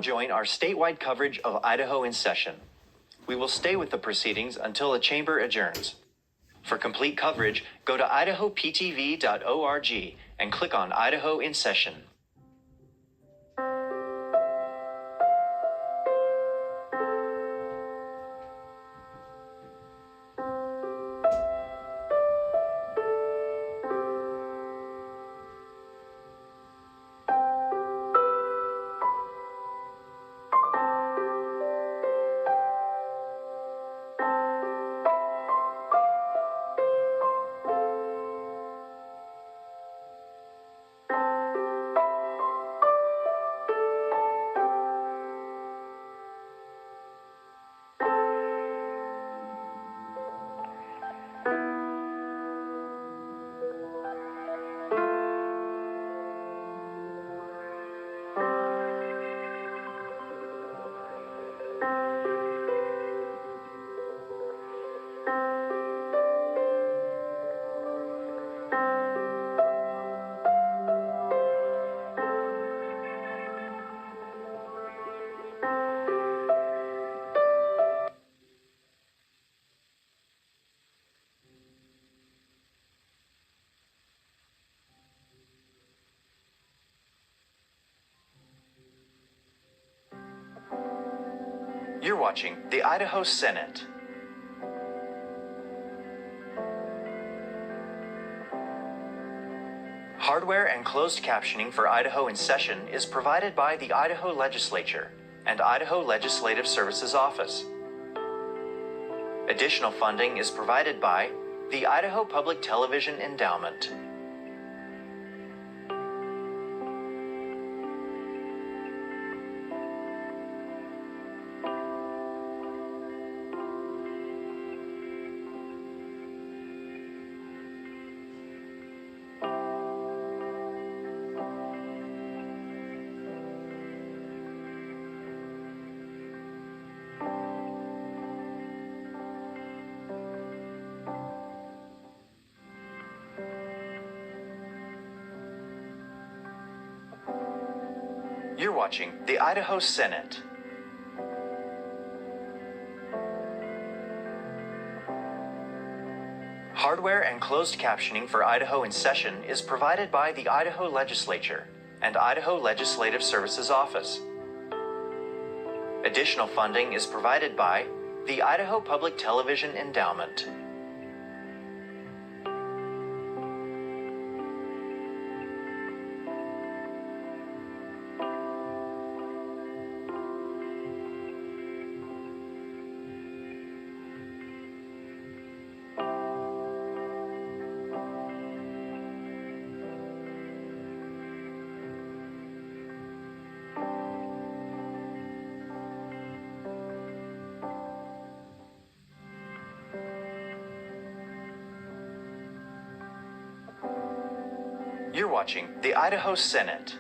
Join our statewide coverage of Idaho in session. We will stay with the proceedings until the chamber adjourns. For complete coverage, go to idahoptv.org and click on Idaho in session. You're watching the Idaho Senate. Hardware and closed captioning for Idaho in session is provided by the Idaho Legislature and Idaho Legislative Services Office. Additional funding is provided by the Idaho Public Television Endowment. You're watching the Idaho Senate. Hardware and closed captioning for Idaho in session is provided by the Idaho Legislature and Idaho Legislative Services Office. Additional funding is provided by the Idaho Public Television Endowment. You're watching the Idaho Senate.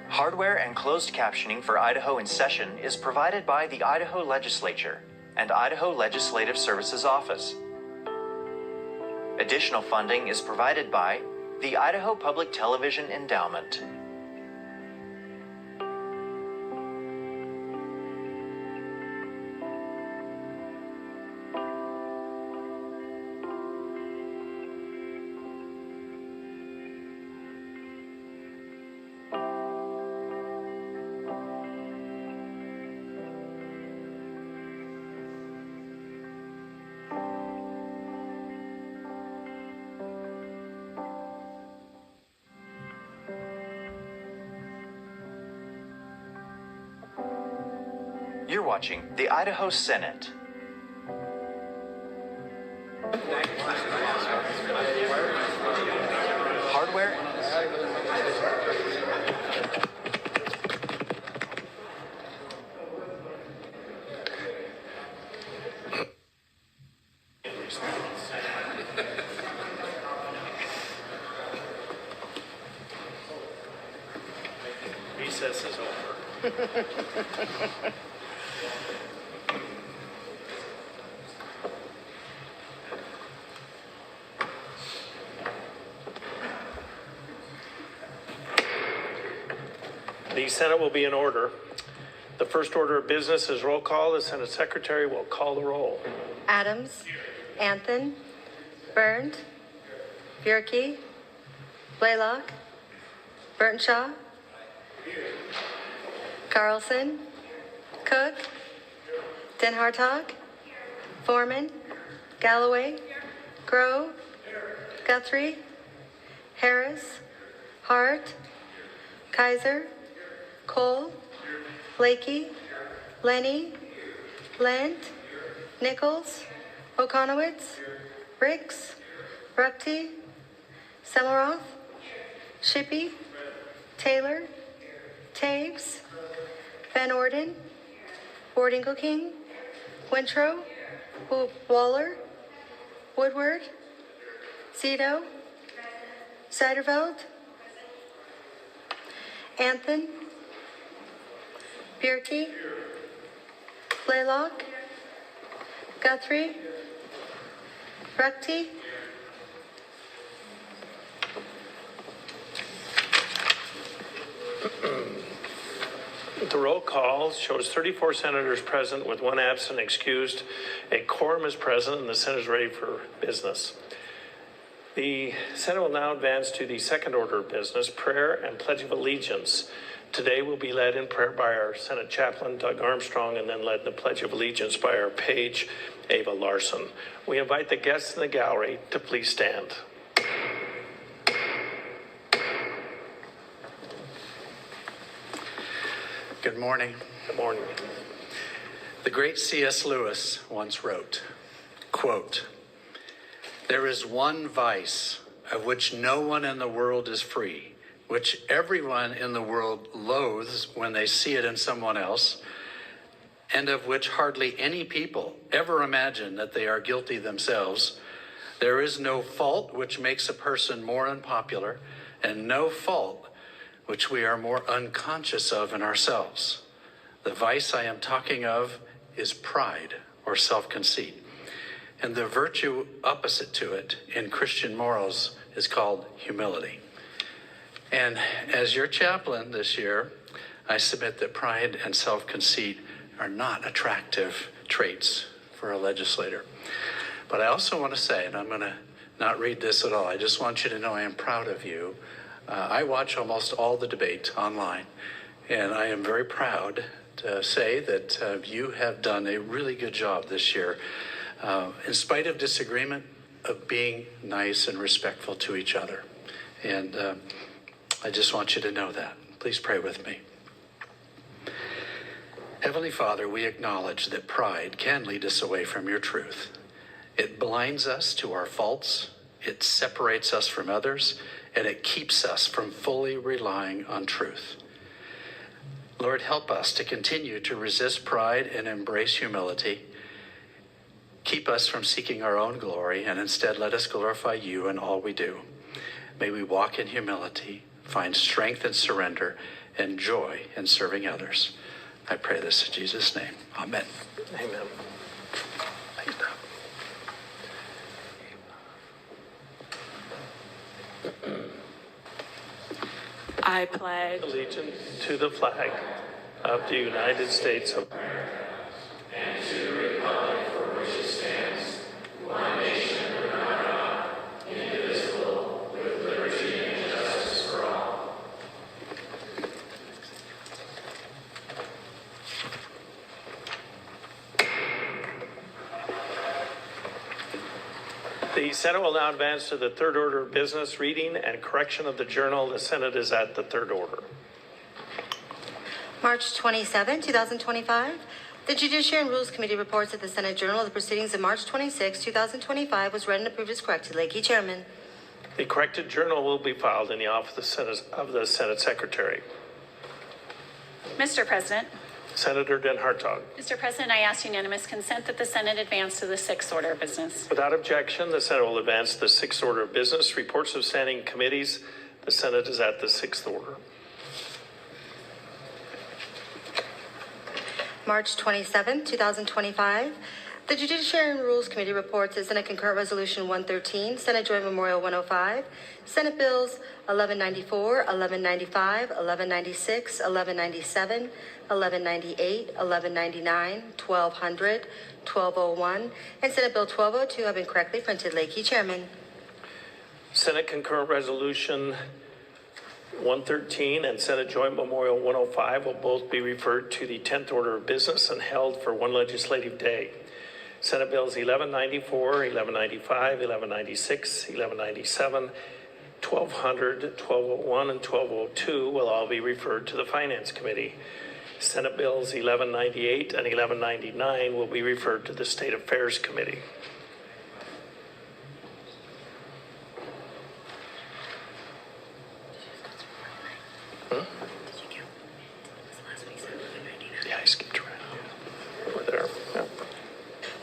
Hardware and closed captioning for Idaho in session is provided by the Idaho Legislature and Idaho Legislative Services Office. Additional funding is provided by the Idaho Public Television Endowment. You're watching the Idaho Senate. Hardware. Recess is over. The Senate will be in order. The first order of business is roll call. The Senate Secretary will call the roll. Adams, Anthon, Byrd, Bierke, Blaylock, Burnshaw, Carlson, Cook, Den Hartog, Foreman, Galloway, Grove, Guthrie, Harris, Hart, Kaiser, Cole, Blakey, Lenny, Lent, Nichols, Okonowitz, Ricks, Ruckty, Semaroff, Shippey, Taylor, Taves, Van Orden, Wardingle King, Wintrow, Waller, Woodward, Zito, Seiderveld, Anthon, Bierke, Blaylock, Guthrie, Ruckty, The roll call shows 34 senators present with one absent excused. A quorum is present and the Senate is ready for business. The Senate will now advance to the second order of business, prayer and pledge of allegiance. Today will be led in prayer by our Senate chaplain, Doug Armstrong, and then led in the pledge of allegiance by our page, Ava Larson. We invite the guests in the gallery to please stand. Good morning. Good morning. The great C.S. Lewis once wrote, quote, "There is one vice of which no one in the world is free, which everyone in the world loathes when they see it in someone else, and of which hardly any people ever imagine that they are guilty themselves. There is no fault which makes a person more unpopular, and no fault which we are more unconscious of in ourselves. The vice I am talking of is pride or self-conceit. And the virtue opposite to it in Christian morals is called humility." And as your chaplain this year, I submit that pride and self-conceit are not attractive traits for a legislator. But I also want to say, and I'm going to not read this at all, I just want you to know I am proud of you. I watch almost all the debate online, and I am very proud to say that you have done a really good job this year, in spite of disagreement, of being nice and respectful to each other. And I just want you to know that. Please pray with me. Heavenly Father, we acknowledge that pride can lead us away from your truth. It blinds us to our faults, it separates us from others, and it keeps us from fully relying on truth. Lord, help us to continue to resist pride and embrace humility. Keep us from seeking our own glory, and instead let us glorify you in all we do. May we walk in humility, find strength in surrender, and joy in serving others. I pray this in Jesus' name. Amen. Amen. I pledge Allegiance to the flag of the United States of America. The Senate will now advance to the third order of business, reading and correction of the journal. The Senate is at the third order. March 27, 2025. The Judiciary and Rules Committee reports that the Senate Journal of the proceedings of March 26, 2025 was read and approved as corrected. Lakey, Chairman. The corrected journal will be filed in the office of the Senate Secretary. Mr. President. Senator Den Hartog. Mr. President, I ask unanimous consent that the Senate advance to the sixth order of business. Without objection, the Senate will advance to the sixth order of business. Reports of standing committees. The Senate is at the sixth order. March 27, 2025. The Judiciary and Rules Committee reports that Senate Concurrent Resolution 113, Senate Joint Memorial 105, Senate Bills 1194, 1195, 1196, 1197, 1198, 1199, 1200, 1201, and Senate Bill 1202 have been correctly printed. Lakey, Chairman. Senate Concurrent Resolution 113 and Senate Joint Memorial 105 will both be referred to the 10th order of business and held for one legislative day. Senate Bills 1194, 1195, 1196, 1197, 1200, 1201, and 1202 will all be referred to the Finance Committee. Senate Bills 1198 and 1199 will be referred to the State Affairs Committee. Yeah, I skipped around. Over there. Yeah.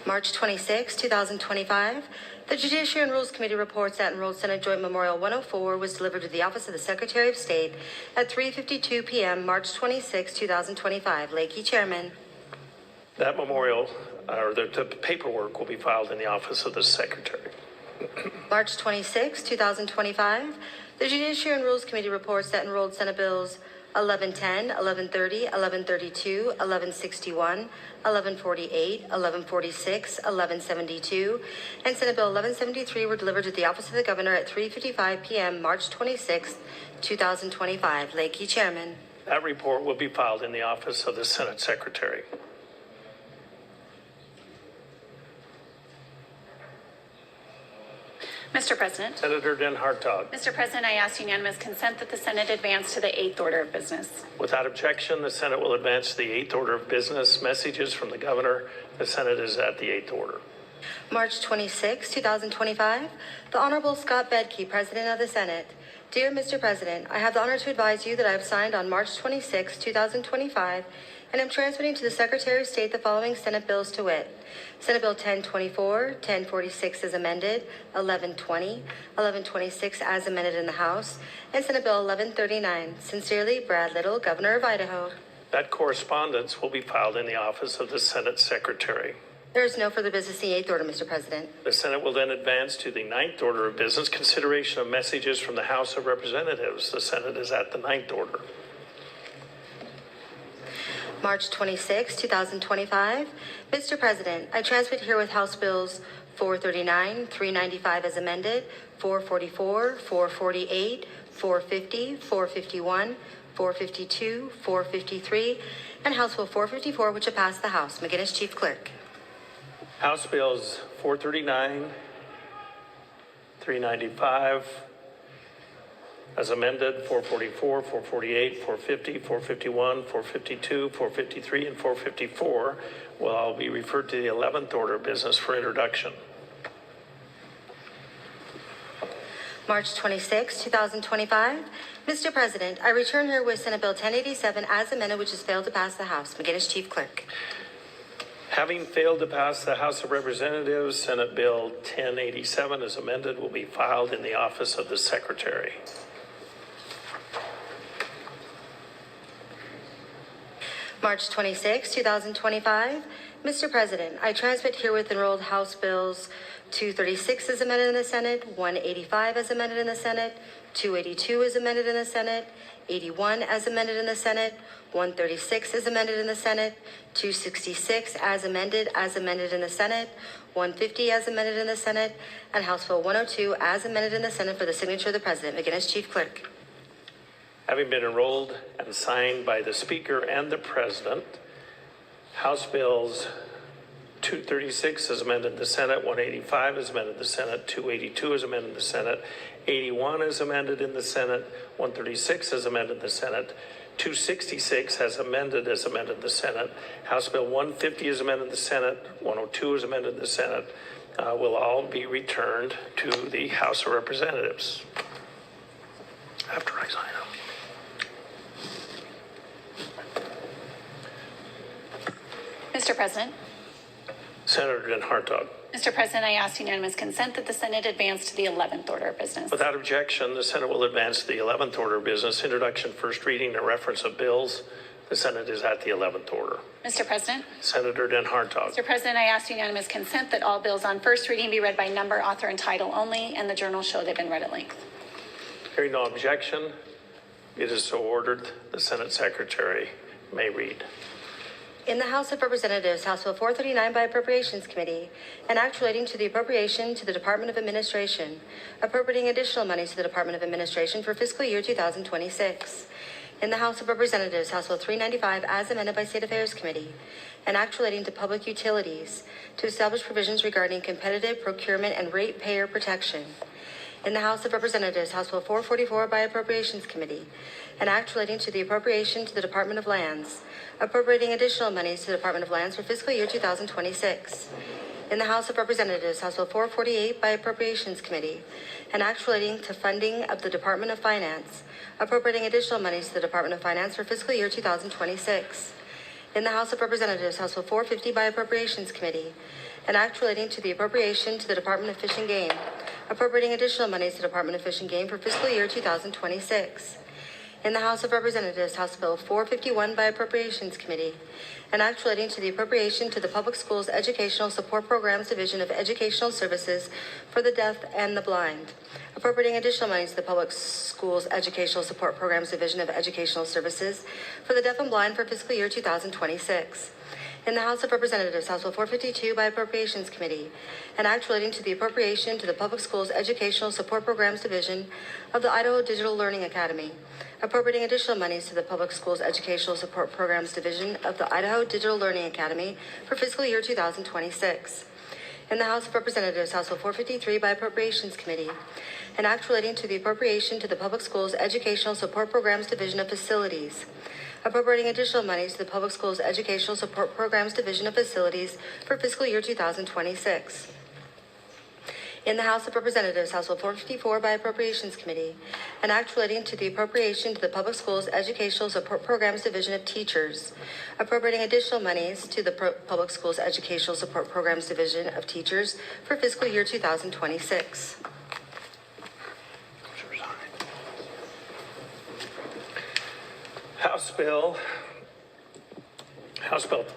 March 26, 2025, the Judiciary and Rules Committee reports that Enrolled Senate Joint Memorial 104 was delivered to the Office of the Secretary of State at 3:52 p.m. March 26, 2025. Lakey, Chairman. That memorial, or the paperwork, will be filed in the Office of the Secretary. March 26, 2025, the Judiciary and Rules Committee reports that Enrolled Senate Bills 1110, 1130, 1132, 1161, 1148, 1146, 1172, and Senate Bill 1173 were delivered to the Office of the Governor at 3:55 p.m. March 26, 2025. Lakey, Chairman. That report will be filed in the Office of the Senate Secretary. Mr. President. Senator Den Hartog. Mr. President, I ask unanimous consent that the Senate advance to the 8th order of business. Without objection, the Senate will advance to the 8th order of business. Messages from the Governor. The Senate is at the 8th order. March 26, 2025, the Honorable Scott Bedke, President of the Senate. Dear Mr. President, I have the honor to advise you that I have signed on March 26, 2025, and am transmitting to the Secretary of State the following Senate bills to wit: Senate Bill 1024, 1046 as amended, 1120, 1126 as amended in the House, and Senate Bill 1139. Sincerely, Brad Little, Governor of Idaho. That correspondence will be filed in the Office of the Senate Secretary. There is no further business in the 8th order, Mr. President. The Senate will then advance to the 9th order of business, consideration of messages from the House of Representatives. The Senate is at the 9th order. March 26, 2025. Mr. President, I transmit herewith House Bills 439, 395 as amended, 444, 448, 450, 451, 452, 453, and House Bill 454, which have passed the House. McGinnis, Chief Clerk. House Bills 439, 395, as amended, 444, 448, 450, 451, 452, 453, and 454 will all be referred to the 11th order of business for introduction. March 26, 2025. Mr. President, I return here with Senate Bill 1087 as amended, which has failed to pass the House. McGinnis, Chief Clerk. Having failed to pass the House of Representatives, Senate Bill 1087 as amended will be filed in the Office of the Secretary. March 26, 2025. Mr. President, I transmit herewith enrolled House Bills 236 as amended in the Senate, 185 as amended in the Senate, 282 as amended in the Senate, 81 as amended in the Senate, 136 as amended in the Senate, 266 as amended in the Senate, 150 as amended in the Senate, and House Bill 102 as amended in the Senate for the signature of the President. McGinnis, Chief Clerk. Having been enrolled and signed by the Speaker and the President, House Bills 236 as amended in the Senate, 185 as amended in the Senate, 282 as amended in the Senate, 81 as amended in the Senate, 136 as amended in the Senate, 266 as amended in the Senate, House Bill 150 as amended in the Senate, 102 as amended in the Senate, will all be returned to the House of Representatives after I sign them. Mr. President. Senator Den Hartog. Mr. President, I ask unanimous consent that the Senate advance to the 11th order of business. Without objection, the Senate will advance to the 11th order of business, introduction, first reading, and reference of bills. The Senate is at the 11th order. Mr. President. Senator Den Hartog. Mr. President, I ask unanimous consent that all bills on first reading be read by number, author, and title only, and the journal show they've been read at length. Hearing no objection, it is so ordered. The Senate Secretary may read. In the House of Representatives, House Bill 439 by Appropriations Committee, an act relating to the appropriation to the Department of Administration, appropriating additional monies to the Department of Administration for fiscal year 2026. In the House of Representatives, House Bill 395 as amended by State Affairs Committee, an act relating to public utilities to establish provisions regarding competitive procurement and ratepayer protection. In the House of Representatives, House Bill 444 by Appropriations Committee, an act relating to the appropriation to the Department of Lands, appropriating additional monies to the Department of Lands for fiscal year 2026. In the House of Representatives, House Bill 448 by Appropriations Committee, an act relating to funding of the Department of Finance, appropriating additional monies to the Department of Finance for fiscal year 2026. In the House of Representatives, House Bill 450 by Appropriations Committee, an act relating to the appropriation to the Department of Fish and Game, appropriating additional monies to the Department of Fish and Game for fiscal year 2026. In the House of Representatives, House Bill 451 by Appropriations Committee, an act relating to the appropriation to the Public Schools Educational Support Programs Division of Educational Services for the Deaf and the Blind, appropriating additional monies to the Public Schools Educational Support Programs Division of Educational Services for the Deaf and Blind for fiscal year 2026. In the House of Representatives, House Bill 452 by Appropriations Committee, an act relating to the appropriation to the Public Schools Educational Support Programs Division of the Idaho Digital Learning Academy, appropriating additional monies to the Public Schools Educational Support Programs Division of the Idaho Digital Learning Academy for fiscal year 2026. In the House of Representatives, House Bill 453 by Appropriations Committee, an act relating to the appropriation to the Public Schools Educational Support Programs Division of Facilities, appropriating additional monies to the Public Schools Educational Support Programs Division of Facilities for fiscal year 2026. In the House of Representatives, House Bill 454 by Appropriations Committee, an act relating to the appropriation to the Public Schools Educational Support Programs Division of Teachers, appropriating additional monies to the Public Schools Educational Support Programs Division of Teachers for fiscal year 2026. House Bill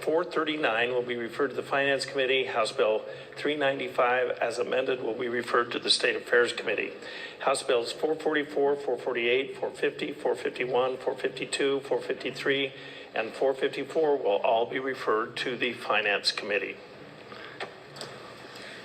439 will be referred to the Finance Committee. House Bill 395 as amended will be referred to the State Affairs Committee. House Bills 444, 448, 450, 451, 452, 453, and 454 will all be referred to the Finance Committee.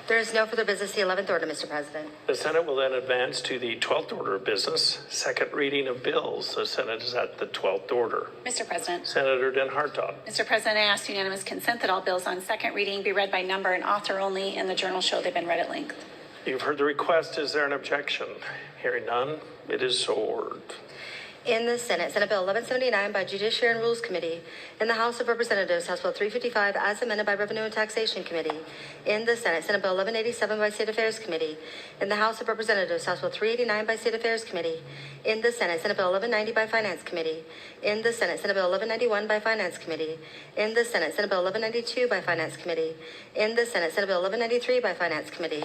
There is no further business. The 11th order, Mr. President. The Senate will then advance to the 12th order of business, second reading of bills. The Senate is at the 12th order. Mr. President. Senator Den Hartog. Mr. President, I ask unanimous consent that all bills on second reading be read by number and author only, and the journal show they've been read at length. You've heard the request. Is there an objection? Hearing none, it is so ordered. In the Senate, Senate Bill 1179 by Judiciary and Rules Committee. In the House of Representatives, House Bill 355 as amended by Revenue and Taxation Committee. In the Senate, Senate Bill 1187 by State Affairs Committee. In the House of Representatives, House Bill 389 by State Affairs Committee. In the Senate, Senate Bill 1190 by Finance Committee. In the Senate, Senate Bill 1191 by Finance Committee. In the Senate, Senate Bill 1192 by Finance Committee. In the Senate, Senate Bill 1193 by Finance Committee.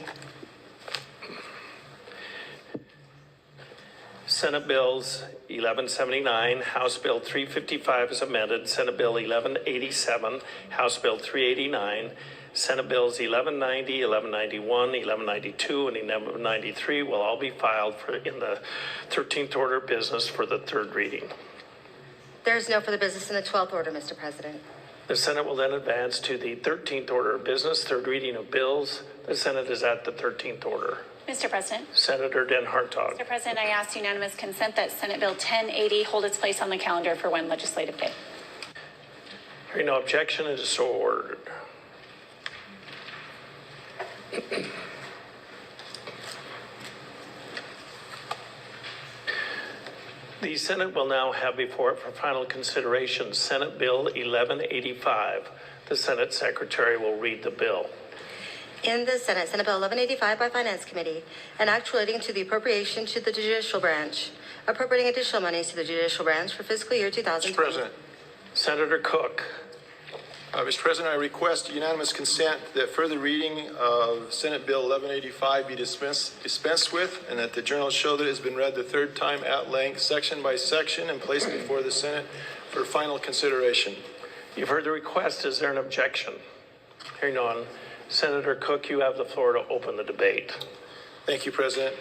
Senate Bills 1179, House Bill 355 is amended, Senate Bill 1187, House Bill 389, Senate Bills 1190, 1191, 1192, and 1193 will all be filed in the 13th order of business for the third reading. There is no further business in the 12th order, Mr. President. The Senate will then advance to the 13th order of business, third reading of bills. The Senate is at the 13th order. Mr. President. Senator Den Hartog. Mr. President, I ask unanimous consent that Senate Bill 1080 hold its place on the calendar for one legislative day. Hearing no objection, it is so ordered. The Senate will now have before it for final consideration Senate Bill 1185. The Senate Secretary will read the bill. In the Senate, Senate Bill 1185 by Finance Committee, an act relating to the appropriation to the Judicial Branch, appropriating additional monies to the Judicial Branch for fiscal year 2020. Mr. President. Senator Cook. Mr. President, I request unanimous consent that further reading of Senate Bill 1185 be dispensed with, and that the journal show that it has been read the third time at length, section by section, and placed before the Senate for final consideration. You've heard the request. Is there an objection? Hearing none. Senator Cook, you have the floor to open the debate. Thank you, President.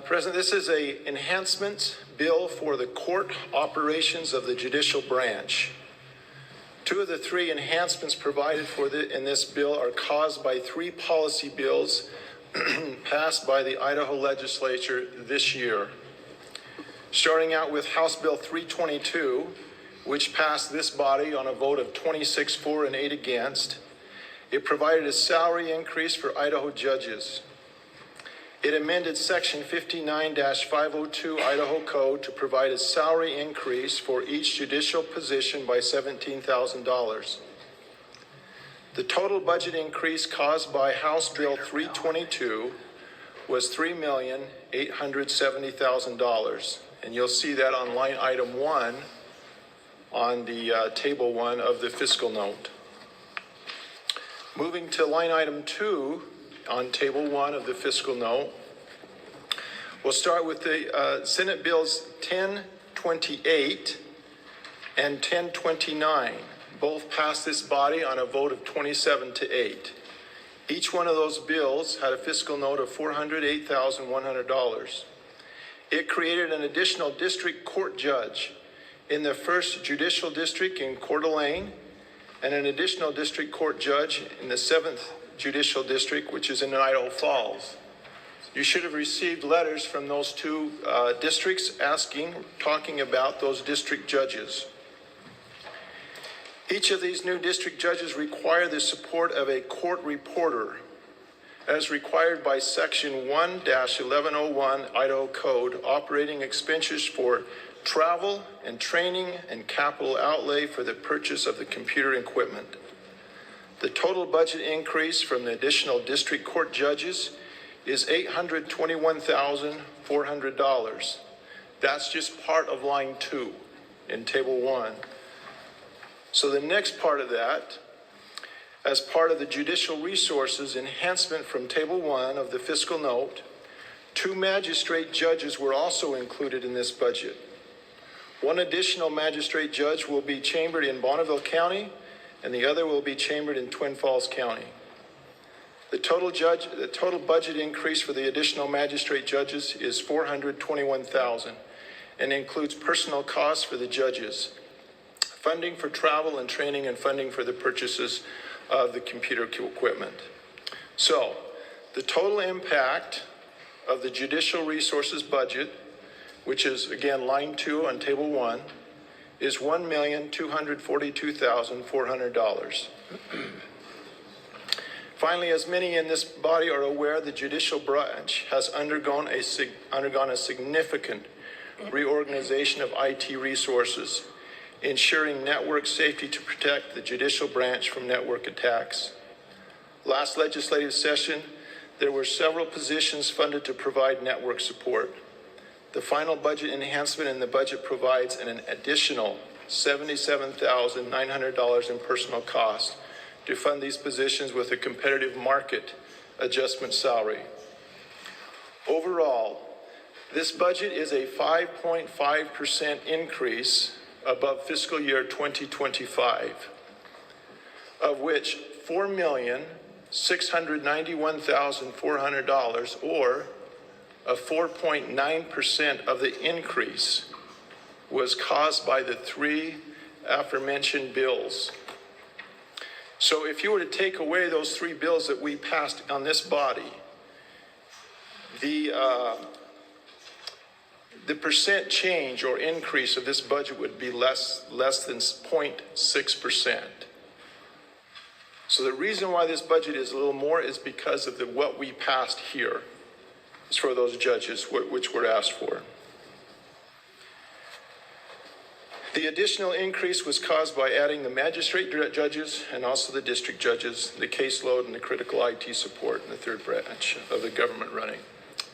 President, this is a enhancement bill for the court operations of the judicial branch. Two of the three enhancements provided in this bill are caused by three policy bills passed by the Idaho legislature this year. Starting out with House Bill 322, which passed this body on a vote of 26 for and 8 against. It provided a salary increase for Idaho judges. It amended Section 59-502 Idaho Code to provide a salary increase for each judicial position by $17,000. The total budget increase caused by House Bill 322 was $3,870,000. And you'll see that on line item 1 on the table 1 of the fiscal note. Moving to line item 2 on table 1 of the fiscal note, we'll start with the Senate Bills 1028 and 1029. Both passed this body on a vote of 27-8. Each one of those bills had a fiscal note of $408,100. It created an additional district court judge in the 1st Judicial District in Coeur d'Alene and an additional district court judge in the 7th Judicial District, which is in Idaho Falls. You should have received letters from those two districts talking about those district judges. Each of these new district judges require the support of a court reporter, as required by Section 1-1101 Idaho Code, operating expenditures for travel and training and capital outlay for the purchase of the computer equipment. The total budget increase from the additional district court judges is $821,400. That's just part of line 2 in table 1. So the next part of that, as part of the judicial resources enhancement from table 1 of the fiscal note, 2 magistrate judges were also included in this budget. One additional magistrate judge will be chambered in Bonneville County, and the other will be chambered in Twin Falls County. The total budget increase for the additional magistrate judges is $421,000 and includes personnel costs for the judges, funding for travel and training, and funding for the purchases of the computer equipment. So, the total impact of the judicial resources budget, which is again line 2 on table 1, is $1,242,400. Finally, as many in this body are aware, the judicial branch has undergone a significant reorganization of IT resources, ensuring network safety to protect the judicial branch from network attacks. Last legislative session, there were several positions funded to provide network support. The final budget enhancement in the budget provides an additional $77,900 in personnel costs to fund these positions with a competitive market adjustment salary. Overall, this budget is a 5.5% increase above fiscal year 2025, of which $4,691,400, or a 4.9% of the increase, was caused by the 3 aforementioned bills. So if you were to take away those 3 bills that we passed on this body, the percent change or increase of this budget would be less than 0.6%. So the reason why this budget is a little more is because of what we passed here. It's for those judges which were asked for. The additional increase was caused by adding the magistrate judges and also the district judges, the caseload, and the critical IT support in the 3rd branch of the government running.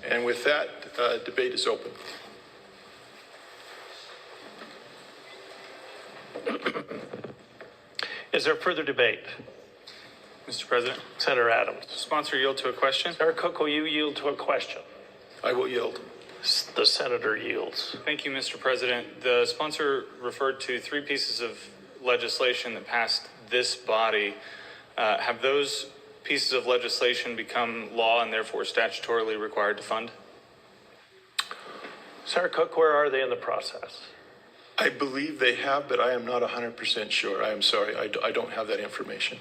And with that, debate is open. Is there further debate? Mr. President, Senator Adams. sponsor yield to a question. Senator Cook, will you yield to a question? I will yield. The senator yields. Thank you, Mr. President. The sponsor referred to 3 pieces of legislation that passed this body. Have those pieces of legislation become law and therefore statutorily required to fund? Senator Cook, where are they in the process? I believe they have, but I am not 100% sure. I am sorry, I don't have that information.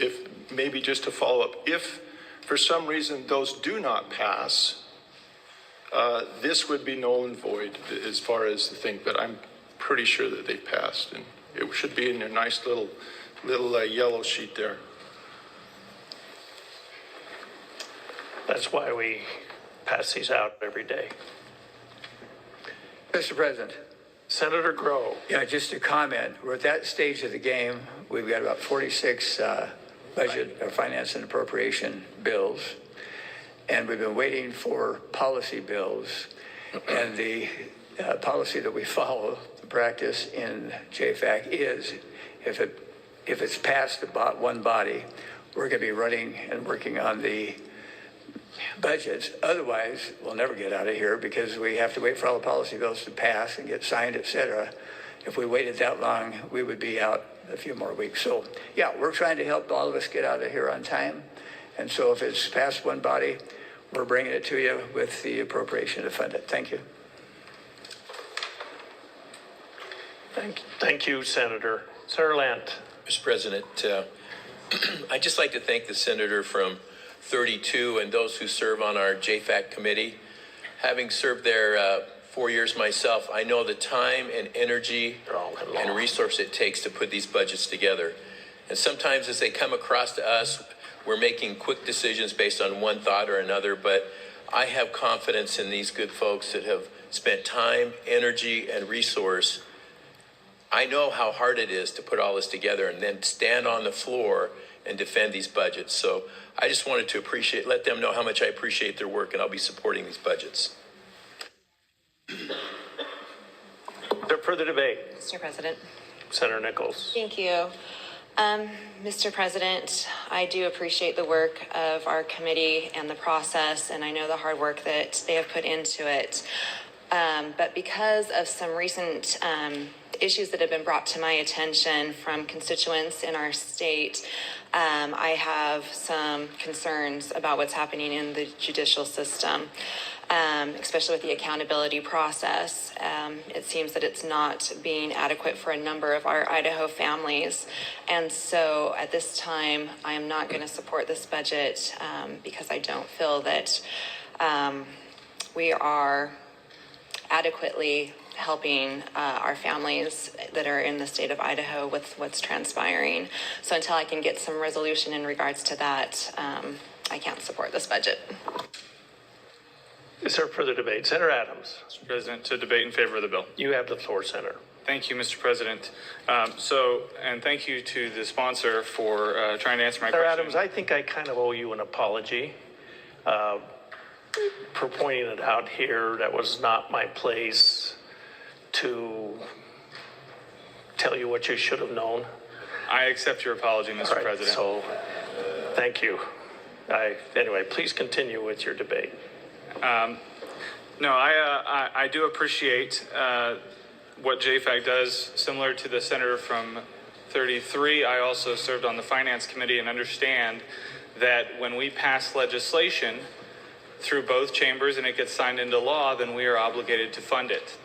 If, maybe just to follow up, if for some reason those do not pass, this would be null and void as far as the thing, but I'm pretty sure that they passed, and it should be in your nice little yellow sheet there. That's why we pass these out every day. Mr. President, Senator Grow. yeah, just a comment. We're at that stage of the game. We've got about 46 budget or finance and appropriation bills, and we've been waiting for policy bills. And the policy that we follow, the practice in JFAC is, if it's passed about one body, we're going to be running and working on the budgets. Otherwise, we'll never get out of here because we have to wait for all the policy bills to pass and get signed, et cetera. If we waited that long, we would be out a few more weeks. So, yeah, we're trying to help all of us get out of here on time. And so if it's passed one body, we're bringing it to you with the appropriation to fund it. Thank you. Thank you, Senator. Senator Lant. Mr. President, I'd just like to thank the senator from 32 and those who serve on our JFAC committee. Having served there 4 years myself, I know the time and energy and resource it takes to put these budgets together. And sometimes as they come across to us, we're making quick decisions based on one thought or another, but I have confidence in these good folks that have spent time, energy, and resource. I know how hard it is to put all this together and then stand on the floor and defend these budgets. So I just wanted to let them know how much I appreciate their work, and I'll be supporting these budgets. Is there further debate? Mr. President. Senator Nichols. Thank you. Mr. President, I do appreciate the work of our committee and the process, and I know the hard work that they have put into it. But because of some recent issues that have been brought to my attention from constituents in our state, I have some concerns about what's happening in the judicial system, especially with the accountability process. It seems that it's not being adequate for a number of our Idaho families. And so at this time, I am not going to support this budget because I don't feel that we are adequately helping our families that are in the state of Idaho with what's transpiring. So until I can get some resolution in regards to that, I can't support this budget. Is there further debate? Senator Adams. Mr. President, to debate in favor of the bill. You have the floor, Senator. Thank you, Mr. President. And thank you to the sponsor for trying to answer my Senator question. Adams, I think I kind of owe you an apology for pointing it out here. That was not my place to tell you what you should have known. I accept your apology, Mr. All right, President. so thank you. Anyway, please continue with your debate. No, I do appreciate what JFAC does. Similar to the senator from 33, I also served on the Finance Committee and understand that when we pass legislation through both chambers and it gets signed into law, then we are obligated to fund it.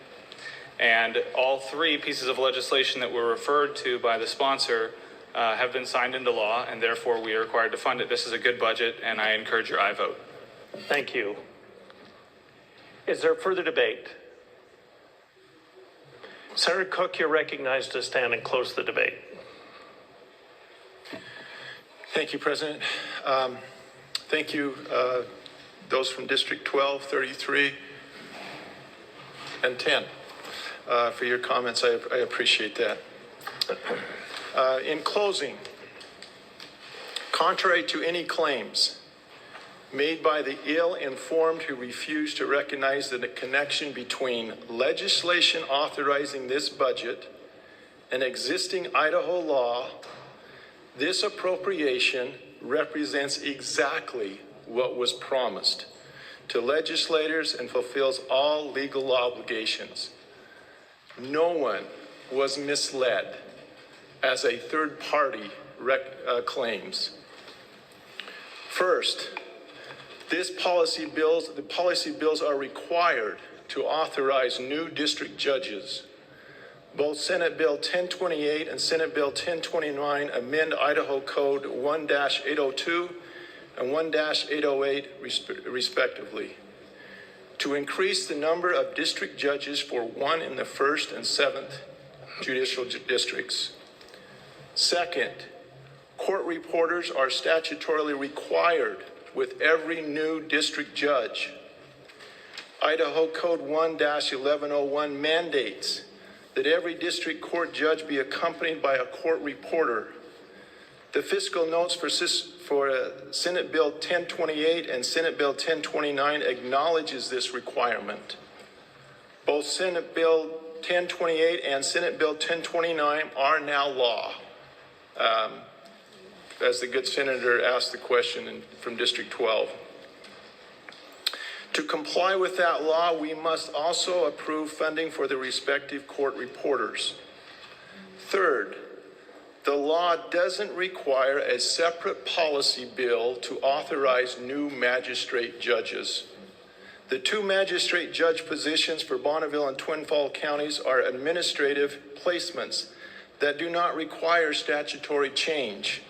And all 3 pieces of legislation that were referred to by the sponsor have been signed into law, and therefore we are required to fund it. This is a good budget, and I encourage your aye vote. Thank you. Is there further debate? Senator Cook, you're recognized to stand and close the debate. Thank you, President. Thank you, those from District 12, 33, and 10. For your comments. I appreciate that. In closing, contrary to any claims made by the ill-informed who refuse to recognize the connection between legislation authorizing this budget and existing Idaho law, this appropriation represents exactly what was promised to legislators and fulfills all legal obligations. No one was misled, as a third party claims. First, the policy bills are required to authorize new district judges. Both Senate Bill 1028 and Senate Bill 1029 amend Idaho Code 1-802 and 1-808 respectively to increase the number of district judges for 1 in the 1st and 7th judicial districts. Second, court reporters are statutorily required with every new district judge. Idaho Code 1-1101 mandates that every district court judge be accompanied by a court reporter. The fiscal notes for Senate Bill 1028 and Senate Bill 1029 acknowledges this requirement. Both Senate Bill 1028 and Senate Bill 1029 are now law. As the good senator asked the question from District 12. To comply with that law, we must also approve funding for the respective court reporters. Third, the law doesn't require a separate policy bill to authorize new magistrate judges. The 2 magistrate judge positions for Bonneville and Twin Falls counties are administrative placements that do not require statutory change.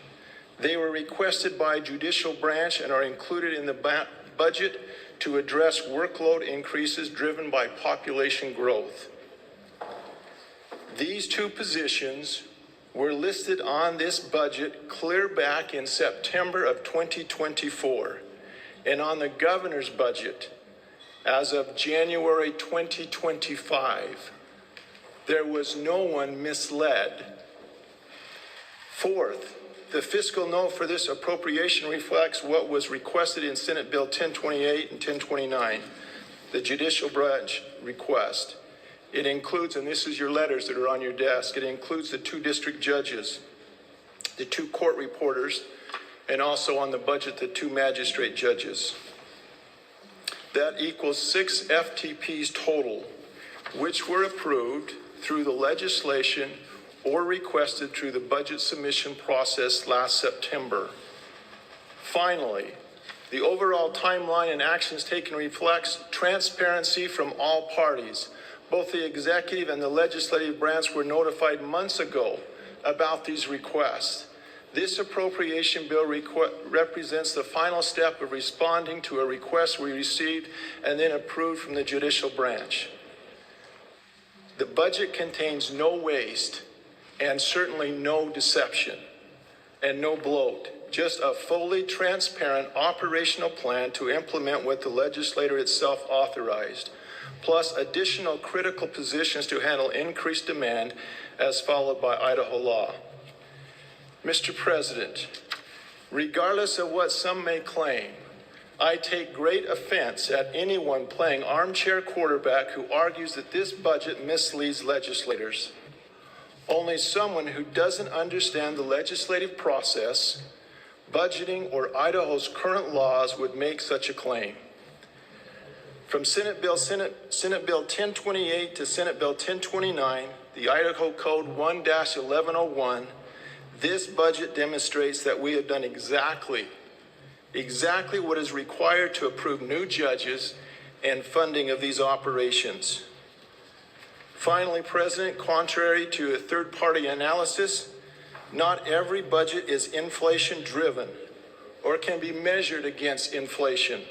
They were requested by judicial branch and are included in the budget to address workload increases driven by population growth. These 2 positions were listed on this budget clear back in September of 2024 and on the governor's budget as of January 2025. There was no one misled. Fourth, the fiscal note for this appropriation reflects what was requested in Senate Bill 1028 and 1029, the judicial branch request. It includes, and this is your letters that are on your desk, it includes the 2 district judges, the 2 court reporters, and also on the budget, the 2 magistrate judges. That equals 6 FTPs total, which were approved through the legislation or requested through the budget submission process last September. Finally, the overall timeline and actions taken reflects transparency from all parties. Both the executive and the legislative branch were notified months ago about these requests. This appropriation bill represents the final step of responding to a request we received and then approved from the judicial branch. The budget contains no waste and certainly no deception and no bloat, just a fully transparent operational plan to implement what the legislature itself authorized, plus additional critical positions to handle increased demand as followed by Idaho law. Mr. President, regardless of what some may claim, I take great offense at anyone playing armchair quarterback who argues that this budget misleads legislators. Only someone who doesn't understand the legislative process, budgeting, or Idaho's current laws would make such a claim. From Senate Bill 1028 to Senate Bill 1029, the Idaho Code 1-1101, this budget demonstrates that we have done exactly what is required to approve new judges and funding of these operations. Finally, President, contrary to a third-party analysis, not every budget is inflation-driven or can be measured against inflation.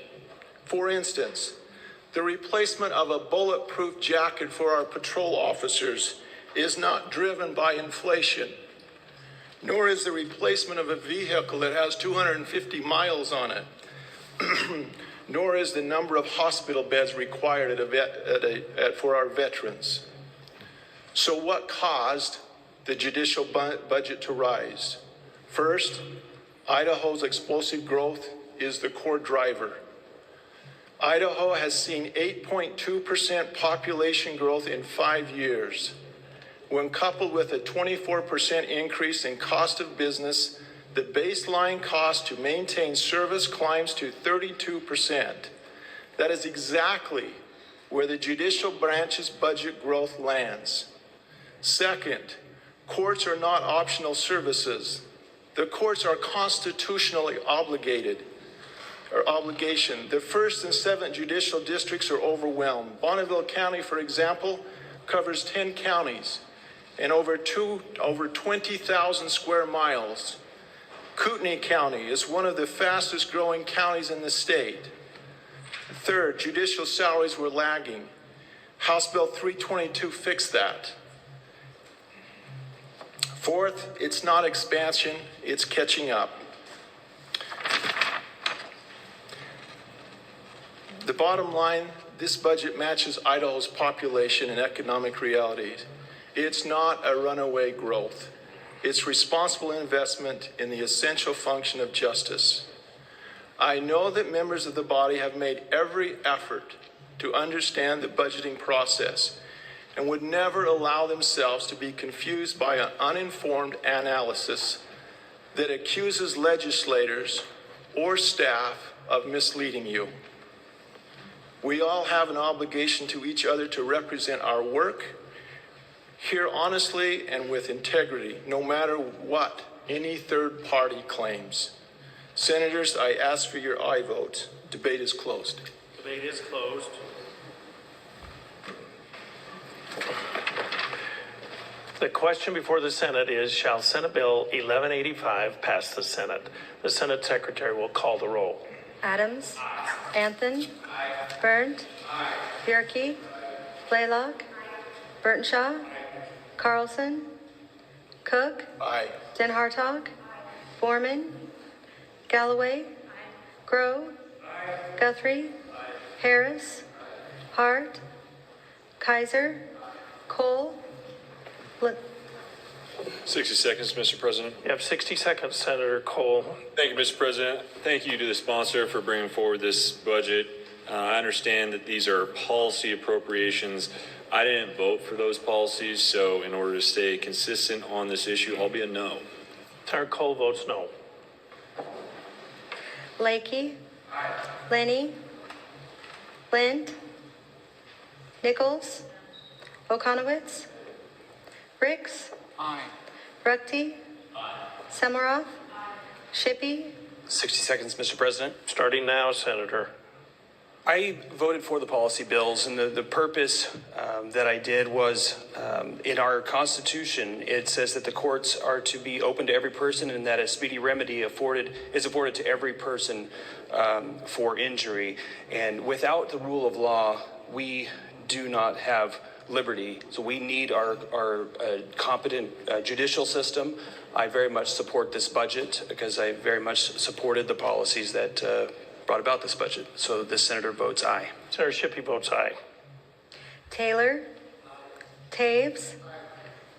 For instance, the replacement of a bulletproof jacket for our patrol officers is not driven by inflation, nor is the replacement of a vehicle that has 250 miles on it, nor is the number of hospital beds required for our veterans. So what caused the judicial budget to rise? First, Idaho's explosive growth is the core driver. Idaho has seen 8.2% population growth in 5 years. When coupled with a 24% increase in cost of business, the baseline cost to maintain service climbs to 32%. That is exactly where the judicial branch's budget growth lands. Second, courts are not optional services. The courts are constitutionally obligated. The 1st and 7th judicial districts are overwhelmed. Bonneville County, for example, covers 10 counties and over 20,000 square miles. Kootenai County is one of the fastest growing counties in the state. Third, judicial salaries were lagging. House Bill 322 fixed that. Fourth, it's not expansion, it's catching up. The bottom line, this budget matches Idaho's population and economic realities. It's not a runaway growth. It's responsible investment in the essential function of justice. I know that members of the body have made every effort to understand the budgeting process and would never allow themselves to be confused by an uninformed analysis that accuses legislators or staff of misleading you. We all have an obligation to each other to represent our work here honestly and with integrity, no matter what any third party claims. Senators, I ask for your aye vote. Debate is closed. Debate is closed. The question before the Senate is, shall Senate Bill 1185 pass the Senate? The Senate Secretary will call the roll. Adams. Anthony. Burnt. Bierke. Blaylock. Burtenshaw. Carlson. Cook. Aye. Den Hartog. Foreman. Galloway. Grow. Guthrie. Harris. Hart. Kaiser. Cole. 60 seconds, Mr. President. You have 60 seconds, Senator Cole. Thank you, Mr. President. Thank you to the sponsor for bringing forward this budget. I understand that these are policy appropriations. I didn't vote for those policies, so in order to stay consistent on this issue, I'll be a no. Senator Cole votes no. Lakey. Lenny. Lind. Nichols. Okonowitz. Ricks. Ruckty. Samaroff. Shippey. 60 seconds, Mr. President. Starting now, Senator. I voted for the policy bills, and the purpose that I did was in our Constitution, it says that the courts are to be open to every person and that a speedy remedy is afforded to every person for injury. And without the rule of law, we do not have liberty. So we need our competent judicial system. I very much support this budget because I very much supported the policies that brought about this budget. So this senator votes aye. Senator Shippey votes aye. Taylor. Taves.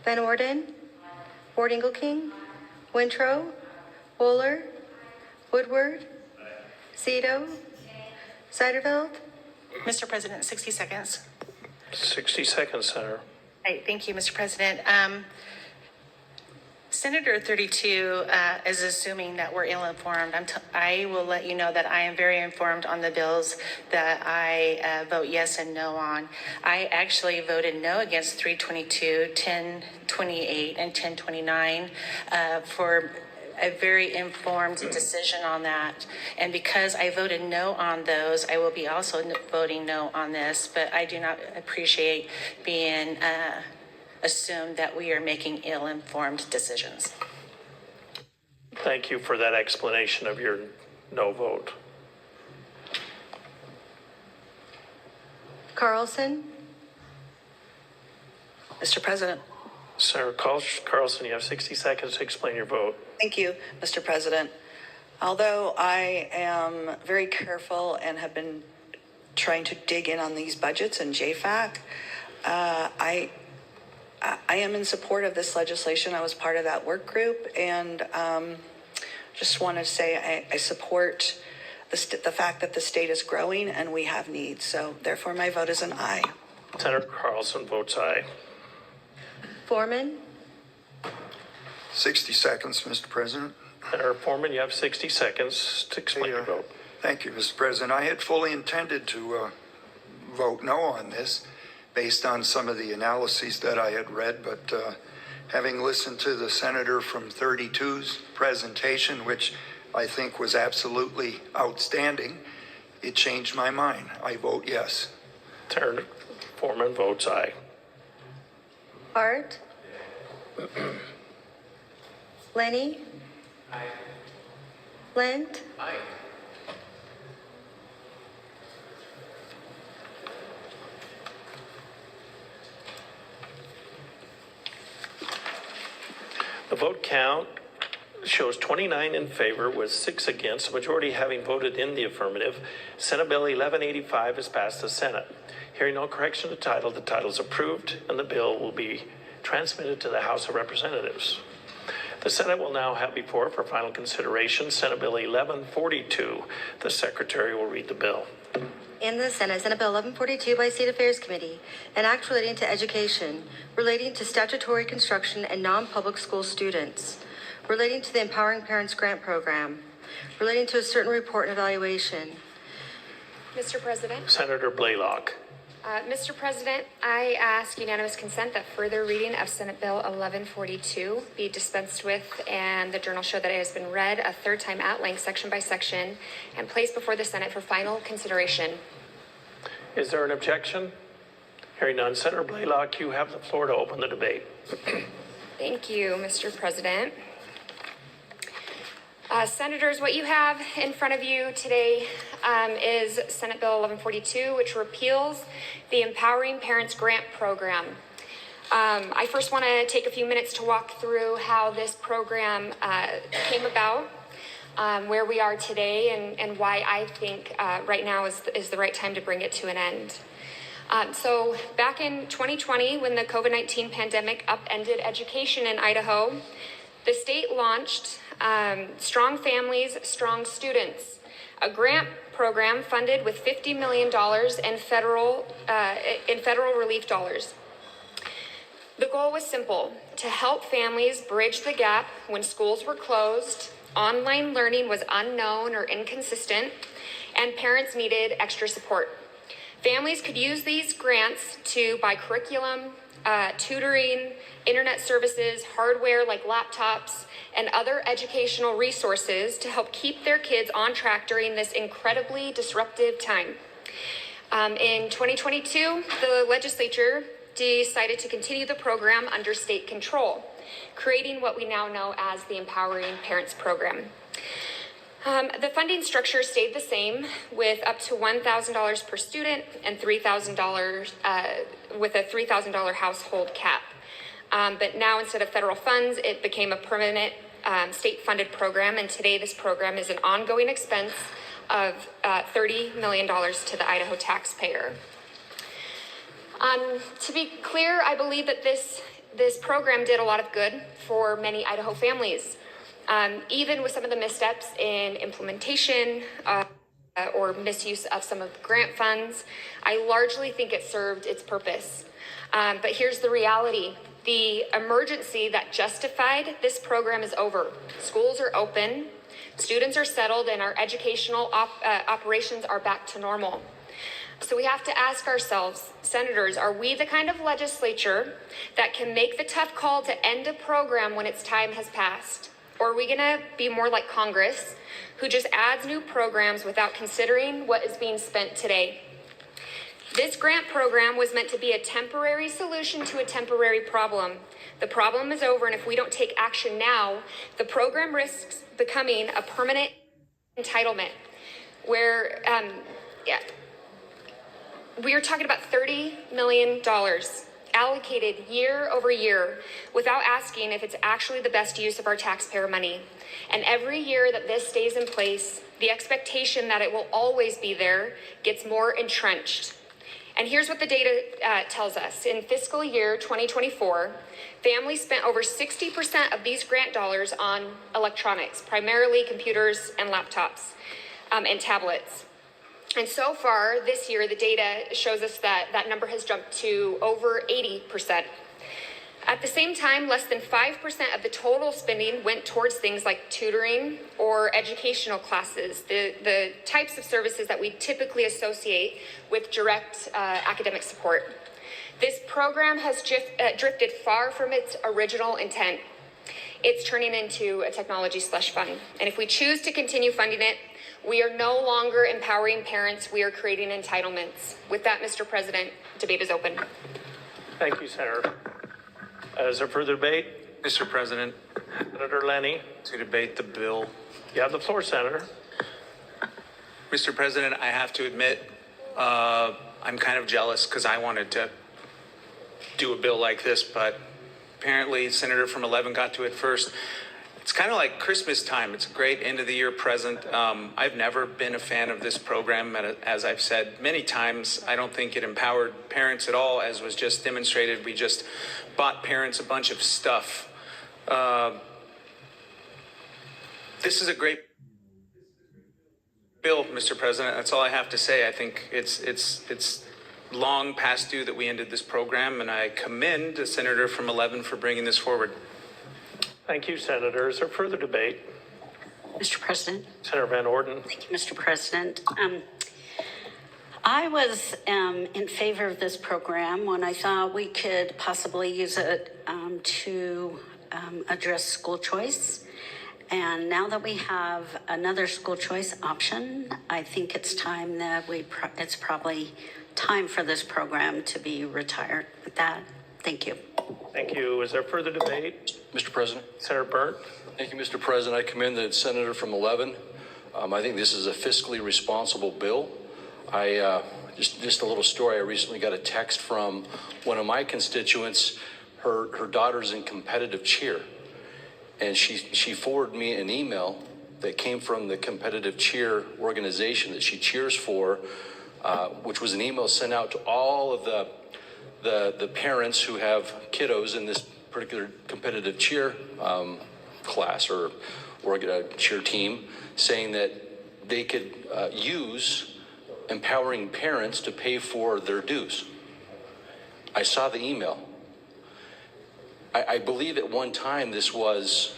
Van Orden. King. Wintrow. Bowler. Woodward. Zito. Seiderveld. Mr. President, 60 seconds. 60 seconds, Senator. Right, thank you, Mr. President. Senator 32 is assuming that we're ill-informed. I will let you know that I am very informed on the bills that I vote yes and no on. I actually voted no against 322, 1028, and 1029 for a very informed decision on that. And because I voted no on those, I will be also voting no on this, but I do not appreciate being assumed that we are making ill-informed decisions. Thank you for that explanation of your no vote. Carlson. Mr. President. Senator Carlson, you have 60 seconds to explain your vote. Thank you, Mr. President. Although I am very careful and have been trying to dig in on these budgets and JFAC, I am in support of this legislation. I was part of that work group, and just want to say I support the fact that the state is growing and we have needs. So therefore, my vote is an aye. Senator Carlson votes aye. Foreman. 60 seconds, Mr. President. Senator Foreman, you have 60 seconds to explain your vote. Thank you, Mr. President. I had fully intended to vote no on this based on some of the analyses that I had read, but having listened to the senator from 32's presentation, which I think was absolutely outstanding, it changed my mind. I vote yes. Senator Foreman votes aye. Hart? Lenny? Aye. Lent? Aye. The vote count shows 29 in favor with 6 against, a majority having voted in the affirmative. Senate Bill 1185 has passed the Senate. Hearing no correction to the title is approved, and the bill will be transmitted to the House of Representatives. The Senate will now have before for final consideration Senate Bill 1142. The Secretary will read the bill. In the Senate Bill 1142 by State Affairs Committee, an act relating to education, relating to statutory construction and non-public school students, relating to the Empowering Parents Grant Program, relating to a certain report and evaluation. Mr. President. Senator Blaylock. Mr. President, I ask unanimous consent that further reading of Senate Bill 1142 be dispensed with and the journal show that it has been read a third time at length, section by section, and placed before the Senate for final consideration. Is there an objection? Hearing none, Senator Blaylock, you have the floor to open the debate. Thank you, Mr. President. Senators, what you have in front of you today is Senate Bill 1142, which repeals the Empowering Parents Grant Program. I first want to take a few minutes to walk through how this program came about, where we are today, and why I think right now is the right time to bring it to an end. So back in 2020, when the COVID-19 pandemic upended education in Idaho, the state launched Strong Families, Strong Students, a grant program funded with $50 million in federal relief dollars. The goal was simple: to help families bridge the gap when schools were closed, online learning was unknown or inconsistent, and parents needed extra support. Families could use these grants to buy curriculum, tutoring, internet services, hardware like laptops, and other educational resources to help keep their kids on track during this incredibly disruptive time. In 2022, the legislature decided to continue the program under state control, creating what we now know as the Empowering Parents Program. The funding structure stayed the same, with up to $1,000 per student and $3,000 with a $3,000 household cap. But now, instead of federal funds, it became a permanent state-funded program, and today this program is an ongoing expense of $30 million to the Idaho taxpayer. To be clear, I believe that this program did a lot of good for many Idaho families. Even with some of the missteps in implementation or misuse of some of the grant funds, I largely think it served its purpose. But here's the reality. The emergency that justified this program is over. Schools are open, students are settled, and our educational operations are back to normal. So we have to ask ourselves, senators, are we the kind of legislature that can make the tough call to end a program when its time has passed? Or are we going to be more like Congress, who just adds new programs without considering what is being spent today? This grant program was meant to be a temporary solution to a temporary problem. The problem is over, and if we don't take action now, the program risks becoming a permanent entitlement where, we are talking about $30 million allocated year over year without asking if it's actually the best use of our taxpayer money. And every year that this stays in place, the expectation that it will always be there gets more entrenched. And here's what the data tells us. In fiscal year 2024, families spent over 60% of these grant dollars on electronics, primarily computers and laptops and tablets. And so far this year, the data shows us that that number has jumped to over 80%. At the same time, less than 5% of the total spending went towards things like tutoring or educational classes, the types of services that we typically associate with direct academic support. This program has drifted far from its original intent. It's turning into a technology slush fund. And if we choose to continue funding it, we are no longer empowering parents, we are creating entitlements. With that, Mr. President, debate is open. Thank you, Senator. Is there further debate? Mr. President, Senator Lenny, to debate the bill. you have the floor, Senator. Mr. President, I have to admit, I'm kind of jealous because I wanted to do a bill like this, but apparently Senator from 11 got to it first. It's kind of like Christmas time. It's a great end of the year present. I've never been a fan of this program. As I've said many times, I don't think it empowered parents at all, as was just demonstrated. We just bought parents a bunch of stuff. This is a great bill, Mr. President. That's all I have to say. I think it's long past due that we ended this program, and I commend the Senator from 11 for bringing this forward. Thank you, Senator. Is there further debate? Mr. President. Senator Van Orden. Thank you, Mr. President. I was in favor of this program when I thought we could possibly use it to address school choice. And now that we have another school choice option, I think it's time that it's probably time for this program to be retired. With that, thank you. Thank you. Is there further debate? Mr. President. Senator Burnt. Thank you, Mr. President. I commend the senator from 11. I think this is a fiscally responsible bill. Just a little story. I recently got a text from one of my constituents. Her daughter's in competitive cheer, and she forwarded me an email that came from the competitive cheer organization that she cheers for, which was an email sent out to all of the parents who have kiddos in this particular competitive cheer class or cheer team, saying that they could use empowering parents to pay for their dues. I saw the email. I believe at one time this was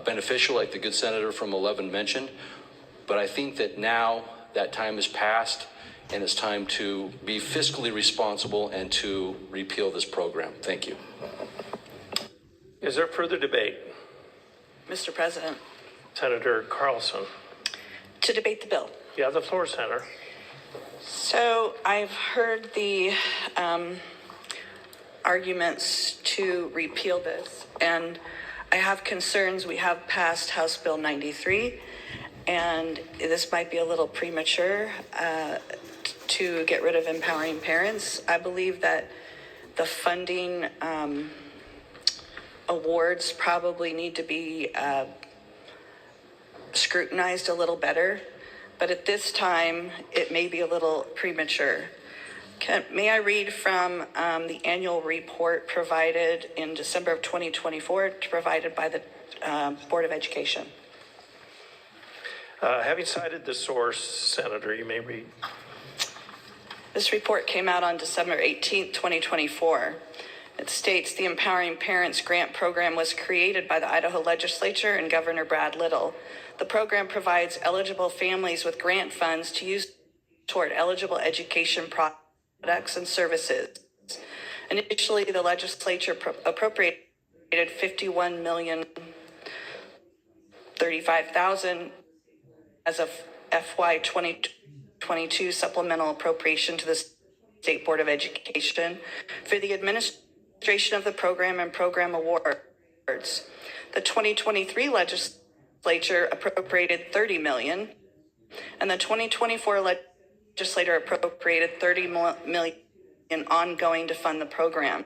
beneficial, like the good senator from 11 mentioned, but I think that now that time has passed and it's time to be fiscally responsible and to repeal this program. Thank you. Is there further debate? Mr. President. Senator Carlson. To debate the bill. You have the floor, Senator. So I've heard the arguments to repeal this, and I have concerns. We have passed House Bill 93, and this might be a little premature to get rid of empowering parents. I believe that the funding awards probably need to be scrutinized a little better, but at this time, it may be a little premature. May I read from the annual report provided in December of 2024, provided by the Board of Education? Having cited the source, Senator, you may read. This report came out on December 18th, 2024. It states the Empowering Parents Grant Program was created by the Idaho Legislature and Governor Brad Little. The program provides eligible families with grant funds to use toward eligible education products and services. Initially, the legislature appropriated $51,035,000 as a FY 2022 supplemental appropriation to the State Board of Education for the administration of the program and program awards. The 2023 legislature appropriated $30 million, and the 2024 legislature appropriated $30 million ongoing to fund the program.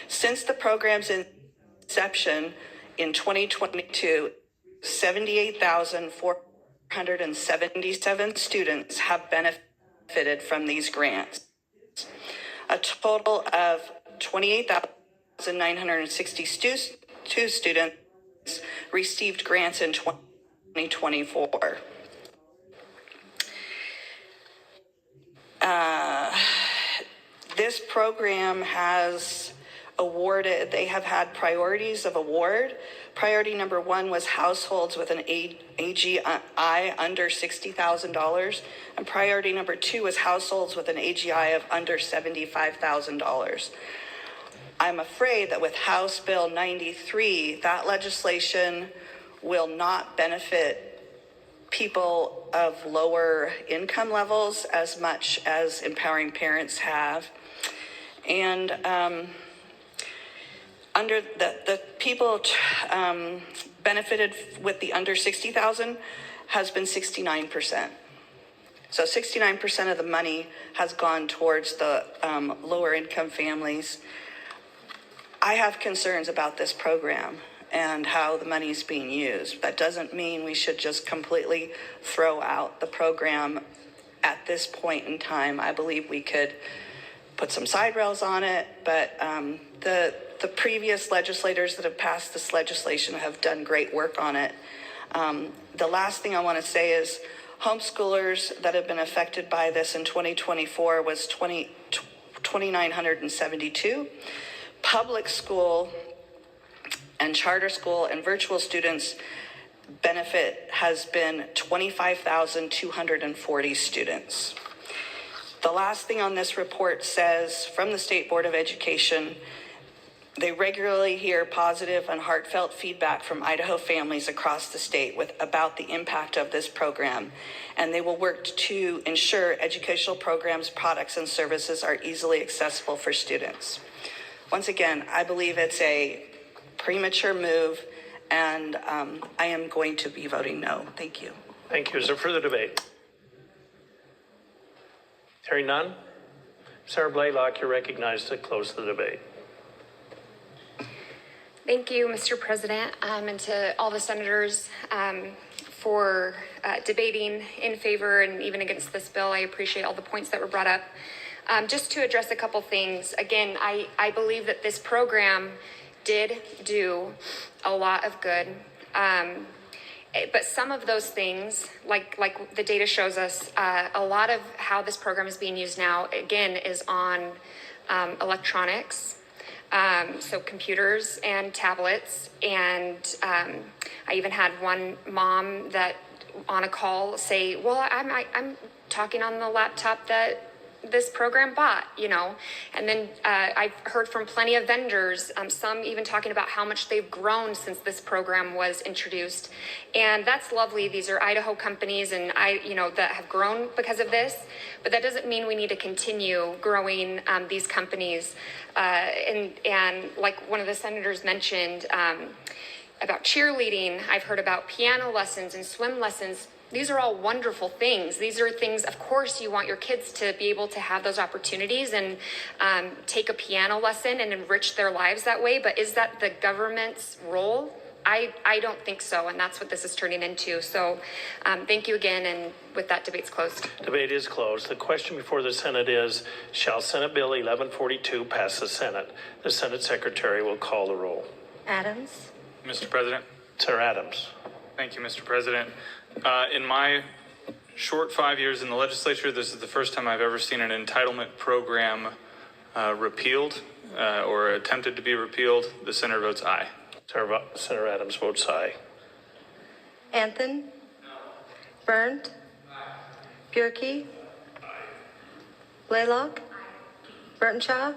Since the program's inception in 2022, 78,477 students have benefited from these grants. A total of 28,962 students received grants in 2024. This program has awarded, they have had priorities of award. Priority number 1 was households with an AGI under $60,000. And priority number 2 was households with an AGI of under $75,000. I'm afraid that with House Bill 93, that legislation will not benefit people of lower income levels as much as Empowering Parents have. And under the people benefited with the under 60,000 has been 69%. So 69% of the money has gone towards the lower income families. I have concerns about this program and how the money is being used. That doesn't mean we should just completely throw out the program at this point in time. I believe we could put some side rails on it, but the previous legislators that have passed this legislation have done great work on it. The last thing I want to say is homeschoolers that have been affected by this in 2024 was 2,972. Public school and charter school and virtual students benefit has been 25,240 students. The last thing on this report says from the State Board of Education, they regularly hear positive and heartfelt feedback from Idaho families across the state about the impact of this program, and they will work to ensure educational programs, products, and services are easily accessible for students. Once again, I believe it's a premature move, and I am going to be voting no. Thank you. Thank you. Is there further debate? Hearing none. Sarah Blaylock, you're recognized to close the debate. Thank you, Mr. President, and to all the senators for debating in favor and even against this bill. I appreciate all the points that were brought up. Just to address a couple things, again, I believe that this program did do a lot of good, but some of those things, like the data shows us, a lot of how this program is being used now, again, is on electronics, so computers and tablets, and I even had one mom that on a call say, well, I'm talking on the laptop that this program bought, and then I've heard from plenty of vendors, some even talking about how much they've grown since this program was introduced, and that's lovely. These are Idaho companies, and that have grown because of this, but that doesn't mean we need to continue growing these companies, and like one of the senators mentioned about cheerleading, I've heard about piano lessons and swim lessons. These are all wonderful things. These are things, of course, you want your kids to be able to have those opportunities and take a piano lesson and enrich their lives that way. But is that the government's role? I don't think so, and that's what this is turning into. So thank you again, and with that, debate's closed. Debate is closed. The question before the Senate is, shall Senate Bill 1142 pass the Senate? The Senate Secretary will call the roll. Adams. Mr. President. Sir Adams. Thank you, Mr. President. In my short 5 years in the legislature, this is the first time I've ever seen an entitlement program repealed or attempted to be repealed. The Senator votes aye. Senator Adams votes aye. Anthony. Berndt. Bjorky. Blaylock. Burtonshaw.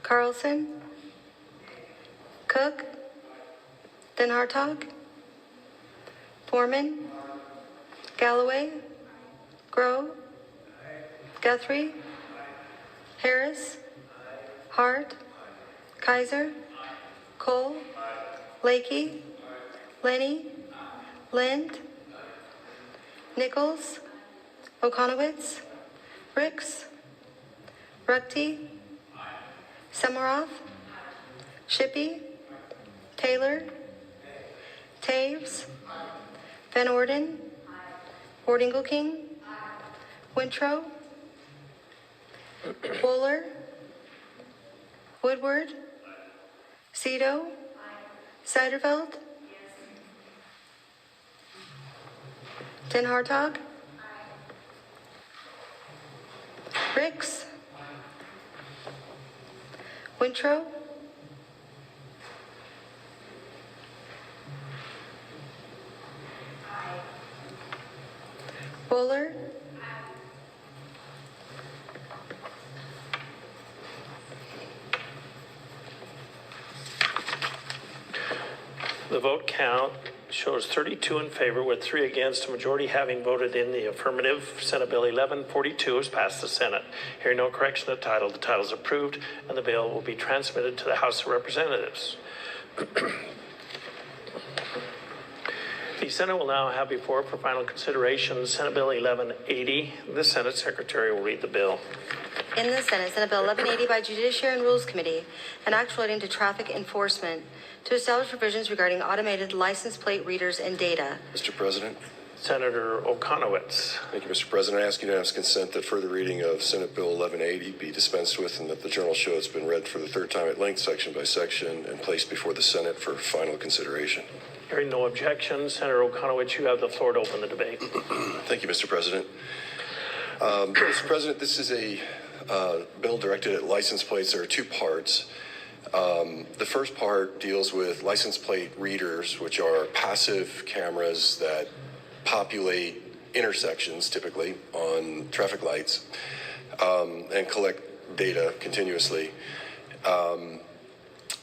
Carlson. Cook. Den Hartog. Foreman. Galloway. Grow. Guthrie. Harris. Hart. Kaiser. Cole. Lakey. Lenny. Lind. Nichols. Okonowitz. Ricks. Ruckty. Samaroff. Shippey. Taylor. Taves. Van Orden. King. Wintrow. Wooler. Woodward. Cito. Seiderveld. Den Hartog. Ricks. Winthrop? Buller? The vote count shows 32 in favor with 3 against, a majority having voted in the affirmative. Senate Bill 1142 has passed the Senate. Hearing no correction of the title is approved, and the bill will be transmitted to the House of Representatives. The Senate will now have before it for final consideration Senate Bill 1180. The Senate Secretary will read the bill. In the Senate, Senate Bill 1180 by Judiciary and Rules Committee, an act relating to traffic enforcement to establish provisions regarding automated license plate readers and data. Mr. President. Senator Okonowitz. Thank you, Mr. President. I ask unanimous consent that further reading of Senate Bill 1180 be dispensed with and that the journal show it's been read for the third time at length, section by section, and placed before the Senate for final consideration. Hearing no objections, Senator Okonowitz, you have the floor to open the debate. Thank you, Mr. President. Mr. President, this is a bill directed at license plates. There are 2 parts. The first part deals with license plate readers, which are passive cameras that populate intersections, typically on traffic lights, and collect data continuously.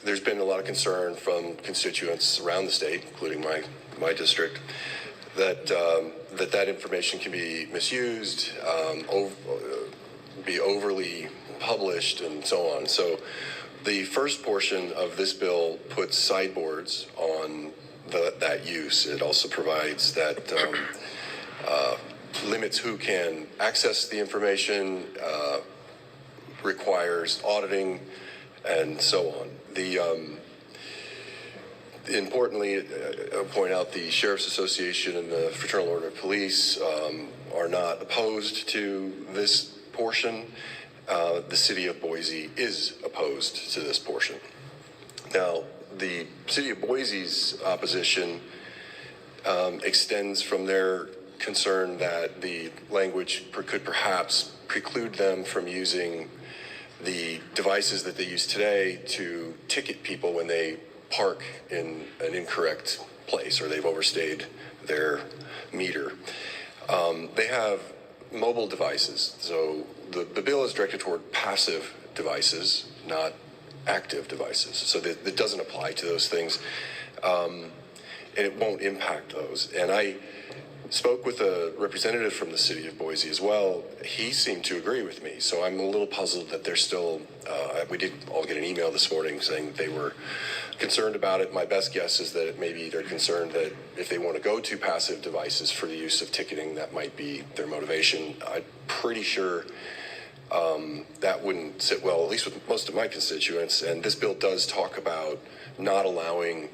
There's been a lot of concern from constituents around the state, including my district, that that information can be misused, be overly published, and so on. So the first portion of this bill puts sideboards on that use. It also provides that limits who can access the information, requires auditing, and so on. Importantly, I'll point out the Sheriff's Association and the Fraternal Order of Police are not opposed to this portion. The city of Boise is opposed to this portion. Now, the city of Boise's opposition extends from their concern that the language could perhaps preclude them from using the devices that they use today to ticket people when they park in an incorrect place or they've overstayed their meter. They have mobile devices, so the bill is directed toward passive devices, not active devices, so that doesn't apply to those things, and it won't impact those. And I spoke with a representative from the city of Boise as well. He seemed to agree with me, so I'm a little puzzled that they're still, we did all get an email this morning saying that they were concerned about it. My best guess is that maybe they're concerned that if they want to go to passive devices for the use of ticketing, that might be their motivation. I'm pretty sure that wouldn't sit well, at least with most of my constituents, and this bill does talk about not allowing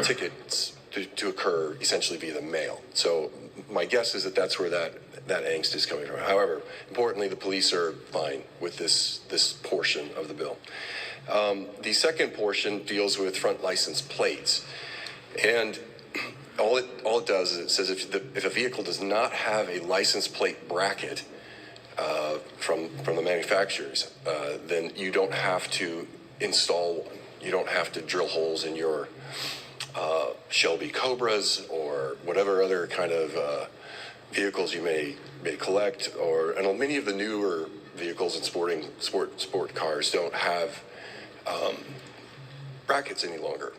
tickets to occur essentially via the mail. So my guess is that that's where that angst is coming from. However, importantly, the police are fine with this portion of the bill. The second portion deals with front license plates, and all it does is it says if a vehicle does not have a license plate bracket from the manufacturers, then you don't have to install one. You don't have to drill holes in your Shelby Cobras or whatever other kind of vehicles you may collect, and many of the newer vehicles and sport cars don't have brackets any longer.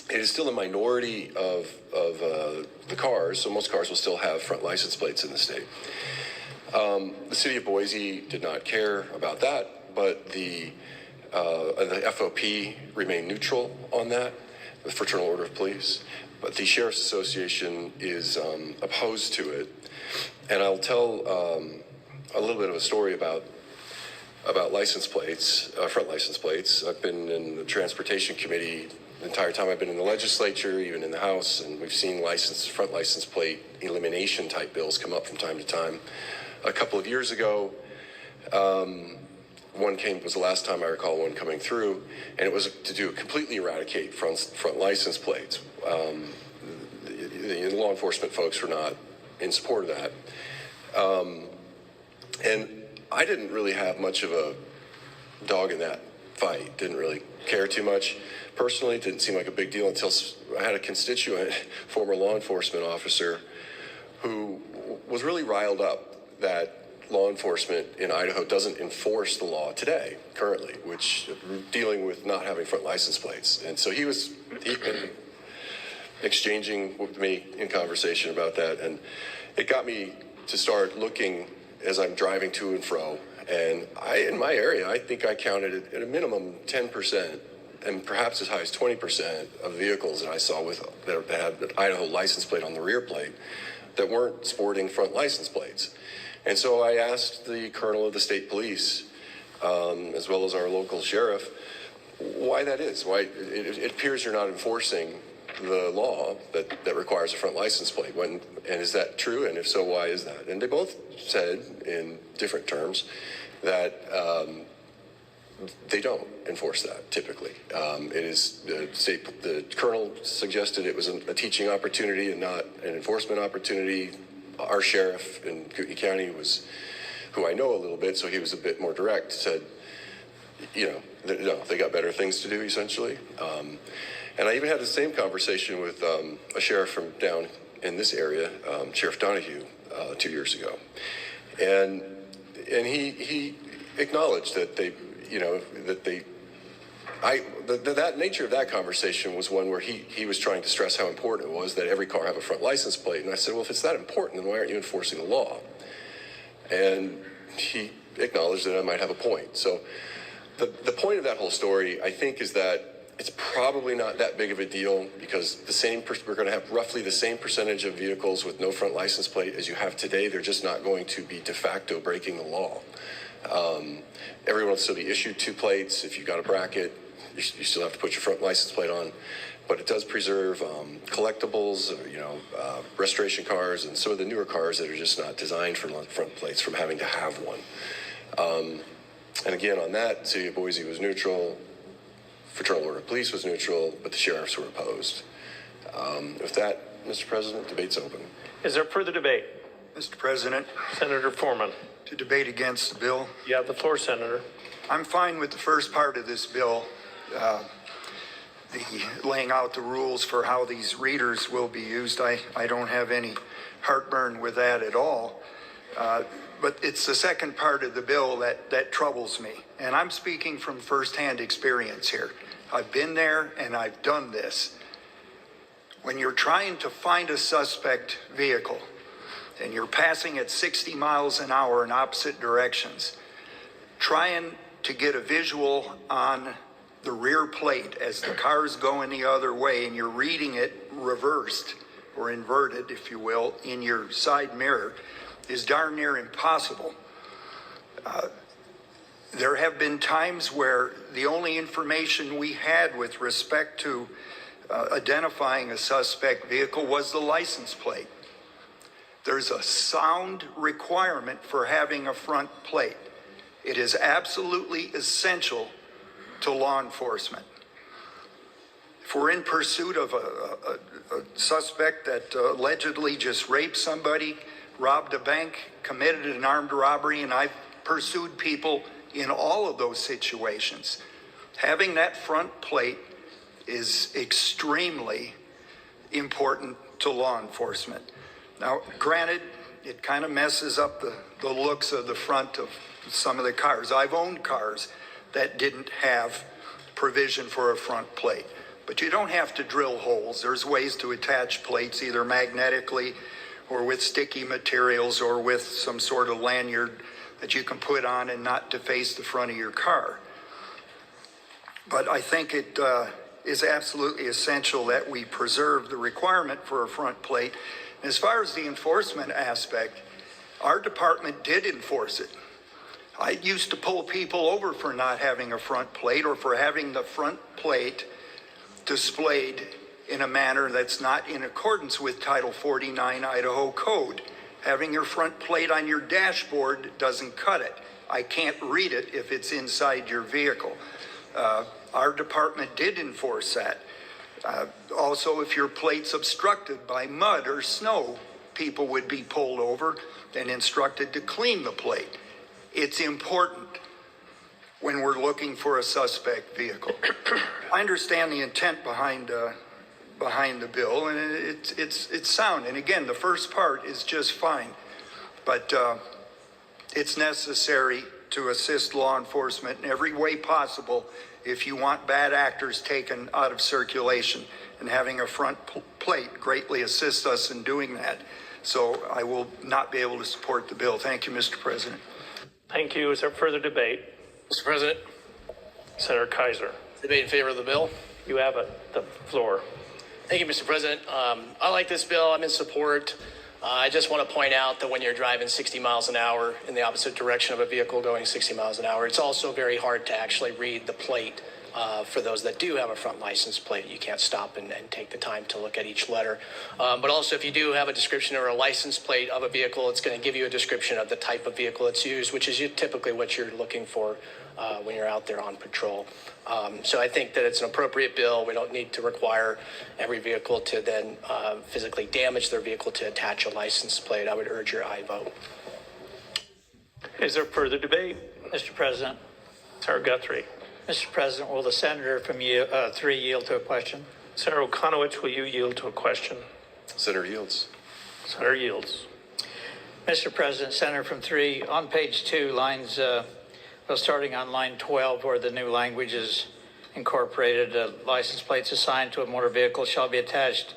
It is still a minority of the cars, so most cars will still have front license plates in the state. The city of Boise did not care about that, but the FOP remained neutral on that, the Fraternal Order of Police, but the Sheriff's Association is opposed to it. And I'll tell a little bit of a story about license plates, front license plates. I've been in the Transportation Committee the entire time I've been in the legislature, even in the House, and we've seen front license plate elimination type bills come up from time to time. A couple of years ago, was the last time I recall one coming through, and it was to completely eradicate front license plates. The law enforcement folks were not in support of that. And I didn't really have much of dog in that fight. Didn't really care too much. Personally, it didn't seem like a big deal until I had a constituent, former law enforcement officer, who was really riled up that law enforcement in Idaho doesn't enforce the law today, currently, which dealing with not having front license plates. And so he'd been exchanging with me in conversation about that. And it got me to start looking as I'm driving to and fro. And in my area, I think I counted at a minimum 10% and perhaps as high as 20% of vehicles that I saw that had an Idaho license plate on the rear plate that weren't sporting front license plates. And so I asked the colonel of the state police, as well as our local sheriff, why that is. Why it appears you're not enforcing the law that requires a front license plate. And is that true? And if so, why is that? And they both said in different terms that they don't enforce that typically. It is the colonel suggested it was a teaching opportunity and not an enforcement opportunity. Our sheriff in Kootenai County who I know a little bit, so he was a bit more direct, said, they got better things to do, essentially. And I even had the same conversation with a sheriff from down in this area, Sheriff Donahue, 2 years ago. And he acknowledged that that nature of that conversation was one where he was trying to stress how important it was that every car have a front license plate. And I said, well, if it's that important, then why aren't you enforcing the law? And he acknowledged that I might have a point. So the point of that whole story, I think, is that it's probably not that big of a deal because we're going to have roughly the same percentage of vehicles with no front license plate as you have today. They're just not going to be de facto breaking the law. Everyone will still be issued 2 plates. If you've got a bracket, you still have to put your front license plate on. But it does preserve collectibles, restoration cars, and some of the newer cars that are just not designed for front plates from having to have one. And again, on that, City of Boise was neutral. Fraternal Order of Police was neutral, but the sheriffs were opposed. With that, Mr. President, debate's open. Is there further debate? Mr. President, Senator Foreman. to debate against the bill. You have the floor, Senator. I'm fine with the first part of this bill, the laying out the rules for how these readers will be used. I don't have any heartburn with that at all. But it's the second part of the bill that troubles me. And I'm speaking from firsthand experience here. I've been there and I've done this. When you're trying to find a suspect vehicle and you're passing at 60 miles an hour in opposite directions, trying to get a visual on the rear plate as the car's going the other way and you're reading it reversed or inverted, if you will, in your side mirror is darn near impossible. There have been times where the only information we had with respect to identifying a suspect vehicle was the license plate. There's a sound requirement for having a front plate. It is absolutely essential to law enforcement. If we're in pursuit of a suspect that allegedly just raped somebody, robbed a bank, committed an armed robbery, and I've pursued people in all of those situations, having that front plate is extremely important to law enforcement. Now, granted, it kind of messes up the looks of the front of some of the cars. I've owned cars that didn't have provision for a front plate, but you don't have to drill holes. There's ways to attach plates either magnetically or with sticky materials or with some sort of lanyard that you can put on and not deface the front of your car. But I think it is absolutely essential that we preserve the requirement for a front plate. As far as the enforcement aspect, our department did enforce it. I used to pull people over for not having a front plate or for having the front plate displayed in a manner that's not in accordance with Title 49 Idaho Code. Having your front plate on your dashboard doesn't cut it. I can't read it if it's inside your vehicle. Our department did enforce that. Also, if your plate's obstructed by mud or snow, people would be pulled over and instructed to clean the plate. It's important. when we're looking for a suspect vehicle. I understand the intent behind the bill, and it's sound. And again, the first part is just fine, but it's necessary to assist law enforcement in every way possible if you want bad actors taken out of circulation. And having a front plate greatly assists us in doing that. So I will not be able to support the bill. Thank you, Mr. President. Thank you. Is there further debate? Mr. President, Senator Kaiser. debate in favor of the bill. You have the floor. Thank you, Mr. President. I like this bill. I'm in support. I just want to point out that when you're driving 60 miles an hour in the opposite direction of a vehicle going 60 miles an hour, it's also very hard to actually read the plate. For those that do have a front license plate, you can't stop and take the time to look at each letter. But also, if you do have a description or a license plate of a vehicle, it's going to give you a description of the type of vehicle it's used, which is typically what you're looking for when you're out there on patrol. So I think that it's an appropriate bill. We don't need to require every vehicle to then physically damage their vehicle to attach a license plate. I would urge your aye vote. Is there further debate? Mr. President. Senator Guthrie. Mr. President, will the senator from 3 yield to a question? Senator Okonowicz, will you yield to a question? Senator yields. Senator yields. Mr. President, senator from 3, on page 2, lines, starting on line 12, where the new language is incorporated, license plates assigned to a motor vehicle shall be attached,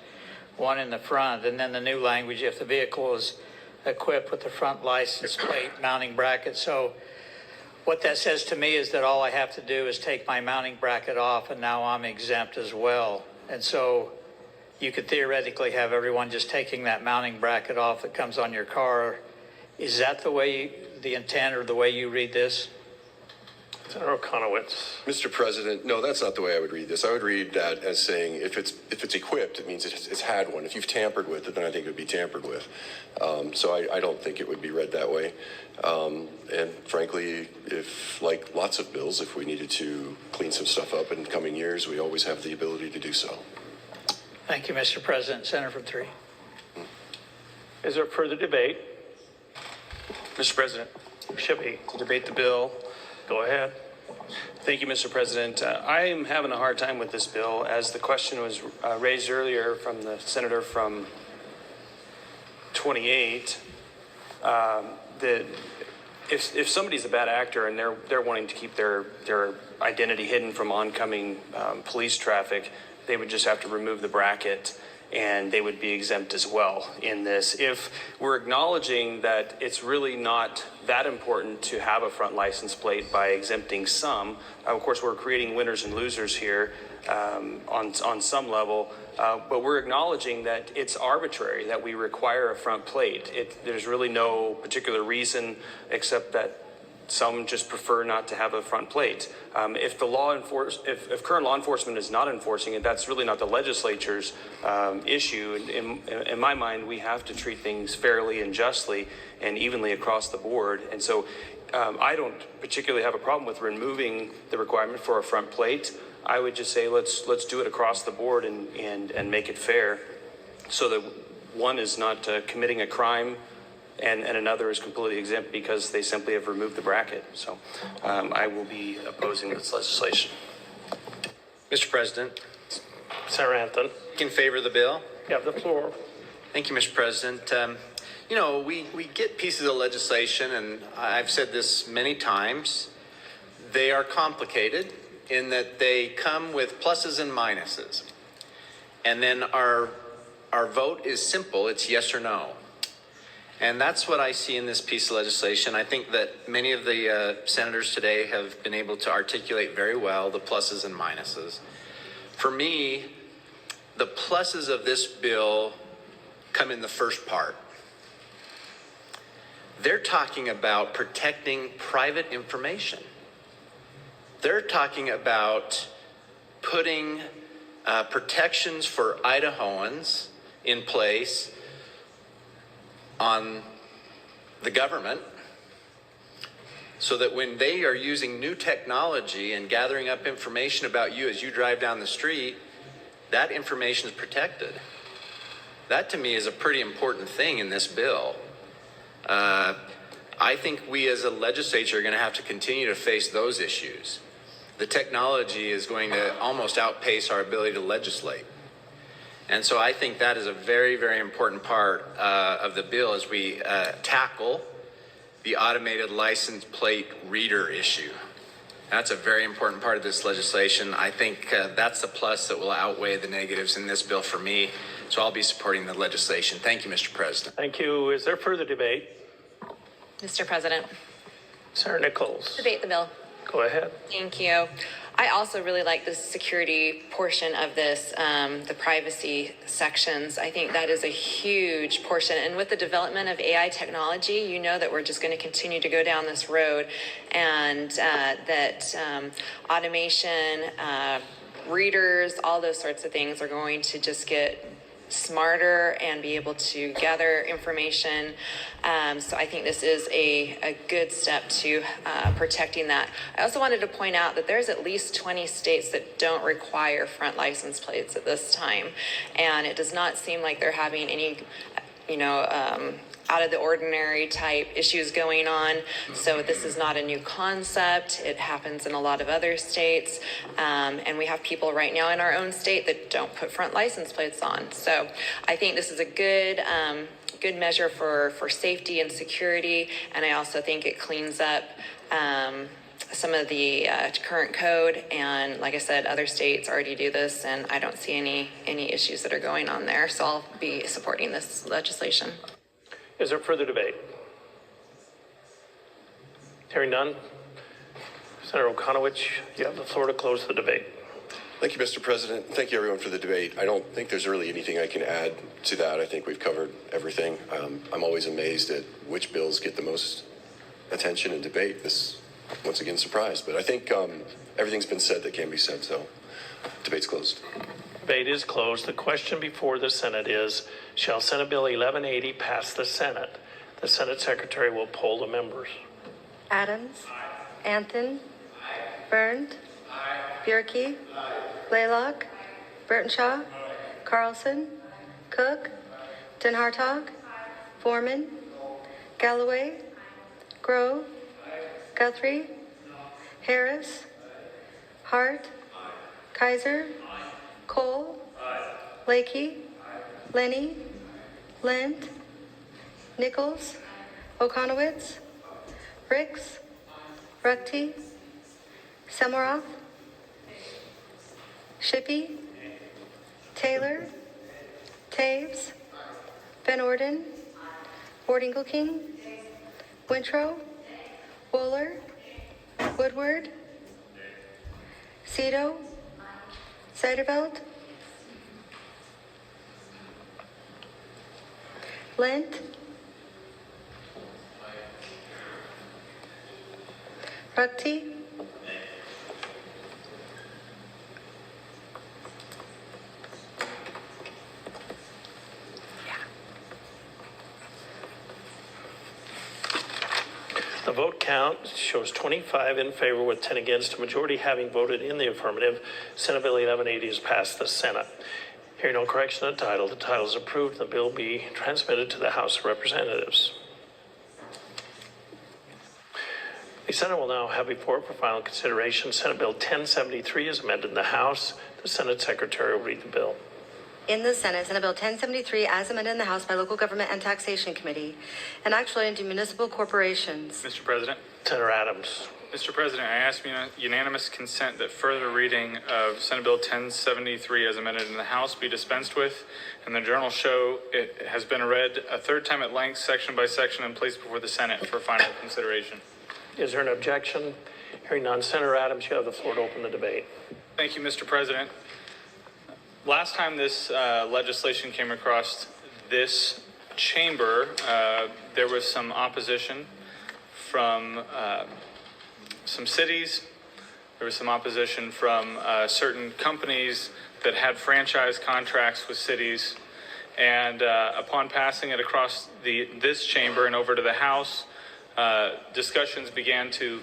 one in the front, and then the new language, if the vehicle is equipped with the front license plate mounting bracket. So what that says to me is that all I have to do is take my mounting bracket off, and now I'm exempt as well. And so you could theoretically have everyone just taking that mounting bracket off that comes on your car. Is that the way, the intent, or the way you read this? Senator Okonowicz. Mr. President, no, that's not the way I would read this. I would read that as saying if it's equipped, it means it's had one. If you've tampered with it, then I think it would be tampered with. So I don't think it would be read that way. And frankly, if, like lots of bills, if we needed to clean some stuff up in coming years, we always have the ability to do so. Thank you, Mr. President. Senator from 3. Is there further debate? Mr. President, Shippey. to debate the bill. Go ahead. Thank you, Mr. President. I am having a hard time with this bill, as the question was raised earlier from the senator from 28. That if somebody's a bad actor and they're wanting to keep their identity hidden from oncoming police traffic, they would just have to remove the bracket, and they would be exempt as well in this. If we're acknowledging that it's really not that important to have a front license plate by exempting some, of course we're creating winners and losers here on some level, but we're acknowledging that it's arbitrary that we require a front plate. There's really no particular reason except that some just prefer not to have a front plate. If current law enforcement is not enforcing it, that's really not the legislature's issue. In my mind, we have to treat things fairly and justly and evenly across the board. And so I don't particularly have a problem with removing the requirement for a front plate. I would just say let's do it across the board and make it fair, so that one is not committing a crime and another is completely exempt because they simply have removed the bracket. So I will be opposing this legislation. Mr. President. Senator Anton. In favor of the bill. You have the floor. Thank you, Mr. President. We get pieces of legislation, and I've said this many times, they are complicated in that they come with pluses and minuses. And then our vote is simple, it's yes or no. And that's what I see in this piece of legislation. I think that many of the senators today have been able to articulate very well the pluses and minuses. For me, the pluses of this bill come in the first part. They're talking about protecting private information. They're talking about putting protections for Idahoans in place on the government, so that when they are using new technology and gathering up information about you as you drive down the street, that information is protected. That to me is a pretty important thing in this bill. I think we as a legislature are going to have to continue to face those issues. The technology is going to almost outpace our ability to legislate. And so I think that is a very, very important part of the bill as we tackle the automated license plate reader issue. That's a very important part of this legislation. I think that's the plus that will outweigh the negatives in this bill for me. So I'll be supporting the legislation. Thank you, Mr. President. Thank you. Is there further debate? Mr. President, Senator Nichols, debate the bill. go ahead. Thank you. I also really like the security portion of this, the privacy sections. I think that is a huge portion. And with the development of AI technology, you know that we're just going to continue to go down this road, and that automation, readers, all those sorts of things are going to just get smarter and be able to gather information. So I think this is a good step to protecting that. I also wanted to point out that there's at least 20 states that don't require front license plates at this time. And it does not seem like they're having any, out of the ordinary type issues going on. So this is not a new concept. It happens in a lot of other states. And we have people right now in our own state that don't put front license plates on. So I think this is a good measure for safety and security. And I also think it cleans up some of the current code. And like I said, other states already do this, and I don't see any issues that are going on there. So I'll be supporting this legislation. Is there further debate? Hearing none. Senator Okonowicz, you have the floor to close the debate. Thank you, Mr. President. Thank you, everyone, for the debate. I don't think there's really anything I can add to that. I think we've covered everything. I'm always amazed at which bills get the most attention and debate. This, once again, surprised. But I think everything's been said that can be said, so debate's closed. Debate is closed. The question before the Senate is, shall Senate Bill 1180 pass the Senate? The Senate Secretary will poll the members. Adams. Anthony. Byrd. Bierke. Blaylock. Burtonshaw. Carlson. Cook. Den Hartog. Foreman. Galloway. Grove. Guthrie. Harris. Hart. Kaiser. Cole. Lakey. Lenny. Lind. Nichols. Okonowitz. Ricks. Ruckte. Semoroff. Shippey. Taylor. Taves. Van Orden. King. Wintrow. Wooler. Woodward. Cito. Seiderveld. Lent. Ruckte. The vote count shows 25 in favor with 10 against, a majority having voted in the affirmative. Senate Bill 1180 has passed the Senate. Hearing no correction of the title is approved. The bill be transmitted to the House of Representatives. The Senate will now have before it for final consideration Senate Bill 1073 is amended in the House. The Senate Secretary will read the bill. In the Senate, Senate Bill 1073, as amended in the House by Local Government and Taxation Committee, and actually into municipal corporations. Mr. President. Senator Adams. Mr. President, I ask unanimous consent that further reading of Senate Bill 1073 as amended in the House be dispensed with, and the journal show it has been read a third time at length, section by section, and placed before the Senate for final consideration. Is there an objection? Hearing none. Senator Adams, you have the floor to open the debate. Thank you, Mr. President. Last time this legislation came across this chamber, there was some opposition from some cities. There was some opposition from certain companies that had franchise contracts with cities. And upon passing it across this chamber and over to the House, discussions began to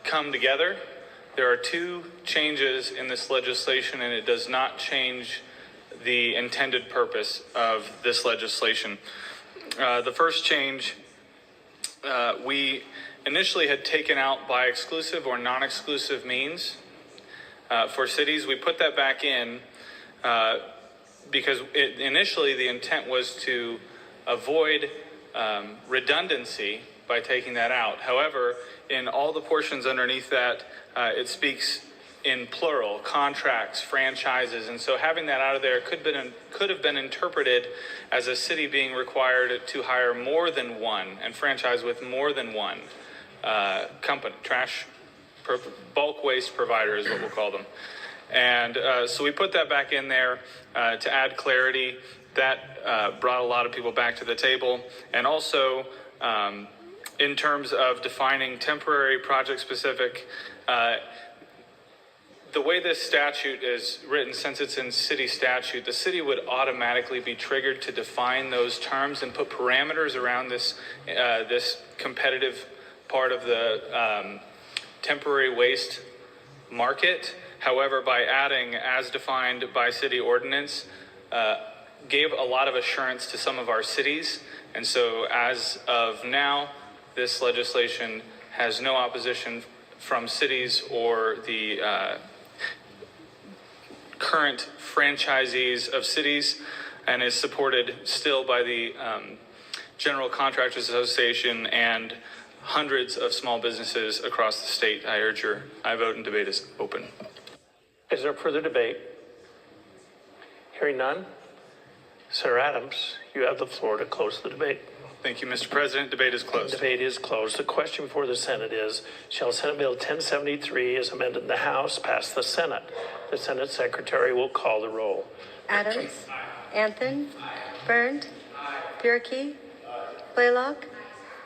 come together. There are two changes in this legislation, and it does not change the intended purpose of this legislation. The first change we initially had taken out by exclusive or non-exclusive means for cities. We put that back in because initially the intent was to avoid redundancy by taking that out. However, in all the portions underneath that, it speaks in plural, contracts, franchises, and so having that out of there could have been interpreted as a city being required to hire more than one and franchise with more than one company, bulk waste provider is what we'll call them. And so we put that back in there to add clarity. That brought a lot of people back to the table. And also, in terms of defining temporary project specific, the way this statute is written, since it's in city statute, the city would automatically be triggered to define those terms and put parameters around this competitive part of the temporary waste market. However, by adding as defined by city ordinance, gave a lot of assurance to some of our cities. And so as of now, this legislation has no opposition from cities or the current franchisees of cities, and is supported still by the General Contractors Association and hundreds of small businesses across the state. I vote and debate is open. Is there further debate? Hearing none. Senator Adams, you have the floor to close the debate. Thank you, Mr. President. Debate is closed. Debate is closed. The question before the Senate is, shall Senate Bill 1073 as amended in the House pass the Senate? The Senate Secretary will call the roll. Adams. Anthony. Byrne. Bierke. Blaylock.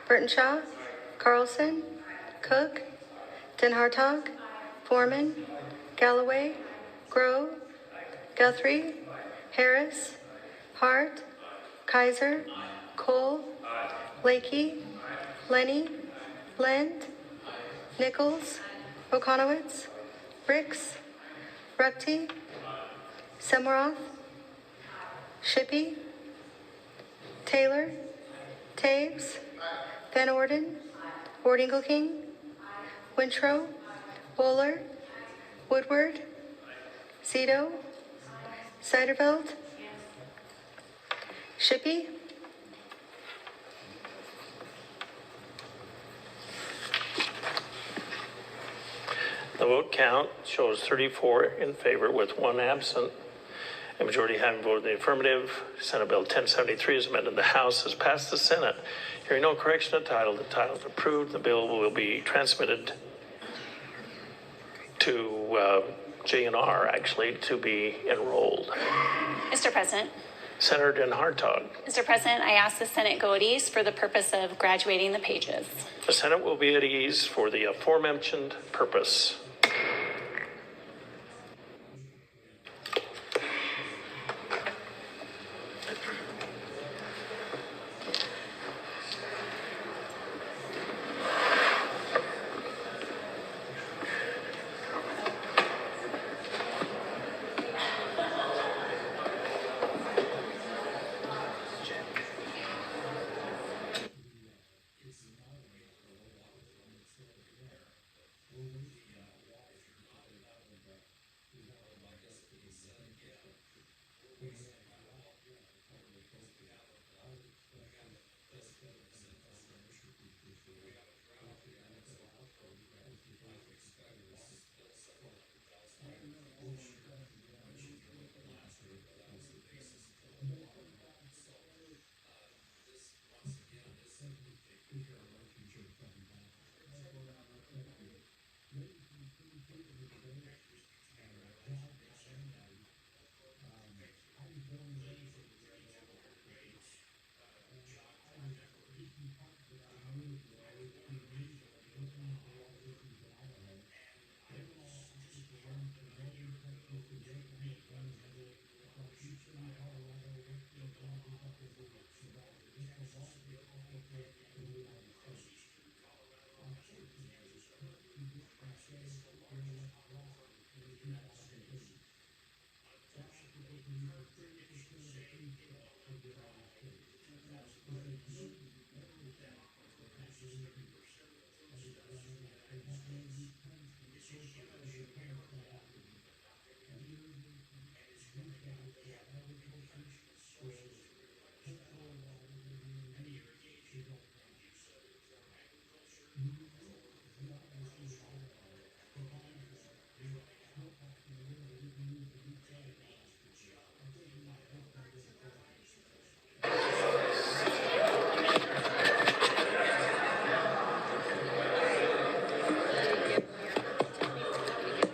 Burtonshaw. Carlson. Cook. Den Hartog. Foreman. Galloway. Grove. Guthrie. Harris. Hart. Kaiser. Cole. Lakey. Lenny. Lent. Nichols. Okonowitz. Ricks. Ructi. Semoroth. Shippey. Taylor. Taves. Van Orden. King. Wintrow. Bowler. Woodward. Zito. Seiderveld. Shippey. The vote count shows 34 in favor with one absent. A majority having voted in the affirmative. Senate Bill 1073 is amended in the House has passed the Senate. Hearing no correction of title, the title is approved. The bill will be transmitted to GNR, actually, to be enrolled. Mr. President. Senator Den Hartog. Mr. President, I ask the Senate go at ease for the purpose of graduating the pages. The Senate will be at ease for the aforementioned purpose.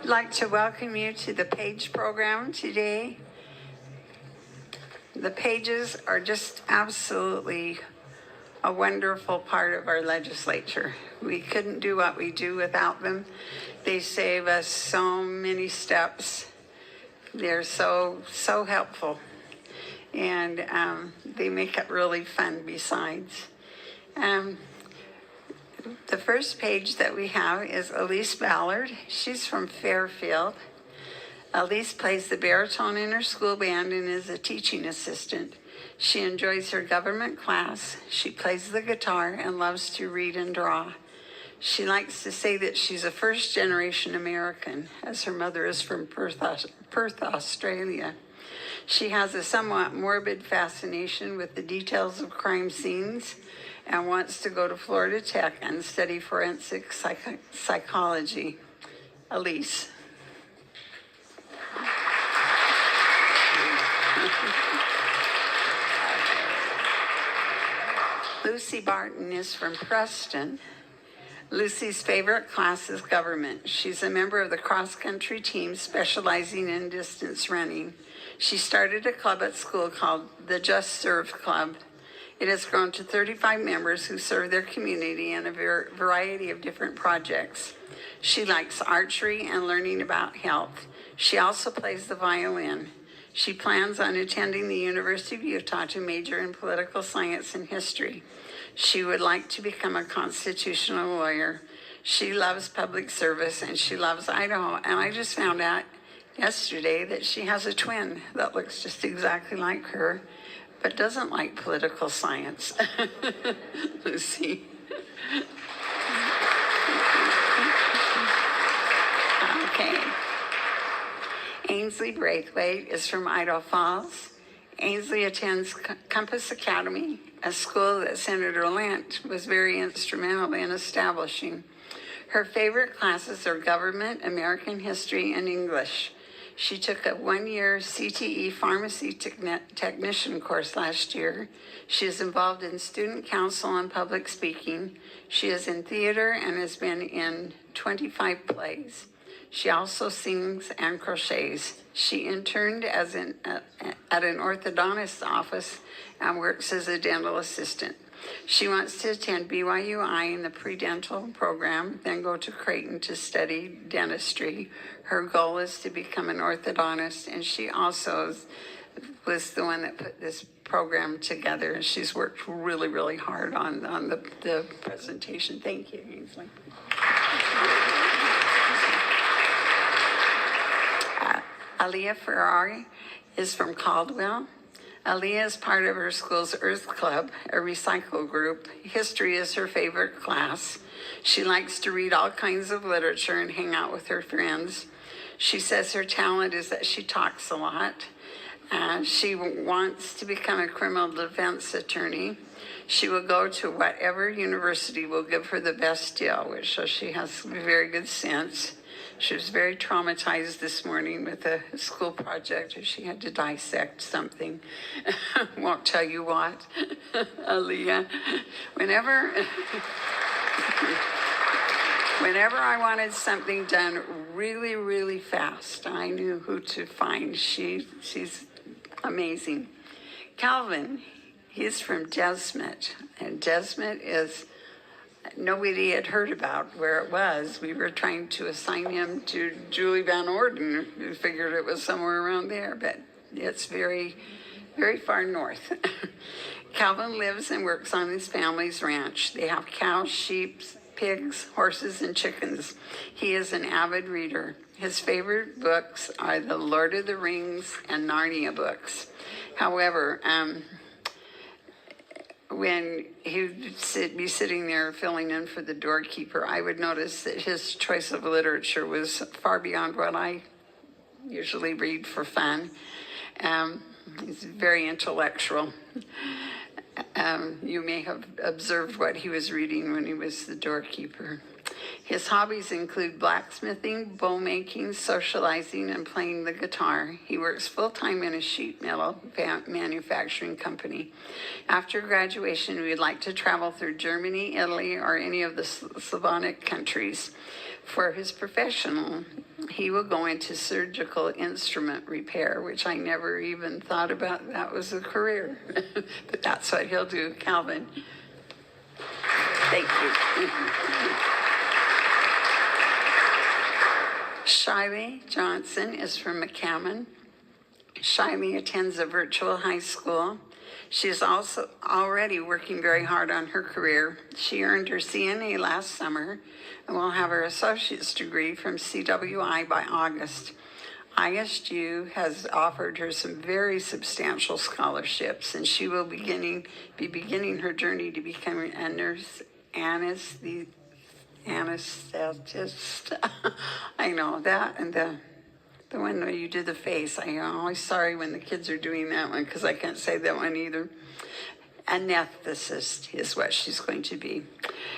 I'd like to welcome you to the PAGE program today. The PAGES are just absolutely a wonderful part of our legislature. We couldn't do what we do without them. They save us so many steps. They're so helpful. And they make it really fun besides. The first page that we have is Elise Ballard. She's from Fairfield. Elise plays the baritone in her school band and is a teaching assistant. She enjoys her government class. She plays the guitar and loves to read and draw. She likes to say that she's a first-generation American, as her mother is from Perth, Australia. She has a somewhat morbid fascination with the details of crime scenes and wants to go to Florida Tech and study forensic psychology. Elise. Lucy Barton is from Preston. Lucy's favorite class is government. She's a member of the cross-country team specializing in distance running. She started a club at school called the Just Serve Club. It has grown to 35 members who serve their community in a variety of different projects. She likes archery and learning about health. She also plays the violin. She plans on attending the University of Utah to major in political science and history. She would like to become a constitutional lawyer. She loves public service and she loves Idaho. And I just found out yesterday that she has a twin that looks just exactly like her, but doesn't like political science. Lucy. Okay. Ainsley Braithwaite is from Idaho Falls. Ainsley attends Compass Academy, a school that Senator Lent was very instrumental in establishing. Her favorite classes are government, American history, and English. She took a one-year CTE pharmacy technician course last year. She is involved in student council and public speaking. She is in theater and has been in 25 plays. She also sings and crochets. She interned at an orthodontist's office and works as a dental assistant. She wants to attend BYUI in the pre-dental program, then go to Creighton to study dentistry. Her goal is to become an orthodontist, and she also was the one that put this program together. She's worked really, really hard on the presentation. Thank you, Ainsley. Aaliyah Ferrari is from Caldwell. Aaliyah is part of her school's Earth Club, a recycle group. History is her favorite class. She likes to read all kinds of literature and hang out with her friends. She says her talent is that she talks a lot. She wants to become a criminal defense attorney. She will go to whatever university will give her the best deal, which shows she has very good sense. She was very traumatized this morning with a school project where she had to dissect something. Won't tell you what. Aaliyah, whenever I wanted something done really, really fast, I knew who to find. She's amazing. Calvin, he's from Desmet, and Desmet is, nobody had heard about where it was. We were trying to assign him to Julie Van Orden. We figured it was somewhere around there, but it's very, very far north. Calvin lives and works on his family's ranch. They have cows, sheep, pigs, horses, and chickens. He is an avid reader. His favorite books are the Lord of the Rings and Narnia books. However, when he would be sitting there filling in for the doorkeeper, I would notice that his choice of literature was far beyond what I usually read for fun. He's very intellectual. You may have observed what he was reading when he was the doorkeeper. His hobbies include blacksmithing, bow making, socializing, and playing the guitar. He works full-time in a sheet metal manufacturing company. After graduation, we would like to travel through Germany, Italy, or any of the Slavonic countries. For his professional, he will go into surgical instrument repair, which I never even thought about that was a career. But that's what he'll do. Calvin. Thank you. Shiley Johnson is from McCammon. Shiley attends a virtual high school. She is also already working very hard on her career. She earned her CNA last summer and will have her associate's degree from CWI by August. ISU has offered her some very substantial scholarships, and she will be beginning her journey to becoming a nurse anesthetist. I know that, and the one where you do the face. I'm always sorry when the kids are doing that one because I can't say that one either. Anesthetist is what she's going to be.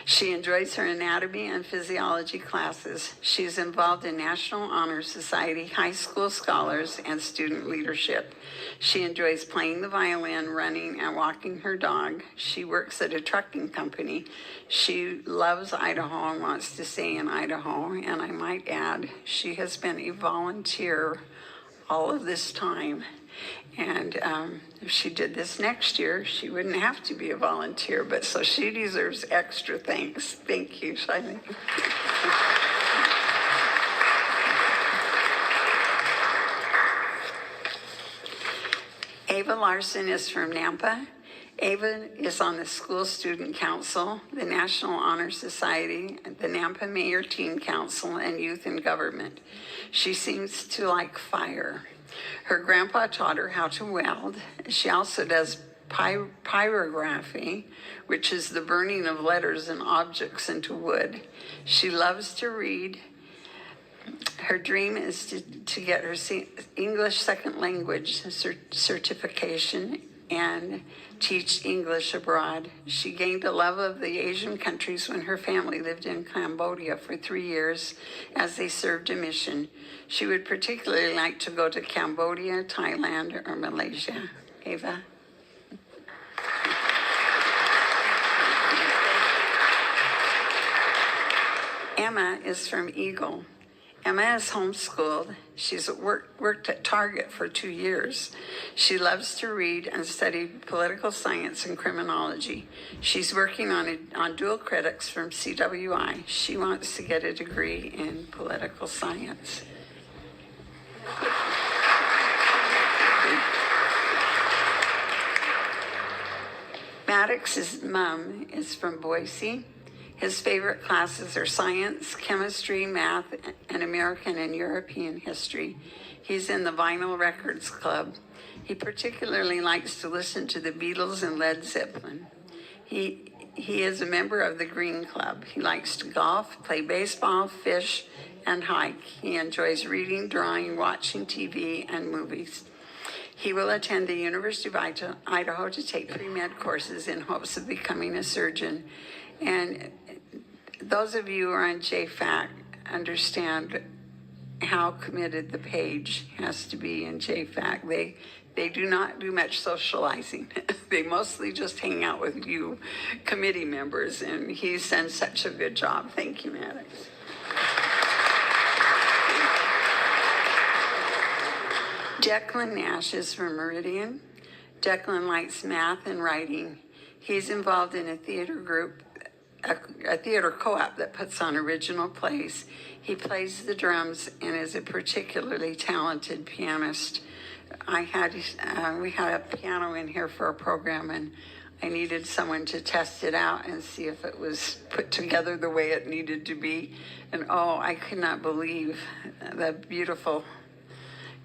She enjoys her anatomy and physiology classes. She is involved in National Honor Society, high school scholars, and student leadership. She enjoys playing the violin, running, and walking her dog. She works at a trucking company. She loves Idaho and wants to stay in Idaho. And I might add, she has been a volunteer all of this time. And if she did this next year, she wouldn't have to be a volunteer, but so she deserves extra thanks. Thank you, Shiley. Ava Larson is from Nampa. Ava is on the School Student Council, the National Honor Society, the Nampa Mayor Teen Council, and Youth in Government. She seems to like fire. Her grandpa taught her how to weld. She also does pyrography, which is the burning of letters and objects into wood. She loves to read. Her dream is to get her English second language certification and teach English abroad. She gained a love of the Asian countries when her family lived in Cambodia for 3 years as they served a mission. She would particularly like to go to Cambodia, Thailand, or Malaysia. Ava? Emma is from Eagle. Emma is homeschooled. She's worked at Target for 2 years. She loves to read and study political science and criminology. She's working on dual credits from CWI. She wants to get a degree in political science. Maddox's mom is from Boise. His favorite classes are science, chemistry, math, and American and European history. He's in the Vinyl Records Club. He particularly likes to listen to the Beatles and Led Zeppelin. He is a member of the Green Club. He likes to golf, play baseball, fish, and hike. He enjoys reading, drawing, watching TV, and movies. He will attend the University of Idaho to take pre-med courses in hopes of becoming a surgeon. And those of you who are on JFAC understand how committed the page has to be in JFAC. They do not do much socializing. They mostly just hang out with you committee members, and he's done such a good job. Thank you, Maddox. Declan Nash is from Meridian. Declan likes math and writing. He's involved in a theater group, a theater co-op that puts on original plays. He plays the drums and is a particularly talented pianist. We had a piano in here for a program, and I needed someone to test it out and see if it was put together the way it needed to be. And oh, I could not believe the beautiful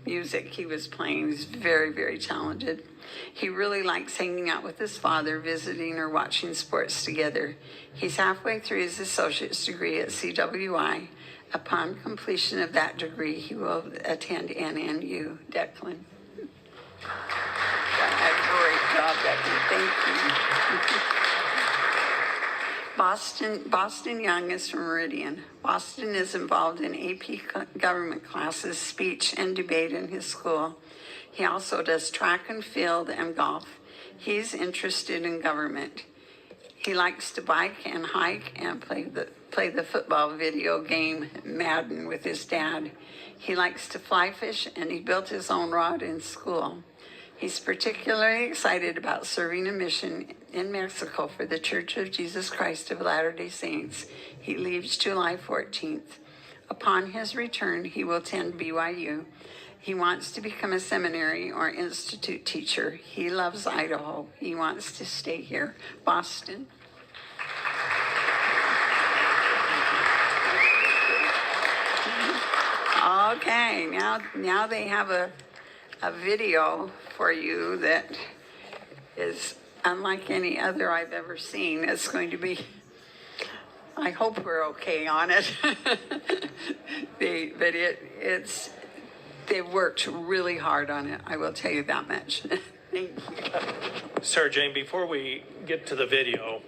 music he was playing. He's very, very talented. He really likes hanging out with his father, visiting or watching sports together. He's halfway through his associate's degree at CWI. Upon completion of that degree, he will attend NNU. Declan. A great job, Declan. Thank you. Boston Young is from Meridian. Boston is involved in AP government classes, speech, and debate in his school. He also does track and field and golf. He's interested in government. He likes to bike and hike and play play the football video game Madden with his dad. He likes to fly fish, and he built his own rod in school. He's particularly excited about serving a mission in Mexico for the Church of Jesus Christ of Latter-day Saints. He leaves July 14th. Upon his return, he will attend BYU. He wants to become a seminary or institute teacher. He loves Idaho. He wants to stay here. Boston. Okay, now they have a video for you that is unlike any other I've ever seen. It's going to be, I hope we're okay on it. They've worked really hard on it, I will tell you that much. Thank you. Sarah Jane, before we get to the video,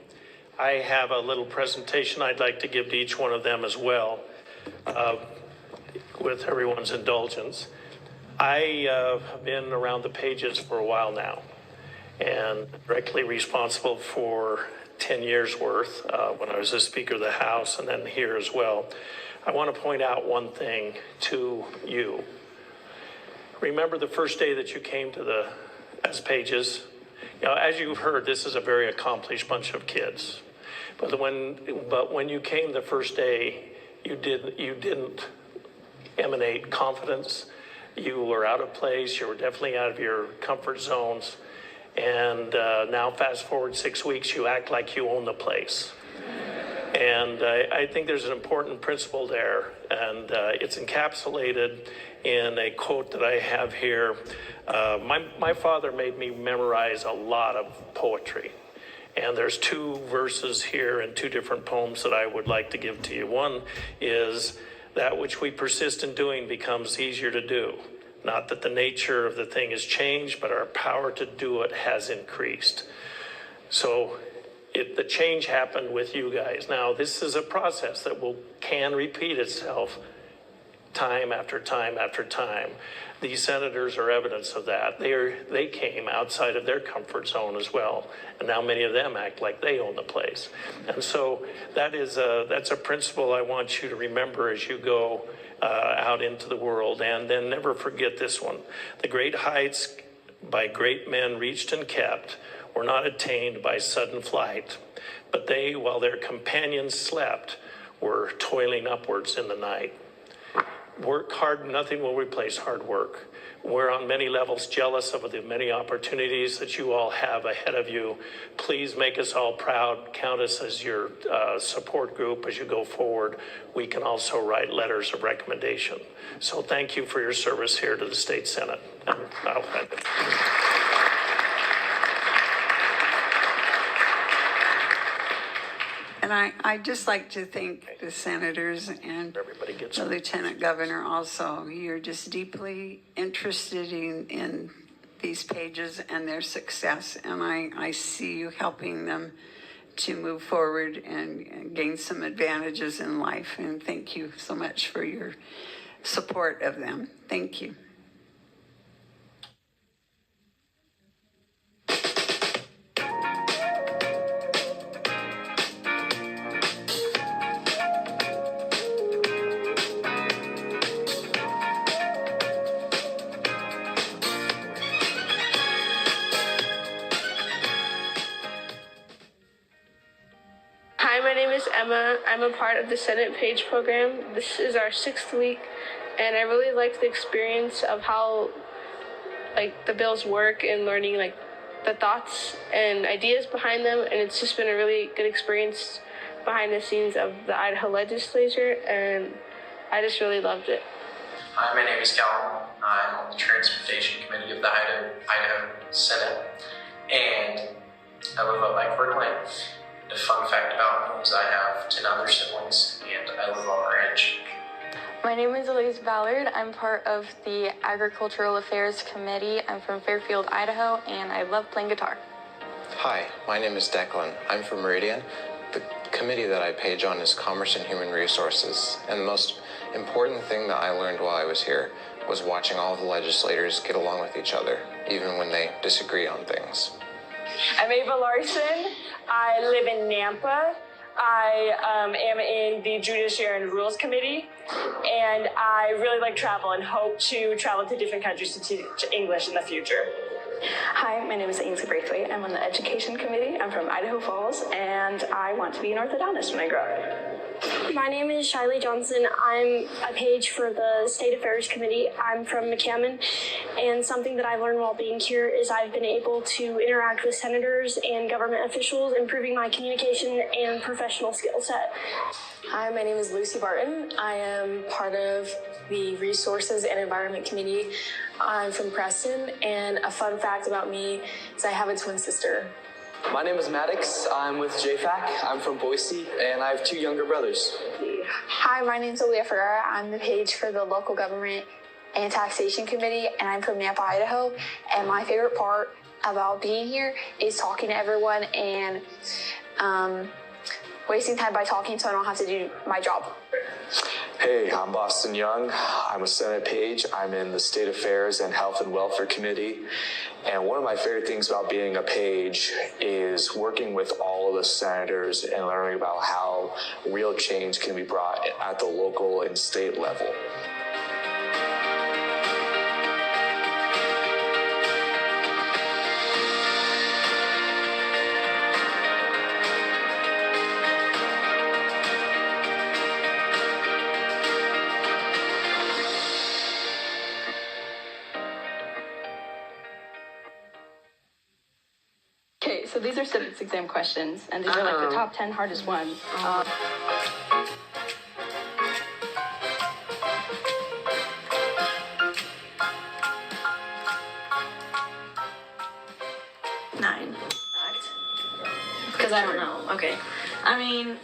I have a little presentation I'd like to give to each one of them as well, with everyone's indulgence. I have been around the pages for a while now and directly responsible for 10 years worth when I was the Speaker of the House and then here as well. I want to point out one thing to you. Remember the first day that you came to the as pages? You know, as you've heard, this is a very accomplished bunch of kids. But when you came the first day, you didn't emanate confidence. You were out of place. You were definitely out of your comfort zones. And now fast forward 6 weeks, you act like you own the place. And I think there's an important principle there, and it's encapsulated in a quote that I have here. My father made me memorize a lot of poetry. And there's 2 verses here and 2 different poems that I would like to give to you. One is, that which we persist in doing becomes easier to do. Not that the nature of the thing has changed, but our power to do it has increased. So the change happened with you guys. Now, this is a process that can repeat itself time after time after time. These senators are evidence of that. They came outside of their comfort zone as well, and now many of them act like they own the place. And so that's a principle I want you to remember as you go out into the world. And then never forget this one: the great heights by great men reached and kept were not attained by sudden flight, but they, while their companions slept, were toiling upwards in the night. Work hard, nothing will replace hard work. We're on many levels jealous of the many opportunities that you all have ahead of you. Please make us all proud. Count us as your support group as you go forward. We can also write letters of recommendation. So thank you for your service here to the State Senate. And I'll end it. And I'd just like to thank the senators and the lieutenant governor also. You're just deeply interested in these pages and their success. And I see you helping them to move forward and gain some advantages in life. And thank you so much for your support of them. Thank you. Hi, my name is Emma. I'm a part of the Senate Page program. This is our 6th week, and I really liked the experience of how the bills work and learning the thoughts and ideas behind them, and it's just been a really good experience behind the scenes of the Idaho legislature, and I just really loved it. Hi, my name is Calvin. I'm on the Transportation Committee of the Idaho Senate, and I live up by Coeur d'Alene. The fun fact about me is I have 10 other siblings, and I live on a ranch. My name is Elise Ballard. I'm part of the Agricultural Affairs Committee. I'm from Fairfield, Idaho, and I love playing guitar. Hi, my name is Declan. I'm from Meridian. The committee that I page on is Commerce and Human Resources, and the most important thing that I learned while I was here was watching all of the legislators get along with each other, even when they disagree on things. I'm Ava Larson. I live in Nampa. I am in the Judiciary and Rules Committee, and I really like travel and hope to travel to different countries to teach English in the future. Hi, my name is Ainsley Braithwaite. I'm on the Education Committee. I'm from Idaho Falls, and I want to be an orthodontist when I grow up. My name is Shiley Johnson. I'm a page for the State Affairs Committee. I'm from McCammon, and something that I've learned while being here is I've been able to interact with senators and government officials, improving my communication and professional skill set. Hi, my name is Lucy Barton. I am part of the Resources and Environment Committee. I'm from Preston, and a fun fact about me is I have a twin sister. My name is Maddox. I'm with JFAC. I'm from Boise, and I have 2 younger brothers. Hi, my name is Aaliyah Ferrara. I'm the page for the Local Government and Taxation Committee, and I'm from Nampa, Idaho. And my favorite part about being here is talking to everyone and wasting time by talking so I don't have to do my job. Hey, I'm Boston Young. I'm a Senate page. I'm in the State Affairs and Health and Welfare Committee. And one of my favorite things about being a page is working with all of the senators and learning about how real change can be brought at the local and state level. Okay, so these are civics exam questions, and these are like the top 10 hardest ones. 9. Because I don't know. Okay. I mean,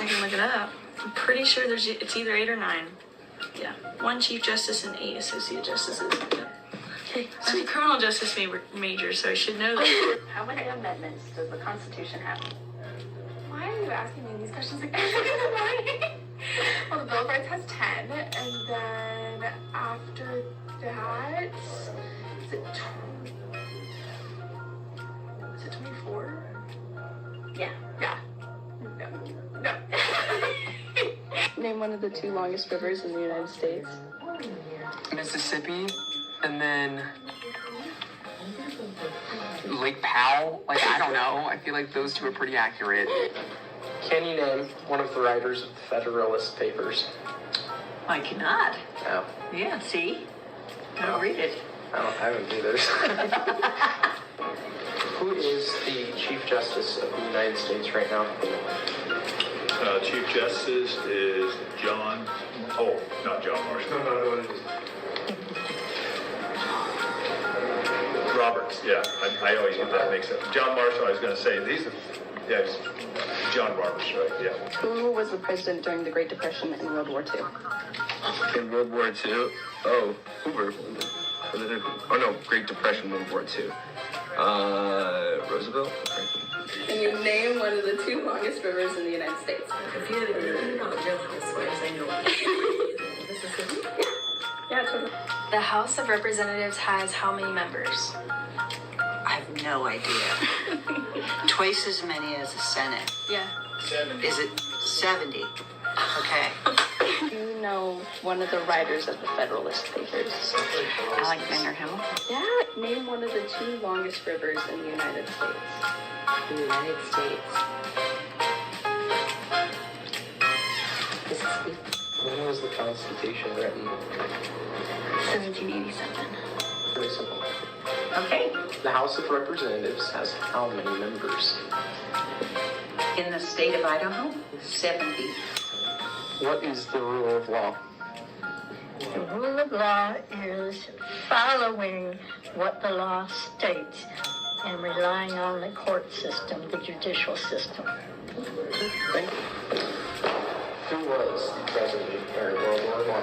I can look it up. I'm pretty sure it's either 8 or 9. Yeah. 1 Chief Justice and 8 Associate Justices. Okay. I'm a criminal justice major, so I should know that. How many amendments does the Constitution have? Why are you asking me these questions again? Well, the Bill of Rights has 10, and then after that, is it 24? Yeah. Yeah. No. Name one of the 2 longest rivers in the United States. Mississippi, and then Lake Powell. Like, I don't know. I feel like those 2 are pretty accurate. Can you name one of the writers of the Federalist Papers? I cannot. No. Yeah, see? I don't read it. I haven't either. Who is the Chief Justice of the United States right now? Chief Justice is not John Marshall. No. Roberts, yeah. I always get that mixed up. John Marshall, I was going to say, it's John Roberts, right? Yeah. Who was the president during the Great Depression in World War II? In World War II? Oh, Hoover. Oh, no, Great Depression, World War II. Roosevelt? Can you name one of the 2 longest rivers in the United States? If you know Real Housewives, I know. Mississippi? Yeah, totally. The House of Representatives has how many members? I have no idea. Twice as many as the Senate. Yeah. 70. Is it 70? Okay. Do you know one of the writers of the Federalist Papers? Alexander Hamilton. Yeah. Name one of the 2 longest rivers in the United States. In the United States. Mississippi. When was the Constitution written? 1787. Very simple. Okay. The House of Representatives has how many members? In the state of Idaho, 70. What is the rule of law? The rule of law is following what the law states and relying on the court system, the judicial system. Thank you. Who was the president during World War I?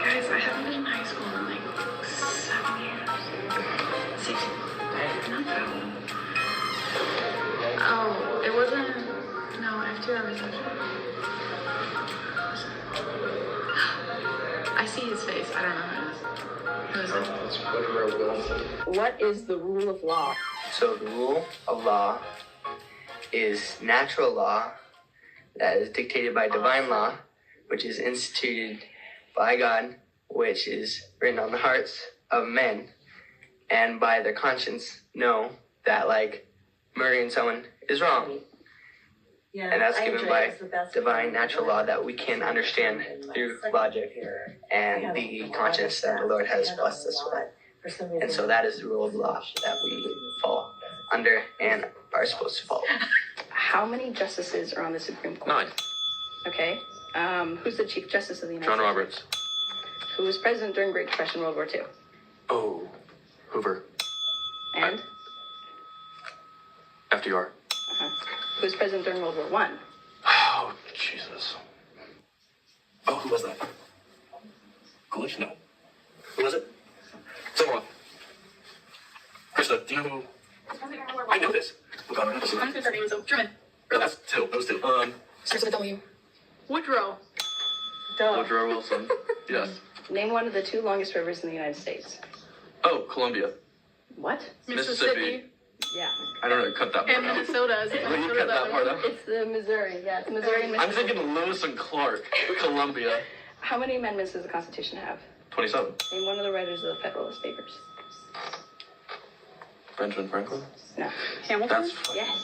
Guys, I haven't been in high school in like 7 years. 6 years. Not that long. Oh, it wasn't. No, I have 2 hours left. I see his face. I don't know who it is. Who is it? It's Woodrow Wilson. What is the rule of law? So the rule of law is natural law that is dictated by divine law, which is instituted by God, which is written on the hearts of men, and by their conscience know that like murdering someone is wrong. And that's given by divine natural law that we can understand through logic and the conscience that the Lord has blessed us with. And so that is the rule of law that we fall under and are supposed to follow. How many justices are on the Supreme Court? 9. Okay. Who's the Chief Justice of the United John States? Roberts. Who was president during Great Depression, World War II? Oh, Hoover. And? FDR. Who was president during World War I? Oh, Jesus. Oh, who was that? Coolidge? No. Who was it? Someone. Krista, do you know who? I know this. Oh, God, I never seen that. Truman. Oh, that's 2. Those 2. Starts with a W. Woodrow. Woodrow Wilson. Yes. Name one of the 2 longest rivers in the United States. Oh, Columbia. What? Mississippi. Yeah. I don't know. Cut that part And out. Minnesota. Will you cut that part out? It's the Missouri. Yeah, it's Missouri and I'm Mississippi. thinking Lewis and Clark. Columbia. How many amendments does the Constitution have? 27. Name one of the writers of the Federalist Papers. Benjamin Franklin? No. Hamilton? That's Yes.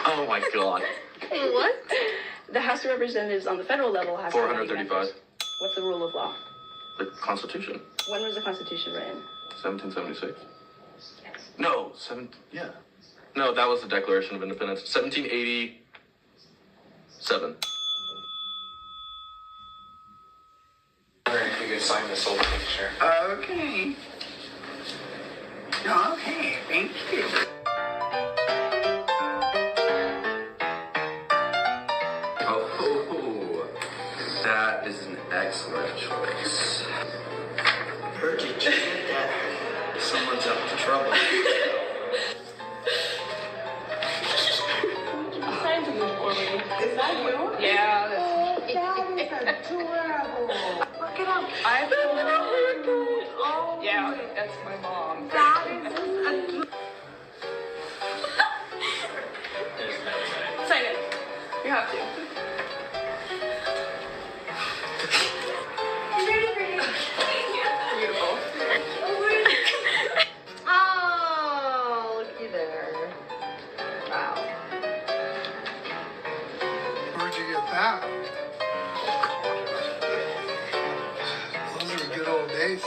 Oh my God. What? The House of Representatives on the federal level has 435. What's the rule of law? The Constitution. When was the Constitution written? 1776. No, yeah. No, that was the Declaration of Independence. 1787. If you could sign this old picture. Okay. Okay, thank you. Oh, that is an excellent choice. Heard you check that. Someone's up to trouble. Sign something for me. Is that you? Yeah, that's That is adorable. Look it up. Oh, yeah, that's my mom. That is Sign it. You have to. Beautiful. Oh, looky there. Wow. Where'd you get that? Those are good old days.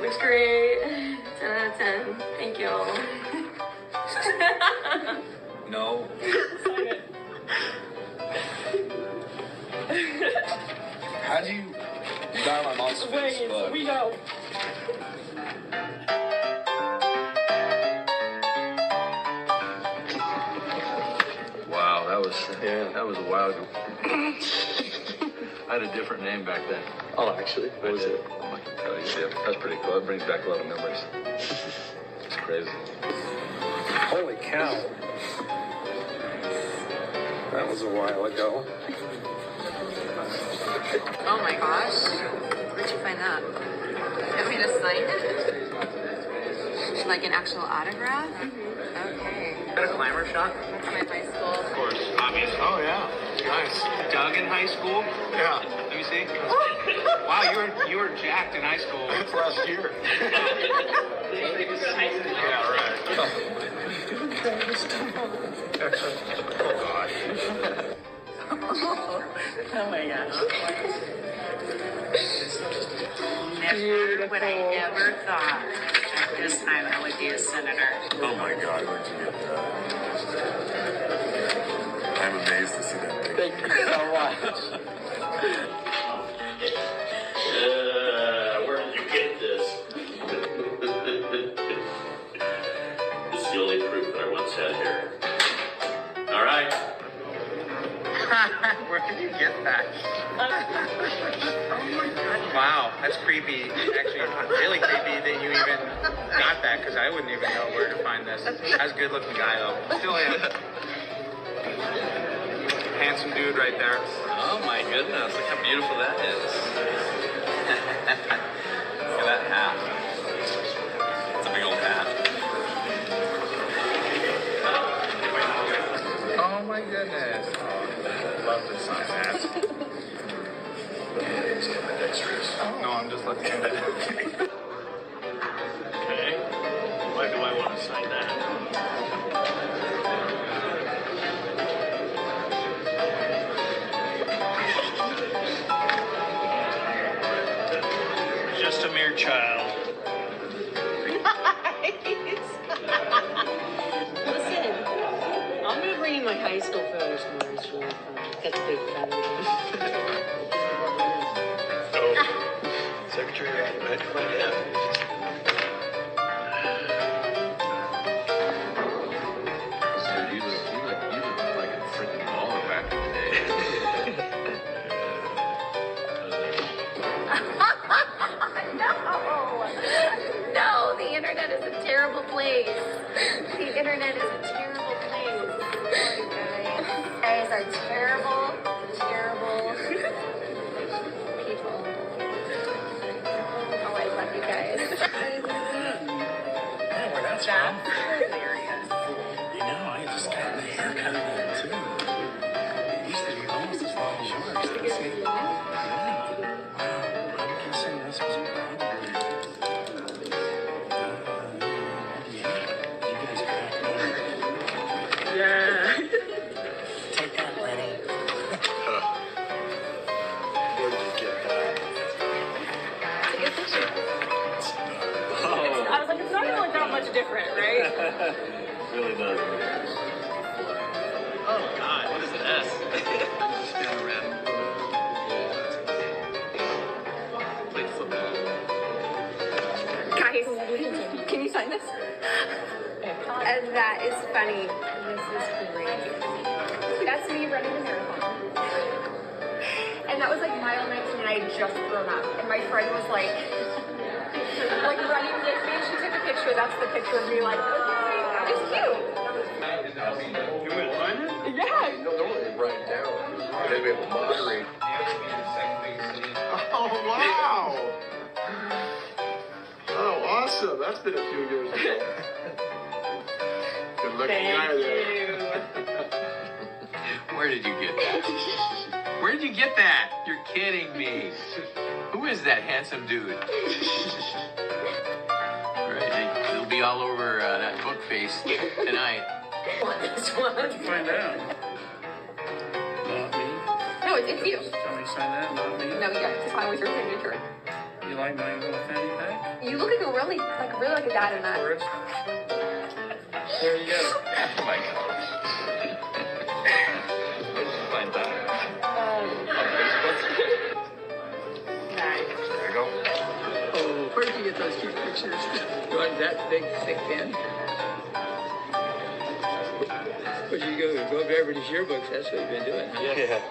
Looks great. 10 out of 10. Thank you. No. Sign it. How do you got my mom's Facebook? We know. Wow, that was a wow. I had a different name back then. Oh, actually? What was it? I'm not gonna tell you. Yeah, that's pretty cool. That brings back a lot of memories. It's crazy. Holy cow. That was a while ago. Oh my gosh. Where'd you find that? You want me to sign it? Like an actual autograph? Okay. Got a glamour shot? I'm in high school. Of course. Obvious. Oh, yeah. Nice. Doug in high school? Yeah. Let me see. Wow, you were jacked in high school. That's last year. Yeah, right. Oh, gosh. Oh my gosh. Never would I ever thought at this time I would be a senator. Oh my God, where'd you get that? I'm amazed to see that picture. Thank you so much. Where did you get this? This is the only proof that I once had hair. All right. Where did you get that? Wow, that's creepy. Actually, really creepy that you even got that, because I wouldn't even know where to find this. That's a good looking guy, though. Still am. Handsome dude right there. Oh my goodness, look how beautiful that is. at that hat. It's a big old hat. Oh my goodness. Oh, I'd love to sign that. No, I'm just looking at it. Okay. Why do I want to sign that? Just a mere child. Listen, I'm gonna bring in my high school photos tomorrow. It's really fun. Got the big family. Oh, Secretary, I had to find out. Dude, you look like a freaking baller back in the day. No, the internet is a terrible place. The internet is a terrible place. You guys are terrible, terrible people. Oh, I love you guys. Where that's from? Hilarious. You know, I just got my haircut then too. It used to be almost as long as yours. Yeah. Wow. I'm guessing this was probably. Yeah. You guys cracked me. Yeah. Take that, Lenny. Where did you get that? It's a good picture. Oh. I was like, it's not really that much different, right? Really does. Oh God, what is an S? Just down around. Played football. Guys, can you sign this? And that is funny. This is great. That's me running the marathon. And that was like mile 19 and I had just grown up. And my friend was like running with me and she took a picture. That's the picture of me like, okay, it's cute. You want to sign it? Yeah. No, don't let me write it down. Then we have to moderate. Oh, wow. Oh, awesome. That's been a few years ago. Good looking guy there. Where did you get that? Where did you get that? You're kidding me. Who is that handsome dude? Right, it'll be all over that book face tonight. This one. Where'd you find out? Not me. No, it's you. Tell me to sign that, not me. No, you got to sign with your signature. You like my little fanny pack? You look like a really like a dad in that. Tourist? There you go. Oh my gosh. Where'd you find that? On Facebook? Nice. There you go. Oh, where'd you get those cute pictures? You like that big, thick pen? Where'd you go? Go over to Everybody's yearbooks. That's what you've been doing. Huh? Yeah.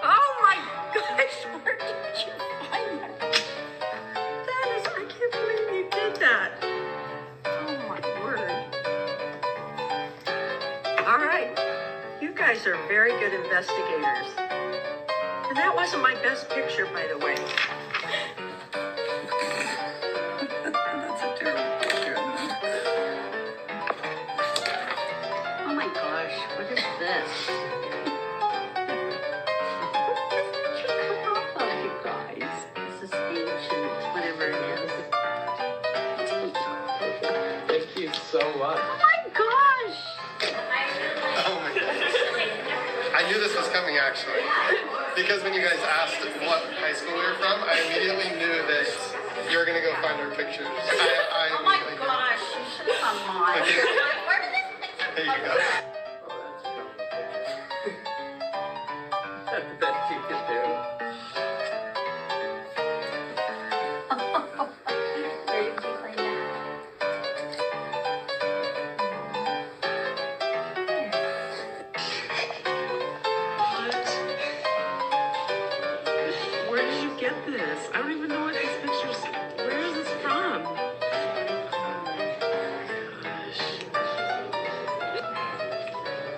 Oh my gosh, where did you find that? That is, I can't believe you did that. Oh my word. All right, you guys are very good investigators. And that wasn't my best picture, by the way. That's a terrible picture. Oh my gosh, what is this? You guys, this is ancient, whatever it is. Thank you so much. Oh my gosh! Oh my goodness. I knew this was coming actually. Because when you guys asked what high school we were from, I immediately knew that you were going to go find our pictures. Oh my gosh, you should have done mine. There you go. That's the best you could do. Where did you find that? Where did you get this? I don't even know what these pictures. Where is this from?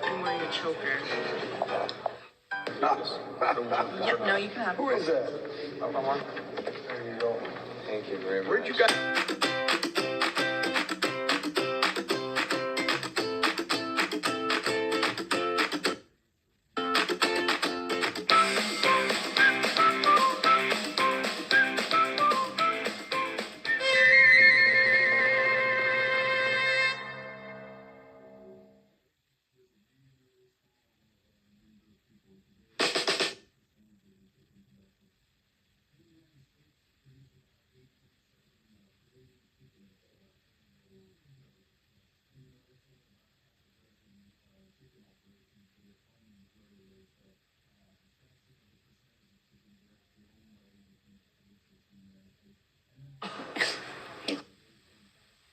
I'm wearing a choker. Yep, no, you can have it. Who is that? There you go. Thank you very much. Where'd you go?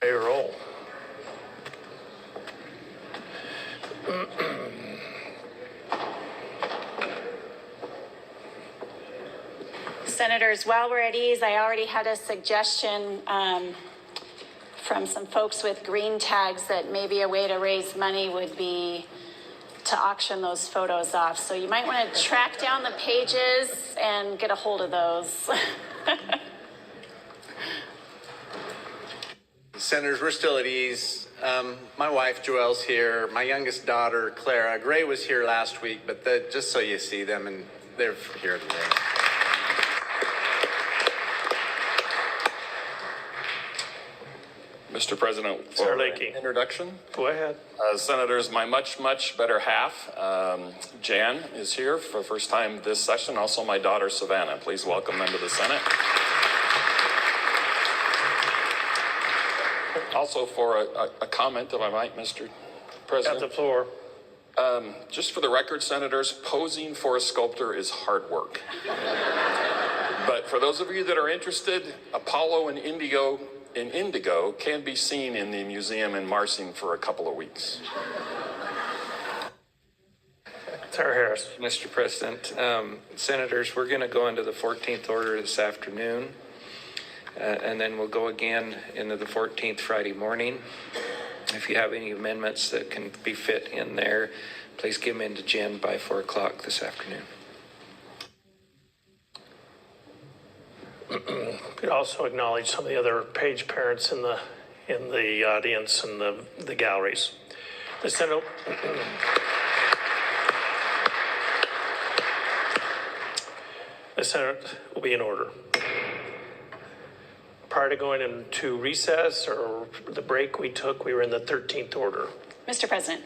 Roll. Senators, while we're at ease, I already had a suggestion from some folks with green tags that maybe a way to raise money would be to auction those photos off. So you might want to track down the pages and get a hold of those. Senators, we're still at ease. My wife, Joelle's here. My youngest daughter, Clara. Gray was here last week, but just so you see them, and they're here today. Mr. President, Senator for Leakey. introduction. Go ahead. Senators, my much better half, Jan, is here for the first time this session. Also, my daughter, Savannah. Please welcome them to the Senate. Also, for a comment, if I might, Mr. President. At the floor. Just for the record, Senators, posing for a sculptor is hard work. But for those of you that are interested, Apollo and Indigo can be seen in the museum in Marsing for a couple of weeks. Senator Harris. Mr. President, Senators, we're going to go into the 14th order this afternoon, and then we'll go again into the 14th Friday morning. If you have any amendments that can be fit in there, please give them in to Jen by 4 o'clock this afternoon. Could also acknowledge some of the other page parents in the audience and the galleries. The Senate. The Senate will be in order. Prior to going into recess or the break we took, we were in the 13th order. Mr. President.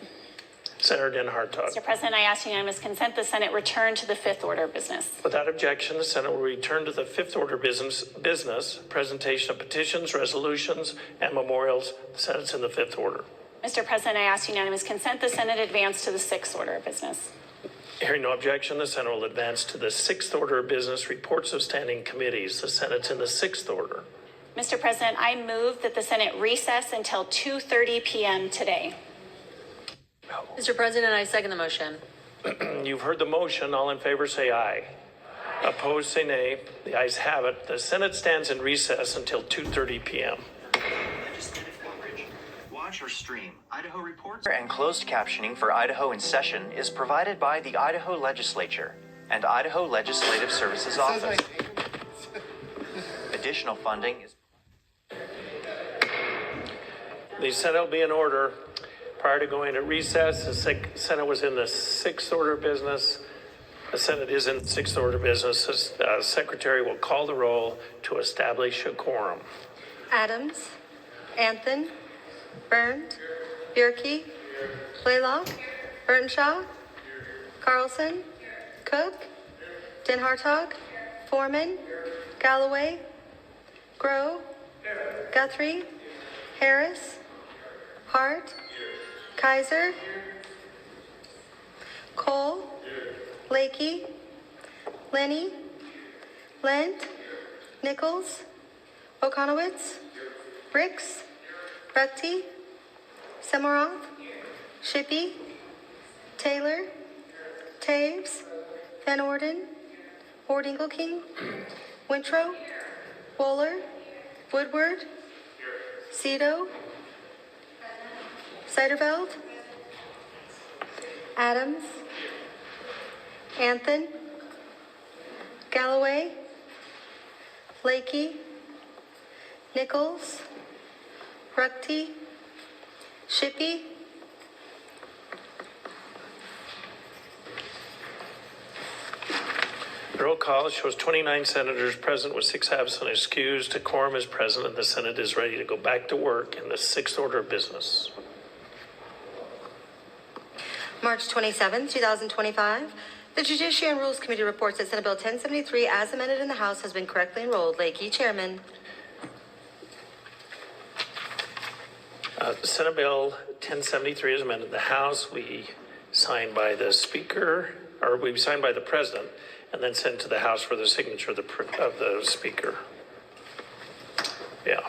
Senator Den Hartog. Mr. President, I ask unanimous consent the Senate return to the 5th order of business. Without objection, the Senate will return to the 5th order of business, presentation of petitions, resolutions, and memorials. The Senate's in the 5th order. Mr. President, I ask unanimous consent the Senate advance to the 6th order of business. Hearing no objection, the Senate will advance to the 6th order of business, reports of standing committees. The Senate's in the 6th order. Mr. President, I move that the Senate recess until 2:30 p.m. today. Mr. President, I second the motion. You've heard the motion. All in favor say aye. Opposed say nay. The ayes have it. The Senate stands in recess until 2:30 p.m. Legislative coverage. Watch or stream Idaho Reports. And closed captioning for Idaho in session is provided by the Idaho Legislature and Idaho Legislative Services Office. Additional funding is. The Senate will be in order. Prior to going to recess, the Senate was in the 6th order of business. The Senate is in the 6th order of business. The Secretary will call the roll to establish a quorum. Adams, Anthon, Berndt, Bierke, Blaylock, Burtonshaw, Carlson, Cook, Den Hartog, Foreman, Galloway, Grow, Guthrie, Harris, Hart, Kaiser, Cole, Leakey, Lenny, Lent, Nichols, Okonowitz, Ricks, Ruckty, Semaroff, Shippey, Taylor, Taves, Van Orden, King, Wintro, Wohler, Woodward, Cito, Seiderveld, Adams, Anthon, Galloway, Lakey, Nichols, Ruckte, Shippey, The roll call shows 29 senators present with 6 absent and excused. A quorum is present, and the Senate is ready to go back to work in the 6th order of business. March 27, 2025. The Judiciary and Rules Committee reports that Senate Bill 1073, as amended in the House, has been correctly enrolled. Lakey, Chairman. Senate Bill 1073 is amended in the House. We signed by the Speaker, or we signed by the President, and then sent to the House for the signature of the Speaker. Yeah.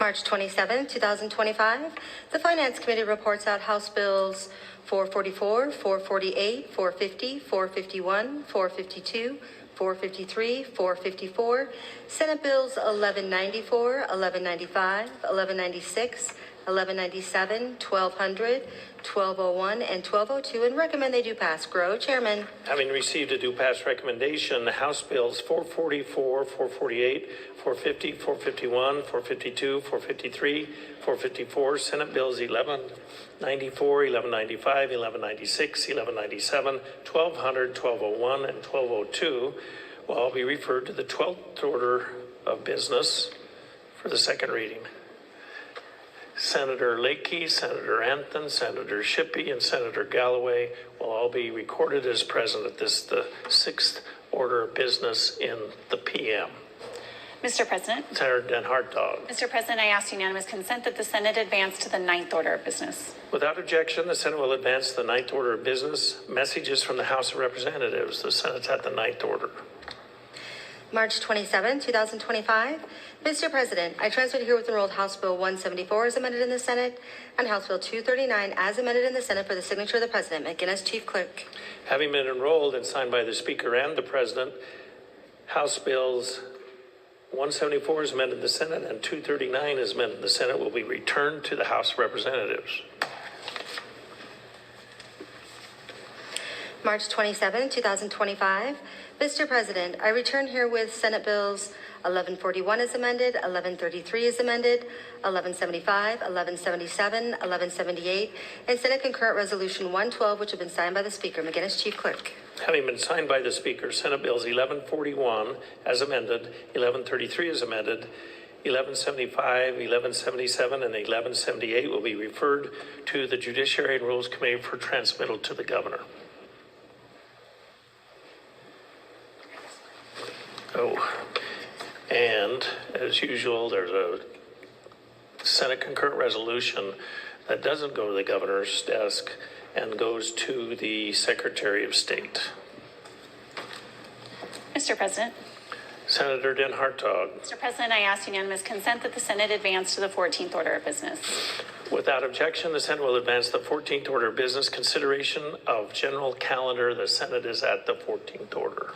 March 27, 2025. The Finance Committee reports out House Bills 444, 448, 450, 451, 452, 453, 454, Senate Bills 1194, 1195, 1196, 1197, 1200, 1201, and 1202, and recommend they do pass. Grow, Chairman. Having received a do pass recommendation, House Bills 444, 448, 450, 451, 452, 453, 454, Senate Bills 1194, 1195, 1196, 1197, 1200, 1201, and 1202 will all be referred to the 12th order of business for the second reading. Senator Lakey, Senator Anthon, Senator Shippey, and Senator Galloway will all be recorded as present at this, the 6th order of business in the PM. Mr. President. Senator Den Hartog. Mr. President, I ask unanimous consent that the Senate advance to the 9th order of business. Without objection, the Senate will advance to the 9th order of business. Messages from the House of Representatives. The Senate's at the 9th order. March 27, 2025. Mr. President, I transmit here with enrolled House Bill 174 as amended in the Senate and House Bill 239 as amended in the Senate for the signature of the President. McGinnis, Chief Clerk. Having been enrolled and signed by the Speaker and the President, House Bills 174 is amended in the Senate and 239 is amended in the Senate will be returned to the House of Representatives. March 27, 2025. Mr. President, I return here with Senate Bills 1141 is amended, 1133 is amended, 1175, 1177, 1178, and Senate Concurrent Resolution 112, which have been signed by the Speaker. McGinnis, Chief Clerk. Having been signed by the Speaker, Senate Bills 1141 as amended, 1133 as amended, 1175, 1177, and 1178 will be referred to the Judiciary and Rules Committee for transmittal to the Governor. And as usual, there's a Senate concurrent resolution that doesn't go to the governor's desk and goes to the Secretary of State. Mr. President. Senator Den Hartog. Mr. President, I ask unanimous consent that the Senate advance to the 14th order of business. Without objection, the Senate will advance the 14th order of business. Consideration of general calendar. The Senate is at the 14th order.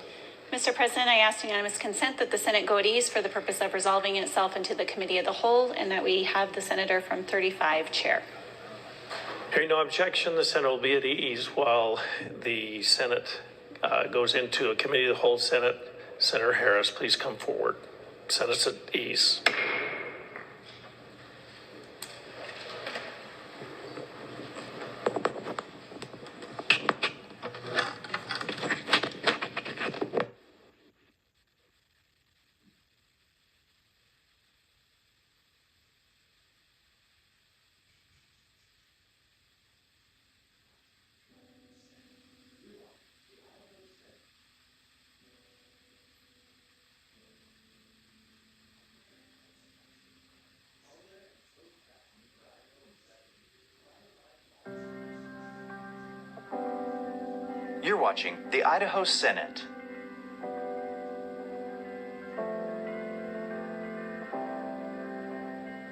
Mr. President, I ask unanimous consent that the Senate go at ease for the purpose of resolving itself into the committee of the whole, and that we have the senator from 35 chair. Hearing no objection, the Senate will be at ease while the Senate goes into a committee of the whole. Senator Harris, please come forward. Senate's at ease. You're watching the Idaho Senate.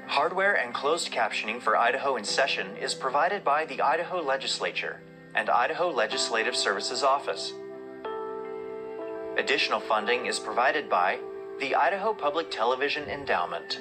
Hardware and closed captioning for Idaho in session is provided by the Idaho Legislature and Idaho Legislative Services Office. Additional funding is provided by the Idaho Public Television Endowment.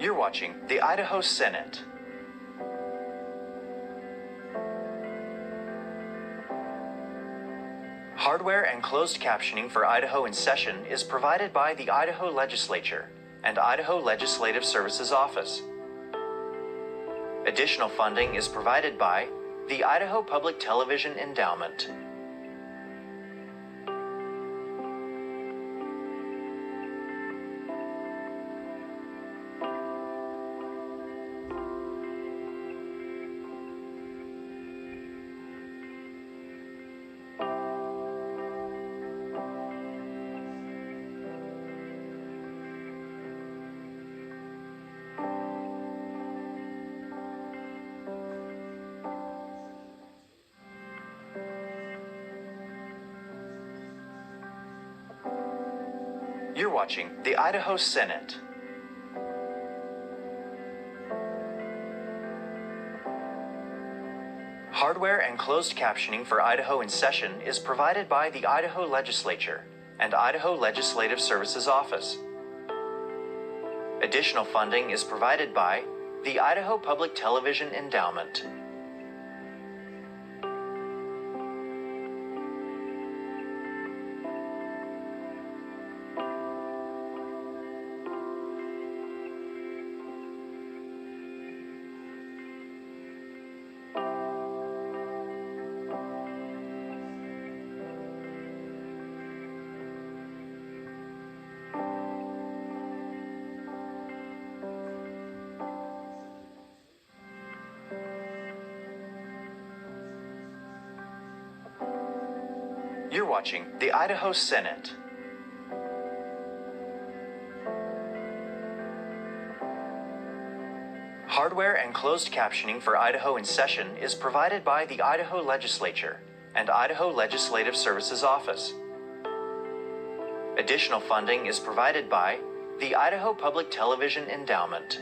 You're watching the Idaho Senate. Hardware and closed captioning for Idaho in session is provided by the Idaho Legislature and Idaho Legislative Services Office. Additional funding is provided by the Idaho Public Television Endowment. You're watching the Idaho Senate. Hardware and closed captioning for Idaho in session is provided by the Idaho Legislature and Idaho Legislative Services Office. Additional funding is provided by the Idaho Public Television Endowment. You're watching the Idaho Senate. Hardware and closed captioning for Idaho in session is provided by the Idaho Legislature and Idaho Legislative Services Office. Additional funding is provided by the Idaho Public Television Endowment.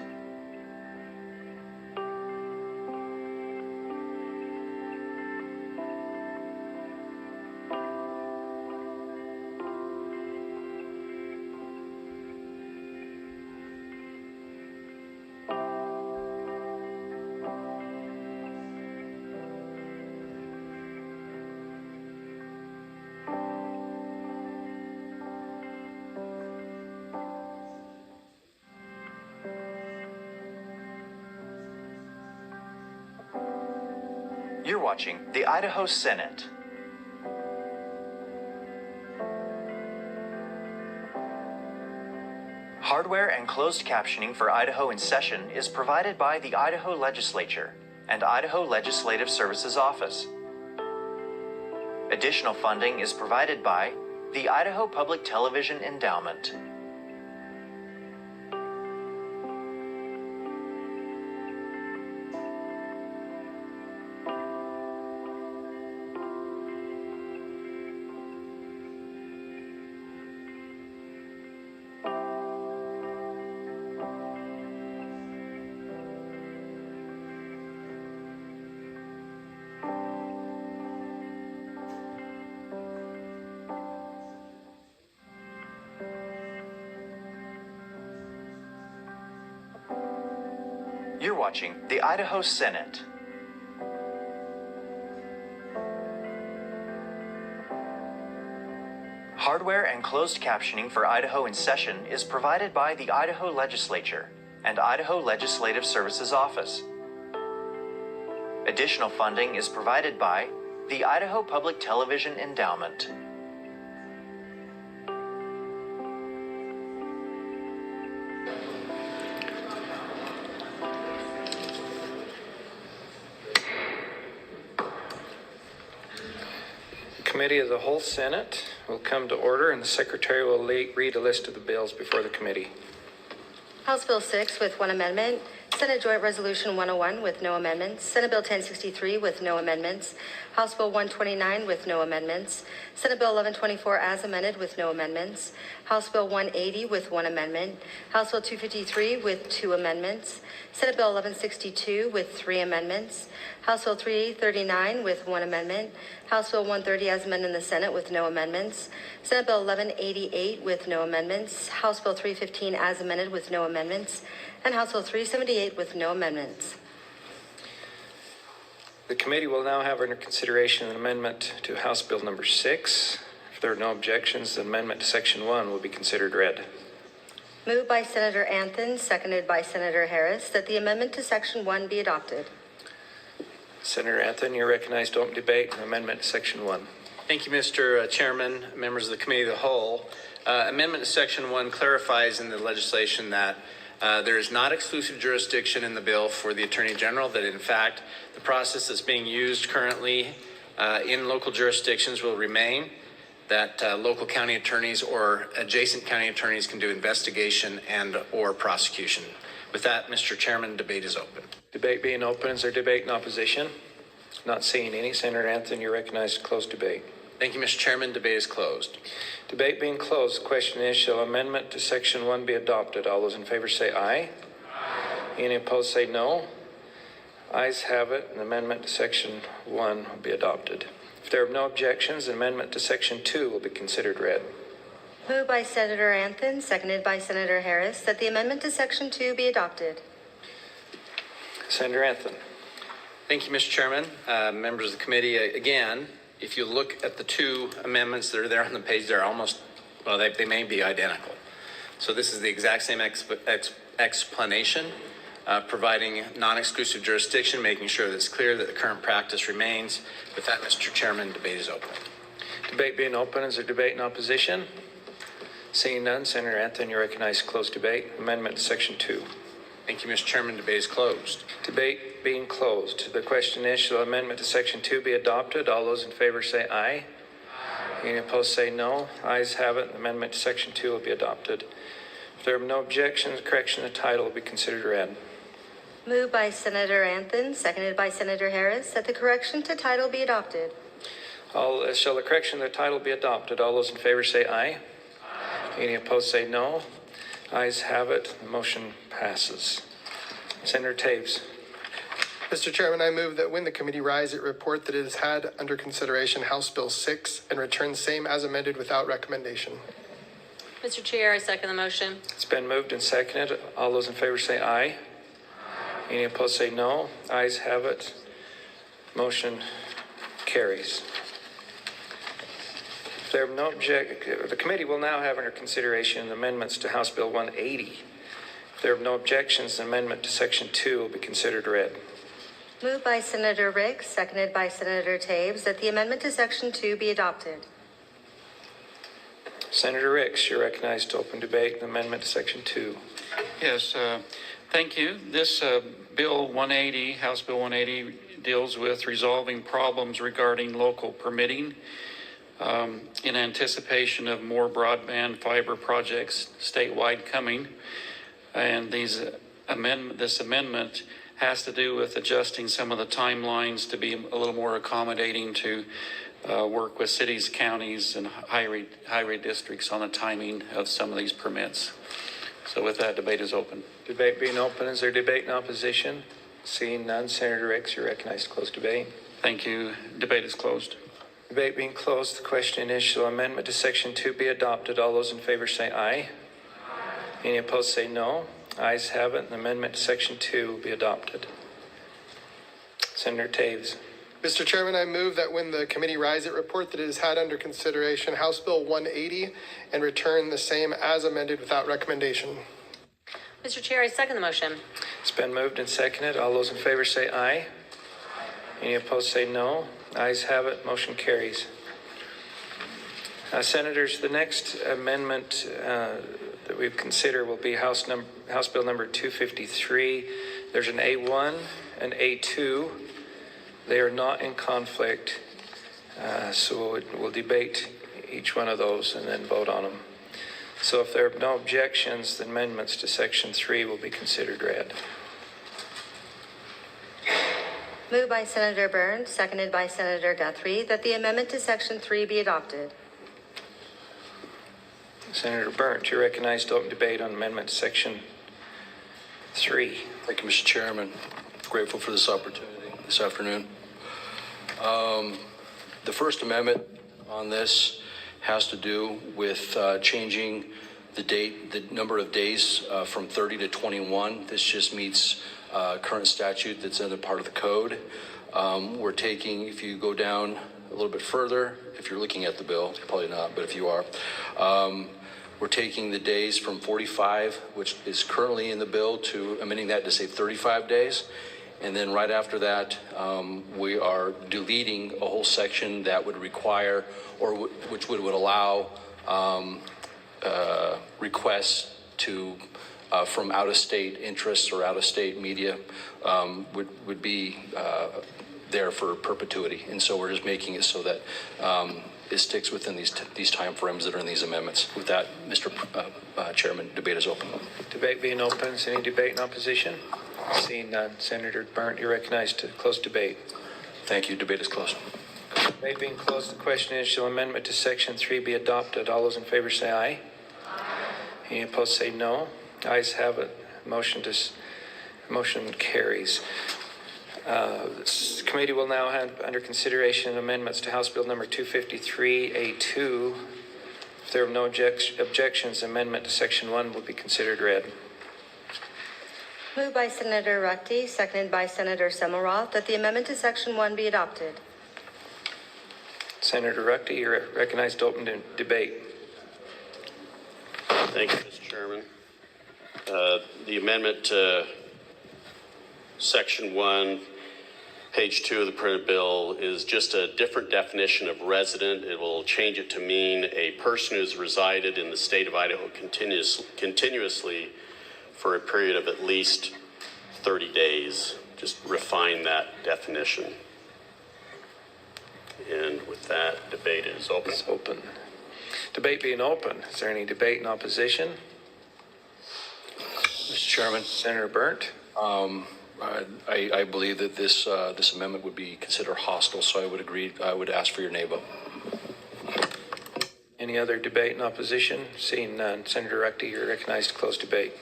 You're watching the Idaho Senate. Hardware and closed captioning for Idaho in session is provided by the Idaho Legislature and Idaho Legislative Services Office. Additional funding is provided by the Idaho Public Television Endowment. You're watching the Idaho Senate. Hardware and closed captioning for Idaho in session is provided by the Idaho Legislature and Idaho Legislative Services Office. Additional funding is provided by the Idaho Public Television Endowment. Committee of the whole Senate will come to order, and the Secretary will read a list of the bills before the committee. House Bill 6 with one amendment, Senate Joint Resolution 101 with no amendments. Senate Bill 1063 with no amendments. House Bill 129 with no amendments. Senate Bill 1124 as amended with no amendments. House Bill 180 with one amendment. House Bill 253 with two amendments. Senate Bill 1162 with three amendments. House Bill 339 with one amendment. House Bill 130 as amended in the Senate with no amendments. Senate Bill 1188 with no amendments. House Bill 315 as amended with no amendments. And House Bill 378 with no amendments. The committee will now have under consideration an amendment to House Bill number 6. If there are no objections, the amendment to Section 1 will be considered read. Moved by Senator Anthony, seconded by Senator Harris, that the amendment to Section 1 be adopted. Senator Anthony, you're recognized to open debate on amendment to Section 1. Thank you, Mr. Chairman, members of the Committee of the Whole. Amendment to Section 1 clarifies in the legislation that there is not exclusive jurisdiction in the bill for the Attorney General, that in fact the process that's being used currently in local jurisdictions will remain, that local county attorneys or adjacent county attorneys can do investigation and or prosecution. With that, Mr. Chairman, debate is open. Debate being open, is there debate in opposition? Not seeing any. Senator Anthony, you're recognized to close debate. Thank you, Mr. Chairman. Debate is closed. Debate being closed, the question is, shall amendment to Section 1 be adopted? All those in favor say aye. Any opposed say no. Ayes have it, and amendment to Section 1 will be adopted. If there are no objections, the amendment to Section 2 will be considered read. Moved by Senator Anthony, seconded by Senator Harris, that the amendment to Section 2 be adopted. Senator Anthony. Thank you, Mr. Chairman. Members of the committee, again, if you look at the two amendments that are there on the page, they're almost, well, they may be identical. So this is the exact same explanation, providing non-exclusive jurisdiction, making sure that it's clear that the current practice remains. With that, Mr. Chairman, debate is open. Debate being open, is there debate in opposition? Seeing none, Senator Anthony, you're recognized to close debate. Amendment to Section 2. Thank you, Mr. Chairman. Debate is closed. Debate being closed. The question is, shall amendment to Section 2 be adopted? All those in favor say aye. Any opposed say no. Ayes have it. Amendment to Section 2 will be adopted. If there are no objections, correction of title will be considered read. Moved by Senator Anthony, seconded by Senator Harris, that the correction to title be adopted. Shall the correction of the title be adopted? All those in favor say aye. Any opposed say no. Ayes have it. The motion passes. Senator Taves. Mr. Chairman, I move that when the committee rise, it report that it has had under consideration House Bill 6 and return same as amended without recommendation. Mr. Chair, I second the motion. It's been moved and seconded. All those in favor say aye. Any opposed say no. Ayes have it. Motion carries. If there are no the committee will now have under consideration amendments to House Bill 180. If there are no objections, the amendment to Section 2 will be considered read. Moved by Senator Ricks, seconded by Senator Taves, that the amendment to Section 2 be adopted. Senator Ricks, you're recognized to open debate on amendment to Section 2. Yes, thank you. This Bill 180, House Bill 180, deals with resolving problems regarding local permitting in anticipation of more broadband fiber projects statewide coming. And this amendment has to do with adjusting some of the timelines to be a little more accommodating to work with cities, counties, and high-rate districts on the timing of some of these permits. So with that, debate is open. Debate being open, is there debate in opposition? Seeing none, Senator Ricks, you're recognized to close debate. Thank you. Debate is closed. Debate being closed, the question is, shall amendment to Section 2 be adopted? All those in favor say aye. Any opposed say no. Ayes have it, and the amendment to Section 2 will be adopted. Senator Taves. Mr. Chairman, I move that when the committee rise, it report that it has had under consideration House Bill 180 and return the same as amended without recommendation. Mr. Chair, I second the motion. It's been moved and seconded. All those in favor say aye. Any opposed say no. Ayes have it. Motion carries. Senators, the next amendment that we consider will be House Bill number 253. There's an A1 and A2. They are not in conflict, so we'll debate each one of those and then vote on them. So if there are no objections, the amendments to Section 3 will be considered read. Moved by Senator Burns, seconded by Senator Guthrie, that the amendment to Section 3 be adopted. Senator Burnt, you're recognized to open debate on amendment to Section 3. Thank you, Mr. Chairman. Grateful for this opportunity this afternoon. The First Amendment on this has to do with changing the number of days from 30 to 21. This just meets current statute that's in the part of the code. We're taking, if you go down a little bit further, if you're looking at the bill, probably not, but if you are, we're taking the days from 45, which is currently in the bill, to amending that to say 35 days. And then right after that, we are deleting a whole section that would require, or which would allow requests to from out-of-state interests or out-of-state media would be there for perpetuity. And so we're just making it so that it sticks within these time frames that are in these amendments. With that, Mr. Chairman, debate is open. Debate being open, is any debate in opposition? Seeing none, Senator Burnt, you're recognized to close debate. Thank you. Debate is closed. Debate being closed, the question is, shall amendment to Section 3 be adopted? All those in favor say aye. Any opposed say no. Ayes have it. Motion carries. This committee will now have under consideration amendments to House Bill number 253A2. If there are no objections, amendment to Section 1 will be considered read. Moved by Senator Rutte, seconded by Senator Semmelroth, that the amendment to Section 1 be adopted. Senator Rutte, you're recognized to open debate. Thank you, Mr. Chairman. The amendment to Section 1, page 2 of the printed bill is just a different definition of resident. It will change it to mean a person who has resided in the state of Idaho continuously for a period of at least 30 days. Just refine that definition. And with that, debate is open. It's open. Debate being open, is there any debate in opposition? Mr. Chairman. Senator Burnt. I believe that this amendment would be considered hostile, so I would agree. I would ask for your nay vote. Any other debate in opposition? Seeing none, Senator Rutte, you're recognized to close debate.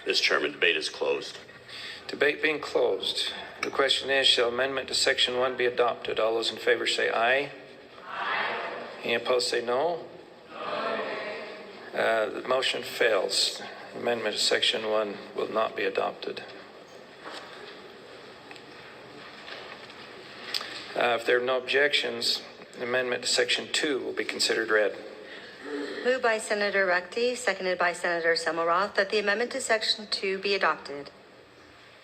Mr. Chairman, debate is closed. Debate being closed. The question is, shall amendment to Section 1 be adopted? All those in favor say aye. Aye. Any opposed say no. No. The motion fails. Amendment to Section 1 will not be adopted. If there are no objections, amendment to Section 2 will be considered read. Moved by Senator Rutte, seconded by Senator Semmelroth, that the amendment to Section 2 be adopted.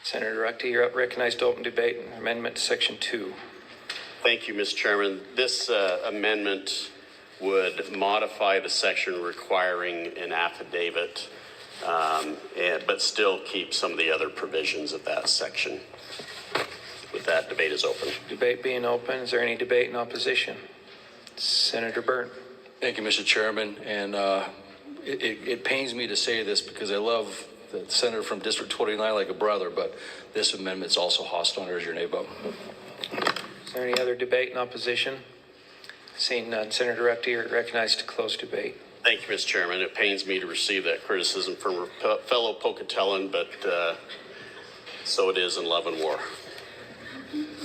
Senator Rutte, you're up, recognized to open debate on amendment to Section 2. Thank you, Mr. Chairman. This amendment would modify the section requiring an affidavit, but still keep some of the other provisions of that section. With that, debate is open. Debate being open, is there any debate in opposition? Senator Burnt. Thank you, Mr. Chairman. And it pains me to say this because I love the senator from District 29 like a brother, but this amendment is also hostile. There's your nay vote. Is there any other debate in opposition? Seeing none, Senator Rutte, you're recognized to close debate. Thank you, Mr. Chairman. It pains me to receive that criticism from a fellow Pocatellan, but so it is in love and war.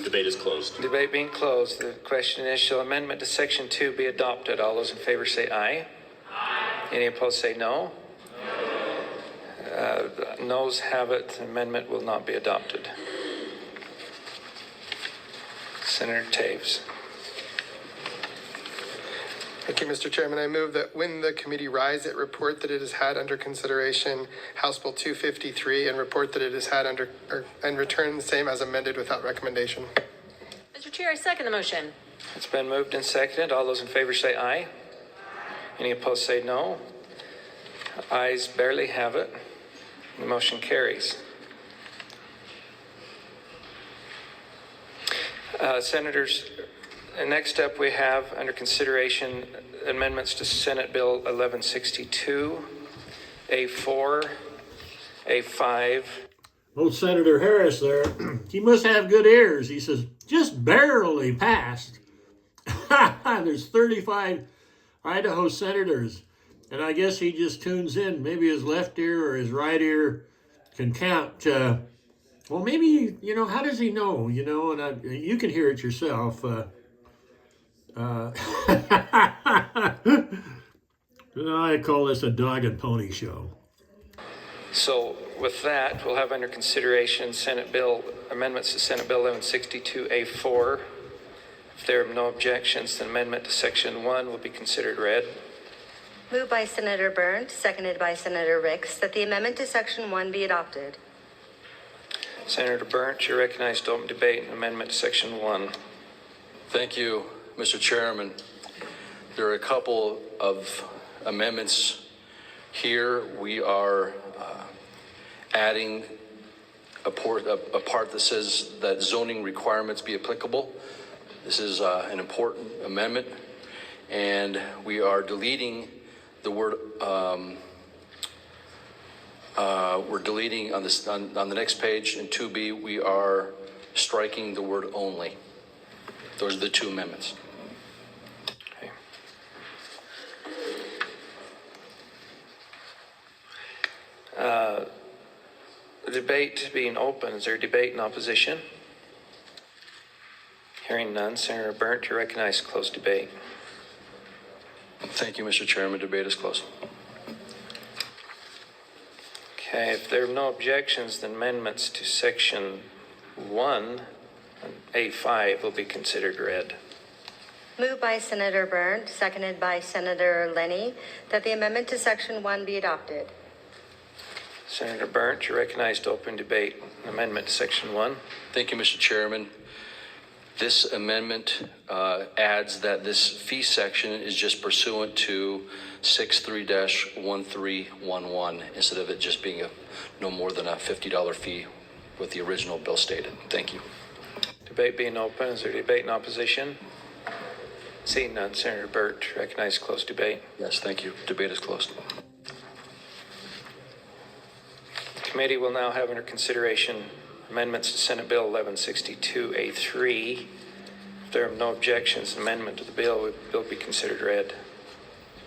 Debate is closed. Debate being closed. The question is, shall amendment to Section 2 be adopted? All those in favor say aye. Aye. Any opposed say no. Noes have it. The amendment will not be adopted. Senator Taves. Thank you, Mr. Chairman. I move that when the committee rise, it report that it has had under consideration House Bill 253 and report that it has had and return the same as amended without recommendation. Mr. Chair, I second the motion. It's been moved and seconded. All those in favor say aye. Any opposed say no. Ayes barely have it. The motion carries. Senators, next up we have under consideration amendments to Senate Bill 1162, A4, A5, old Senator Harris there, he must have good ears. He says, just barely passed. There's 35 Idaho senators. And I guess he just tunes in. Maybe his left ear or his right ear can count. Well, maybe, how does he know? And you can hear it yourself. I call this a dog and pony show. So with that, we'll have under consideration Senate Bill amendments to Senate Bill 1162A4. If there are no objections, the amendment to Section 1 will be considered read. Moved by Senator Burnt, seconded by Senator Ricks, that the amendment to Section 1 be adopted. Senator Burnt, you're recognized to open debate and amendment to Section 1. Thank you, Mr. Chairman. There are a couple of amendments here. We are adding a part that says that zoning requirements be applicable. This is an important amendment, and we are deleting the word. We're deleting on this on the next page in 2B. We are striking the word only. Those are the two amendments. Okay. The debate being open, is there debate in opposition? Hearing none, Senator Burnt, you're recognized to close debate. Thank you, Mr. Chairman. Debate is closed. Okay, if there are no objections, then amendments to Section 1, A5 will be considered read. Moved by Senator Burnt, seconded by Senator Lenny, that the amendment to Section 1 be adopted. Senator Burnt, you're recognized to open debate. Amendment to Section 1. Thank you, Mr. Chairman. This amendment adds that this fee section is just pursuant to 63-1311 instead of it just being no more than a $50 fee what the original bill stated. Thank you. Debate being open, is there debate in opposition? Seeing none, Senator Burnt, recognized to close debate. Yes, thank you. Debate is closed. The committee will now have under consideration amendments to Senate Bill 1162A3. If there are no objections, amendment to the bill will be considered read.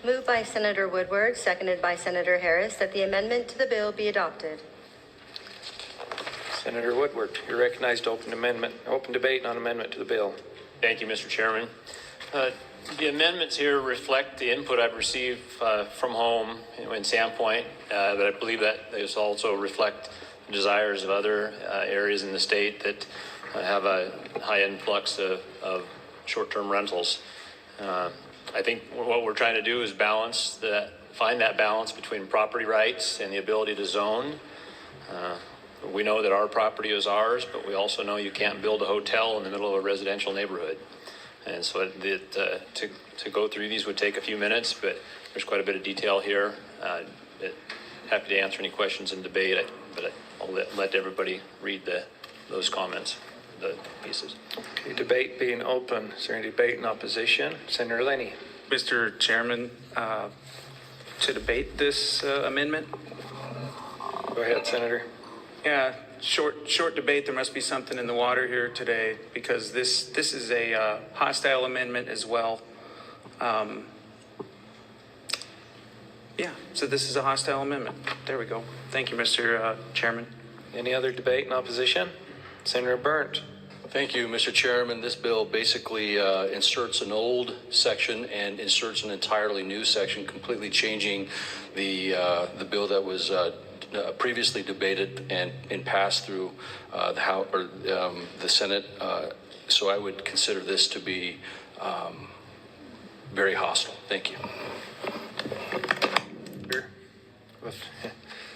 Moved by Senator Woodward, seconded by Senator Harris, that the amendment to the bill be adopted. Senator Woodward, you're recognized to open debate on amendment to the bill. Thank you, Mr. Chairman. The amendments here reflect the input I've received from home in Sandpoint, but I believe that these also reflect the desires of other areas in the state that have a high influx of short-term rentals. I think what we're trying to do is find that balance between property rights and the ability to zone. We know that our property is ours, but we also know you can't build a hotel in the middle of a residential neighborhood. And so to go through these would take a few minutes, but there's quite a bit of detail here. Happy to answer any questions in debate, but I'll let everybody read those comments, the pieces. Okay, debate being open. Is there any debate in opposition? Senator Lenny. Mr. Chairman, to debate this amendment? Go ahead, Senator. Yeah, short debate. There must be something in the water here today because this is a hostile amendment as well. Yeah, so this is a hostile amendment. There we go. Thank you, Mr. Chairman. Any other debate in opposition? Senator Burnt. Thank you, Mr. Chairman. This bill basically inserts an old section and inserts an entirely new section, completely changing the bill that was previously debated and passed through the House or the Senate. So I would consider this to be very hostile. Thank you.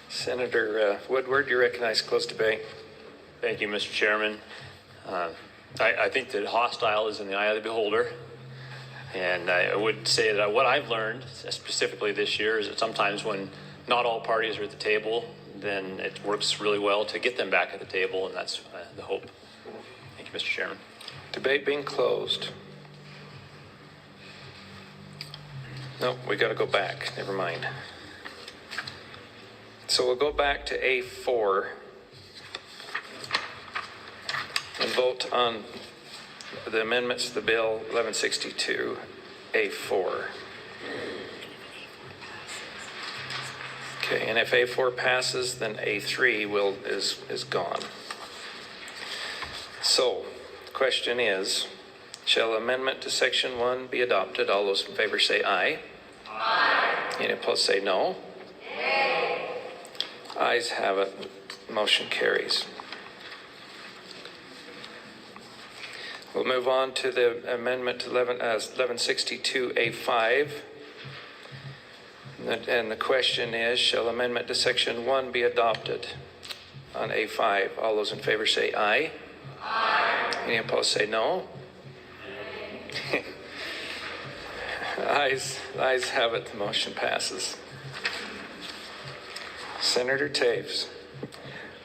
Senator Woodward, you're recognized to close debate. Thank you, Mr. Chairman. I think that hostile is in the eye of the beholder. And I would say that what I've learned specifically this year is that sometimes when not all parties are at the table, then it works really well to get them back at the table, and that's the hope. Thank you, Mr. Chairman. Debate being closed. No, we got to go back. Never mind. So we'll go back to A4. vote on the amendments to the bill 1162A4. Okay, and if A4 passes, then A3 is gone. So, the question is, shall amendment to section 1 be adopted? All those in favor say aye. Aye. Any opposed say no. Nay. Ayes have it. Motion carries. We'll move on to the amendment to 1162A5. And the question is, shall amendment to section 1 be adopted on A5? All those in favor say aye. Aye. Any opposed say no. Ayes have it. The motion passes. Senator Taves.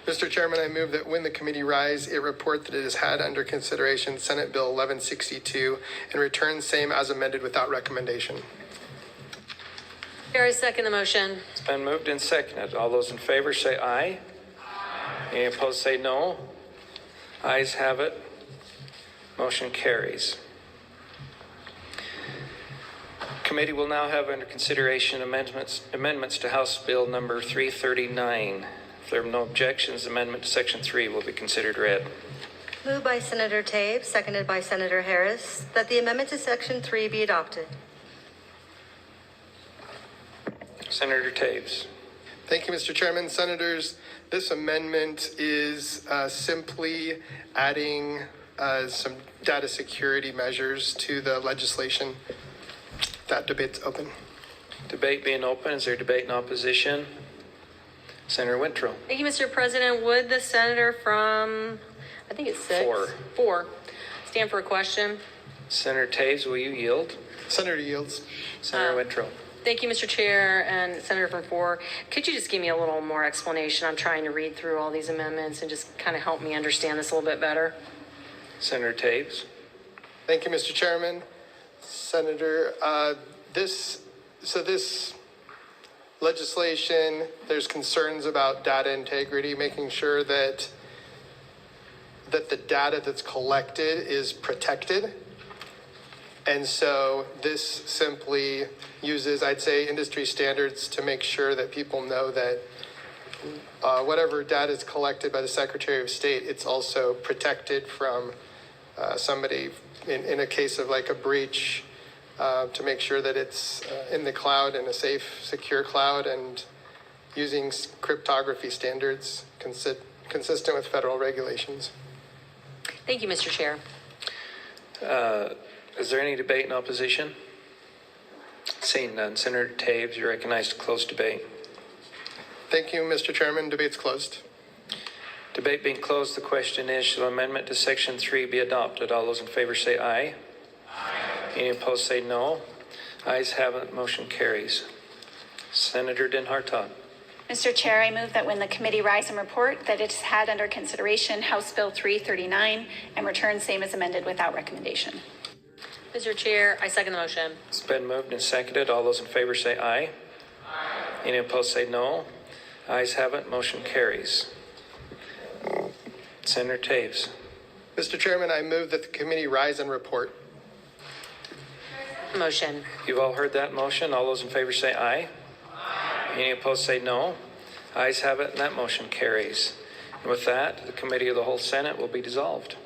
Mr. Chairman, I move that when the committee rise, it report that it has had under consideration Senate Bill 1162 and return same as amended without recommendation. Chair, I second the motion. It's been moved and seconded. All those in favor say aye. Aye. Any opposed say no. Ayes have it. Motion carries. Committee will now have under consideration amendments to House Bill number 339. If there are no objections, amendment to section 3 will be considered read. Moved by Senator Taves, seconded by Senator Harris, that the amendment to section 3 be adopted. Senator Taves. Thank you, Mr. Chairman. Senators, this amendment is simply adding some data security measures to the legislation. That debate's open. Debate being open, is there debate in opposition? Senator Wintrow. Thank you, Mr. President. Would the senator from, I think it's 6? 4. Stand for a question. Senator Taves, will you yield? Senator yields. Senator Wintrow. Thank you, Mr. Chair, and Senator from 4. Could you just give me a little more explanation? I'm trying to read through all these amendments and just kind of help me understand this a little bit better. Senator Taves. Thank you, Mr. Chairman. Senator, this legislation, there's concerns about data integrity, making sure that the data that's collected is protected. And so this simply uses, I'd say, industry standards to make sure that people know that whatever data is collected by the Secretary of State, it's also protected from somebody in a case of like a breach, to make sure that it's in the cloud, in a safe, secure cloud, and using cryptography standards consistent with federal regulations. Thank you, Mr. Chair. Is there any debate in opposition? Seeing none. Senator Taves, you're recognized to close debate. Thank you, Mr. Chairman. Debate's closed. Debate being closed, the question is, shall amendment to section 3 be adopted? All those in favor say aye. Aye. Any opposed say no. Ayes have it. Motion carries. Senator Din Hartog. Mr. Chair, I move that when the committee rise and report that it has had under consideration House Bill 339 and return same as amended without recommendation. Mr. Chair, I second the motion. It's been moved and seconded. All those in favor say aye. Aye. Any opposed say no. Ayes have it. Motion carries. Senator Taves. Mr. Chairman, I move that the committee rise and report. Motion. You've all heard that motion. All those in favor say aye. Aye. Any opposed say no. Ayes have it, and that motion carries. And with that, the Committee of the Whole Senate will be dissolved.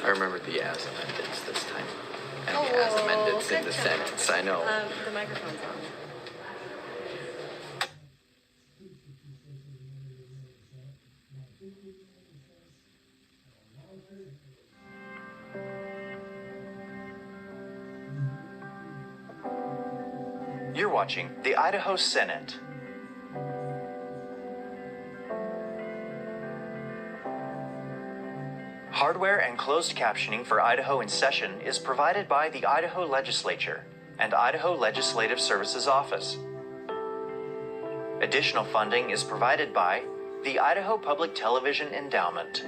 I remember the as amendeds this time. And the as amendeds in the sentence, I know. The microphone's on. You're watching the Idaho Senate. Hardware and closed captioning for Idaho in session is provided by the Idaho Legislature and Idaho Legislative Services Office. Additional funding is provided by the Idaho Public Television Endowment.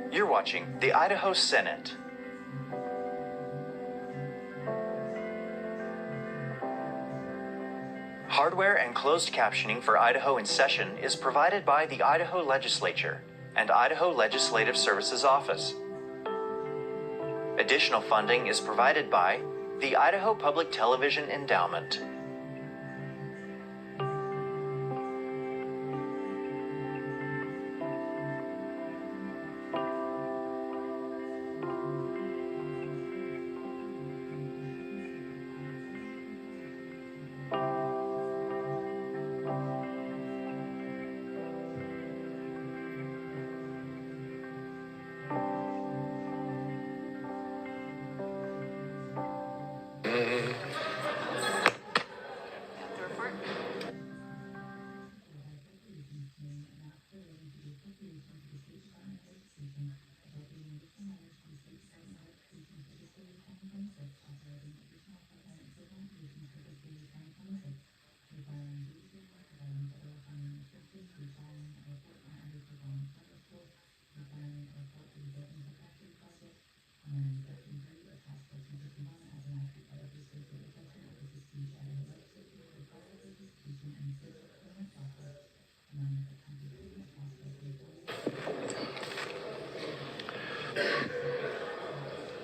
You're watching the Idaho Senate. Hardware and closed captioning for Idaho in session is provided by the Idaho Legislature and Idaho Legislative Services Office. Additional funding is provided by the Idaho Public Television Endowment.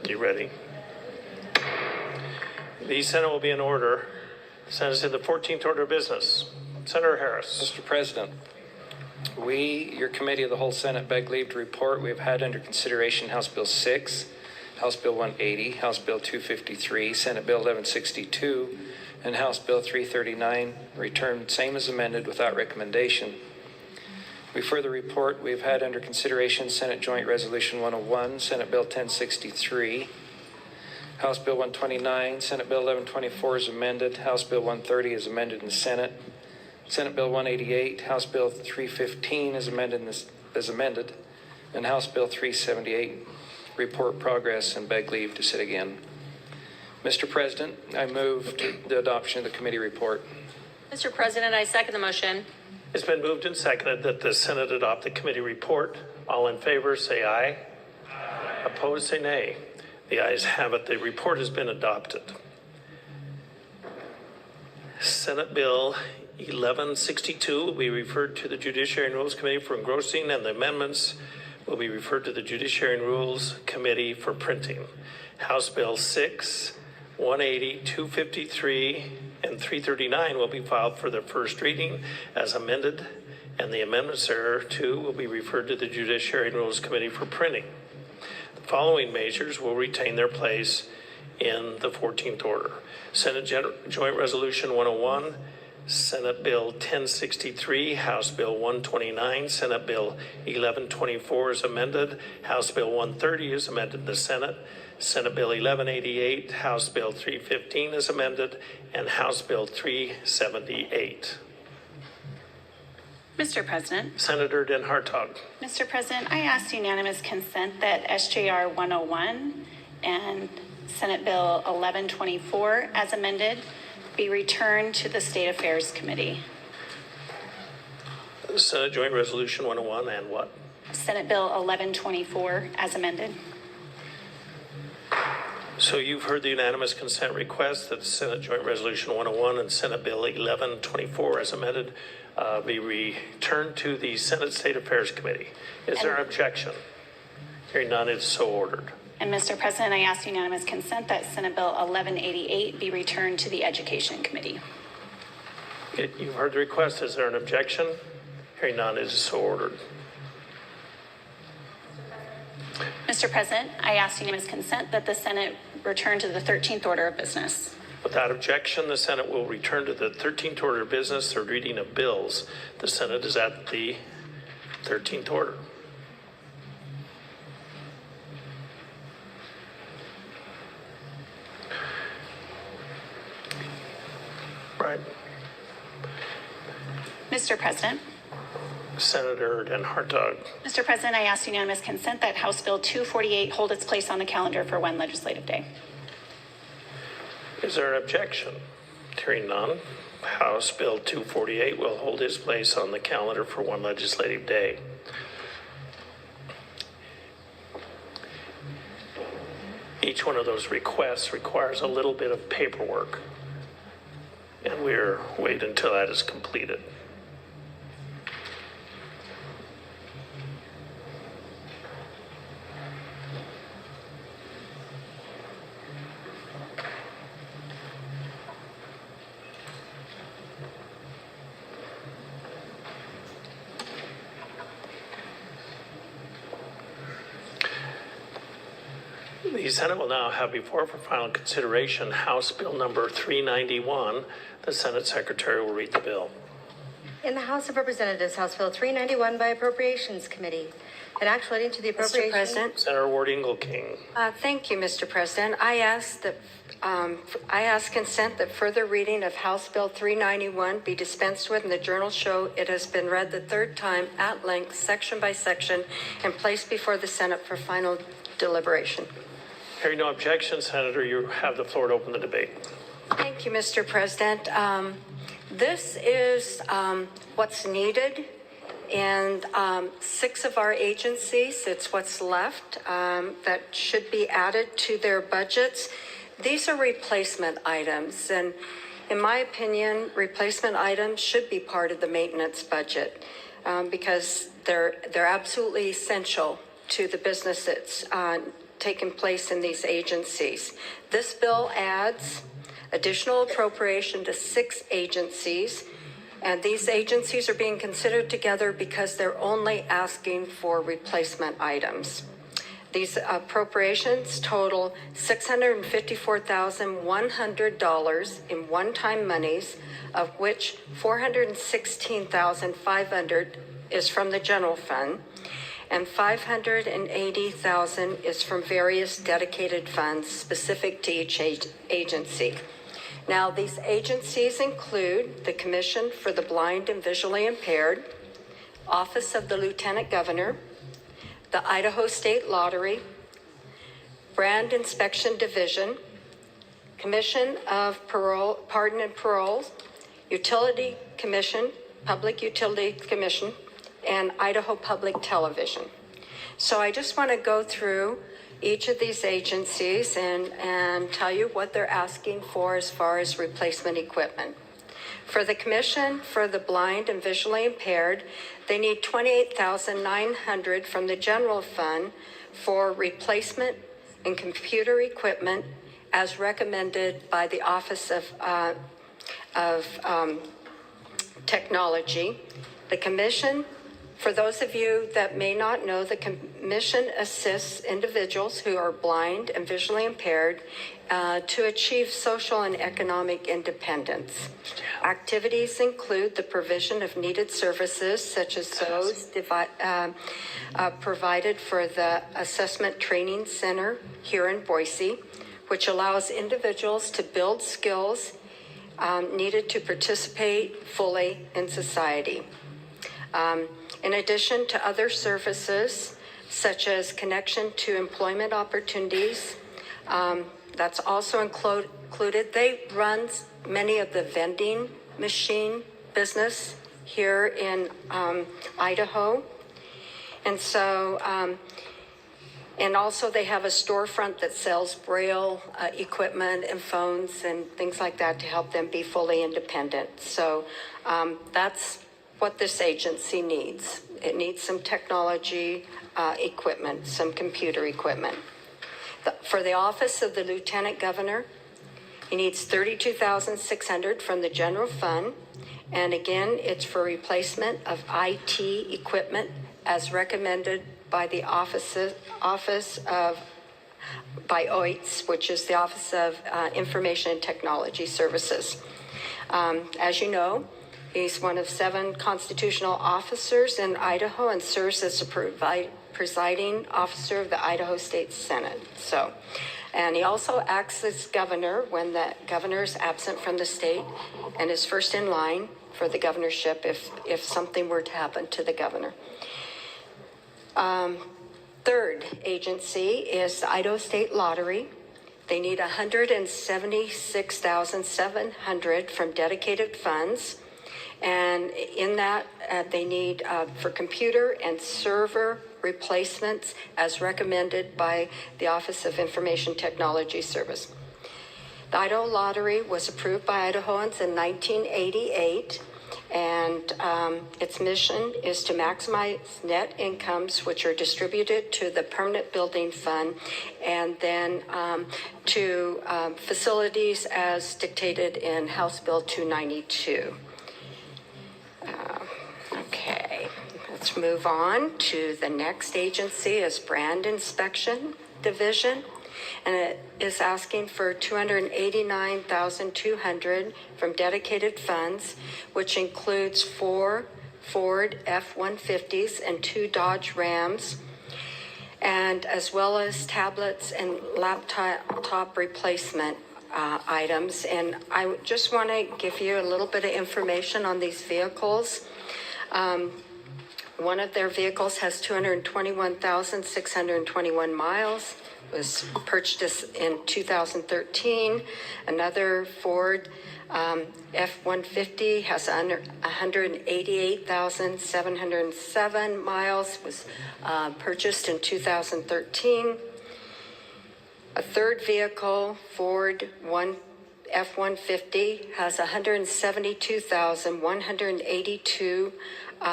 You ready? The Senate will be in order. The Senate is in the 14th order of business. Senator Harris. Mr. President, we, your Committee of the Whole Senate, beg leave to report we have had under consideration House Bill 6, House Bill 180, House Bill 253, Senate Bill 1162, and House Bill 339, returned same as amended without recommendation. We further report we have had under consideration Senate Joint Resolution 101, Senate Bill 1063, House Bill 129, Senate Bill 1124 is amended, House Bill 130 is amended in the Senate, Senate Bill 188, House Bill 315 is amended, and House Bill 378. Report progress and beg leave to sit again. Mr. President, I move the adoption of the committee report. Mr. President, I second the motion. It's been moved and seconded that the Senate adopt the committee report. All in favor, say aye. Aye. Opposed, say nay. The ayes have it. The report has been adopted. Senate Bill 1162 will be referred to the Judiciary and Rules Committee for engrossing, and the amendments will be referred to the Judiciary and Rules Committee for printing. House Bill 6, 180, 253, and 339 will be filed for their first reading as amended, and the amendments thereto will be referred to the Judiciary and Rules Committee for printing. The following measures will retain their place in the 14th order. Senate Joint Resolution 101, Senate Bill 1063, House Bill 129, Senate Bill 1124 is amended, House Bill 130 is amended in the Senate, Senate Bill 1188, House Bill 315 is amended, and House Bill 378. Mr. President. Senator Den Hartog. Mr. President, I ask unanimous consent that SJR 101 and Senate Bill 1124 as amended be returned to the State Affairs Committee. Senate Joint Resolution 101 and what? Senate Bill 1124 as amended. So you've heard the unanimous consent request that the Senate Joint Resolution 101 and Senate Bill 1124 as amended be returned to the Senate State Affairs Committee. Is there an objection? Hearing none, it is so ordered. And Mr. President, I ask unanimous consent that Senate Bill 1188 be returned to the Education Committee. You've heard the request. Is there an objection? Hearing none, it is so ordered. Mr. President, I ask unanimous consent that the Senate return to the 13th order of business. Without objection, the Senate will return to the 13th order of business, third reading of bills. The Senate is at the 13th order. Right. Mr. President. Senator Den Hartog. Mr. President, I ask unanimous consent that House Bill 248 hold its place on the calendar for one legislative day. Is there an objection? Hearing none, House Bill 248 will hold its place on the calendar for one legislative day. Each one of those requests requires a little bit of paperwork, and we're waiting until that is completed. The Senate will now have before for final consideration House Bill number 391. The Senate Secretary will read the bill. In the House of Representatives, House Bill 391 by Appropriations Committee. An act relating to the appropriation. Mr. President. Senator Ward Ingle-King. Thank you, Mr. President. I ask consent that further reading of House Bill 391 be dispensed with, and the journal show it has been read the third time at length, section by section, and placed before the Senate for final deliberation. Hearing no objection, Senator, you have the floor to open the debate. Thank you, Mr. President. This is what's needed in 6 of our agencies. It's what's left that should be added to their budgets. These are replacement items, and in my opinion, replacement items should be part of the maintenance budget because they're absolutely essential to the business that's taken place in these agencies. This bill adds additional appropriation to 6 agencies, and these agencies are being considered together because they're only asking for replacement items. These appropriations total $654,100 in one-time monies, of which $416,500 is from the general fund, and $580,000 is from various dedicated funds specific to each agency. Now, these agencies include the Commission for the Blind and Visually Impaired, Office of the Lieutenant Governor, the Idaho State Lottery, Brand Inspection Division, Commission of Pardon and Parole, Utility Commission, Public Utility Commission, and Idaho Public Television. So I just want to go through each of these agencies and tell you what they're asking for as far as replacement equipment. For the Commission for the Blind and Visually Impaired, they need $28,900 from the general fund for replacement and computer equipment as recommended by the Office of Technology. The Commission, for those of you that may not know, the Commission assists individuals who are blind and visually impaired to achieve social and economic independence. Activities include the provision of needed services, such as those provided for the Assessment Training Center here in Boise, which allows individuals to build skills needed to participate fully in society. In addition to other services, such as connection to employment opportunities, that's also included. They run many of the vending machine business here in Idaho. And so, and also they have a storefront that sells Braille equipment and phones and things like that to help them be fully independent. So that's what this agency needs. It needs some technology equipment, some computer equipment. For the office of the Lieutenant Governor, he needs $32,600 from the general fund. And again, it's for replacement of IT equipment as recommended by the Office of OITS, which is the Office of Information and Technology Services. As you know, he's one of 7 constitutional officers in Idaho and serves as the presiding officer of the Idaho State Senate. So, and he also acts as governor when the governor is absent from the state and is first in line for the governorship if something were to happen to the governor. Third agency is the Idaho State Lottery. They need $176,700 from dedicated funds. And in that, they need for computer and server replacements as recommended by the Office of Information Technology Service. The Idaho Lottery was approved by Idahoans in 1988, and its mission is to maximize net incomes which are distributed to the Permanent Building Fund and then to facilities as dictated in House Bill 292. Okay, let's move on to the next agency is Brand Inspection Division, and it is asking for $289,200 from dedicated funds, which includes 4 Ford F-150s and 2 Dodge Rams, and as well as tablets and laptop replacement items. And I just want to give you a little bit of information on these vehicles. One of their vehicles has 221,621 miles. It was purchased in 2013. Another Ford F-150 has 188,707 miles. It was purchased in 2013. A third vehicle, Ford F-150, has 172,182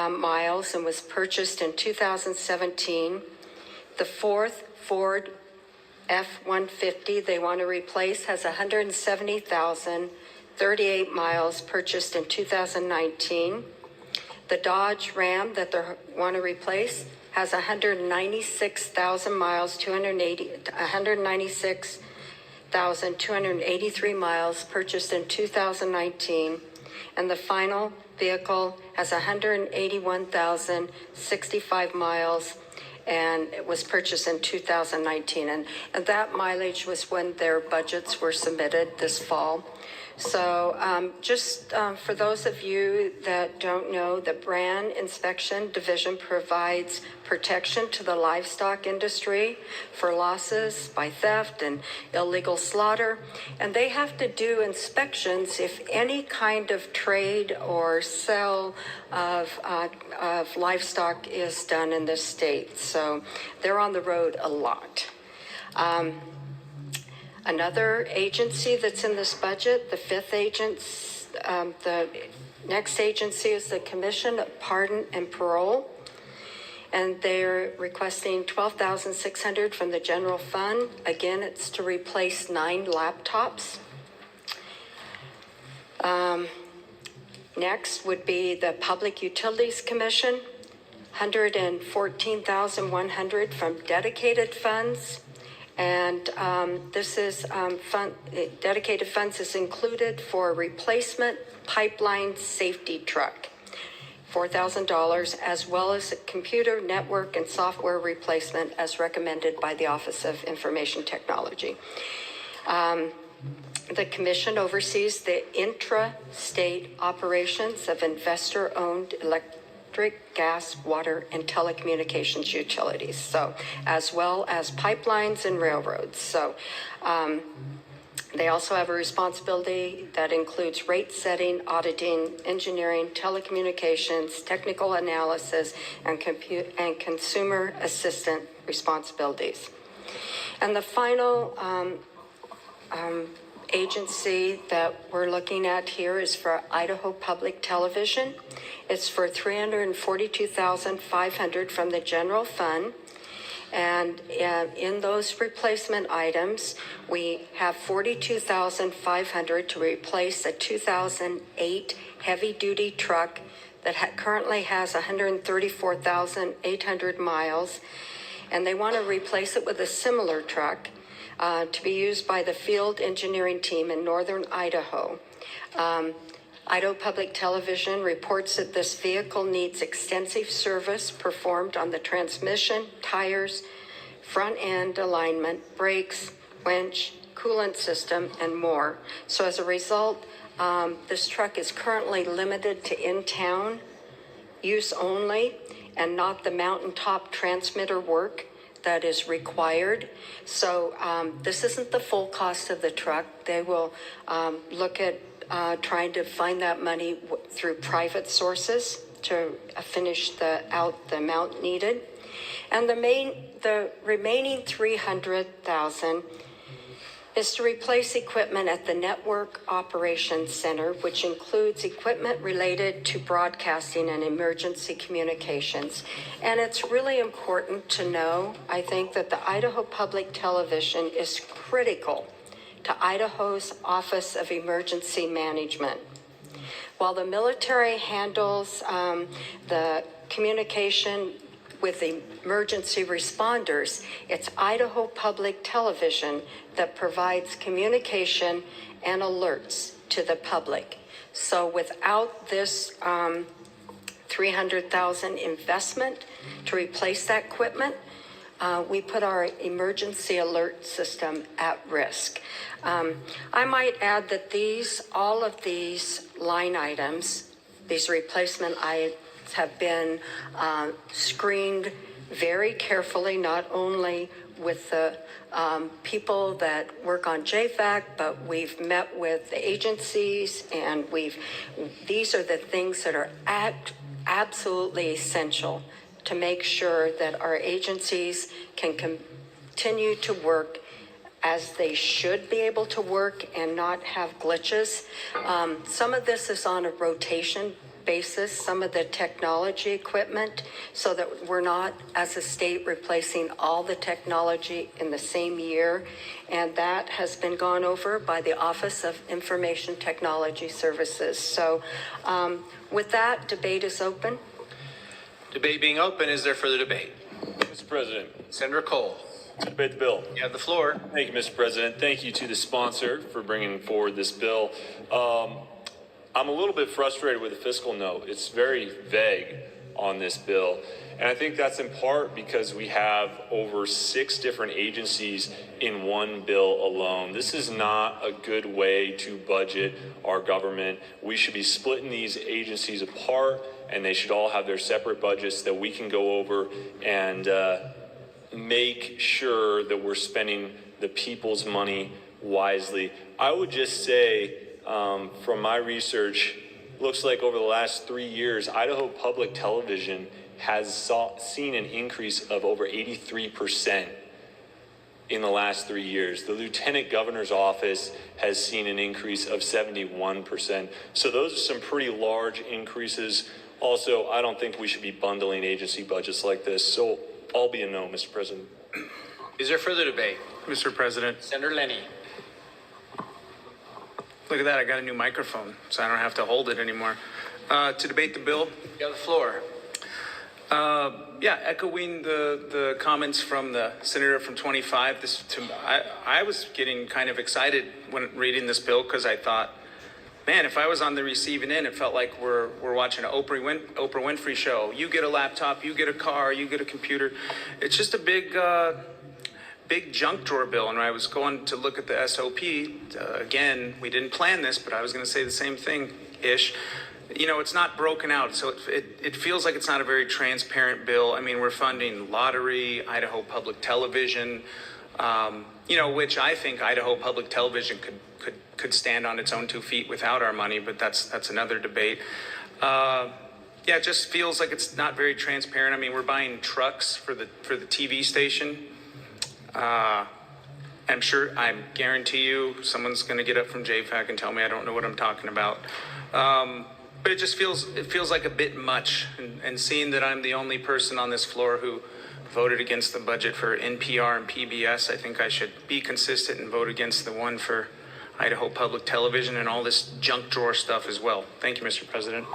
miles and was purchased in 2017. The fourth Ford F-150 they want to replace has 170,038 miles, purchased in 2019. The Dodge Ram that they want to replace has 196,000 miles, 196,283 miles, purchased in 2019. And the final vehicle has 181,065 miles, and it was purchased in 2019. And that mileage was when their budgets were submitted this fall. So just for those of you that don't know, the Brand Inspection Division provides protection to the livestock industry for losses by theft and illegal slaughter. And they have to do inspections if any kind of trade or sale of livestock is done in this state. So they're on the road a lot. Another agency that's in this budget, the fifth agency, the next agency is the Commission of Pardon and Parole. And they're requesting $12,600 from the general fund. Again, it's to replace 9 laptops. Next would be the Public Utilities Commission, $114,100 from dedicated funds. And this is dedicated funds is included for replacement pipeline safety truck, $4,000, as well as a computer network and software replacement as recommended by the Office of Information Technology. The commission oversees the intra-state operations of investor-owned electric, gas, water, and telecommunications utilities, so as well as pipelines and railroads. So They also have a responsibility that includes rate setting, auditing, engineering, telecommunications, technical analysis, and consumer assistant responsibilities. And the final agency that we're looking at here is for Idaho Public Television. It's for $342,500 from the general fund. And in those replacement items, we have $42,500 to replace a 2008 heavy-duty truck that currently has 134,800 miles. And they want to replace it with a similar truck to be used by the field engineering team in northern Idaho. Idaho Public Television reports that this vehicle needs extensive service performed on the transmission, tires, front end alignment, brakes, winch, coolant system, and more. So as a result, this truck is currently limited to in-town use only and not the mountaintop transmitter work that is required. So this isn't the full cost of the truck. They will look at trying to find that money through private sources to finish the amount needed. And the remaining $300,000 is to replace equipment at the Network Operations Center, which includes equipment related to broadcasting and emergency communications. And it's really important to know, I think, that the Idaho Public Television is critical to Idaho's Office of Emergency Management. While the military handles the communication with the emergency responders, it's Idaho Public Television that provides communication and alerts to the public. So without this $300,000 investment to replace that equipment, we put our emergency alert system at risk. I might add that all of these line items, these replacement items, have been screened very carefully, not only with the people that work on JFAC, but we've met with the agencies, and these are the things that are absolutely essential to make sure that our agencies can continue to work as they should be able to work and not have glitches. Some of this is on a rotation basis, some of the technology equipment, so that we're not, as a state, replacing all the technology in the same year. And that has been gone over by the Office of Information Technology Services. So with that, debate is open. Debate being open, is there further debate? Mr. President. Senator Cole. Debate the bill. You have the floor. Thank you, Mr. President. Thank you to the sponsor for bringing forward this bill. I'm a little bit frustrated with the fiscal note. It's very vague on this bill. And I think that's in part because we have over 6 different agencies in one bill alone. This is not a good way to budget our government. We should be splitting these agencies apart, and they should all have their separate budgets that we can go over and make sure that we're spending the people's money wisely. I would just say, from my research, looks like over the last 3 years, Idaho Public Television has seen an increase of over 83% in the last 3 years. The Lieutenant Governor's Office has seen an increase of 71%. So those are some pretty large increases. Also, I don't think we should be bundling agency budgets like this. So I'll be a no, Mr. President. Is there further debate? Mr. President. Senator Lenny. Look at that, I got a new microphone, so I don't have to hold it anymore. To debate the bill. You have the floor. Echoing the comments from the senator from 25, I was getting kind of excited when reading this bill, because I thought, man, if I was on the receiving end, it felt like we're watching an Oprah Winfrey show. You get a laptop, you get a car, you get a computer. It's just a big junk drawer bill. And I was going to look at the SOP. Again, we didn't plan this, but I was going to say the same thing-ish. You know, it's not broken out, so it feels like it's not a very transparent bill. I mean, we're funding lottery, Idaho Public Television, which I think Idaho Public Television could stand on its own 2 feet without our money, but that's another debate. It just feels like it's not very transparent. I mean, we're buying trucks for the TV station. I guarantee you, someone's going to get up from JFAC and tell me I don't know what I'm talking about. But it just feels like a bit much. And seeing that I'm the only person on this floor who voted against the budget for NPR and PBS, I think I should be consistent and vote against the one for Idaho Public Television and all this junk drawer stuff as well. Thank you, Mr. President.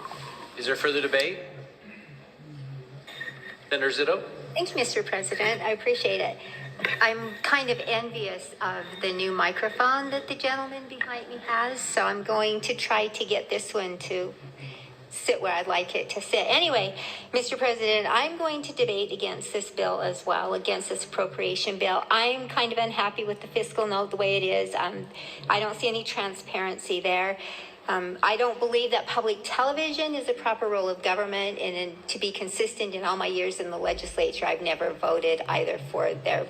Is there further debate? Senator Zito? Thanks, Mr. President. I appreciate it. I'm kind of envious of the new microphone that the gentleman behind me has, so I'm going to try to get this one to sit where I'd like it to sit. Anyway, Mr. President, I'm going to debate against this bill as well, against this appropriation bill. I'm kind of unhappy with the fiscal note the way it is. I don't see any transparency there. I don't believe that public television is a proper role of government, and to be consistent in all my years in the legislature, I've never voted either for their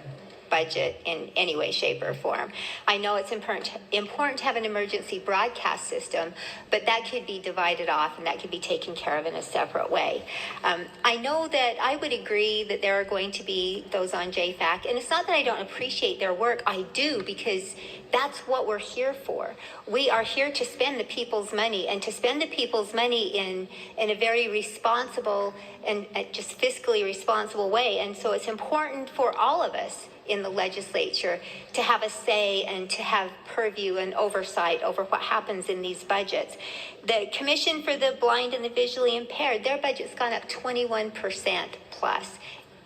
budget in any way, shape, or form. I know it's important to have an emergency broadcast system, but that could be divided off and that could be taken care of in a separate way. I know that I would agree that there are going to be those on JFAC, and it's not that I don't appreciate their work. I do, because that's what we're here for. We are here to spend the people's money, and to spend the people's money in a very responsible and just fiscally responsible way. And so it's important for all of us in the legislature to have a say and to have purview and oversight over what happens in these budgets. The Commission for the Blind and the Visually Impaired, their budget's gone up 21% plus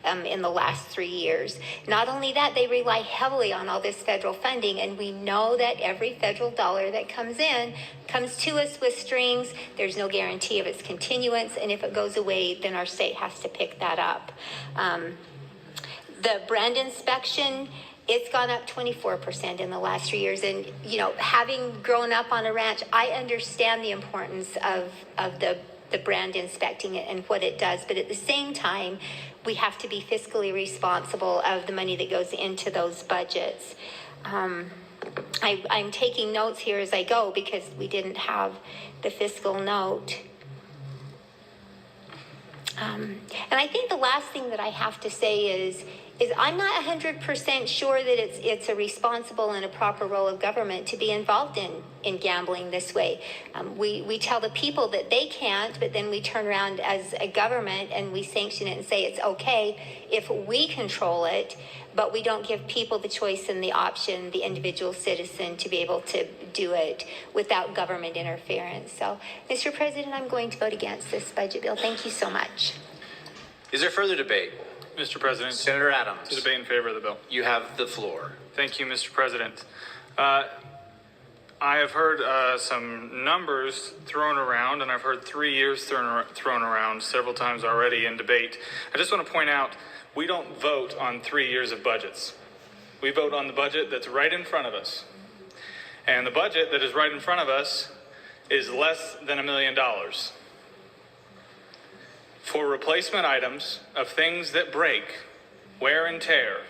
in the last 3 years. Not only that, they rely heavily on all this federal funding, and we know that every federal dollar that comes in comes to us with strings. There's no guarantee of its continuance, and if it goes away, then our state has to pick that up. The brand inspection, it's gone up 24% in the last 3 years. And, having grown up on a ranch, I understand the importance of the brand inspecting it and what it does. But at the same time, we have to be fiscally responsible of the money that goes into those budgets. I'm taking notes here as I go because we didn't have the fiscal note. And I think the last thing that I have to say is I'm not 100% sure that it's a responsible and a proper role of government to be involved in gambling this way. We tell the people that they can't, but then we turn around as a government and we sanction it and say it's okay if we control it, but we don't give people the choice and the option, the individual citizen, to be able to do it without government interference. So, Mr. President, I'm going to vote against this budget bill. Thank you so much. Is there further debate? Mr. President. Senator Adams. To debate in favor of the bill. You have the floor. Thank you, Mr. President. I have heard some numbers thrown around, and I've heard 3 years thrown around several times already in debate. I just want to point out, we don't vote on 3 years of budgets. We vote on the budget that's right in front of us. And the budget that is right in front of us is less than $1 million. For replacement items of things that break, wear and tear,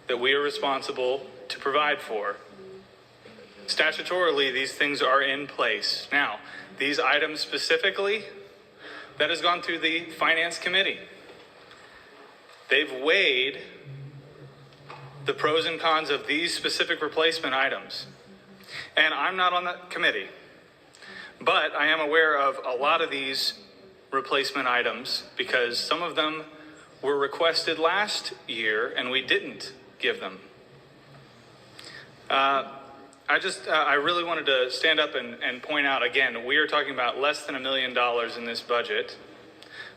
that we are responsible to provide for. Statutorily, these things are in place. Now, these items specifically, that has gone through the Finance Committee. They've weighed the pros and cons of these specific replacement items. And I'm not on that committee, but I am aware of a lot of these replacement items because some of them were requested last year and we didn't give them. I really wanted to stand up and point out again, we are talking about less than $1 million in this budget.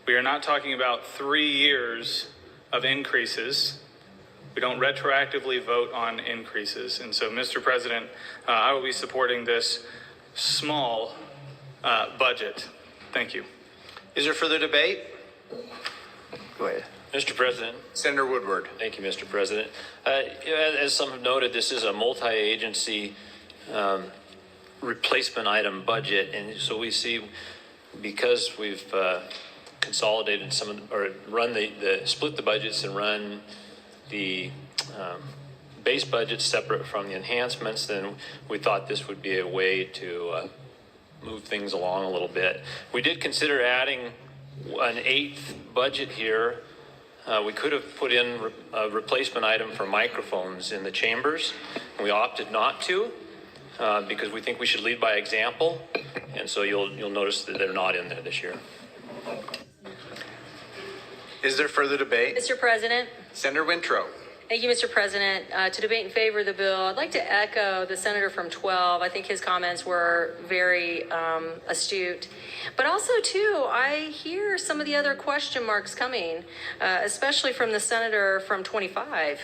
We are not talking about 3 years of increases. We don't retroactively vote on increases. And so, Mr. President, I will be supporting this small budget. Thank you. Is there further debate? Go ahead. Mr. President. Senator Woodward. Thank you, Mr. President. As some have noted, this is a multi-agency replacement item budget. And so we see, because we've consolidated some of or run split the budgets and run the base budget separate from the enhancements, then we thought this would be a way to move things along a little bit. We did consider adding an 8th budget here. We could have put in a replacement item for microphones in the chambers. We opted not to because we think we should lead by example. And so you'll notice that they're not in there this year. Is there further debate? Mr. President. Senator Wintrow. Thank you, Mr. President. To debate in favor of the bill, I'd like to echo the senator from 12. I think his comments were very astute. But also, too, I hear some of the other question marks coming, especially from the senator from 25.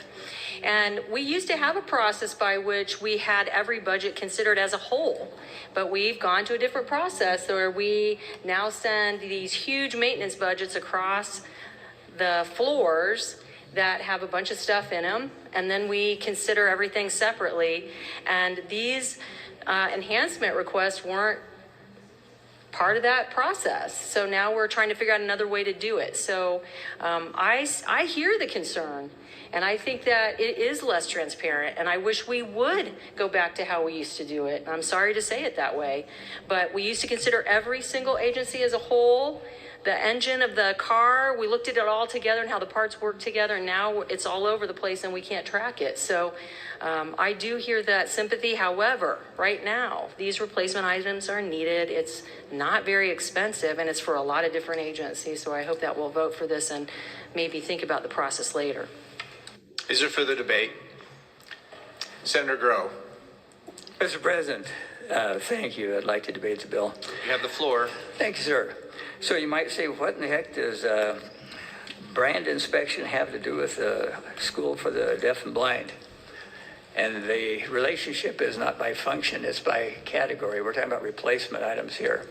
And we used to have a process by which we had every budget considered as a whole. But we've gone to a different process where we now send these huge maintenance budgets across the floors that have a bunch of stuff in them, and then we consider everything separately. And these enhancement requests weren't part of that process. So now we're trying to figure out another way to do it. So I hear the concern, and I think that it is less transparent, and I wish we would go back to how we used to do it. I'm sorry to say it that way, but we used to consider every single agency as a whole. The engine of the car, we looked at it all together and how the parts work together, and now it's all over the place and we can't track it. So I do hear that sympathy. However, right now, these replacement items are needed. It's not very expensive, and it's for a lot of different agencies. So I hope that we'll vote for this and maybe think about the process later. Is there further debate? Senator Grow. Mr. President, thank you. I'd like to debate the bill. You have the floor. Thank you, sir. So you might say, what in the heck does brand inspection have to do with school for the deaf and blind? And the relationship is not by function, it's by category. We're talking about replacement items here.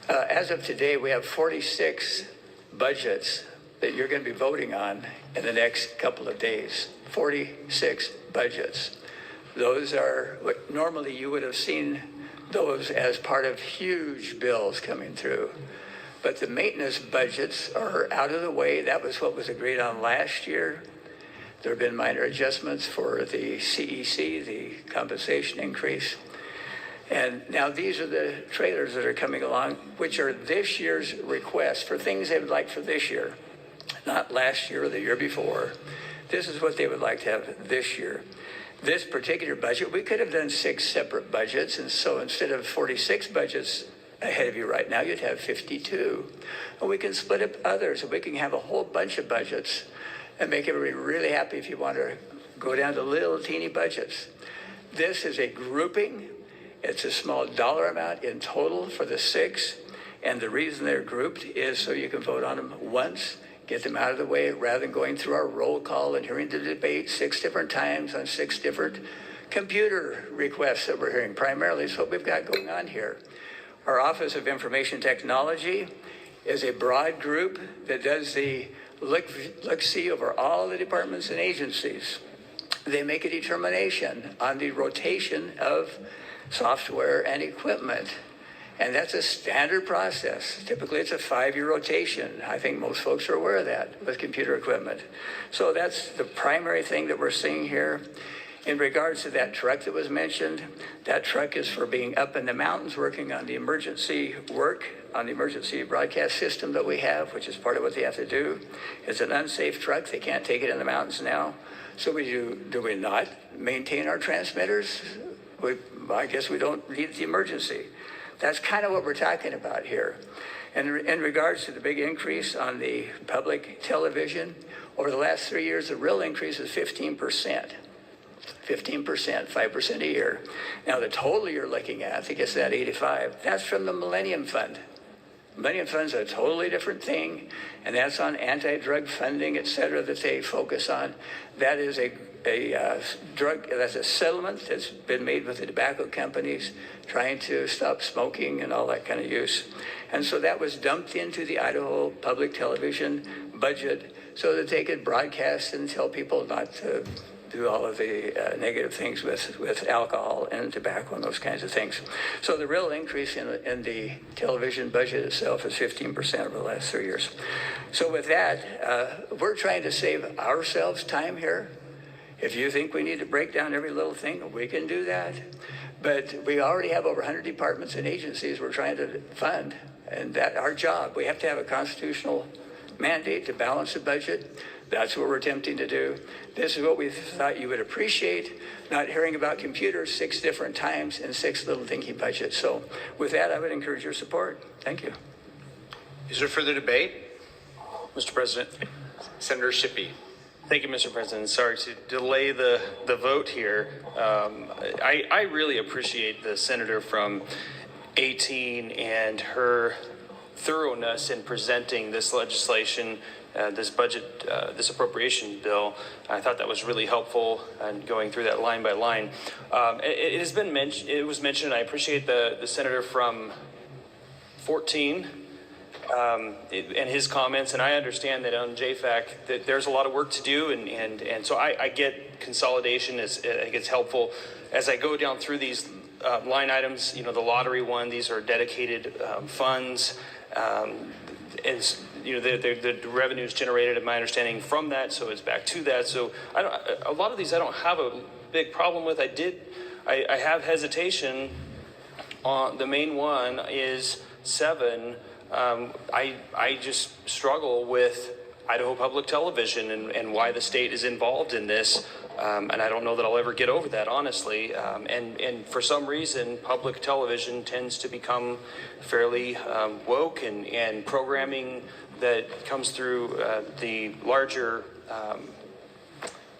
As of today, we have 46 budgets that you're going to be voting on in the next couple of days. 46 budgets. Those are what normally you would have seen those as part of huge bills coming through. But the maintenance budgets are out of the way. That was what was agreed on last year. There have been minor adjustments for the CEC, the compensation increase. And now these are the trailers that are coming along, which are this year's requests for things they would like for this year, not last year or the year before. This is what they would like to have this year. This particular budget, we could have done 6 separate budgets, and so instead of 46 budgets ahead of you right now, you'd have 52. And we can split up others, and we can have a whole bunch of budgets and make everybody really happy if you want to go down to little teeny budgets. This is a grouping. It's a small dollar amount in total for the 6, and the reason they're grouped is so you can vote on them once, get them out of the way, rather than going through our roll call and hearing the debate 6 different times on 6 different computer requests that we're hearing. Primarily is what we've got going on here. Our Office of Information Technology is a broad group that does the look-see over all the departments and agencies. They make a determination on the rotation of software and equipment. And that's a standard process. Typically, it's a 5-year rotation. I think most folks are aware of that with computer equipment. So that's the primary thing that we're seeing here. In regards to that truck that was mentioned, that truck is for being up in the mountains working on the emergency work, on the emergency broadcast system that we have, which is part of what they have to do. It's an unsafe truck. They can't take it in the mountains now. So do we not maintain our transmitters? I guess we don't need the emergency. That's kind of what we're talking about here. And in regards to the big increase on the public television, over the last 3 years, the real increase is 15%. 15%, 5% a year. Now the total you're looking at, I think it's that 85, that's from the Millennium Fund. Millennium Fund's a totally different thing, and that's on anti-drug funding, et cetera, that they focus on. That is a that's a settlement that's been made with the tobacco companies trying to stop smoking and all that kind of use. And so that was dumped into the Idaho public television budget so that they could broadcast and tell people not to do all of the negative things with alcohol and tobacco and those kinds of things. So the real increase in the television budget itself is 15% over the last 3 years. So with that, we're trying to save ourselves time here. If you think we need to break down every little thing, we can do that. But we already have over 100 departments and agencies we're trying to fund, and that's our job. We have to have a constitutional mandate to balance the budget. That's what we're attempting to do. This is what we thought you would appreciate, not hearing about computers 6 different times in 6 little dinky budgets. So with that, I would encourage your support. Thank you. Is there further debate? Mr. President. Senator Shippey. Thank you, Mr. President. Sorry to delay the vote here. I really appreciate the senator from 18 and her thoroughness in presenting this legislation, this budget, this appropriation bill. I thought that was really helpful and going through that line by line. It has been mentioned. It was mentioned. I appreciate the senator from 14. And his comments, and I understand that on JFAC that there's a lot of work to do, and so I get consolidation. I think it's helpful as I go down through these line items. You know, the lottery one; these are dedicated funds, and you know the revenues generated, in my understanding, from that. So it's back to that. So a lot of these I don't have a big problem with. I have hesitation on the main one is 7. I just struggle with Idaho Public Television and why the state is involved in this. And I don't know that I'll ever get over that, honestly. And for some reason, public television tends to become fairly woke, and programming that comes through the larger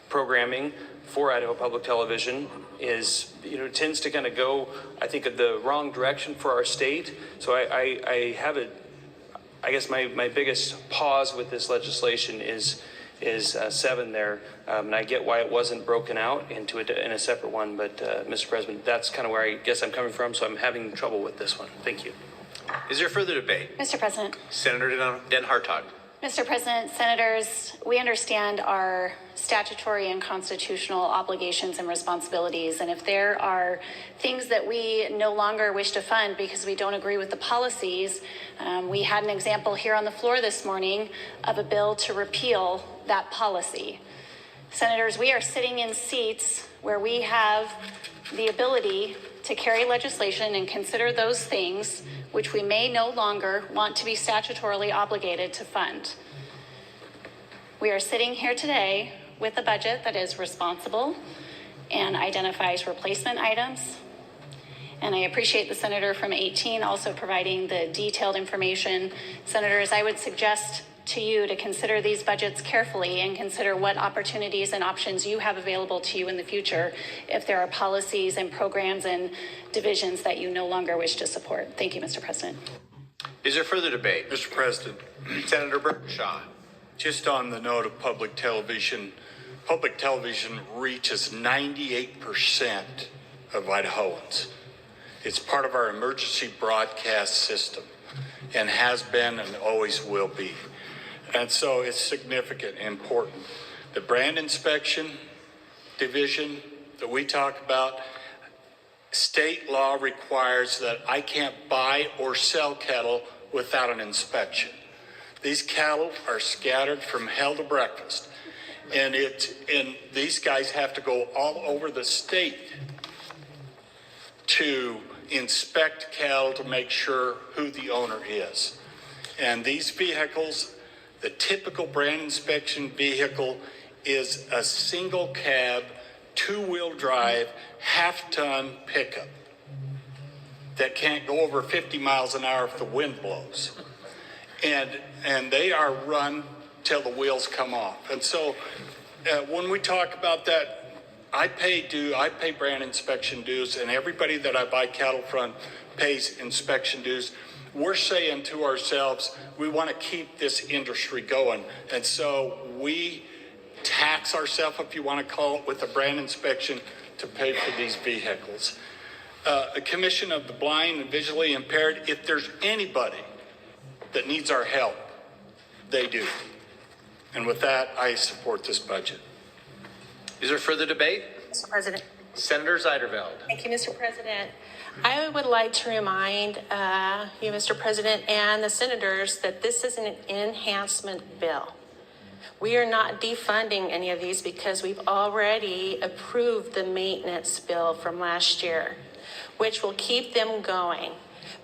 programming for Idaho Public Television is, tends to kind of go, I think, the wrong direction for our state. So I have I guess my biggest pause with this legislation is 7 there, and I get why it wasn't broken out into in a separate one. But Mr. President, that's kind of where I guess I'm coming from. So I'm having trouble with this one. Thank you. Is there further debate? Mr. President. Senator Den Hartog. Mr. President, Senators, we understand our statutory and constitutional obligations and responsibilities, and if there are things that we no longer wish to fund because we don't agree with the policies, we had an example here on the floor this morning of a bill to repeal that policy. Senators, we are sitting in seats where we have the ability to carry legislation and consider those things which we may no longer want to be statutorily obligated to fund. We are sitting here today with a budget that is responsible and identifies replacement items. And I appreciate the senator from 18 also providing the detailed information. Senators, I would suggest to you to consider these budgets carefully and consider what opportunities and options you have available to you in the future if there are policies and programs and divisions that you no longer wish to support. Thank you, Mr. President. Is there further debate? Mr. President. Senator Bergshaw. Just on the note of public television reaches 98% of Idahoans. It's part of our emergency broadcast system and has been and always will be. And so it's significant and important. The brand inspection division that we talk about, state law requires that I can't buy or sell cattle without an inspection. These cattle are scattered from hell to breakfast. And these guys have to go all over the state to inspect cattle to make sure who the owner is. And these vehicles, the typical brand inspection vehicle is a single cab, 2-wheel drive, half-ton pickup that can't go over 50 miles an hour if the wind blows. And they are run till the wheels come off. And so when we talk about that, I pay brand inspection dues, and everybody that I buy cattle from pays inspection dues. We're saying to ourselves, we want to keep this industry going. And so we tax ourselves, if you want to call it, with a brand inspection to pay for these vehicles. A commission of the blind and visually impaired, if there's anybody that needs our help, they do. And with that, I support this budget. Is there further debate? Mr. President. Senator Zeiderveld. Thank you, Mr. President. I would like to remind you, Mr. President, and the senators that this is an enhancement bill. We are not defunding any of these because we've already approved the maintenance bill from last year, which will keep them going.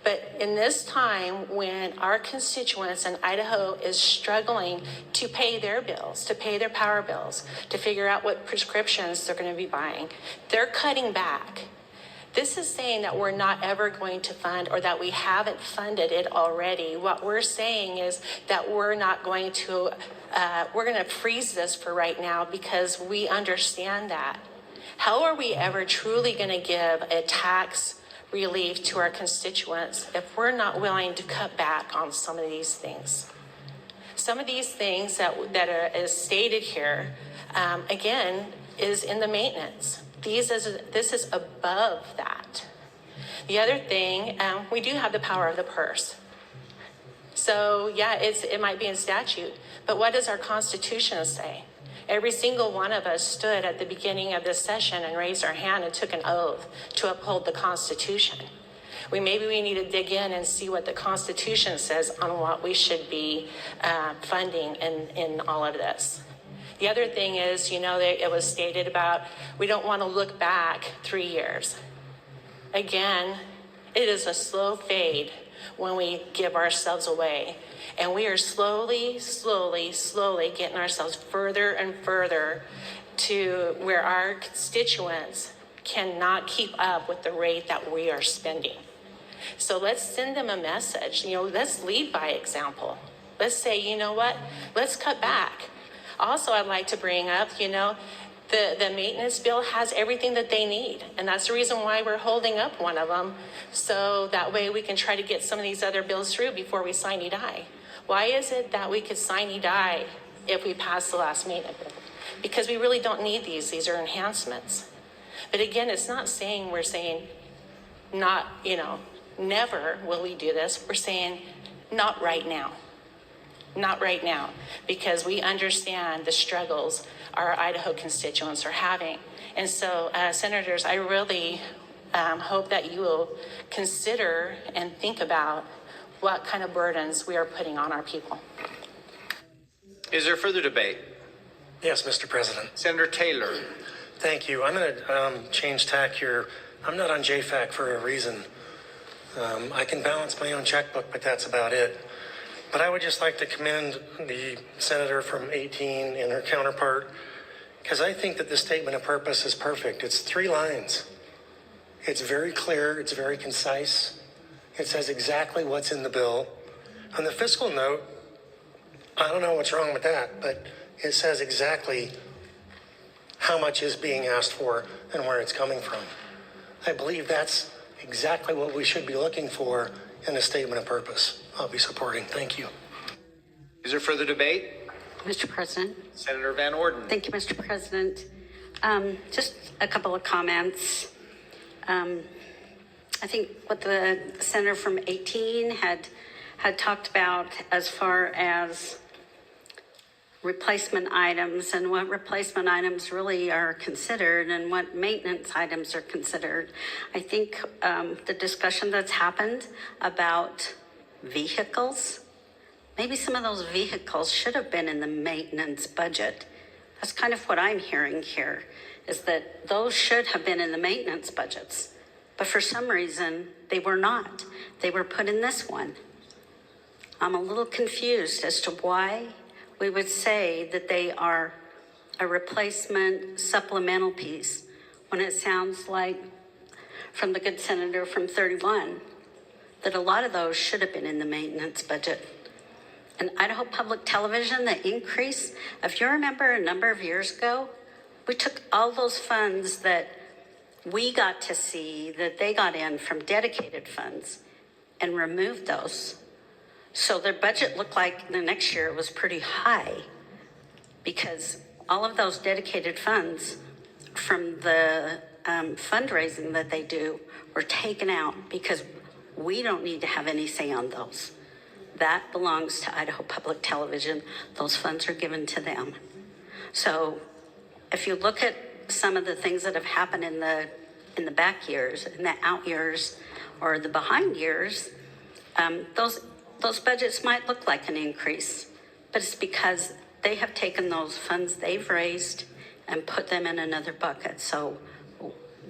But in this time when our constituents in Idaho is struggling to pay their bills, to pay their power bills, to figure out what prescriptions they're going to be buying, they're cutting back. This is saying that we're not ever going to fund or that we haven't funded it already. What we're saying is that we're not going to, we're going to freeze this for right now because we understand that. How are we ever truly going to give a tax relief to our constituents if we're not willing to cut back on some of these things? Some of these things that is stated here, again, is in the maintenance. This is above that. The other thing, we do have the power of the purse. So yeah, it might be in statute, but what does our Constitution say? Every single one of us stood at the beginning of this session and raised our hand and took an oath to uphold the Constitution. Maybe we need to dig in and see what the Constitution says on what we should be funding in all of this. The other thing is, it was stated about we don't want to look back 3 years. Again, it is a slow fade when we give ourselves away. And we are slowly getting ourselves further and further to where our constituents cannot keep up with the rate that we are spending. So let's send them a message. Let's lead by example. Let's say, you know what? Let's cut back. Also, I'd like to bring up, the maintenance bill has everything that they need. And that's the reason why we're holding up one of them. So that way we can try to get some of these other bills through before we sine die. Why is it that we could sine die if we pass the last maintenance bill? Because we really don't need these. These are enhancements. But again, it's not saying we're saying not, never will we do this. We're saying not right now. Not right now, because we understand the struggles our Idaho constituents are having. And so, senators, I really hope that you will consider and think about what kind of burdens we are putting on our people. Is there further debate? Yes, Mr. President. Senator Taylor. Thank you. I'm going to change tack here. I'm not on JFAC for a reason. I can balance my own checkbook, but that's about it. But I would just like to commend the senator from 18 and her counterpart, because I think that the statement of purpose is perfect. It's 3 lines. It's very clear. It's very concise. It says exactly what's in the bill. On the fiscal note, I don't know what's wrong with that, but it says exactly how much is being asked for and where it's coming from. I believe that's exactly what we should be looking for in a statement of purpose. I'll be supporting. Thank you. Is there further debate? Mr. President. Senator Van Orden. Thank you, Mr. President. Just a couple of comments. I think what the senator from 18 had talked about as far as replacement items and what replacement items really are considered and what maintenance items are considered. I think the discussion that's happened about vehicles, maybe some of those vehicles should have been in the maintenance budget. That's kind of what I'm hearing here, is that those should have been in the maintenance budgets. But for some reason, they were not. They were put in this one. I'm a little confused as to why we would say that they are a replacement supplemental piece when it sounds like from the good senator from 31 that a lot of those should have been in the maintenance budget. And Idaho Public Television, the increase, if you remember a number of years ago, we took all those funds that we got to see that they got in from dedicated funds and removed those. So their budget looked like the next year it was pretty high because all of those dedicated funds from the fundraising that they do were taken out because we don't need to have any say on those. That belongs to Idaho Public Television. Those funds are given to them. So if you look at some of the things that have happened in the back years, in the out years, or the behind years, those budgets might look like an increase, but it's because they have taken those funds they've raised and put them in another bucket, so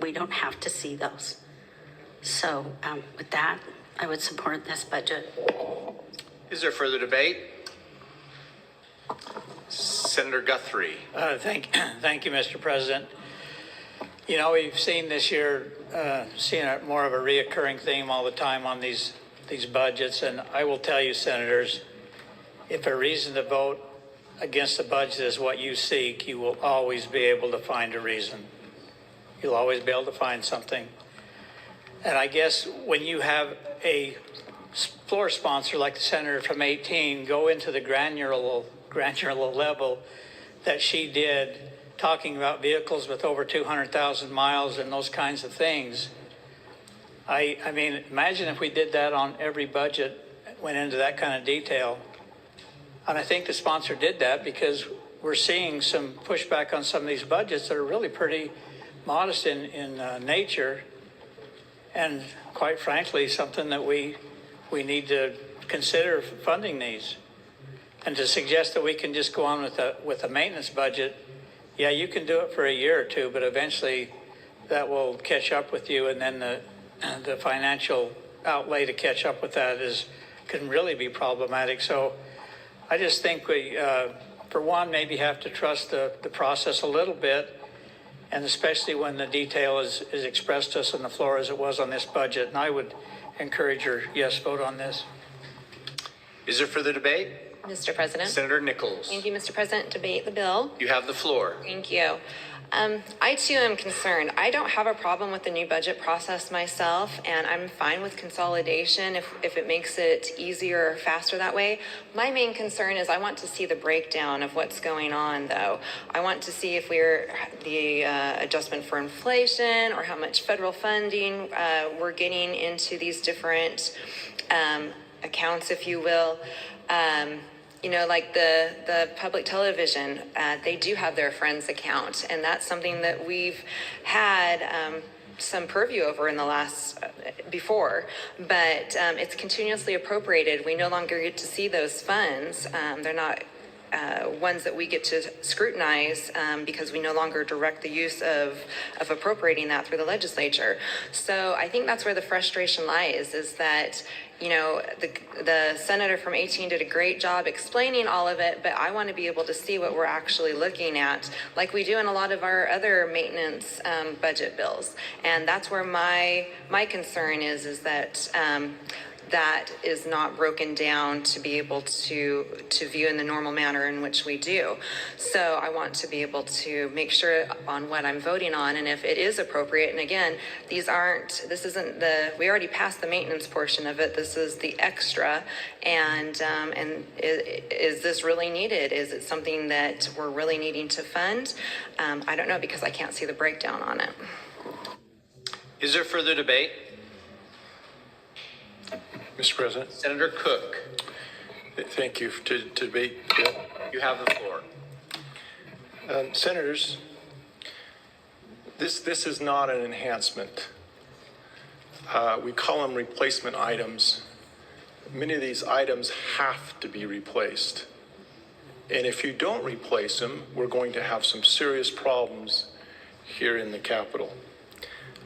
we don't have to see those. So with that, I would support this budget. Is there further debate? Senator Guthrie. Thank you, Mr. President. You know, we've seen this year, more of a reoccurring theme all the time on these budgets, and I will tell you, senators, if a reason to vote against the budget is what you seek, you will always be able to find a reason. You'll always be able to find something. And I guess when you have a floor sponsor like the senator from 18 go into the granular level that she did, talking about vehicles with over 200,000 miles and those kinds of things, I mean, imagine if we did that on every budget, went into that kind of detail. And I think the sponsor did that because we're seeing some pushback on some of these budgets that are really pretty modest in nature. And quite frankly, something that we need to consider funding these. And to suggest that we can just go on with a maintenance budget, yeah, you can do it for a year or two, but eventually that will catch up with you, and then the financial outlay to catch up with that can really be problematic. So I just think we, for one, maybe have to trust the process a little bit, and especially when the detail is expressed to us on the floor as it was on this budget. And I would encourage your yes vote on this. Is there further debate? Mr. President. Senator Nichols. Thank you, Mr. President. Debate the bill. You have the floor. Thank you. I too am concerned. I don't have a problem with the new budget process myself, and I'm fine with consolidation if it makes it easier or faster that way. My main concern is I want to see the breakdown of what's going on, though. I want to see if we're the adjustment for inflation or how much federal funding we're getting into these different accounts, if you will. You know, like the public television, they do have their Friends account, and that's something that we've had some purview over in the last before, but it's continuously appropriated. We no longer get to see those funds. They're not ones that we get to scrutinize because we no longer direct the use of appropriating that through the legislature. So I think that's where the frustration lies, is that, you know, the senator from 18 did a great job explaining all of it, but I want to be able to see what we're actually looking at, like we do in a lot of our other maintenance budget bills. And that's where my concern is that that is not broken down to be able to view in the normal manner in which we do. So I want to be able to make sure on what I'm voting on, and if it is appropriate. And again, we already passed the maintenance portion of it. This is the extra. And is this really needed? Is it something that we're really needing to fund? I don't know, because I can't see the breakdown on it. Is there further debate? Mr. President. Senator Cook. Thank you to debate. You have the floor. Senators, this is not an enhancement. We call them replacement items. Many of these items have to be replaced. And if you don't replace them, we're going to have some serious problems here in the Capitol.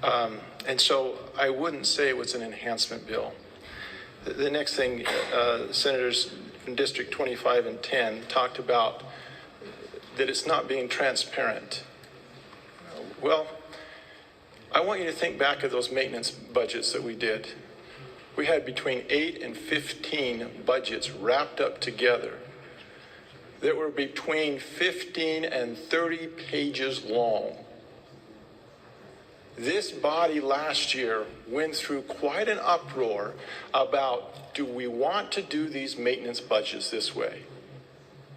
And so I wouldn't say it was an enhancement bill. The next thing, senators from District 25 and 10 talked about that it's not being transparent. Well, I want you to think back of those maintenance budgets that we did. We had between 8 and 15 budgets wrapped up together that were between 15 and 30 pages long. This body last year went through quite an uproar about, do we want to do these maintenance budgets this way?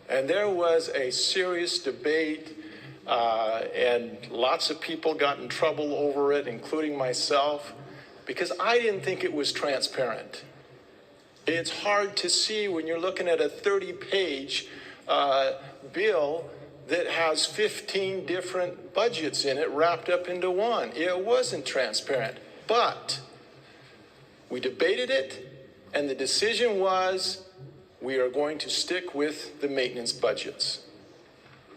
And there was a serious debate, and lots of people got in trouble over it, including myself, because I didn't think it was transparent. It's hard to see when you're looking at a 30-page bill that has 15 different budgets in it wrapped up into one. It wasn't transparent, but we debated it, and the decision was we are going to stick with the maintenance budgets.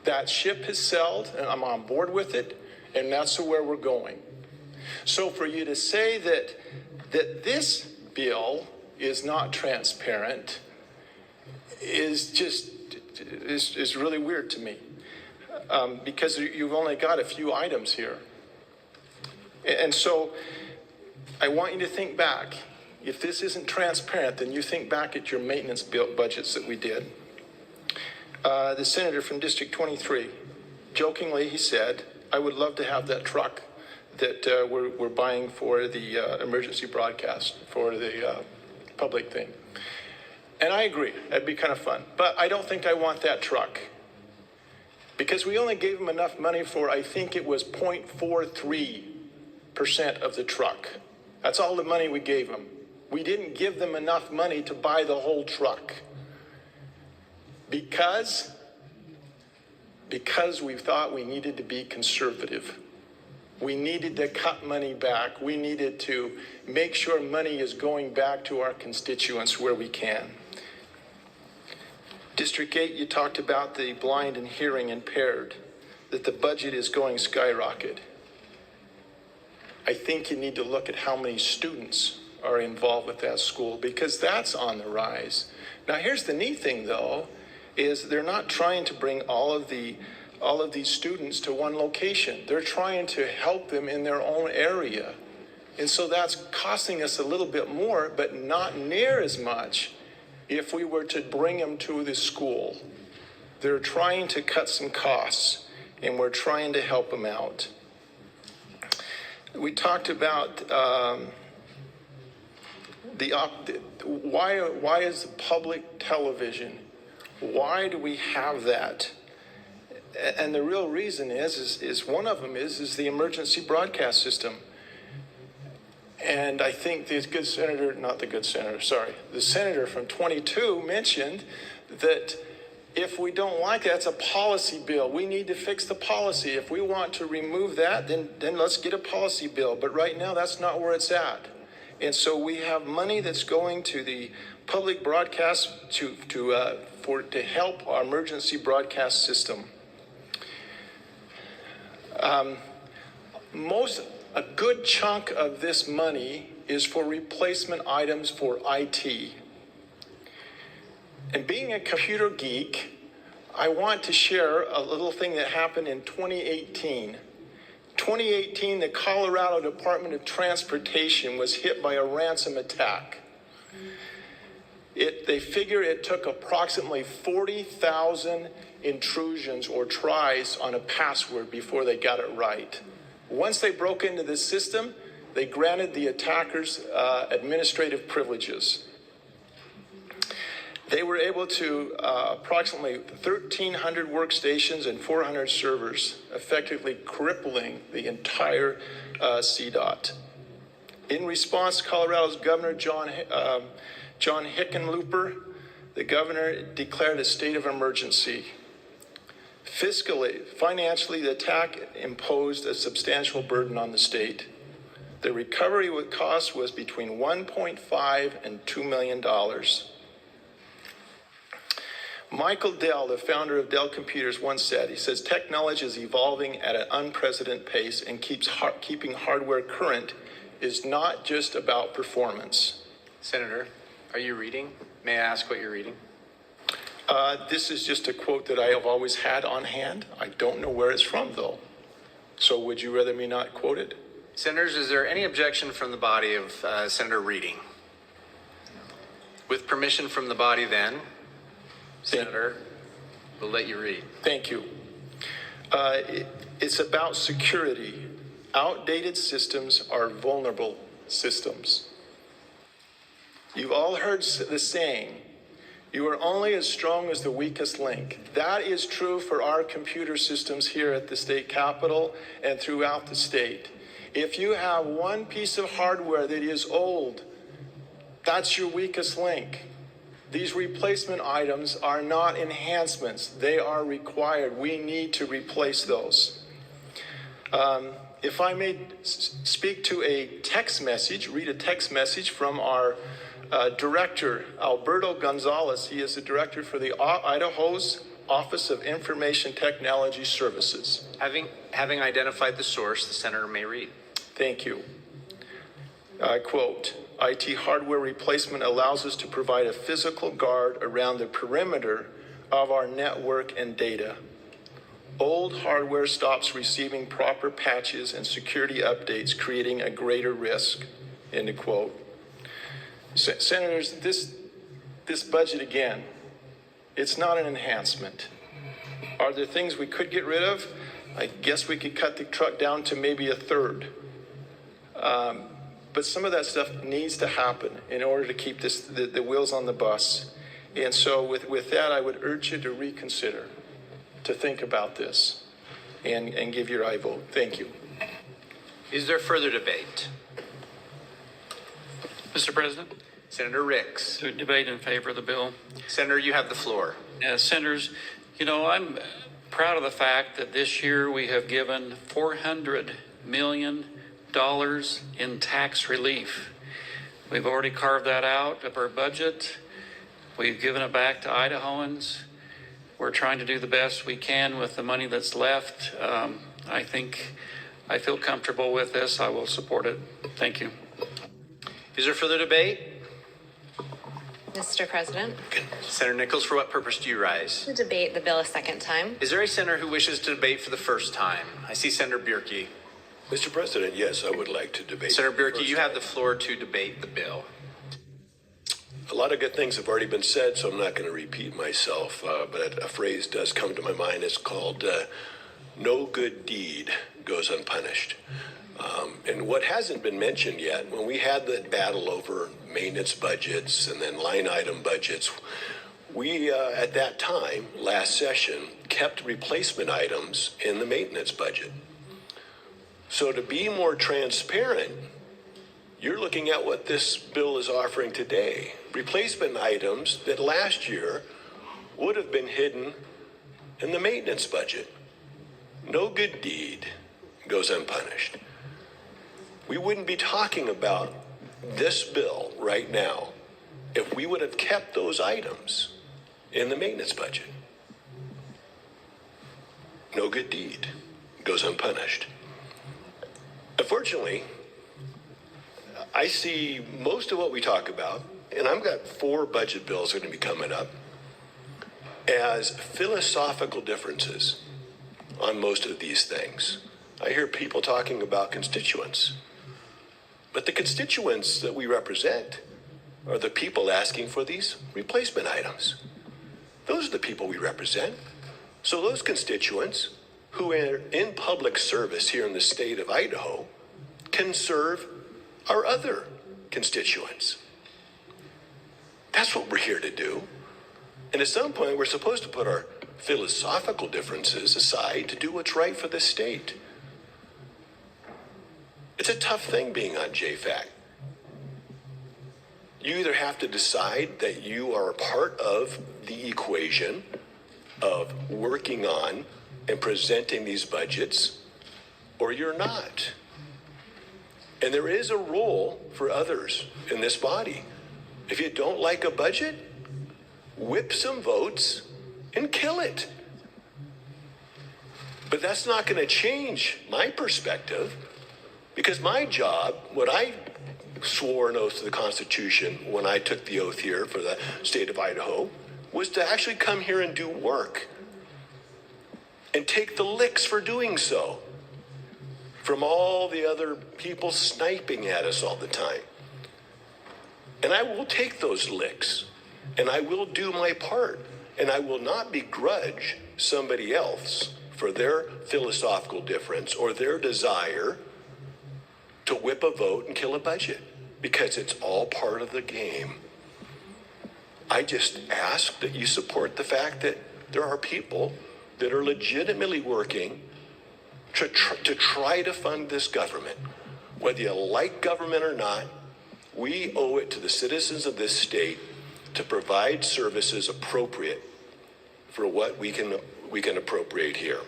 That ship has sailed, and I'm on board with it, and that's where we're going. So for you to say that this bill is not transparent is just is really weird to me, because you've only got a few items here. And so I want you to think back. If this isn't transparent, then you think back at your maintenance bill budgets that we did. The senator from District 23, jokingly, he said, I would love to have that truck that we're buying for the emergency broadcast, for the public thing. And I agree, that'd be kind of fun. But I don't think I want that truck, because we only gave him enough money for, I think it was 0.43% of the truck. That's all the money we gave them. We didn't give them enough money to buy the whole truck. Because we thought we needed to be conservative. We needed to cut money back. We needed to make sure money is going back to our constituents where we can. District 8, you talked about the blind and hearing impaired, that the budget is going skyrocket. I think you need to look at how many students are involved with that school, because that's on the rise. Now, here's the neat thing, though, is they're not trying to bring all of these students to one location. They're trying to help them in their own area. And so that's costing us a little bit more, but not near as much if we were to bring them to the school. They're trying to cut some costs, and we're trying to help them out. We talked about why is the public television? Why do we have that? And the real reason is one of them is the emergency broadcast system. And I think the senator from 22 mentioned that if we don't like that, it's a policy bill. We need to fix the policy. If we want to remove that, then let's get a policy bill. But right now, that's not where it's at. And so we have money that's going to the public broadcast to help our emergency broadcast system. A good chunk of this money is for replacement items for IT. And being a computer geek, I want to share a little thing that happened in 2018. 2018, the Colorado Department of Transportation was hit by a ransom attack. They figure it took approximately 40,000 intrusions or tries on a password before they got it right. Once they broke into the system, they granted the attackers administrative privileges. They were able to approximately 1,300 workstations and 400 servers, effectively crippling the entire CDOT. In response, Colorado's Governor John Hickenlooper, the governor declared a state of emergency. Financially, the attack imposed a substantial burden on the state. The recovery cost was between $1.5 and $2 million. Michael Dell, the founder of Dell Computers, once said, he says, technology is evolving at an unprecedented pace, and keeping hardware current is not just about performance. Senator, are you reading? May I ask what you're reading? This is just a quote that I have always had on hand. I don't know where it's from, though. So would you rather me not quote it? Senators, is there any objection from the body of Senator reading? With permission from the body, then, Senator, we'll let you read. Thank you. It's about security. Outdated systems are vulnerable systems. You've all heard the saying, you are only as strong as the weakest link. That is true for our computer systems here at the state capitol and throughout the state. If you have one piece of hardware that is old, that's your weakest link. These replacement items are not enhancements. They are required. We need to replace those. If I may speak to a text message, read a text message from our director, Alberto Gonzalez. He is the director for the Idaho's Office of Information Technology Services. Having identified the source, the senator may read. Thank you. I quote, IT hardware replacement allows us to provide a physical guard around the perimeter of our network and data. Old hardware stops receiving proper patches and security updates, creating a greater risk, end of quote. Senators, this budget again, it's not an enhancement. Are there things we could get rid of? I guess we could cut the truck down to maybe a third. But some of that stuff needs to happen in order to keep the wheels on the bus. And so with that, I would urge you to reconsider, to think about this, and give your aye vote. Thank you. Is there further debate? Mr. President, Senator Ricks. to debate in favor of the bill. Senator, you have the floor. Senators, I'm proud of the fact that this year we have given $400 million in tax relief. We've already carved that out of our budget. We've given it back to Idahoans. We're trying to do the best we can with the money that's left. I feel comfortable with this. I will support it. Thank you. Is there further debate? Mr. President, Senator Nichols, for what purpose do you rise? to debate the bill a second time. Is there a senator who wishes to debate for the first time? I see Senator Bierke. Mr. President, yes, I would like to debate. Senator Bierke, you have the floor to debate the bill. A lot of good things have already been said, so I'm not going to repeat myself, but a phrase does come to my mind. It's called no good deed goes unpunished. And what hasn't been mentioned yet, when we had the battle over maintenance budgets and then line item budgets, we, at that time, last session, kept replacement items in the maintenance budget. So to be more transparent, you're looking at what this bill is offering today. Replacement items that last year would have been hidden in the maintenance budget. No good deed goes unpunished. We wouldn't be talking about this bill right now if we would have kept those items in the maintenance budget. No good deed goes unpunished. Unfortunately, I see most of what we talk about, and I've got 4 budget bills that are going to be coming up, as philosophical differences on most of these things. I hear people talking about constituents, but the constituents that we represent are the people asking for these replacement items. Those are the people we represent. So those constituents who are in public service here in the state of Idaho can serve our other constituents. That's what we're here to do. And at some point, we're supposed to put our philosophical differences aside to do what's right for the state. It's a tough thing being on JFAC. You either have to decide that you are a part of the equation of working on and presenting these budgets, or you're not. And there is a role for others in this body. If you don't like a budget, whip some votes and kill it. But that's not going to change my perspective, because my job, what I swore an oath to the Constitution when I took the oath here for the state of Idaho, was to actually come here and do work and take the licks for doing so from all the other people sniping at us all the time. And I will take those licks, and I will do my part, and I will not begrudge somebody else for their philosophical difference or their desire to whip a vote and kill a budget, because it's all part of the game. I just ask that you support the fact that there are people that are legitimately working to try to fund this government. Whether you like government or not, we owe it to the citizens of this state to provide services appropriate for what we can appropriate here.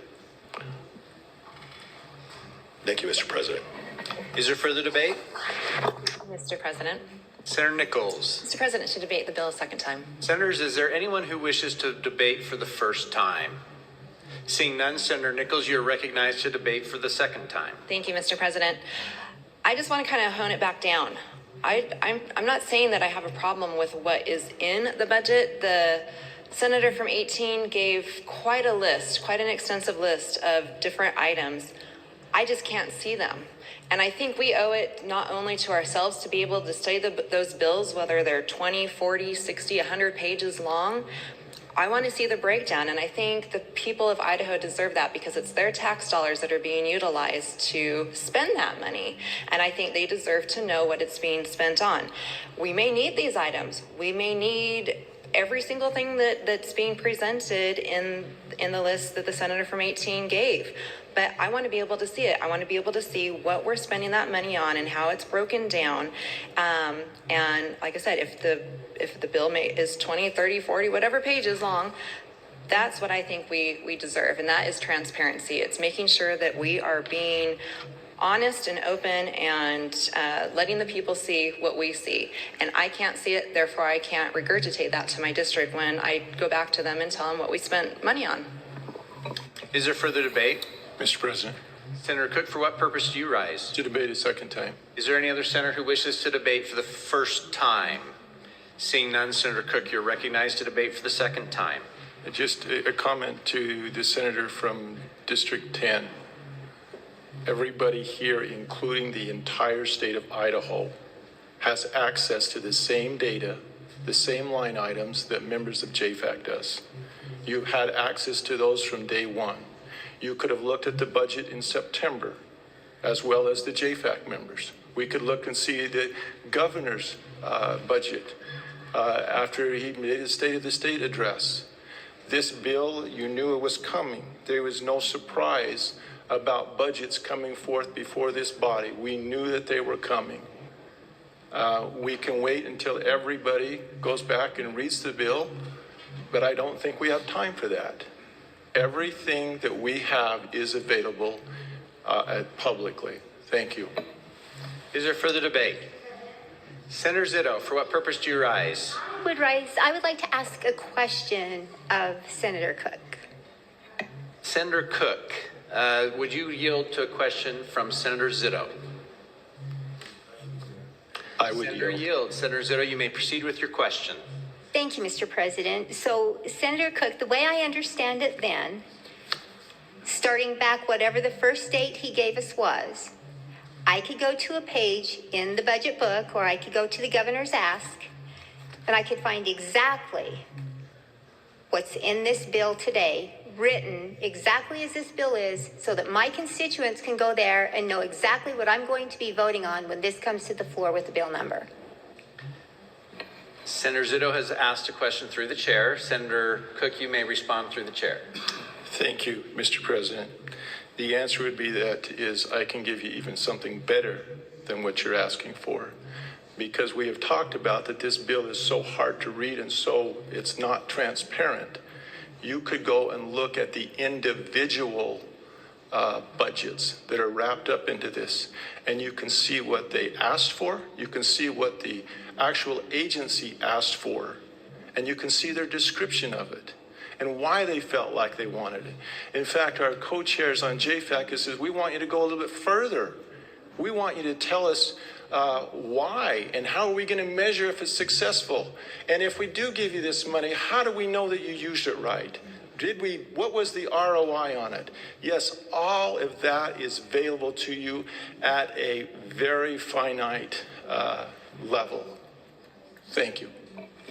Thank you, Mr. President. Is there further debate? Mr. President. Senator Nichols. Mr. President, to debate the bill a second time. Senators, is there anyone who wishes to debate for the first time? Seeing none, Senator Nichols, you're recognized to debate for the second time. Thank you, Mr. President. I just want to kind of hone it back down. I'm not saying that I have a problem with what is in the budget. The senator from 18 gave quite a list, quite an extensive list of different items. I just can't see them. And I think we owe it not only to ourselves to be able to study those bills, whether they're 20, 40, 60, 100 pages long. I want to see the breakdown, and I think the people of Idaho deserve that because it's their tax dollars that are being utilized to spend that money, and I think they deserve to know what it's being spent on. We may need these items. We may need every single thing that's being presented in the list that the senator from 18 gave. But I want to be able to see it. I want to be able to see what we're spending that money on and how it's broken down. And like I said, if the bill is 20, 30, 40, whatever pages long, that's what I think we deserve. And that is transparency. It's making sure that we are being honest and open and letting the people see what we see. And I can't see it, therefore I can't regurgitate that to my district when I go back to them and tell them what we spent money on. Is there further debate? Mr. President, Senator Cook, for what purpose do you rise? to debate a second time. Is there any other senator who wishes to debate for the first time? Seeing none, Senator Cook, you're recognized to debate for the second time. Just a comment to the senator from District 10. Everybody here, including the entire state of Idaho, has access to the same data, the same line items that members of JFAC does. You've had access to those from day one. You could have looked at the budget in September, as well as the JFAC members. We could look and see the governor's budget after he made his State of the State address. This bill, you knew it was coming. There was no surprise about budgets coming forth before this body. We knew that they were coming. We can wait until everybody goes back and reads the bill, but I don't think we have time for that. Everything that we have is available publicly. Thank you. Is there further debate? Senator Zito, for what purpose do you rise? I would like to ask a question of Senator Cook. Senator Cook, would you yield to a question from Senator Zito? I would Senator yield. Senator Zito, you may proceed with your question. Thank you, Mr. President. So, Senator Cook, the way I understand it then, starting back whatever the first date he gave us was, I could go to a page in the budget book or I could go to the governor's ask and I could find exactly what's in this bill today, written exactly as this bill is, so that my constituents can go there and know exactly what I'm going to be voting on when this comes to the floor with the bill number. Senator Zito has asked a question through the chair. Senator Cook, you may respond through the chair. Thank you, Mr. President. The answer would be I can give you even something better than what you're asking for, because we have talked about that this bill is so hard to read and so it's not transparent. You could go and look at the individual budgets that are wrapped up into this, and you can see what they asked for. You can see what the actual agency asked for, and you can see their description of it and why they felt like they wanted it. In fact, our co-chairs on JFAC says, we want you to go a little bit further. We want you to tell us why and how are we going to measure if it's successful? And if we do give you this money, how do we know that you used it right? What was the ROI on it? Yes, all of that is available to you at a very finite level. Thank you.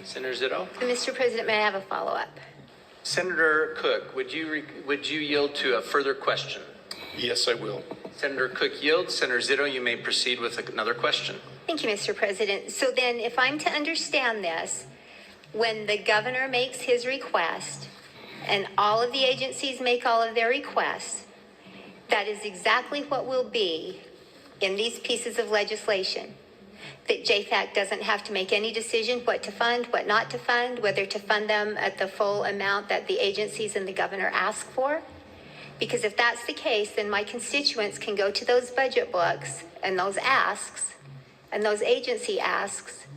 Senator Zito? Mr. President, may I have a follow-up? Senator Cook, would you yield to a further question? Yes, I will. Senator Cook yields. Senator Zito, you may proceed with another question. Thank you, Mr. President. So then, if I'm to understand this, when the governor makes his request and all of the agencies make all of their requests, that is exactly what will be in these pieces of legislation. that JFAC doesn't have to make any decision what to fund, what not to fund, whether to fund them at the full amount that the agencies and the governor ask for? Because if that's the case, then my constituents can go to those budget books and those asks and those agency asks,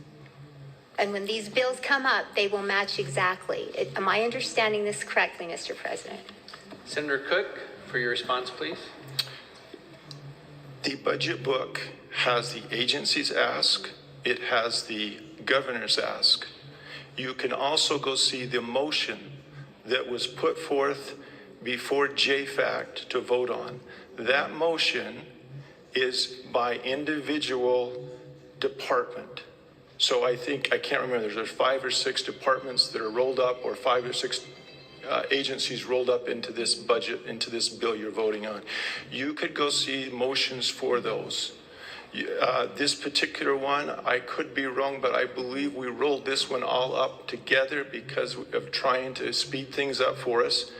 and when these bills come up, they will match exactly. Am I understanding this correctly, Mr. President? Senator Cook, for your response, please. The budget book has the agency's ask. It has the governor's ask. You can also go see the motion that was put forth before JFAC to vote on. That motion is by individual department. So I can't remember, there's 5 or 6 departments that are rolled up, or 5 or 6 agencies rolled up into this budget, into this bill you're voting on. You could go see motions for those. This particular one, I could be wrong, but I believe we rolled this one all up together because of trying to speed things up for us.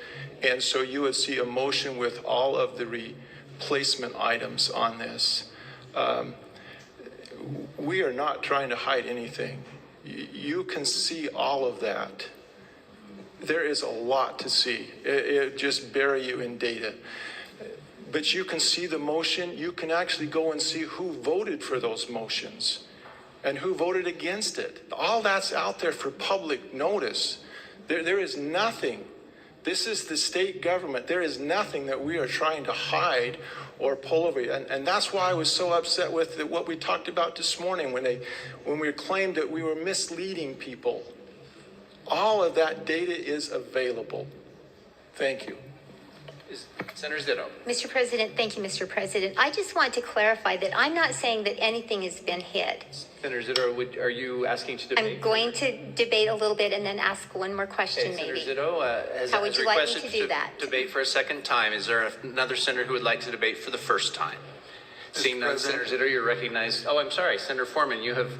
And so you would see a motion with all of the replacement items on this. We are not trying to hide anything. You can see all of that. There is a lot to see. It just bury you in data. But you can see the motion. You can actually go and see who voted for those motions and who voted against it. All that's out there for public notice. There is nothing. This is the state government. There is nothing that we are trying to hide or pull over. And that's why I was so upset with what we talked about this morning when we claimed that we were misleading people. All of that data is available. Thank you. Senator Zito. Mr. President, thank you, Mr. President. I just want to clarify that I'm not saying that anything has been hid. Senator Zito, are you asking to debate? I'm going to debate a little bit and then ask one more question, Okay, maybe. Senator Zito How would you like me requested to do that? Debate for a second time. Is there another senator who would like to debate for the first time? Seeing none, Senator Zito, you're recognized. Oh, I'm sorry, Senator Foreman, you have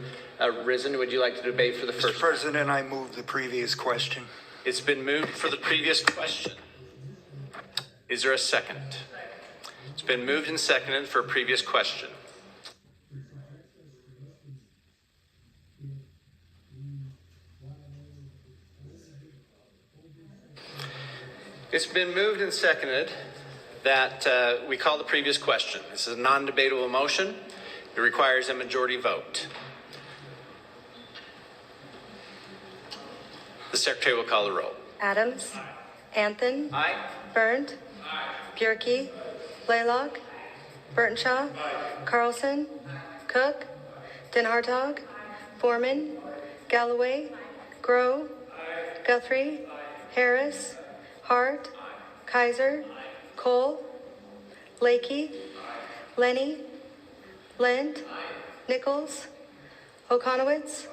risen. Would you like to debate for the first time? Mr. President, I move the previous question. It's been moved for the previous question. Is there a second? It's been moved and seconded for a previous question. It's been moved and seconded that we call the previous question. This is a non-debatable motion. It requires a majority vote. The secretary will call the roll. Adams. Anthony. Aye. Berndt. Bierke. Blaylock. Burtonshaw. Carlson. Cook. Den Hartog. Foreman. Galloway. Grow. Guthrie. Harris. Hart. Kaiser. Cole. Lakey. Lenny. Lent. Nichols. Okonowitz.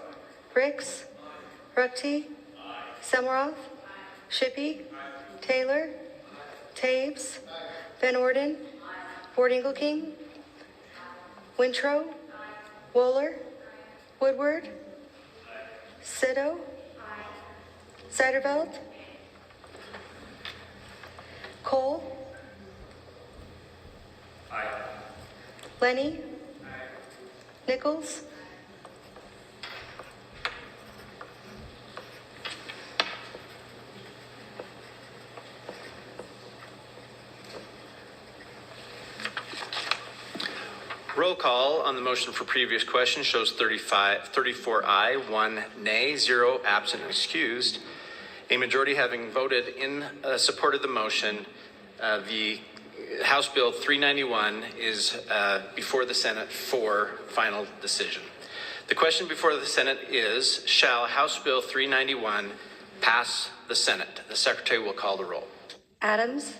Ricks. Ruckte. Samaroff. Shippey. Taylor. Taves. Van Orden. Ford King. Wintrow. Wohler. Woodward. Sito. Seiderveld. Cole. Lenny. Nichols. Roll call on the motion for previous question shows 34 aye, 1 nay, 0 absent and excused. A majority having voted in support of the motion, the House Bill 391 is before the Senate for final decision. The question before the Senate is, shall House Bill 391 pass the Senate? The Secretary will call the roll. Adams.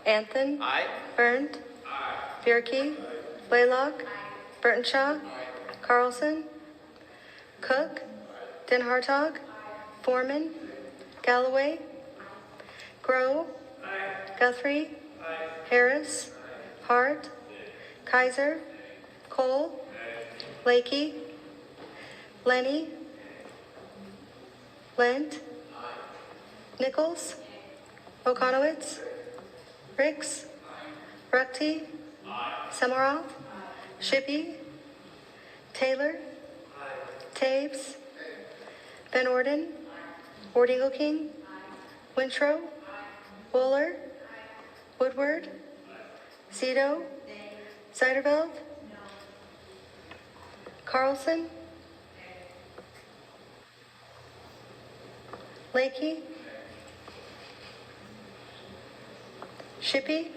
Anthony. Aye. Berndt. Bierke. Blaylock. Burtonshaw. Carlson. Cook. Den Hartog. Foreman. Galloway. Grow. Guthrie. Harris. Hart. Kaiser. Cole. Lakey. Lenny. Lent. Nichols. Okonowitz. Ricks. Ruckte. Samaroff. Shippey. Taylor? Taves? Van Orden? Wardingle King? Wintrow? Buller? Woodward? Zito? Zeiderveld? Carlson? Lakey? Shippey?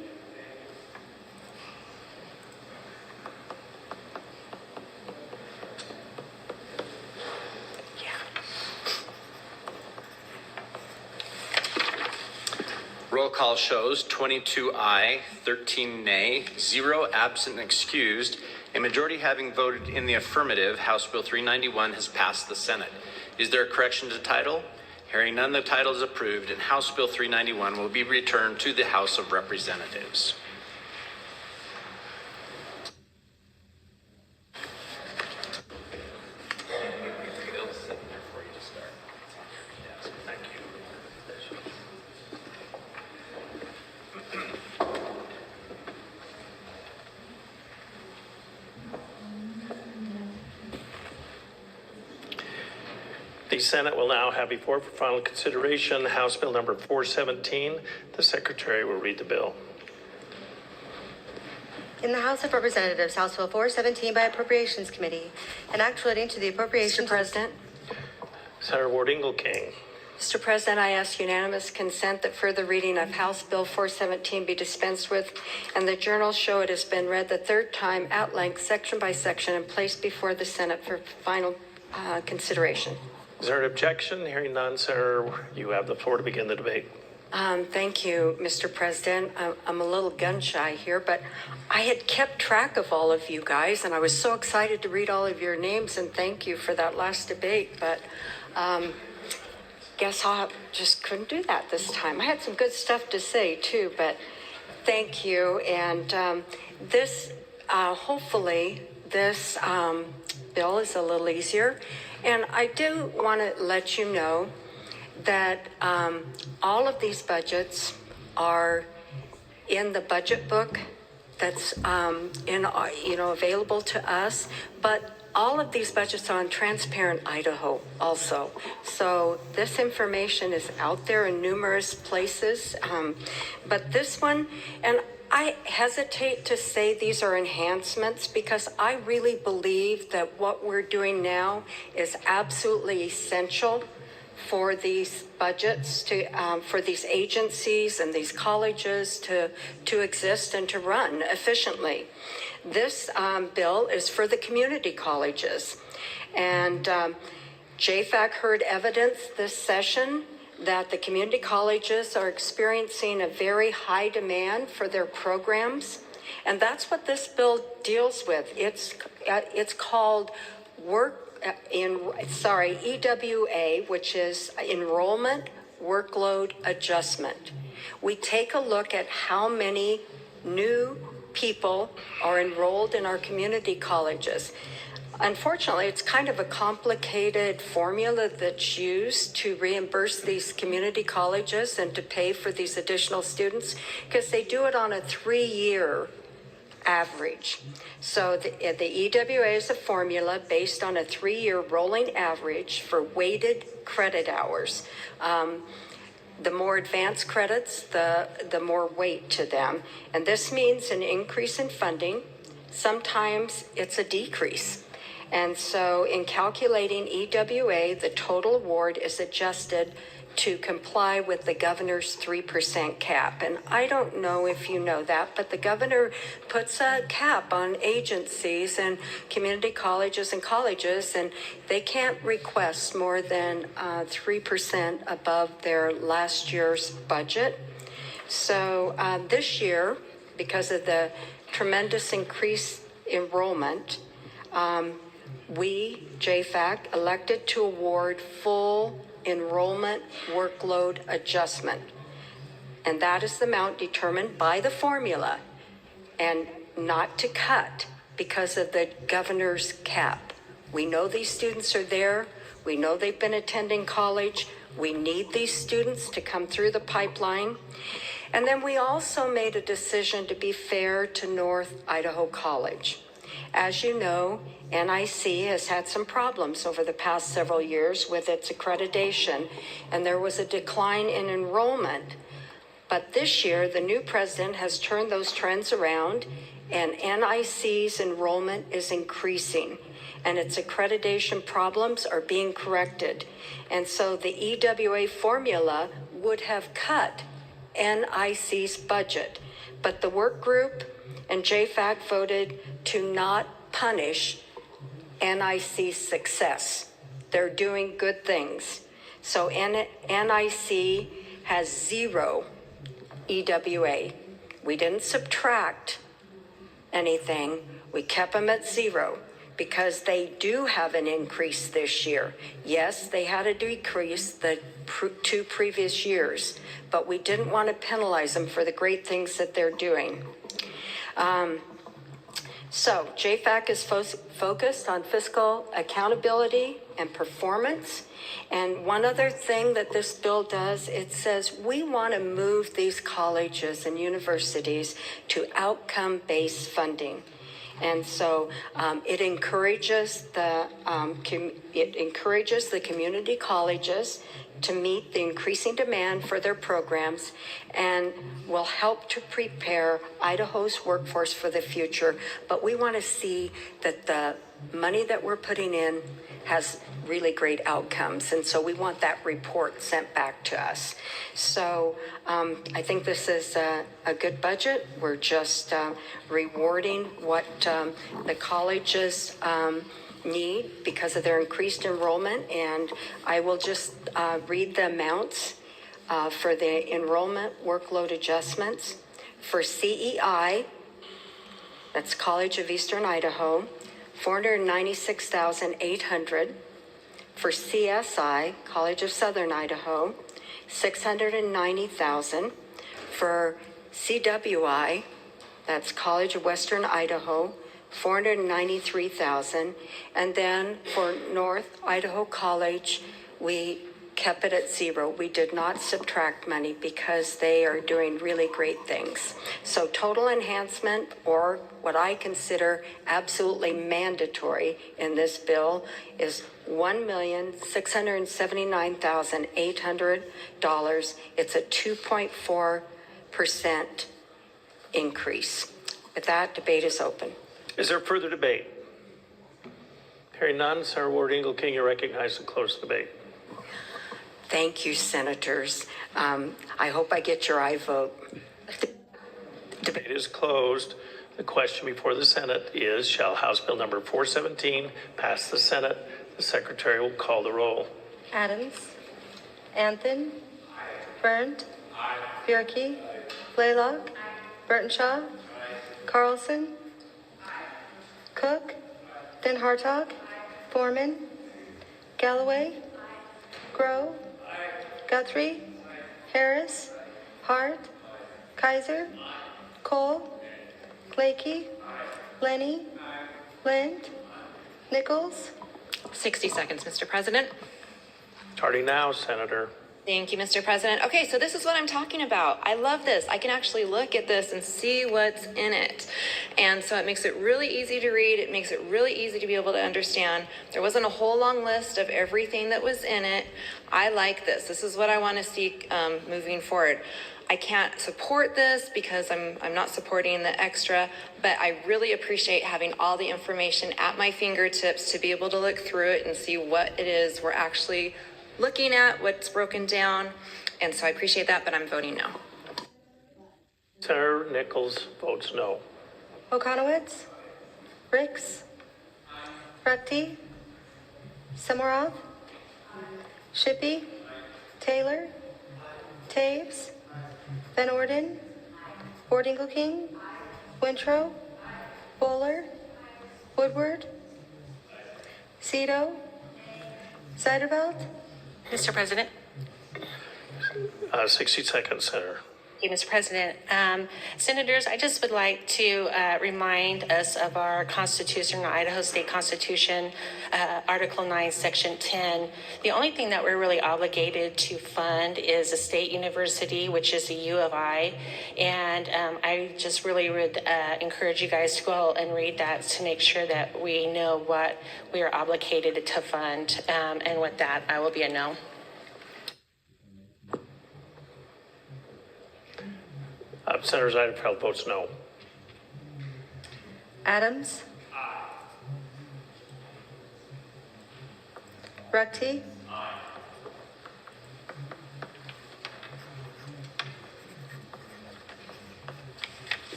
Roll call shows 22 aye, 13 nay, 0 absent and excused. A majority having voted in the affirmative, House Bill 391 has passed the Senate. Is there a correction to title? Hearing none, the title is approved and House Bill 391 will be returned to the House of Representatives. The Senate will now have before it for final consideration House Bill number 417. The Secretary will read the bill. In the House of Representatives, House Bill 417 by Appropriations Committee, an act relating to the appropriation. Mr. President. Senator Wardingle King. Mr. President, I ask unanimous consent that further reading of House Bill 417 be dispensed with, and the journals show it has been read the third time at length, section by section, and placed before the Senate for final consideration. Is there an objection? Hearing none, Senator, you have the floor to begin the debate. Thank you, Mr. President. I'm a little gun shy here, but I had kept track of all of you guys, and I was so excited to read all of your names, and thank you for that last debate. But guess I just couldn't do that this time. I had some good stuff to say, too, but thank you. And this, hopefully, this bill is a little easier. And I do want to let you know that all of these budgets are in the budget book that's available to us, but all of these budgets are on Transparent Idaho also. So this information is out there in numerous places, but this one, and I hesitate to say these are enhancements because I really believe that what we're doing now is absolutely essential for these budgets for these agencies and these colleges to exist and to run efficiently. This bill is for the community colleges, and JFAC heard evidence this session that the community colleges are experiencing a very high demand for their programs, and that's what this bill deals with. It's called EWA, which is Enrollment Workload Adjustment. We take a look at how many new people are enrolled in our community colleges. Unfortunately, it's kind of a complicated formula that's used to reimburse these community colleges and to pay for these additional students because they do it on a 3-year average. So the EWA is a formula based on a 3-year rolling average for weighted credit hours. The more advanced credits, the more weight to them. And this means an increase in funding. Sometimes it's a decrease. And so in calculating EWA, the total award is adjusted to comply with the governor's 3% cap. And I don't know if you know that, but the governor puts a cap on agencies and community colleges and colleges, and they can't request more than 3% above their last year's budget. So this year, because of the tremendous increased enrollment, we, JFAC, elected to award full enrollment workload adjustment. And that is the amount determined by the formula and not to cut because of the governor's cap. We know these students are there. We know they've been attending college. We need these students to come through the pipeline. And then we also made a decision to be fair to North Idaho College. As you know, NIC has had some problems over the past several years with its accreditation, and there was a decline in enrollment. But this year, the new president has turned those trends around, and NIC's enrollment is increasing, and its accreditation problems are being corrected. And so the EWA formula would have cut NIC's budget, but the work group and JFAC voted to not punish NIC's success. They're doing good things. So NIC has 0 EWA. We didn't subtract anything. We kept them at 0 because they do have an increase this year. Yes, they had a decrease the 2 previous years, but we didn't want to penalize them for the great things that they're doing. So JFAC is focused on fiscal accountability and performance. And one other thing that this bill does, it says we want to move these colleges and universities to outcome-based funding. And so it encourages the community colleges to meet the increasing demand for their programs and will help to prepare Idaho's workforce for the future. But we want to see that the money that we're putting in has really great outcomes. And so we want that report sent back to us. So I think this is a good budget. We're just rewarding what the colleges need because of their increased enrollment. And I will just read the amounts for the enrollment workload adjustments. For CEI, that's College of Eastern Idaho, $496,800. For CSI, College of Southern Idaho, $690,000. For CWI, that's College of Western Idaho, $493,000. And then for North Idaho College, we kept it at 0. We did not subtract money because they are doing really great things. So total enhancement, or what I consider absolutely mandatory in this bill, is $1,679,800. It's a 2.4% increase. With that, debate is open. Is there further debate? Hearing none, Senator Ward Engelking, you're recognized to close the debate. Thank you, senators. I hope I get your aye vote. Debate is closed. The question before the Senate is, shall House Bill number 417 pass the Senate? The Secretary will call the roll. Adams. Anthony. Berndt. Bierke. Blaylock. Burtonshaw. Carlson. Cook. Then Hartog. Foreman. Galloway. Grove. Guthrie. Harris. Hart. Kaiser. Cole. Blakey. Lenny. Lind. Nichols. 60 seconds, Mr. President. Starting now, Senator. Thank you, Mr. President. Okay, so this is what I'm talking about. I love this. I can actually look at this and see what's in it. And so it makes it really easy to read. It makes it really easy to be able to understand. There wasn't a whole long list of everything that was in it. I like this. This is what I want to see moving forward. I can't support this because I'm not supporting the extra, but I really appreciate having all the information at my fingertips to be able to look through it and see what it is we're actually looking at, what's broken down. And so I appreciate that, but I'm voting no. Senator Nichols votes no. Okonowitz. Ricks. Rutte. Samorov. Shippey. Taylor. Taves. Van Orden. Ward Engelking. Wintrow. Bowler. Woodward. Cito. Zeiderveld. Mr. President. 60 seconds, Senator. Thank you, Mr. President. Senators, I just would like to remind us of our Constitution, our Idaho State Constitution, Article 9, Section 10. The only thing that we're really obligated to fund is a state university, which is the U of I. And I just really would encourage you guys to go and read that to make sure that we know what we are obligated to fund. And with that, I will be a no. Senator Zeidenfeld votes no. Adams? Ruckte?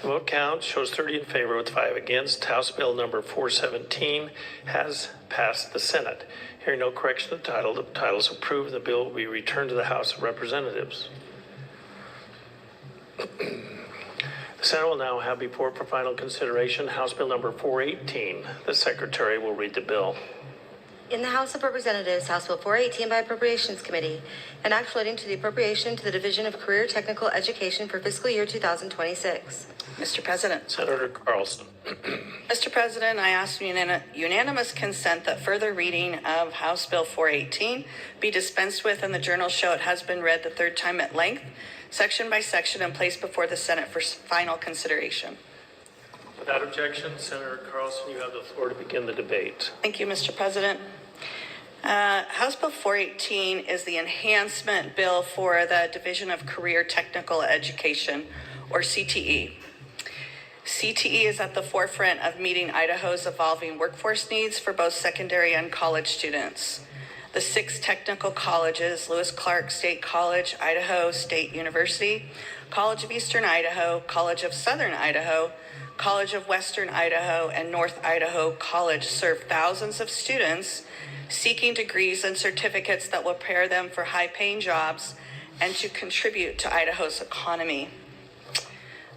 The vote count shows 30 in favor with 5 against. House Bill number 417 has passed the Senate. Hearing no correction of the title is approved. The bill will be returned to the House of Representatives. The Senate will now have before for final consideration House Bill number 418. The Secretary will read the bill. In the House of Representatives, House Bill 418 by Appropriations Committee, an act relating to the appropriation to the Division of Career Technical Education for fiscal year 2026. Mr. President. Senator Carlson. Mr. President, I ask unanimous consent that further reading of House Bill 418 be dispensed with and the journal show it has been read the third time at length, section by section, and placed before the Senate for final consideration. Without objection, Senator Carlson, you have the floor to begin the debate. Thank you, Mr. President. House Bill 418 is the enhancement bill for the Division of Career Technical Education, or CTE. CTE is at the forefront of meeting Idaho's evolving workforce needs for both secondary and college students. The 6 technical colleges, Lewis Clark State College, Idaho State University, College of Eastern Idaho, College of Southern Idaho, College of Western Idaho, and North Idaho College serve thousands of students seeking degrees and certificates that will prepare them for high-paying jobs and to contribute to Idaho's economy.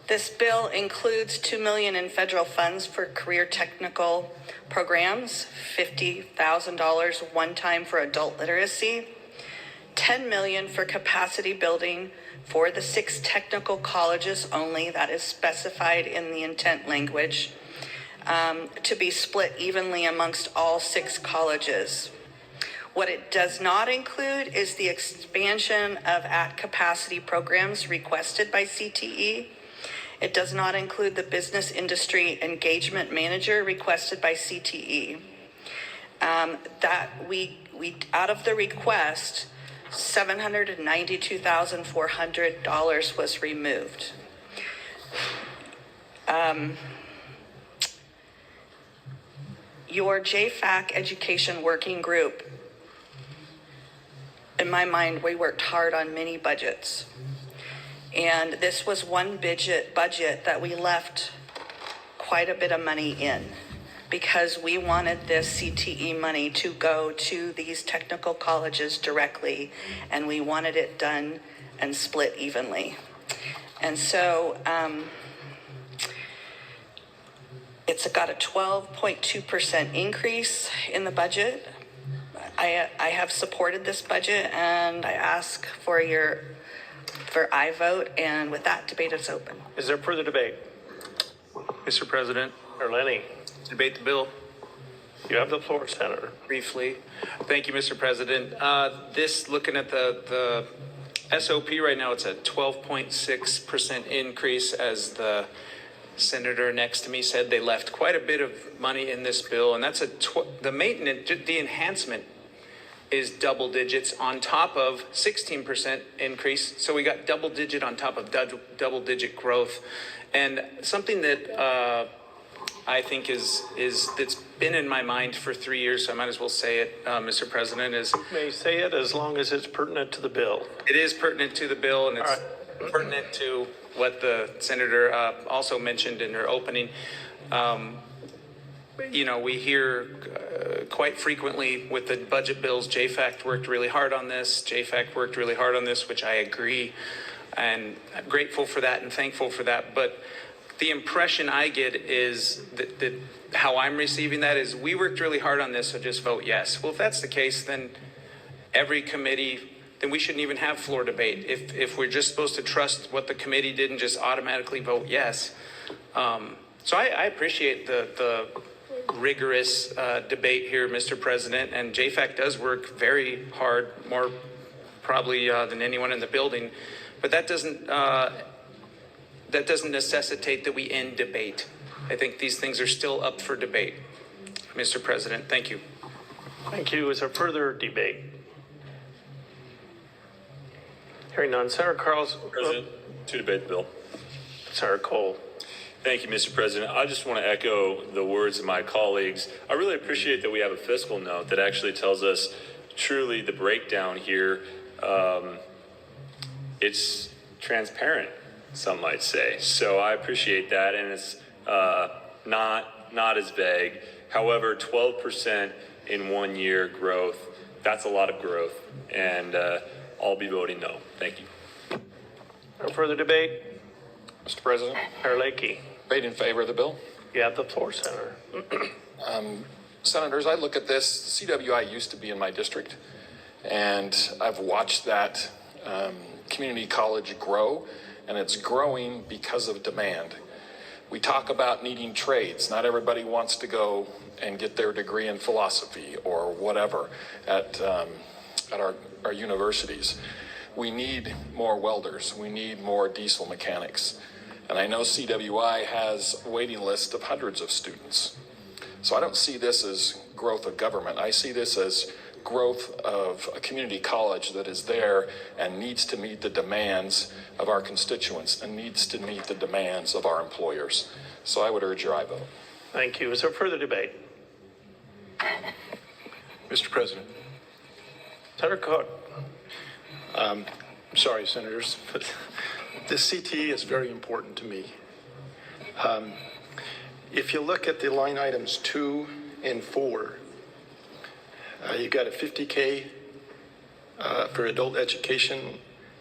This bill includes $2 million in federal funds for career technical programs, $50,000 one time for adult literacy, $10 million for capacity building for the 6 technical colleges only, that is specified in the intent language, to be split evenly amongst all 6 colleges. What it does not include is the expansion of at-capacity programs requested by CTE. It does not include the business industry engagement manager requested by CTE. That we out of the request, $792,400 was removed. Your JFAC Education Working Group, in my mind, we worked hard on many budgets. And this was one budget that we left quite a bit of money in because we wanted this CTE money to go to these technical colleges directly, and we wanted it done and split evenly. And so it's got a 12.2% increase in the budget. I have supported this budget, and I ask for I vote, and with that, debate is open. Is there further debate? Mr. President. Or Lenny? Debate the bill. You have the floor, Senator. Briefly. Thank you, Mr. President. Looking at the SOP right now, it's a 12.6% increase. As the senator next to me said, they left quite a bit of money in this bill, and that's the enhancement is double digits on top of 16% increase. So we got double digit on top of double digit growth. And something that I think is that's been in my mind for 3 years, so I might as well say it, Mr. President, is... You may say it as long as it's pertinent to the bill. It is pertinent to the bill, and it's pertinent to what the senator also mentioned in her opening. We hear quite frequently with the budget bills, JFAC worked really hard on this, which I agree, and I'm grateful for that and thankful for that. But the impression I get is that how I'm receiving that is we worked really hard on this, so just vote yes. Well, if that's the case, then every committee then we shouldn't even have floor debate. If we're just supposed to trust what the committee did and just automatically vote yes. So I appreciate the rigorous debate here, Mr. President, and JFAC does work very hard, more probably than anyone in the building, but that doesn't necessitate that we end debate. I think these things are still up for debate. Mr. President, thank you. Thank you. Is there further debate? Hearing none. Senator Carl's. President, to debate the bill. Senator Cole. Thank you, Mr. President. I just want to echo the words of my colleagues. I really appreciate that we have a fiscal note that actually tells us truly the breakdown here. It's transparent, some might say. So I appreciate that, and it's not as vague. However, 12% in 1 year growth, that's a lot of growth, and I'll be voting no. Thank you. No further debate? Mr. President. Mayor Lakey. Debate in favor of the bill. You have the floor, Senator. Senators, I look at this. CWI used to be in my district, and I've watched that community college grow, and it's growing because of demand. We talk about needing trades. Not everybody wants to go and get their degree in philosophy or whatever at our universities. We need more welders. We need more diesel mechanics. And I know CWI has a waiting list of hundreds of students. So I don't see this as growth of government. I see this as growth of a community college that is there and needs to meet the demands of our constituents and needs to meet the demands of our employers. So I would urge your aye vote. Thank you. Is there further debate? Mr. President. Senator Cook. Sorry, Senators, but this CTE is very important to me. If you look at the line items 2 and 4, you got a $50K for adult education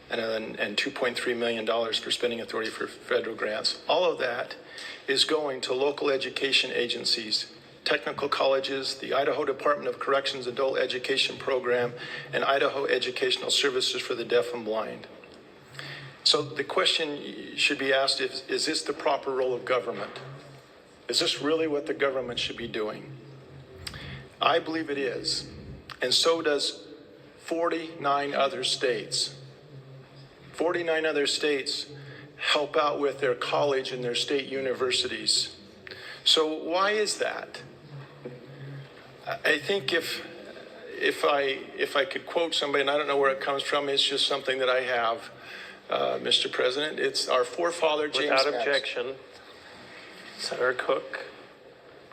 and $2.3 million for spending authority for federal grants. All of that is going to local education agencies, technical colleges, the Idaho Department of Corrections Adult Education Program, and Idaho Educational Services for the Deaf and Blind. So the question should be asked is this the proper role of government? Is this really what the government should be doing? I believe it is, and so does 49 other states. 49 other states help out with their college and their state universities. So why is that? I think if I could quote somebody, and I don't know where it comes from, it's just something that I have, Mr. President. It's our forefather, James Without Madison. objection, Senator Cook,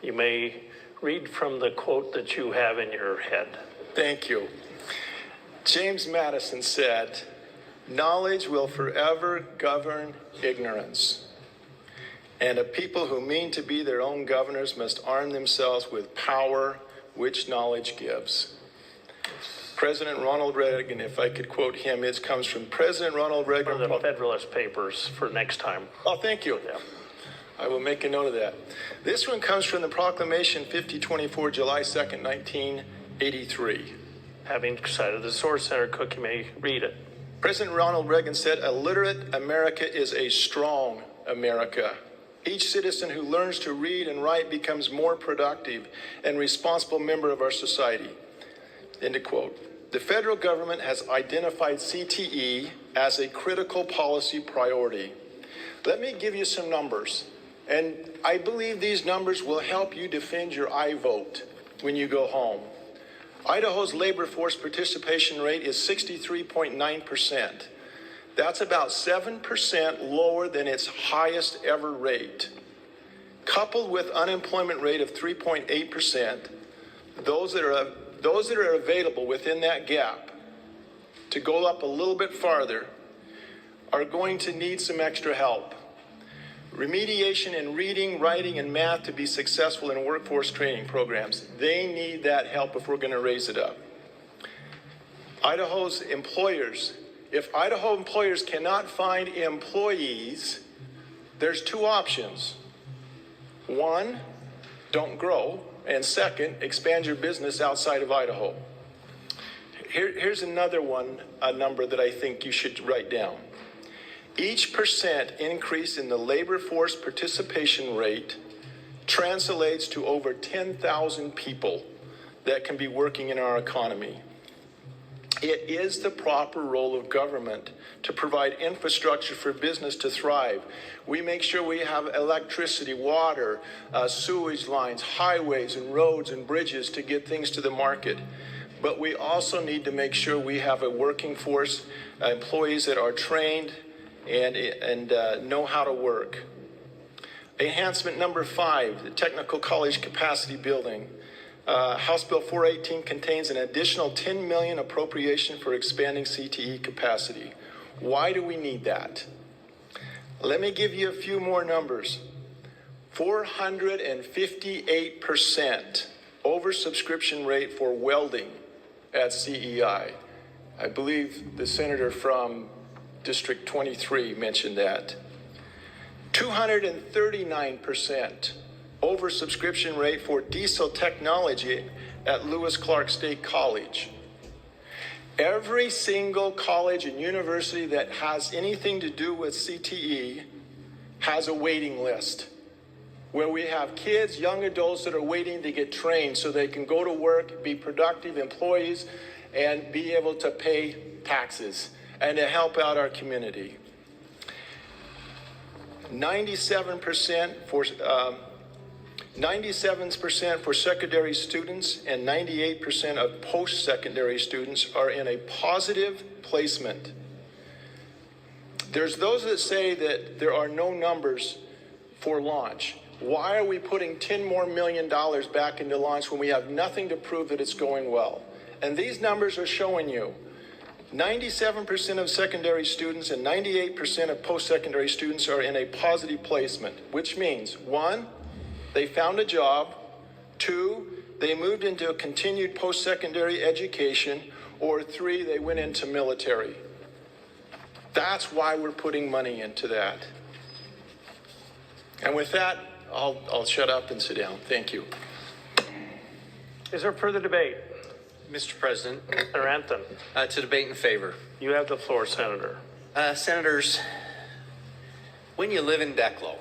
you may read from the quote that you have in your head. Thank you. James Madison said, "Knowledge will forever govern ignorance. And a people who mean to be their own governors must arm themselves with power which knowledge gives." President Ronald Reagan, if I could quote him, it comes from President Ronald Reagan. For the Federalist Papers for next time. Oh, thank you. Yeah. I will make a note of that. This one comes from the Proclamation 5024, July 2nd, 1983. Having cited the source, Senator Cook, you may read it. President Ronald Reagan said, "A literate America is a strong America. Each citizen who learns to read and write becomes more productive and responsible member of our society." End of quote. The federal government has identified CTE as a critical policy priority. Let me give you some numbers, and I believe these numbers will help you defend your aye vote when you go home. Idaho's labor force participation rate is 63.9%. That's about 7% lower than its highest ever rate. Coupled with unemployment rate of 3.8%, those that are available within that gap to go up a little bit farther are going to need some extra help. Remediation in reading, writing, and math to be successful in workforce training programs. They need that help if we're going to raise it up. Idaho's employers, if Idaho employers cannot find employees, there's two options. One, don't grow, and second, expand your business outside of Idaho. Here's another one, a number that I think you should write down. Each percent increase in the labor force participation rate translates to over 10,000 people that can be working in our economy. It is the proper role of government to provide infrastructure for business to thrive. We make sure we have electricity, water, sewage lines, highways and roads and bridges to get things to the market. But we also need to make sure we have a working force, employees that are trained and know how to work. Enhancement number 5, the technical college capacity building. House Bill 418 contains an additional $10 million appropriation for expanding CTE capacity. Why do we need that? Let me give you a few more numbers. 458% oversubscription rate for welding at CEI. I believe the senator from District 23 mentioned that. 239% oversubscription rate for diesel technology at Lewis Clark State College. Every single college and university that has anything to do with CTE has a waiting list where we have kids, young adults that are waiting to get trained so they can go to work, be productive employees, and be able to pay taxes and to help out our community. 97% for secondary students and 98% of post-secondary students are in a positive placement. There's those that say that there are no numbers for launch. Why are we putting $10 million more back into launch when we have nothing to prove that it's going well? And these numbers are showing you 97% of secondary students and 98% of post-secondary students are in a positive placement, which means 1, they found a job, 2, they moved into a continued post-secondary education, or 3, they went into military. That's why we're putting money into that. And with that, I'll shut up and sit down. Thank you. Is there further debate? Mr. President, Senator Anton, to debate in favor. you have the floor, Senator. Senators, when you live in Declo,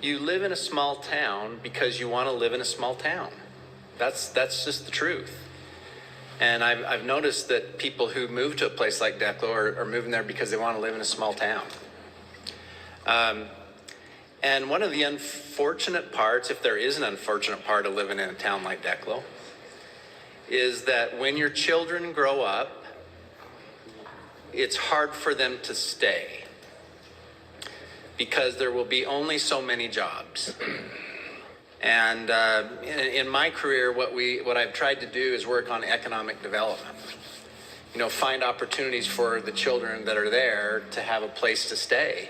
you live in a small town because you want to live in a small town. That's just the truth. And I've noticed that people who move to a place like Declo are moving there because they want to live in a small town. And one of the unfortunate parts, if there is an unfortunate part of living in a town like Declo, is that when your children grow up, it's hard for them to stay because there will be only so many jobs. And in my career, what I've tried to do is work on economic development. You know, find opportunities for the children that are there to have a place to stay.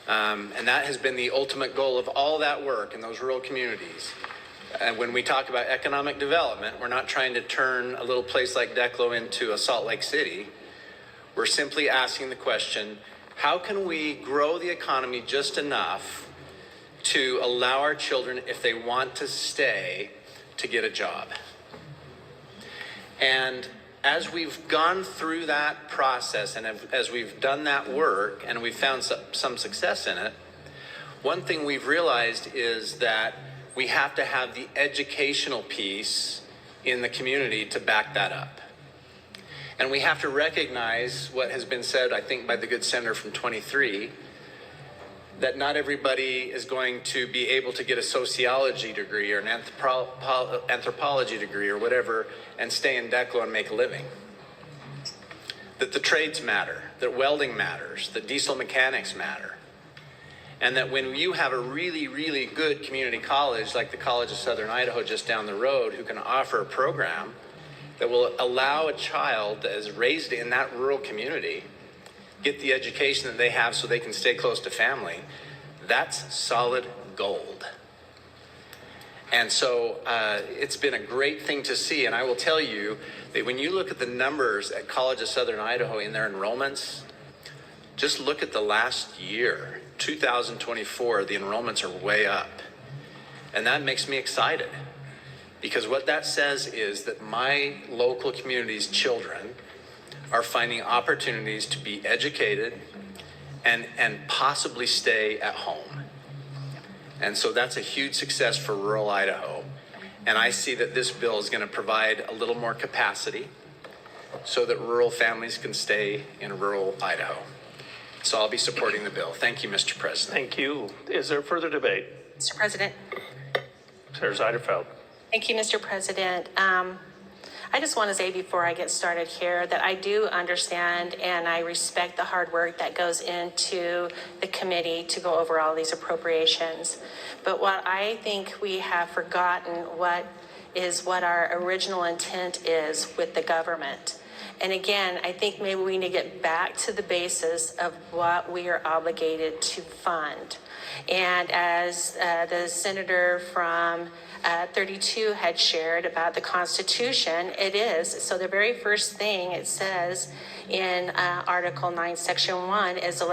And that has been the ultimate goal of all that work in those rural communities. And when we talk about economic development, we're not trying to turn a little place like Declo into a Salt Lake City. We're simply asking the question, how can we grow the economy just enough to allow our children, if they want to stay, to get a job? And as we've gone through that process and as we've done that work and we've found some success in it, one thing we've realized is that we have to have the educational piece in the community to back that up. And we have to recognize what has been said, I think, by the good senator from 23, that not everybody is going to be able to get a sociology degree or an anthropology degree or whatever and stay in Declo and make a living. That the trades matter, that welding matters, that diesel mechanics matter. And that when you have a really, really good community college like the College of Southern Idaho just down the road who can offer a program that will allow a child that is raised in that rural community get the education that they have so they can stay close to family, that's solid gold. And so it's been a great thing to see. And I will tell you that when you look at the numbers at College of Southern Idaho in their enrollments, just look at the last year, 2024, the enrollments are way up. And that makes me excited Because what that says is that my local community's children are finding opportunities to be educated and possibly stay at home. And so that's a huge success for rural Idaho. And I see that this bill is going to provide a little more capacity so that rural families can stay in rural Idaho. So I'll be supporting the bill. Thank you, Mr. President. Thank you. Is there further debate? Mr. President. Senator Zeiderfeld. Thank you, Mr. President. I just want to say before I get started here that I do understand and I respect the hard work that goes into the committee to go over all these appropriations. But what I think we have forgotten what our original intent is with the government. And again, I think maybe we need to get back to the basis of what we are obligated to fund. And as the senator from 32 had shared about the Constitution, it is. So the very first thing it says in Article 9, Section 1 is the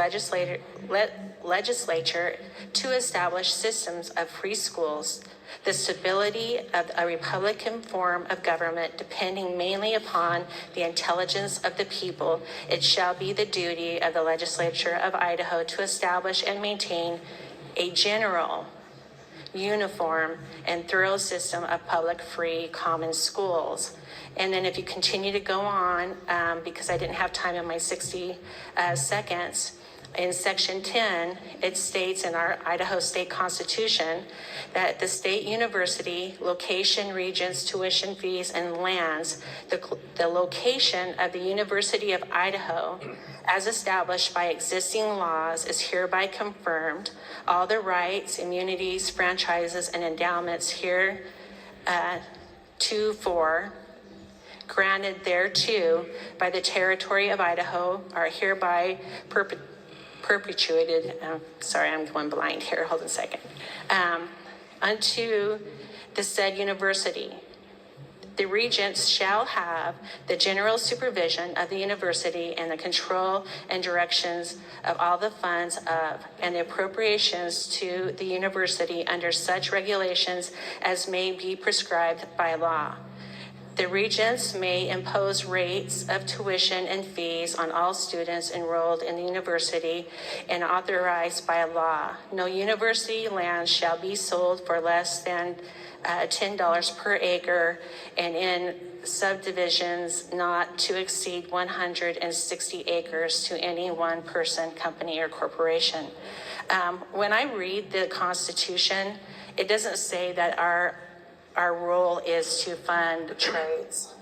legislature to establish systems of free schools, the stability of a Republican form of government depending mainly upon the intelligence of the people. It shall be the duty of the legislature of Idaho to establish and maintain a general, uniform, and thorough system of public free common schools. And then if you continue to go on, because I didn't have time in my 60 seconds, in Section 10, it states in our Idaho State Constitution that the state university, location, regions, tuition fees, and lands, the location of the University of Idaho, as established by existing laws, is hereby confirmed. All the rights, immunities, franchises, and endowments heretofore granted thereto by the territory of Idaho are hereby perpetuated, sorry, I'm going blind here, hold on a second, unto the said university. The regents shall have the general supervision of the university and the control and directions of all the funds of and the appropriations to the university under such regulations as may be prescribed by law. The regents may impose rates of tuition and fees on all students enrolled in the university and authorized by law. No university land shall be sold for less than $10 per acre, and in subdivisions not to exceed 160 acres to any one person, company, or corporation. When I read the Constitution, it doesn't say that our role is to fund trades.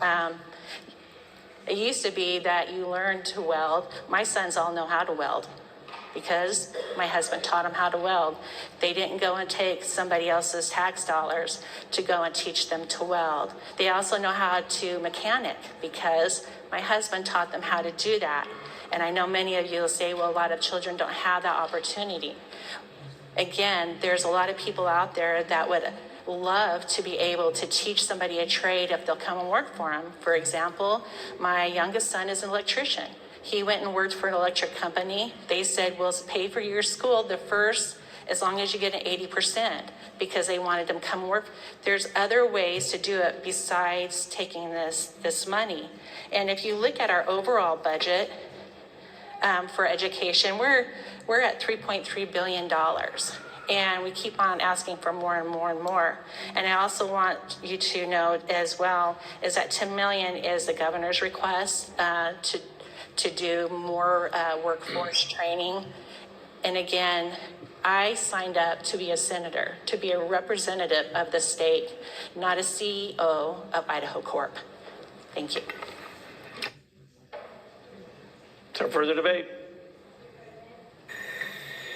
It used to be that you learned to weld. My sons all know how to weld because my husband taught them how to weld. They didn't go and take somebody else's tax dollars to go and teach them to weld. They also know how to mechanic because my husband taught them how to do that. And I know many of you will say, well, a lot of children don't have that opportunity. Again, there's a lot of people out there that would love to be able to teach somebody a trade if they'll come and work for them. For example, my youngest son is an electrician. He went and worked for an electric company. They said, we'll pay for your school the first, as long as you get an 80%, because they wanted him to come work. There's other ways to do it besides taking this money. And if you look at our overall budget for education, we're at $3.3 billion. And we keep on asking for more and more and more. And I also want you to know as well is that $10 million is the governor's request to do more workforce training. And again, I signed up to be a senator, to be a representative of the state, not a CEO of Idaho Corp. Thank you. Is there further debate?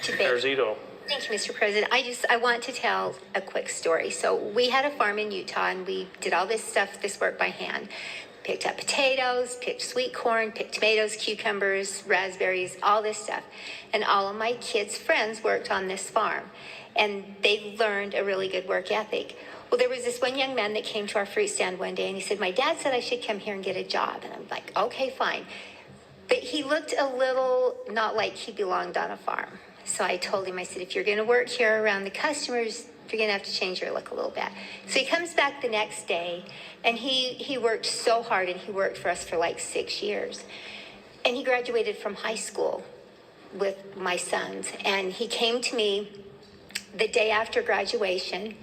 Senator Zito. Thank you, Mr. President. I want to tell a quick story. So we had a farm in Utah and we did all this work by hand. Picked up potatoes, picked sweet corn, picked tomatoes, cucumbers, raspberries, all this stuff. And all of my kids' friends worked on this farm. And they learned a really good work ethic. Well, there was this one young man that came to our fruit stand one day and he said, my dad said I should come here and get a job. And I'm like, okay, fine. But he looked a little not like he belonged on a farm. So I told him, I said, if you're going to work here around the customers, You're going to have to change your look a little bit. So he comes back the next day, and he worked so hard, and he worked for us for like 6 years. And he graduated from high school with my sons. And he came to me the day after graduation,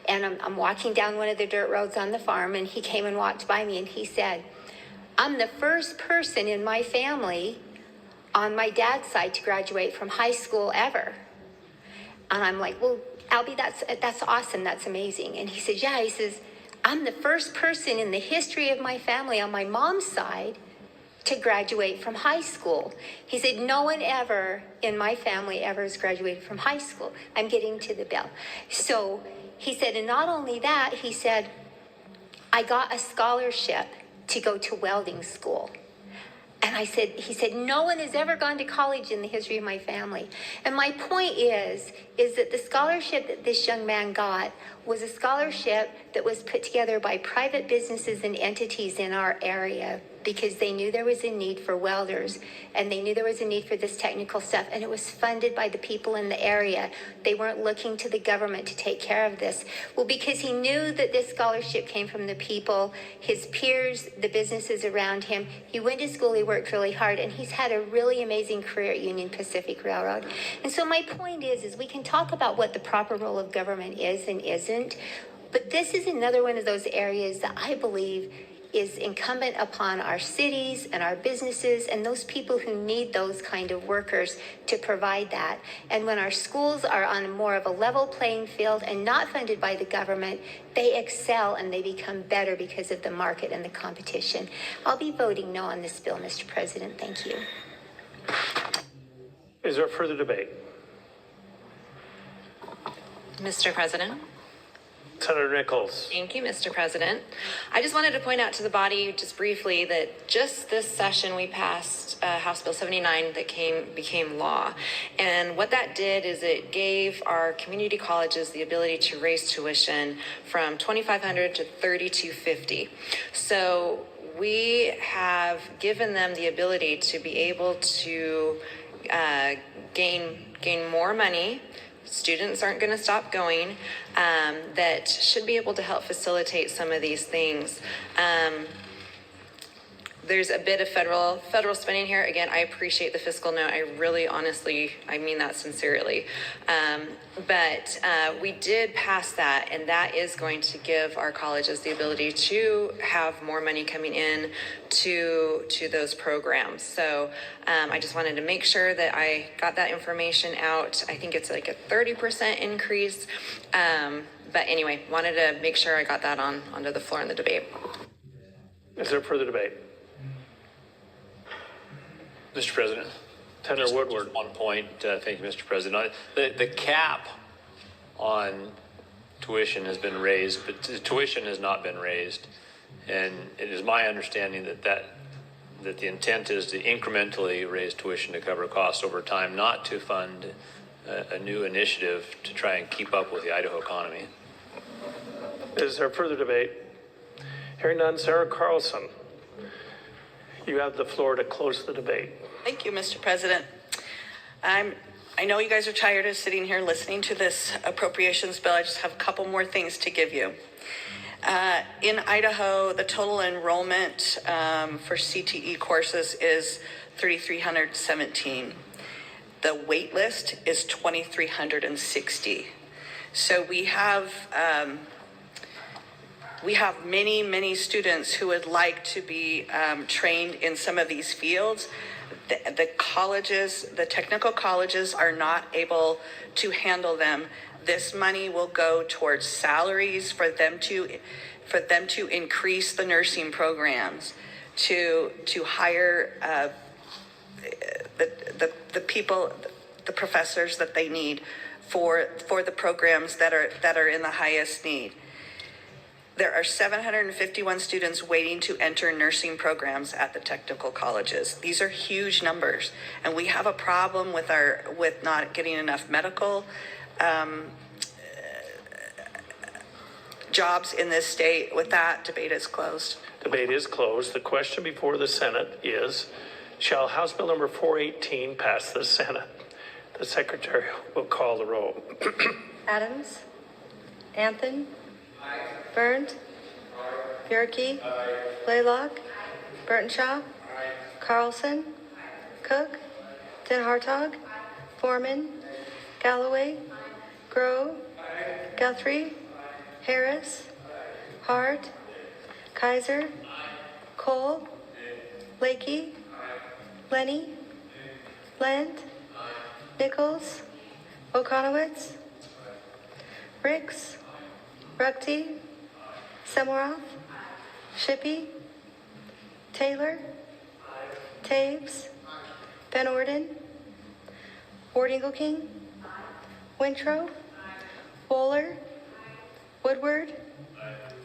and I'm walking down one of the dirt roads on the farm, and he came and walked by me, and he said, I'm the first person in my family on my dad's side to graduate from high school ever. And I'm like, well, Albie, that's awesome. That's amazing. And he says, yeah, he says, I'm the first person in the history of my family on my mom's side to graduate from high school. He said, no one ever in my family ever has graduated from high school. I'm getting to the bell. So he said, and not only that, he said, I got a scholarship to go to welding school. And he said, no one has ever gone to college in the history of my family. And my point is that the scholarship that this young man got was a scholarship that was put together by private businesses and entities in our area because they knew there was a need for welders and they knew there was a need for this technical stuff, and it was funded by the people in the area. They weren't looking to the government to take care of this. Well, because he knew that this scholarship came from the people, his peers, the businesses around him. He went to school, he worked really hard, and he's had a really amazing career at Union Pacific Railroad. And so my point is we can talk about what the proper role of government is and isn't, but this is another one of those areas that I believe is incumbent upon our cities and our businesses and those people who need those kind of workers to provide that. And when our schools are on more of a level playing field and not funded by the government, they excel and they become better because of the market and the competition. I'll be voting no on this bill, Mr. President. Thank you. Is there further debate? Mr. President. Senator Nichols. Thank you, Mr. President. I just wanted to point out to the body just briefly that just this session we passed House Bill 79 that became law. And what that did is it gave our community colleges the ability to raise tuition from $2,500 to $3,250. So we have given them the ability to be able to gain more money. Students aren't going to stop going, that should be able to help facilitate some of these things. There's a bit of federal spending here. Again, I appreciate the fiscal note. I really, honestly, I mean that sincerely. But we did pass that, and that is going to give our colleges the ability to have more money coming in to those programs. So I just wanted to make sure that I got that information out. I think it's like a 30% increase. But anyway, wanted to make sure I got that onto the floor in the debate. Is there further debate? Mr. President. Senator Woodward. Just one point. Thank you, Mr. President. The cap on tuition has been raised, but tuition has not been raised. And it is my understanding that the intent is to incrementally raise tuition to cover costs over time, not to fund a new initiative to try and keep up with the Idaho economy. Is there further debate? Hearing none, Sarah Carlson. You have the floor to close the debate. Thank you, Mr. President. I know you guys are tired of sitting here listening to this appropriations bill. I just have a couple more things to give you. In Idaho, the total enrollment for CTE courses is 3,317. The wait list is 2,360. So we have many students who would like to be trained in some of these fields. The colleges, the technical colleges, are not able to handle them. This money will go towards salaries for them to increase the nursing programs, to hire the people, the professors that they need for the programs that are in the highest need. There are 751 students waiting to enter nursing programs at the technical colleges. These are huge numbers, and we have a problem with not getting enough medical jobs in this state. With that, debate is closed. Debate is closed. The question before the Senate is, shall House Bill number 418 pass the Senate? The Secretary will call the roll. Adams, Anthony. Burnt. Bierke. Blaylock. Burtenshaw. Carlson. Cook. Den Hartog. Foreman. Galloway. Grow. Guthrie. Harris. Hart. Kaiser. Cole. Lakey. Lenny. Lent. Nichols. Okonowitz. Ricks. Ruckty. Semoroff. Shippey. Taylor. Taves. Van Orden. Ward King. Winthrop. Bowler. Woodward.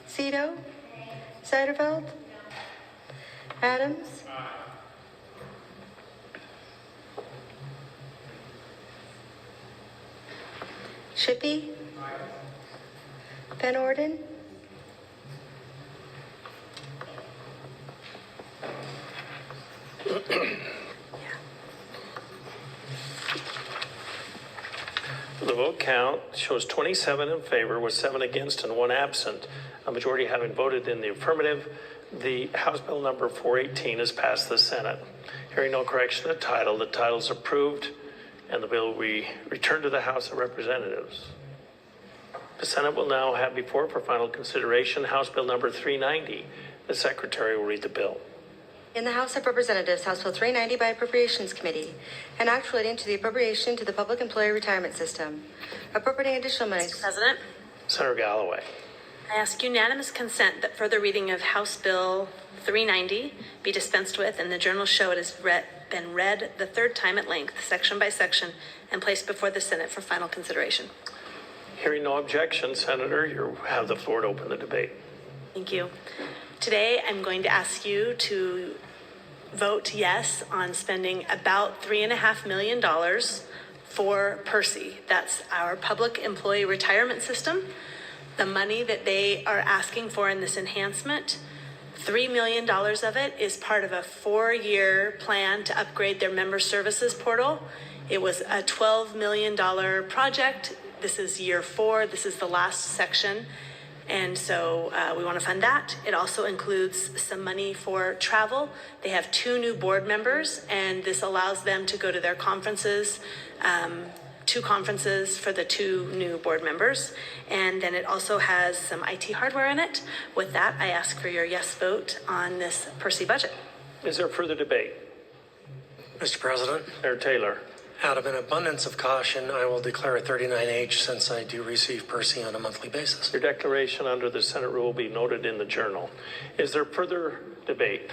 Cito. Seiderfeld. Adams. Shippey. Van Orden. The vote count shows 27 in favor with 7 against and 1 absent. A majority having voted in the affirmative, the House Bill number 418 has passed the Senate. Hearing no correction to the title is approved and the bill will be returned to the House of Representatives. The Senate will now have before it for final consideration House Bill number 390. The Secretary will read the bill. In the House of Representatives, House Bill 390 by Appropriations Committee, an act relating to the appropriation to the Public Employee Retirement System, appropriating additional money. Mr. President, Senator Galloway. I ask unanimous consent that further reading of House Bill 390 be dispensed with and the journal show it has been read the third time at length, section by section, and placed before the Senate for final consideration. Hearing no objection, Senator, you have the floor to open the debate. Thank you. Today, I'm going to ask you to vote yes on spending about $3.5 million for PERSI. That's our Public Employee Retirement System. The money that they are asking for in this enhancement, $3 million of it is part of a 4-year plan to upgrade their member services portal. It was a $12 million project. This is year 4. This is the last section. And so we want to fund that. It also includes some money for travel. They have 2 new board members, and this allows them to go to their conferences, 2 conferences for the 2 new board members. And then it also has some IT hardware in it. With that, I ask for your yes vote on this PERSI budget. Is there further debate? Mr. President, Senator Taylor. out of an abundance of caution, I will declare a 39H since I do receive PERSI on a monthly basis. Your declaration under the Senate rule will be noted in the journal. Is there further debate?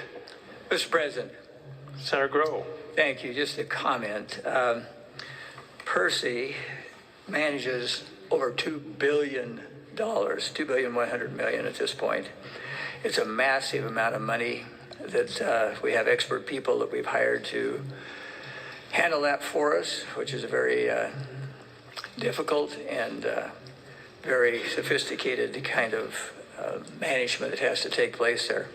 Mr. President. Senator Grow. Thank you. Just a comment. PERSI manages over $2 billion, $2.1 billion at this point. It's a massive amount of money that we have expert people that we've hired to handle that for us, which is a very difficult and very sophisticated kind of management that has to take place there.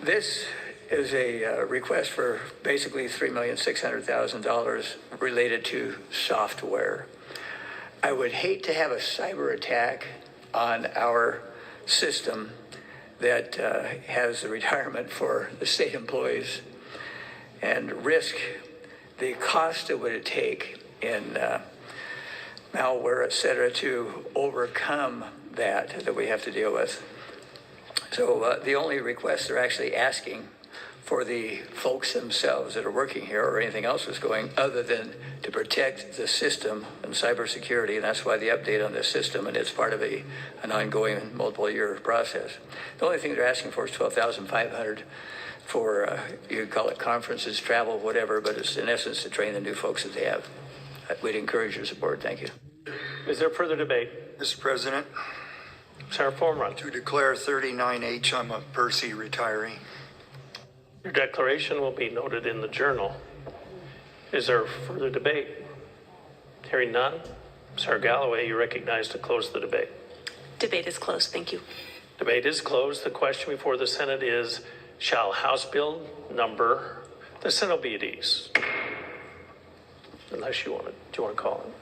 This is a request for basically $3,600,000 related to software. I would hate to have a cyber attack on our system that has the retirement for the state employees and risk the cost it would take in malware, et cetera, to overcome that we have to deal with. So the only request they're actually asking for the folks themselves that are working here or anything else was going other than to protect the system and cybersecurity. And that's why the update on this system, and it's part of an ongoing multiple-year process. The only thing they're asking for is $12,500 for, you could call it conferences, travel, whatever, but it's in essence to train the new folks that they have. We'd encourage your support. Thank you. Is there further debate? Mr. President. Senator Formron. To declare 39H, I'm a PERSI retiree. Your declaration will be noted in the journal. Is there further debate? Hearing none, Senator Galloway, you recognize to close the debate. Debate is closed. Thank you. Debate is closed. The question before the Senate is, shall House Bill number, the Senate will be at ease. Unless you want to, do you want to call it?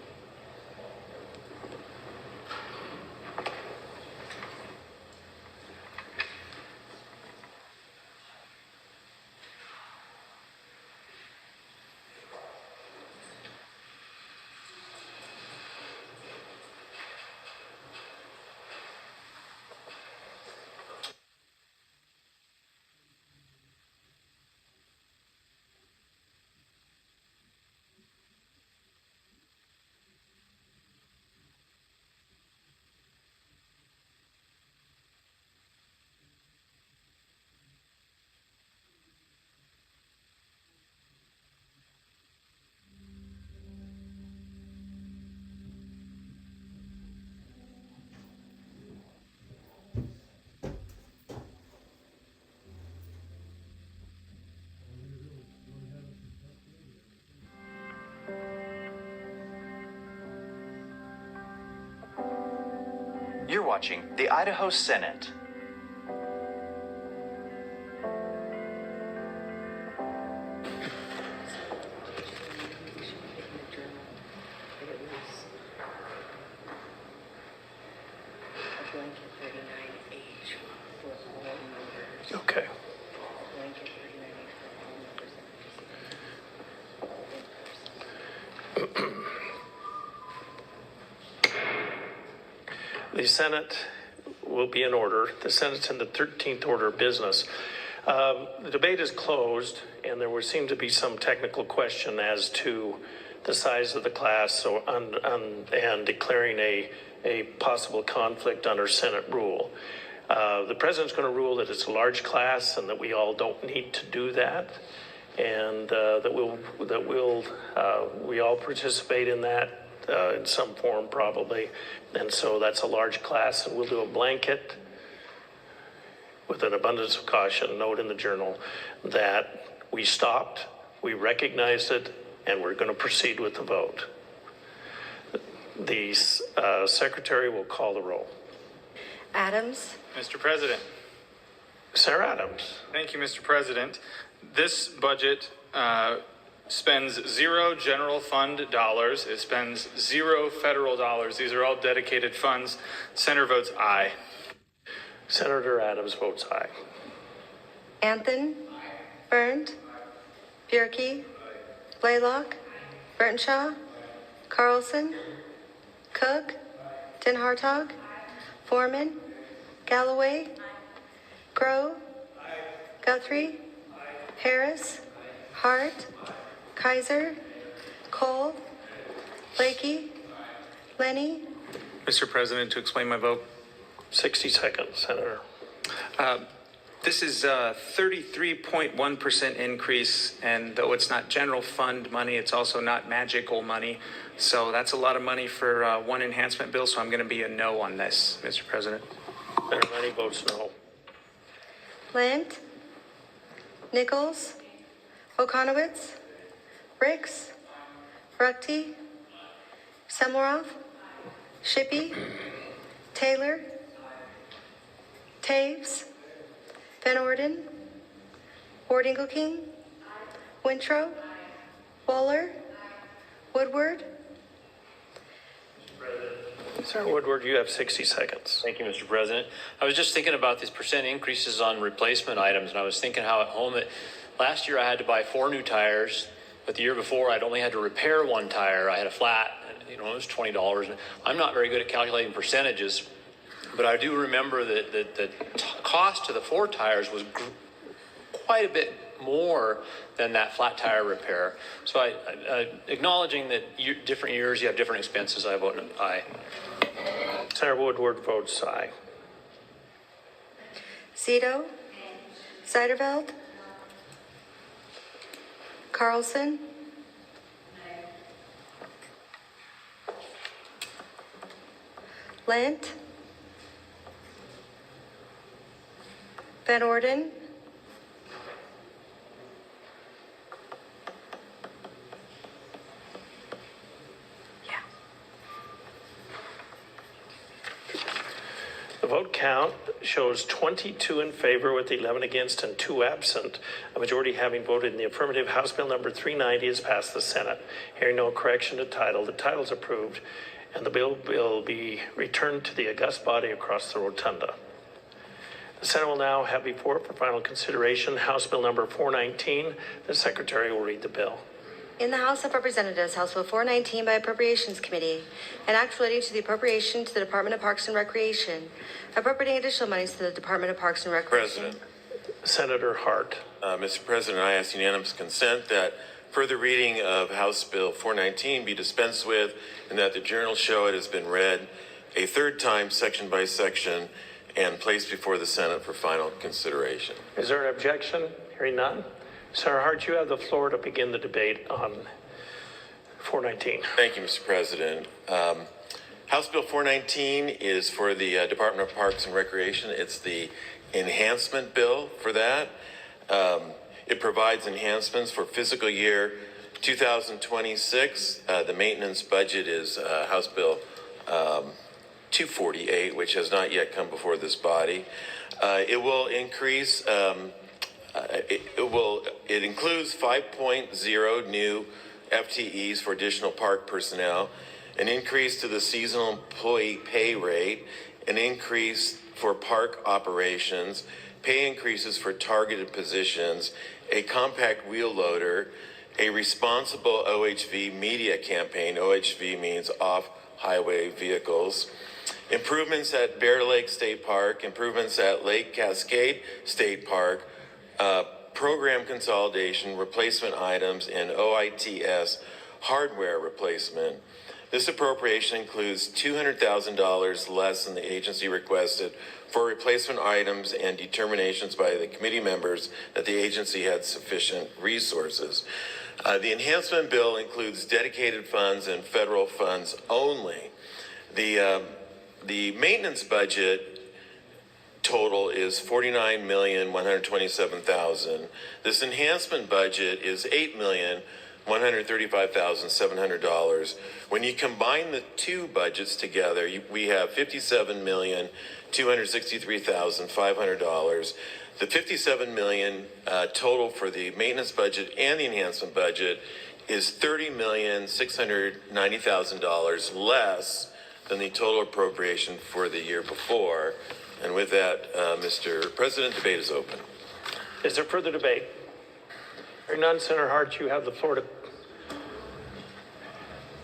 You're watching the Idaho Senate. Okay. The Senate will be in order. The Senate's in the 13th order of business. The debate is closed, and there would seem to be some technical question as to the size of the class and declaring a possible conflict under Senate rule. The president's going to rule that it's a large class and that we all don't need to do that, and that we all participate in that in some form probably. And so that's a large class, and we'll do a blanket with an abundance of caution note in the journal that we stopped, we recognized it, and we're going to proceed with the vote. The secretary will call the roll. Adams. Mr. President. Sarah Adams. Thank you, Mr. President. This budget spends zero general fund dollars. It spends zero federal dollars. These are all dedicated funds. Senator votes aye. Senator Adams votes aye. Anthony. Berndt. Bierke. Blaylock. Burtonshaw. Carlson. Cook. Den Hartog. Foreman. Galloway. Grow. Guthrie. Harris. Hart. Kaiser. Cole. Blakey. Lenny. Mr. President, to explain my vote. 60 seconds, Senator. This is a 33.1% increase, and though it's not general fund money, it's also not magical money. So that's a lot of money for one enhancement bill, so I'm going to be a no on this, Mr. President. Senator Lenny votes no. Lent. Nichols. Okonowitz. Ricks. Ruckty. Semmelroff. Shippey. Taylor. Taves. Van Orden. Wardingle-King. Winthrop. Waller. Woodward. Senator Woodward, you have 60 seconds. Thank you, Mr. President. I was just thinking about these percent increases on replacement items, and I was thinking how at home last year I had to buy 4 new tires, but the year before I'd only had to repair 1 tire. I had a flat, and, it was $20. I'm not very good at calculating percentages, but I do remember that the cost to the 4 tires was quite a bit more than that flat tire repair. So acknowledging that different years you have different expenses, I vote aye. Senator Woodward votes aye. Zito. Zeiderveld. Carlson. Lent. Van Orden. The vote count shows 22 in favor with 11 against and 2 absent. A majority having voted in the affirmative, House Bill number 390 has passed the Senate. Hearing no correction to title, the title is approved, and the bill will be returned to the august body across the rotunda. The Senate will now have before it for final consideration House Bill number 419. The Secretary will read the bill. In the House of Representatives, House Bill 419 by Appropriations Committee, an act relating to the appropriation to the Department of Parks and Recreation, appropriating additional monies to the Department of Parks and Recreation. President. Senator Hart. Mr. President, I ask unanimous consent that further reading of House Bill 419 be dispensed with, and that the journal show it has been read a third time, section by section, and placed before the Senate for final consideration. Is there an objection? Hearing none. Senator Hart, you have the floor to begin the debate on 419. Thank you, Mr. President. House Bill 419 is for the Department of Parks and Recreation. It's the enhancement bill for that. It provides enhancements for fiscal year 2026. The maintenance budget is House Bill 248, which has not yet come before this body. It will increase, it includes 5.0 new FTEs for additional park personnel, an increase to the seasonal employee pay rate, an increase for park operations, pay increases for targeted positions, a compact wheel loader, a responsible OHV media campaign. OHV means off-highway vehicles. Improvements at Bear Lake State Park, improvements at Lake Cascade State Park, program consolidation, replacement items, and OITS hardware replacement. This appropriation includes $200,000 less than the agency requested for replacement items and determinations by the committee members that the agency had sufficient resources. The enhancement bill includes dedicated funds and federal funds only. The maintenance budget total is $49,127,000. This enhancement budget is $8,135,700. When you combine the two budgets together, we have $57,263,500. The $57 million total for the maintenance budget and the enhancement budget is $30,690,000 less than the total appropriation for the year before. And with that, Mr. President, debate is open. Is there further debate? Hearing none, Senator Hart, you have the floor to.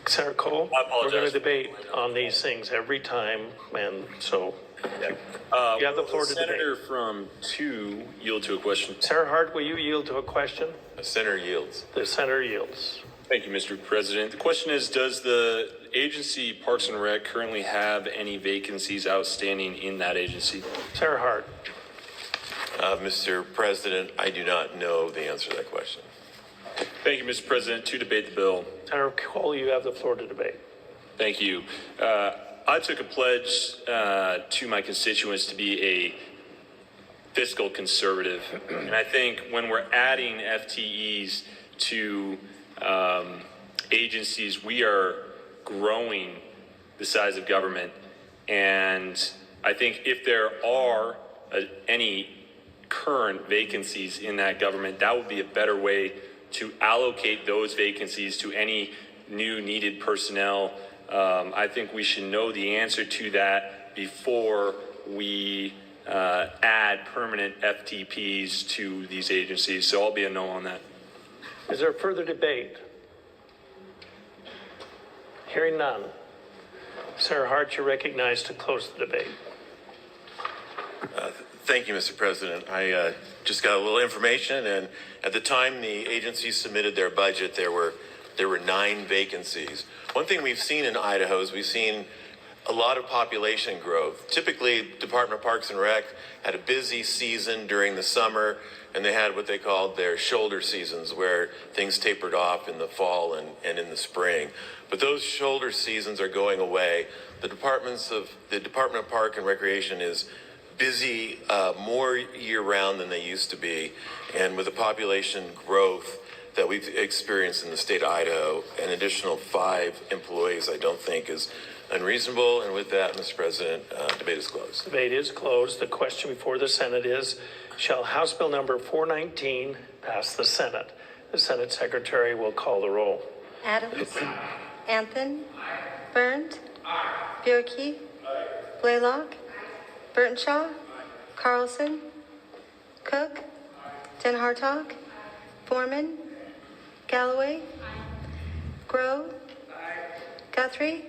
Senator Cole, I apologize. we're going to debate on these things every time, and so you have the floor to debate. Senator from 2 yield to a question. Senator Hart, will you yield to a question? The senator yields. The senator yields. Thank you, Mr. President. The question is, does the agency Parks and Rec currently have any vacancies outstanding in that agency? Senator Hart. Mr. President, I do not know the answer to that question. Thank you, Mr. President. To debate the bill. Senator Cole, you have the floor to debate. Thank you. I took a pledge to my constituents to be a fiscal conservative. And I think when we're adding FTEs to agencies, we are growing the size of government. And I think if there are any current vacancies in that government, that would be a better way to allocate those vacancies to any new needed personnel. I think we should know the answer to that before we add permanent FTPs to these agencies. So I'll be a no on that. Is there further debate? Hearing none. Senator Hart, you're recognized to close the debate. Thank you, Mr. President. I just got a little information, and at the time the agency submitted their budget, there were 9 vacancies. One thing we've seen in Idaho is we've seen a lot of population growth. Typically, Department of Parks and Rec had a busy season during the summer, and they had what they called their shoulder seasons, where things tapered off in the fall and in the spring. But those shoulder seasons are going away. The Department of Park and Recreation is busy more year-round than they used to be, and with the population growth that we've experienced in the state of Idaho, an additional 5 employees I don't think is unreasonable. And with that, Mr. President, debate is closed. Debate is closed. The question before the Senate is, shall House Bill number 419 pass the Senate? The Senate Secretary will call the roll. Adams. Anthony. Burnt. Bierke. Blaylock. Burtenshaw. Carlson. Cook. Den Hartog. Foreman. Galloway. Grow. Guthrie.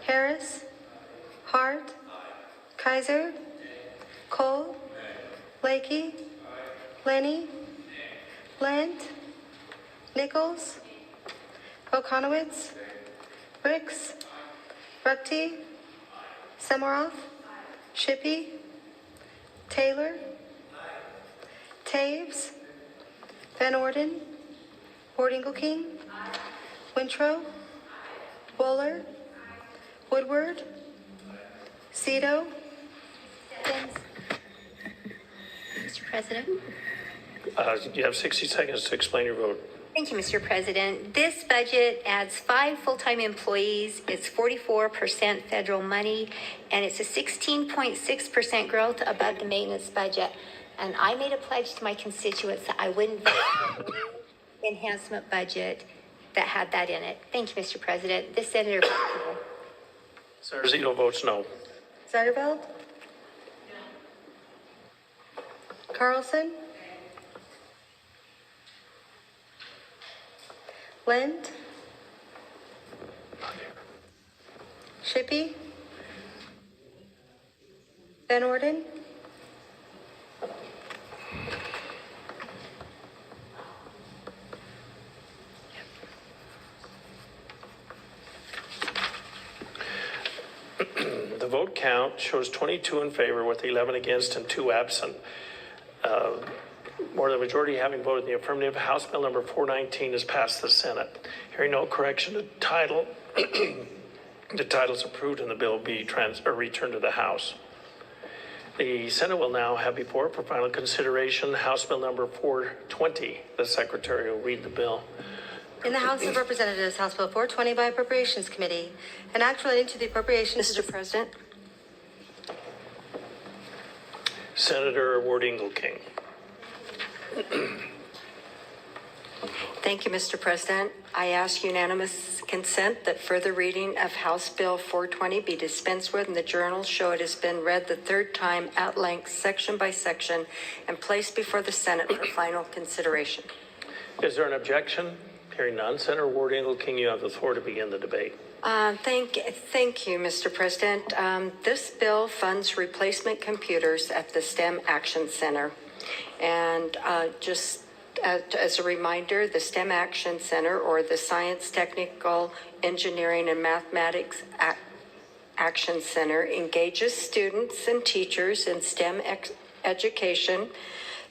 Harris. Hart. Kaiser. Cole. Lakey. Lenny. Lent. Nichols. Okonowitz. Ricks. Ruckty. Semoroff. Shippey. Taylor. Taves. Van Orden. Ward-Ingle-King. Wintrow. Wohler. Woodward. Cito. Mr. President. You have 60 seconds to explain your vote. Thank you, Mr. President. This budget adds 5 full-time employees. It's 44% federal money, and it's a 16.6% growth above the maintenance budget. And I made a pledge to my constituents that I wouldn't vote for any enhancement budget that had that in it. Thank you, Mr. President. This senator. Senator Zito votes no. Satterfield? Carlson? Lind? Shippey? Van Orden? The vote count shows 22 in favor with 11 against and 2 absent. More than the majority having voted in the affirmative, House Bill number 419 has passed the Senate. Hearing no correction to title, the title is approved and the bill will be returned to the House. The Senate will now have before it for final consideration House Bill number 420. The Secretary will read the bill. In the House of Representatives, House Bill 420 by Appropriations Committee, an act relating to the appropriations. Mr. President. Senator Ward Engelking. Thank you, Mr. President. I ask unanimous consent that further reading of House Bill 420 be dispensed with and the journals show it has been read the third time at length, section by section, and placed before the Senate for final consideration. Is there an objection? Hearing none, Senator Ward Engelking, you have the floor to begin the debate. Thank you, Mr. President. This bill funds replacement computers at the STEM Action Center. And just as a reminder, the STEM Action Center, or the Science, Technical, Engineering, and Mathematics Action Center, engages students and teachers in STEM education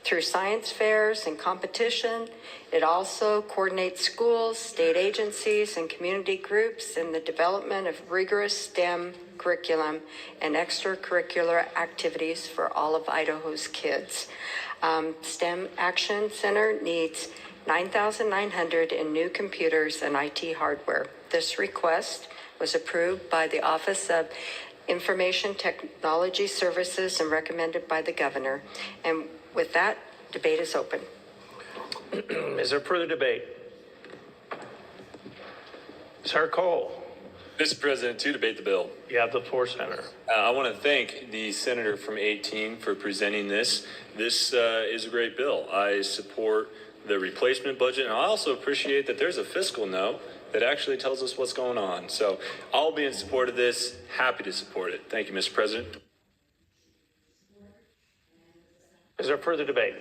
through science fairs and competition. It also coordinates schools, state agencies, and community groups in the development of rigorous STEM curriculum and extracurricular activities for all of Idaho's kids. STEM Action Center needs $9,900 in new computers and IT hardware. This request was approved by the Office of Information Technology Services and recommended by the governor. And with that, debate is open. Is there further debate? Senator Cole. Mr. President, to debate the bill. You have the floor, Senator. I want to thank the senator from 18 for presenting this. This is a great bill. I support the replacement budget, and I also appreciate that there's a fiscal note that actually tells us what's going on. So I'll be in support of this. Happy to support it. Thank you, Mr. President. Is there further debate?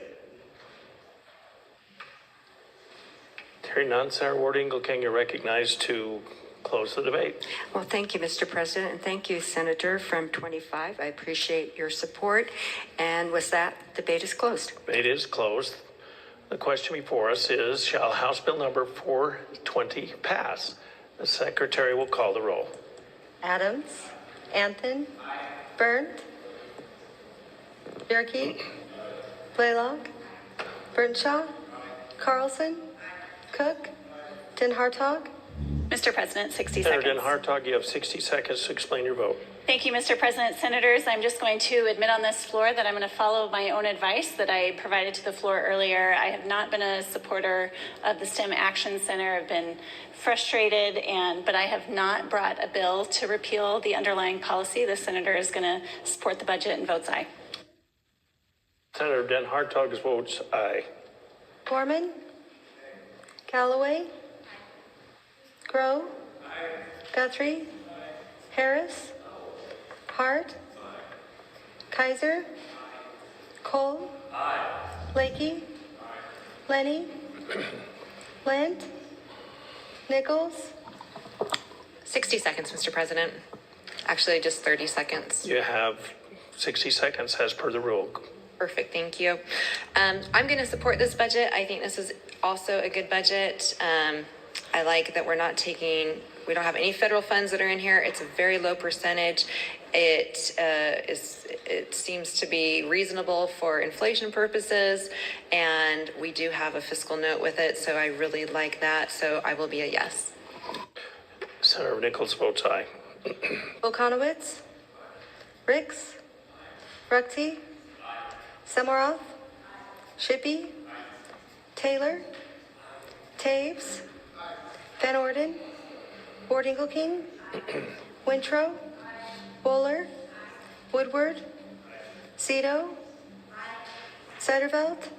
Hearing none, Senator Ward Engelking, you're recognized to close the debate. Well, thank you, Mr. President, and thank you, Senator from 25. I appreciate your support. And with that, debate is closed. Debate is closed. The question before us is, shall House Bill number 420 pass? The Secretary will call the roll. Adams? Anthony? Byrne? Bierke? Blaylock? Burnshaw? Carlson? Cook? Den Hartog? Mr. President, 60 Senator seconds. Den Hartog, you have 60 seconds to explain your vote. Thank you, Mr. President. Senators, I'm just going to admit on this floor that I'm going to follow my own advice that I provided to the floor earlier. I have not been a supporter of the STEM Action Center. I've been frustrated, but I have not brought a bill to repeal the underlying policy. The senator is going to support the budget and votes aye. Senator Den Hartog votes aye. Gorman? Callaway? Grow? Guthrie? Harris? Hart? Kaiser? Cole? Blakey? Lenny? Lind? Nichols? 60 seconds, Mr. President. Actually, just 30 seconds. You have 60 seconds as per the rule. Perfect, thank you. I'm going to support this budget. I think this is also a good budget. I like that we don't have any federal funds that are in here. It's a very low percentage. It seems to be reasonable for inflation purposes, and we do have a fiscal note with it, so I really like that. So I will be a yes. Senator Nichols votes aye. Volkanowitz, Ricks, Ruckte, Semorov, Shippey, Taylor, Taves, Van Orden, Boardingle King, Wintrow, Bowler, Woodward, Zito, Seiderveld.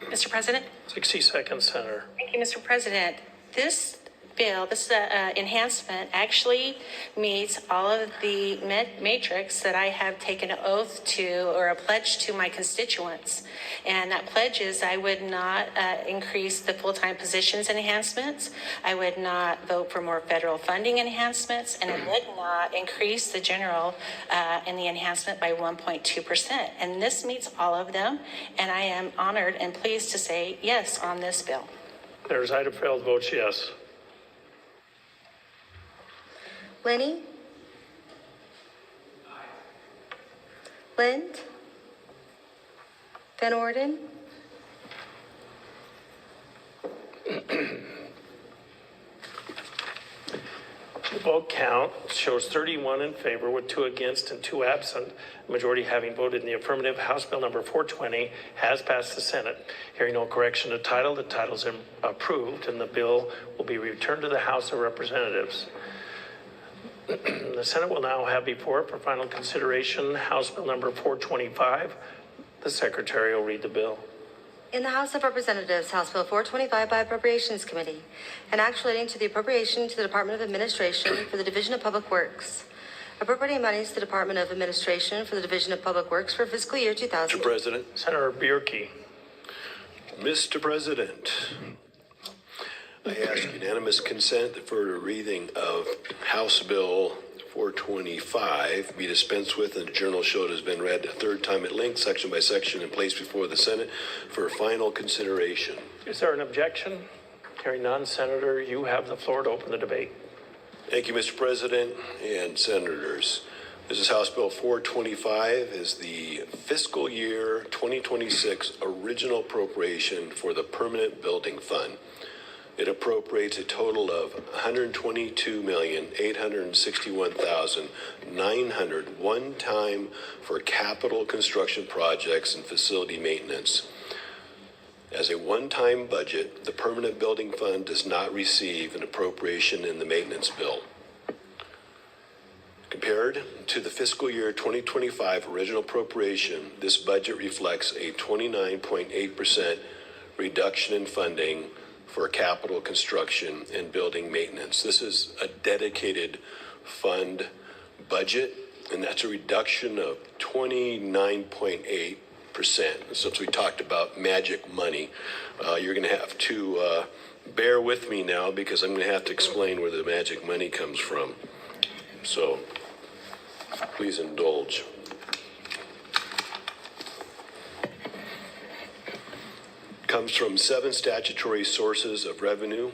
Mr. President? 60 seconds, Senator. Thank you, Mr. President. This bill, this enhancement actually meets all of the matrix that I have taken an oath to or a pledge to my constituents. And that pledge is I would not increase the full-time positions enhancements. I would not vote for more federal funding enhancements, and I would not increase the general and the enhancement by 1.2%. And this meets all of them, and I am honored and pleased to say yes on this bill. Senator Zeiderfeld votes yes. Lenny, Lind, Van Orden, The vote count shows 31 in favor with 2 against and 2 absent. The majority having voted in the affirmative, House Bill number 420 has passed the Senate. Hearing no correction to title, the title is approved and the bill will be returned to the House of Representatives. The Senate will now have before it for final consideration House Bill number 425. The Secretary will read the bill. in the House of Representatives, House Bill 425 by Appropriations Committee, an act relating to the appropriation to the Department of Administration for the Division of Public Works, appropriating monies to the Department of Administration for the Division of Public Works for fiscal year 2000. Mr. President. Senator Bierke. Mr. President, I ask unanimous consent for the reading of House Bill 425 be dispensed with, and the journal show it has been read a third time at length, section by section, and placed before the Senate for final consideration. Is there an objection? Hearing none, Senator, you have the floor to open the debate. Thank you, Mr. President and Senators. This is House Bill 425, is the fiscal year 2026 original appropriation for the Permanent Building Fund. It appropriates a total of $122,861,900 one time for capital construction projects and facility maintenance. As a one-time budget, the Permanent Building Fund does not receive an appropriation in the maintenance bill. Compared to the fiscal year 2025 original appropriation, this budget reflects a 29.8% reduction in funding for capital construction and building maintenance. This is a dedicated fund budget, and that's a reduction of 29.8%. Since we talked about magic money, you're going to have to bear with me now because I'm going to have to explain where the magic money comes from. So please indulge. Comes from 7 statutory sources of revenue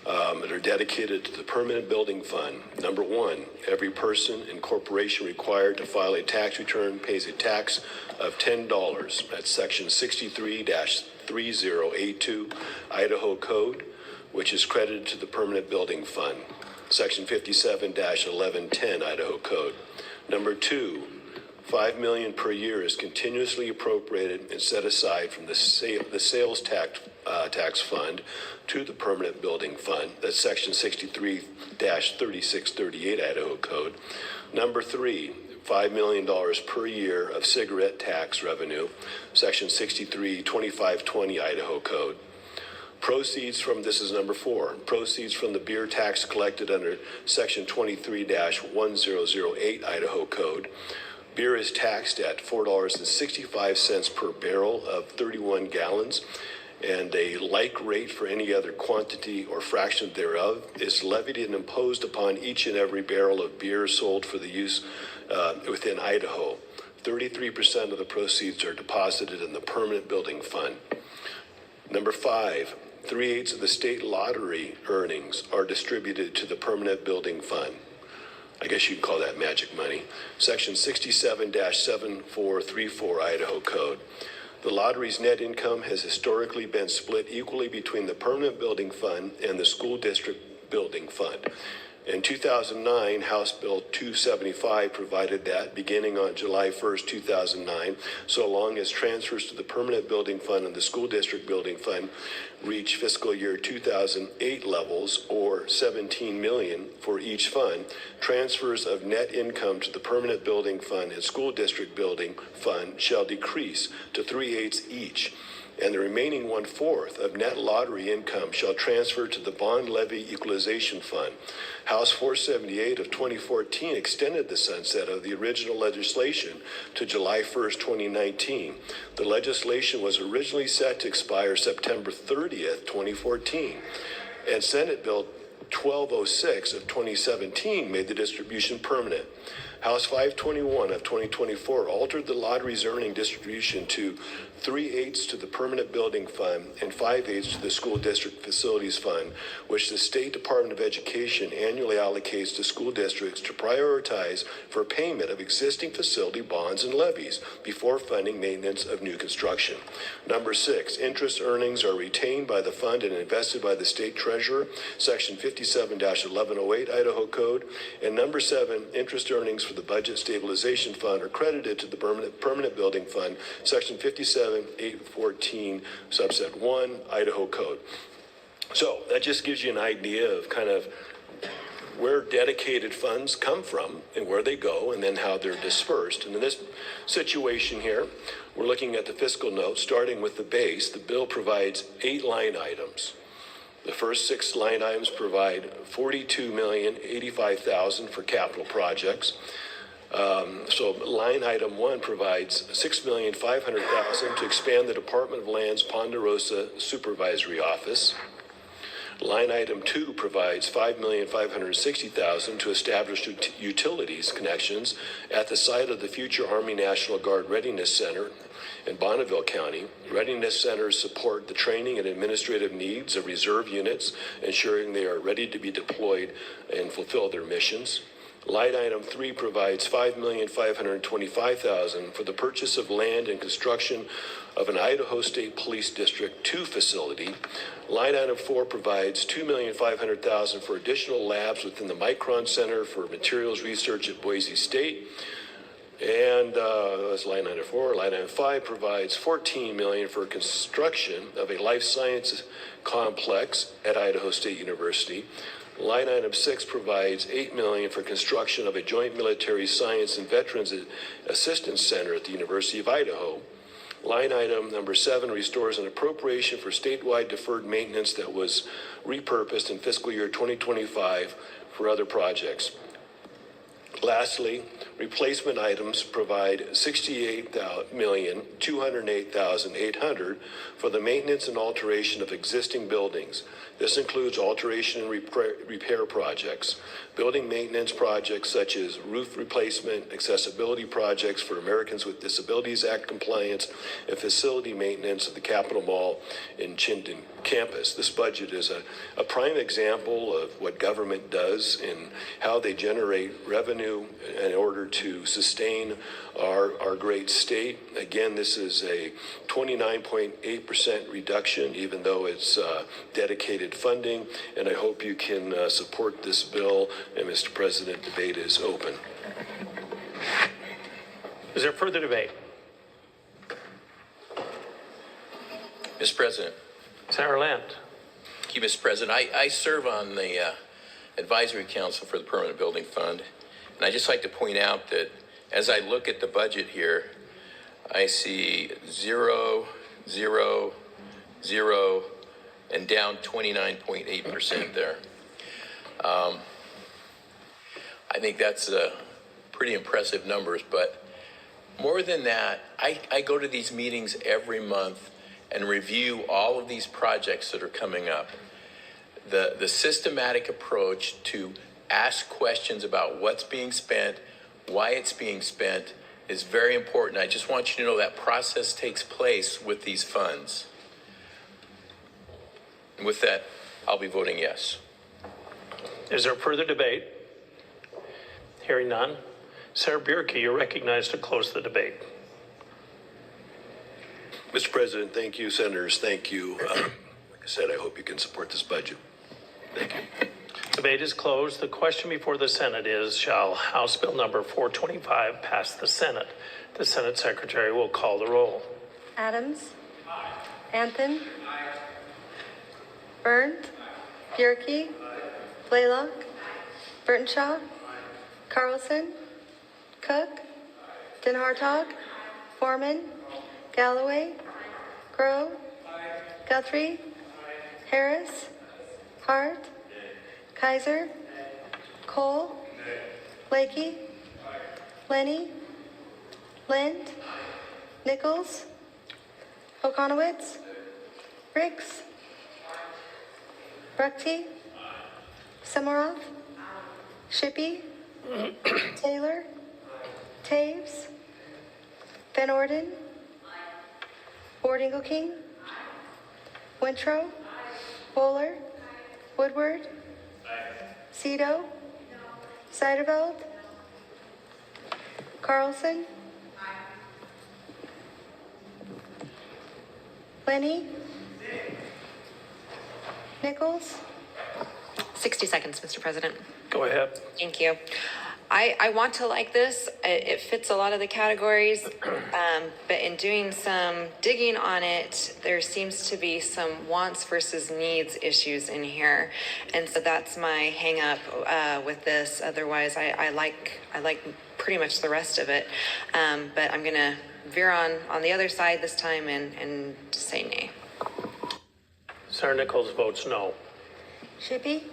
that are dedicated to the Permanent Building Fund. Number 1, every person and corporation required to file a tax return pays a tax of $10. That's section 63-3082 Idaho Code, which is credited to the Permanent Building Fund. Section 57-1110 Idaho Code. Number 2, $5 million per year is continuously appropriated and set aside from the sales tax fund to the Permanent Building Fund. That's section 63-3638 Idaho Code. Number 3, $5 million per year of cigarette tax revenue, section 63-2520 Idaho Code. Proceeds from, this is number 4, proceeds from the beer tax collected under section 23-1008 Idaho Code. Beer is taxed at $4.65 per barrel of 31 gallons, and a like rate for any other quantity or fraction thereof is levied and imposed upon each and every barrel of beer sold for the use within Idaho. 33% of the proceeds are deposited in the Permanent Building Fund. Number 5, 3/8 of the state lottery earnings are distributed to the Permanent Building Fund. I guess you can call that magic money. Section 67-7434 Idaho Code. The lottery's net income has historically been split equally between the permanent building fund and the school district building fund. In 2009, House Bill 275 provided that beginning on July 1st, 2009, so long as transfers to the permanent building fund and the school district building fund reach fiscal year 2008 levels, or 17 million for each fund, transfers of net income to the permanent building fund and school district building fund shall decrease to 3/8 each, and the remaining 1/4 of net lottery income shall transfer to the bond levy equalization fund. House 478 of 2014 extended the sunset of the original legislation to July 1st, 2019. The legislation was originally set to expire September 30th, 2014, and Senate Bill 1206 of 2017 made the distribution permanent. House 521 of 2024 altered the lottery's earning distribution to 3/8 to the permanent building fund and 5/8 to the school district facilities fund, which the State Department of Education annually allocates to school districts to prioritize for payment of existing facility bonds and levies before funding maintenance of new construction. Number 6, interest earnings are retained by the fund and invested by the state treasurer, section 57-1108 Idaho Code. And number 7, interest earnings for the budget stabilization fund are credited to the permanent building fund, section 57-814 subset 1 Idaho Code. So that just gives you an idea of kind of where dedicated funds come from and where they go, and then how they're dispersed. And in this situation here, we're looking at the fiscal note, starting with the base. The bill provides 8 line items. The first 6 line items provide $42,085,000 for capital projects. So line item 1 provides $6,500,000 to expand the Department of Land's Ponderosa Supervisory Office. Line item 2 provides $5,560,000 to establish utilities connections at the site of the future Army National Guard Readiness Center in Bonneville County. Readiness centers support the training and administrative needs of reserve units, ensuring they are ready to be deployed and fulfill their missions. Line item 3 provides $5,525,000 for the purchase of land and construction of an Idaho State Police District 2 facility. Line item 4 provides $2,500,000 for additional labs within the Micron Center for Materials Research at Boise State. And that's line item 4. Line item 5 provides $14 million for construction of a life sciences complex at Idaho State University. Line item 6 provides $8 million for construction of a joint military science and veterans assistance center at the University of Idaho. Line item number 7 restores an appropriation for statewide deferred maintenance that was repurposed in fiscal year 2025 for other projects. Lastly, replacement items provide $68,208,800 for the maintenance and alteration of existing buildings. This includes alteration and repair projects, building maintenance projects such as roof replacement, accessibility projects for Americans with Disabilities Act compliance, and facility maintenance of the Capitol Mall in Chinden campus. This budget is a prime example of what government does and how they generate revenue in order to sustain our great state. Again, this is a 29.8% reduction, even though it's dedicated funding, and I hope you can support this bill. And Mr. President, debate is open. Is there further debate? Mr. President. Senator Land. Thank you, Mr. President. I serve on the Advisory Council for the Permanent Building Fund, and I'd just like to point out that as I look at the budget here, I see 0, 0, 0, and down 29.8% there. I think that's pretty impressive numbers, but more than that, I go to these meetings every month and review all of these projects that are coming up. The systematic approach to ask questions about what's being spent, why it's being spent, is very important. I just want you to know that process takes place with these funds. And with that, I'll be voting yes. Is there further debate? Hearing none. Senator Bierke, you're recognized to close the debate. Mr. President, thank you. Senators, thank you. Like I said, I hope you can support this budget. Thank you. Debate is closed. The question before the Senate is, shall House Bill number 425 pass the Senate? The Senate Secretary will call the roll. Adams. Anthem. Byrne. Bierke. Blaylock. Burtonshaw. Carlson. Cook. Den Hartog. Foreman. Galloway. Grow. Guthrie. Harris. Hart. Kaiser. Cole. Blakey. Lenny. Lind. Nichols. Okonowitz. Riggs. Ruckty. Samorov. Shippey. Taylor. Taves. Van Orden. Boardingle King. Wintrow. Bowler. Woodward. Cito. Seiderveld. Carlson. Lenny. Nichols. 60 seconds, Mr. President. Go ahead. Thank you. I want to like this. It fits a lot of the categories, but in doing some digging on it, there seems to be some wants versus needs issues in here, and so that's my hang up with this. Otherwise, I like pretty much the rest of it, but I'm gonna veer on the other side this time and say nay. Senator Nichols votes no. Shippey.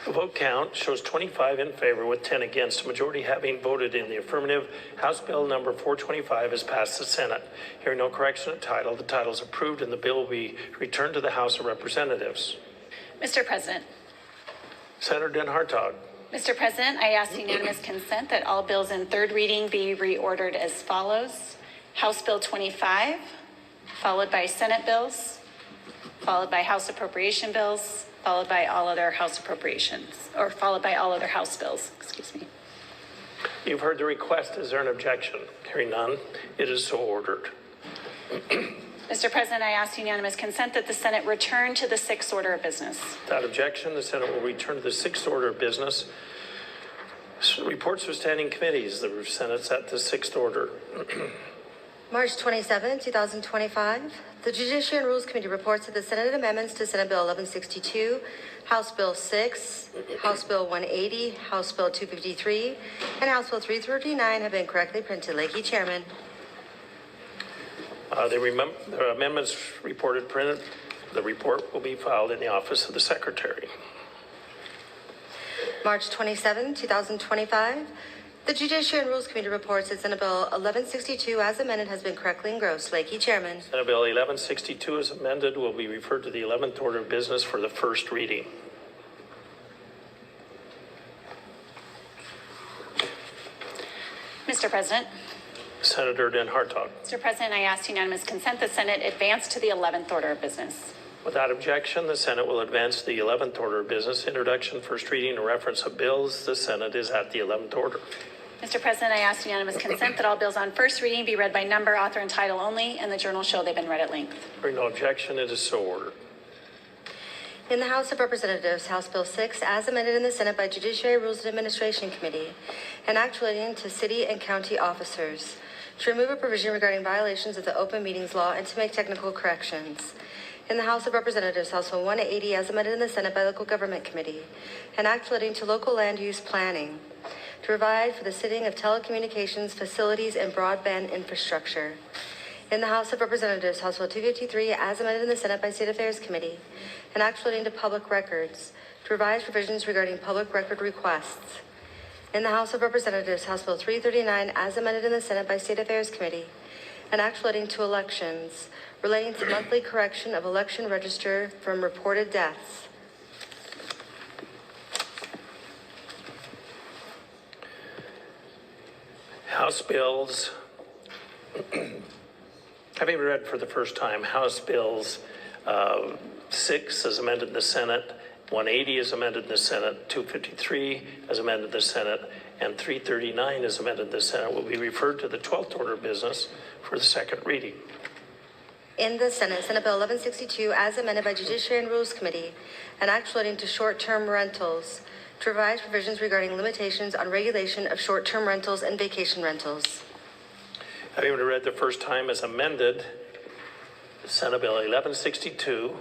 The vote count shows 25 in favor with 10 against, a majority having voted in the affirmative. House Bill number 425 has passed the Senate. Hearing no correction of title, the title is approved and the bill will be returned to the House of Representatives. Mr. President. Senator Den Hartog. Mr. President, I ask unanimous consent that all bills in third reading be reordered as follows. House Bill 25, followed by Senate bills, followed by House appropriation bills, followed by all other House appropriations, or followed by all other House bills, excuse me. You've heard the request. Is there an objection? Hearing none, it is so ordered. Mr. President, I ask unanimous consent that the Senate return to the sixth order of business. Without objection, the Senate will return to the sixth order of business. Reports of standing committees. The Senate's at the sixth order. March 27, 2025. The Judiciary and Rules Committee reports that the Senate amendments to Senate Bill 1162, House Bill 6, House Bill 180, House Bill 253, and House Bill 339 have been correctly printed. Lakey, Chairman. The amendments reported printed. The report will be filed in the office of the Secretary. March 27, 2025. The Judiciary and Rules Committee reports that Senate Bill 1162 as amended has been correctly engrossed. Lakey, Chairman. Senate Bill 1162 as amended will be referred to the 11th order of business for the first reading. Mr. President. Senator Den Hartog. Mr. President, I ask unanimous consent the Senate advance to the 11th order of business. Without objection, the Senate will advance the 11th order of business. Introduction, first reading, and reference of bills. The Senate is at the 11th order. Mr. President, I ask unanimous consent that all bills on first reading be read by number, author, and title only, and the journal show they've been read at length. Hearing no objection, it is so ordered. In the House of Representatives, House Bill 6, as amended in the Senate by Judiciary, Rules, and Administration Committee, an act relating to city and county officers, to remove a provision regarding violations of the Open Meetings Law and to make technical corrections. In the House of Representatives, House Bill 180, as amended in the Senate by Local Government Committee, an act relating to local land use planning, to provide for the sitting of telecommunications facilities and broadband infrastructure. In the House of Representatives, House Bill 253, as amended in the Senate by State Affairs Committee, an act relating to public records, to revise provisions regarding public record requests. In the House of Representatives, House Bill 339, as amended in the Senate by State Affairs Committee, an act relating to elections, relating to monthly correction of election register from reported deaths. House Bills, having read for the first time, House Bills 6 as amended in the Senate, 180 as amended in the Senate, 253 as amended in the Senate, and 339 as amended in the Senate will be referred to the 12th order of business for the second reading. In the Senate, Senate Bill 1162, as amended by Judiciary and Rules Committee, an act relating to short-term rentals to revise provisions regarding limitations on regulation of short-term rentals and vacation rentals. Having read the first time as amended, Senate Bill 1162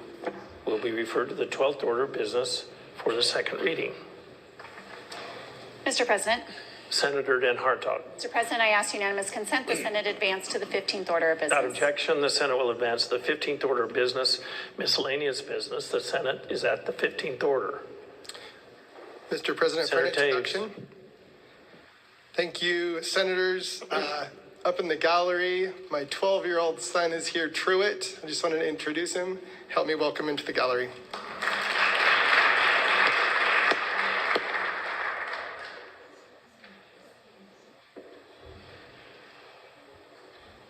will be referred to the 12th order of business for the second reading. Mr. President. Senator Den Hartog. Mr. President, I ask unanimous consent the Senate advance to the 15th order of business. Without objection, the Senate will advance to the 15th order of business. Miscellaneous business, the Senate is at the 15th order. Mr. President, for an Senator Taves. introduction. Thank you, Senators. Up in the gallery, my 12-year-old son is here, Truett. I just wanted to introduce him. Help me welcome him to the gallery.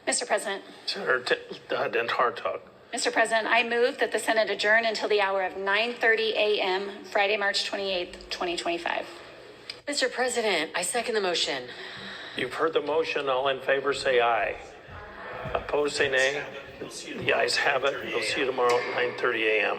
Mr. President. Senator Den Hartog. Mr. President, I move that the Senate adjourn until the hour of 9:30 a.m., Friday, March 28th, 2025. Mr. President, I second the motion. You've heard the motion. All in favor say aye. Opposed say nay. The ayes have it. We'll see you tomorrow at 9:30 a.m.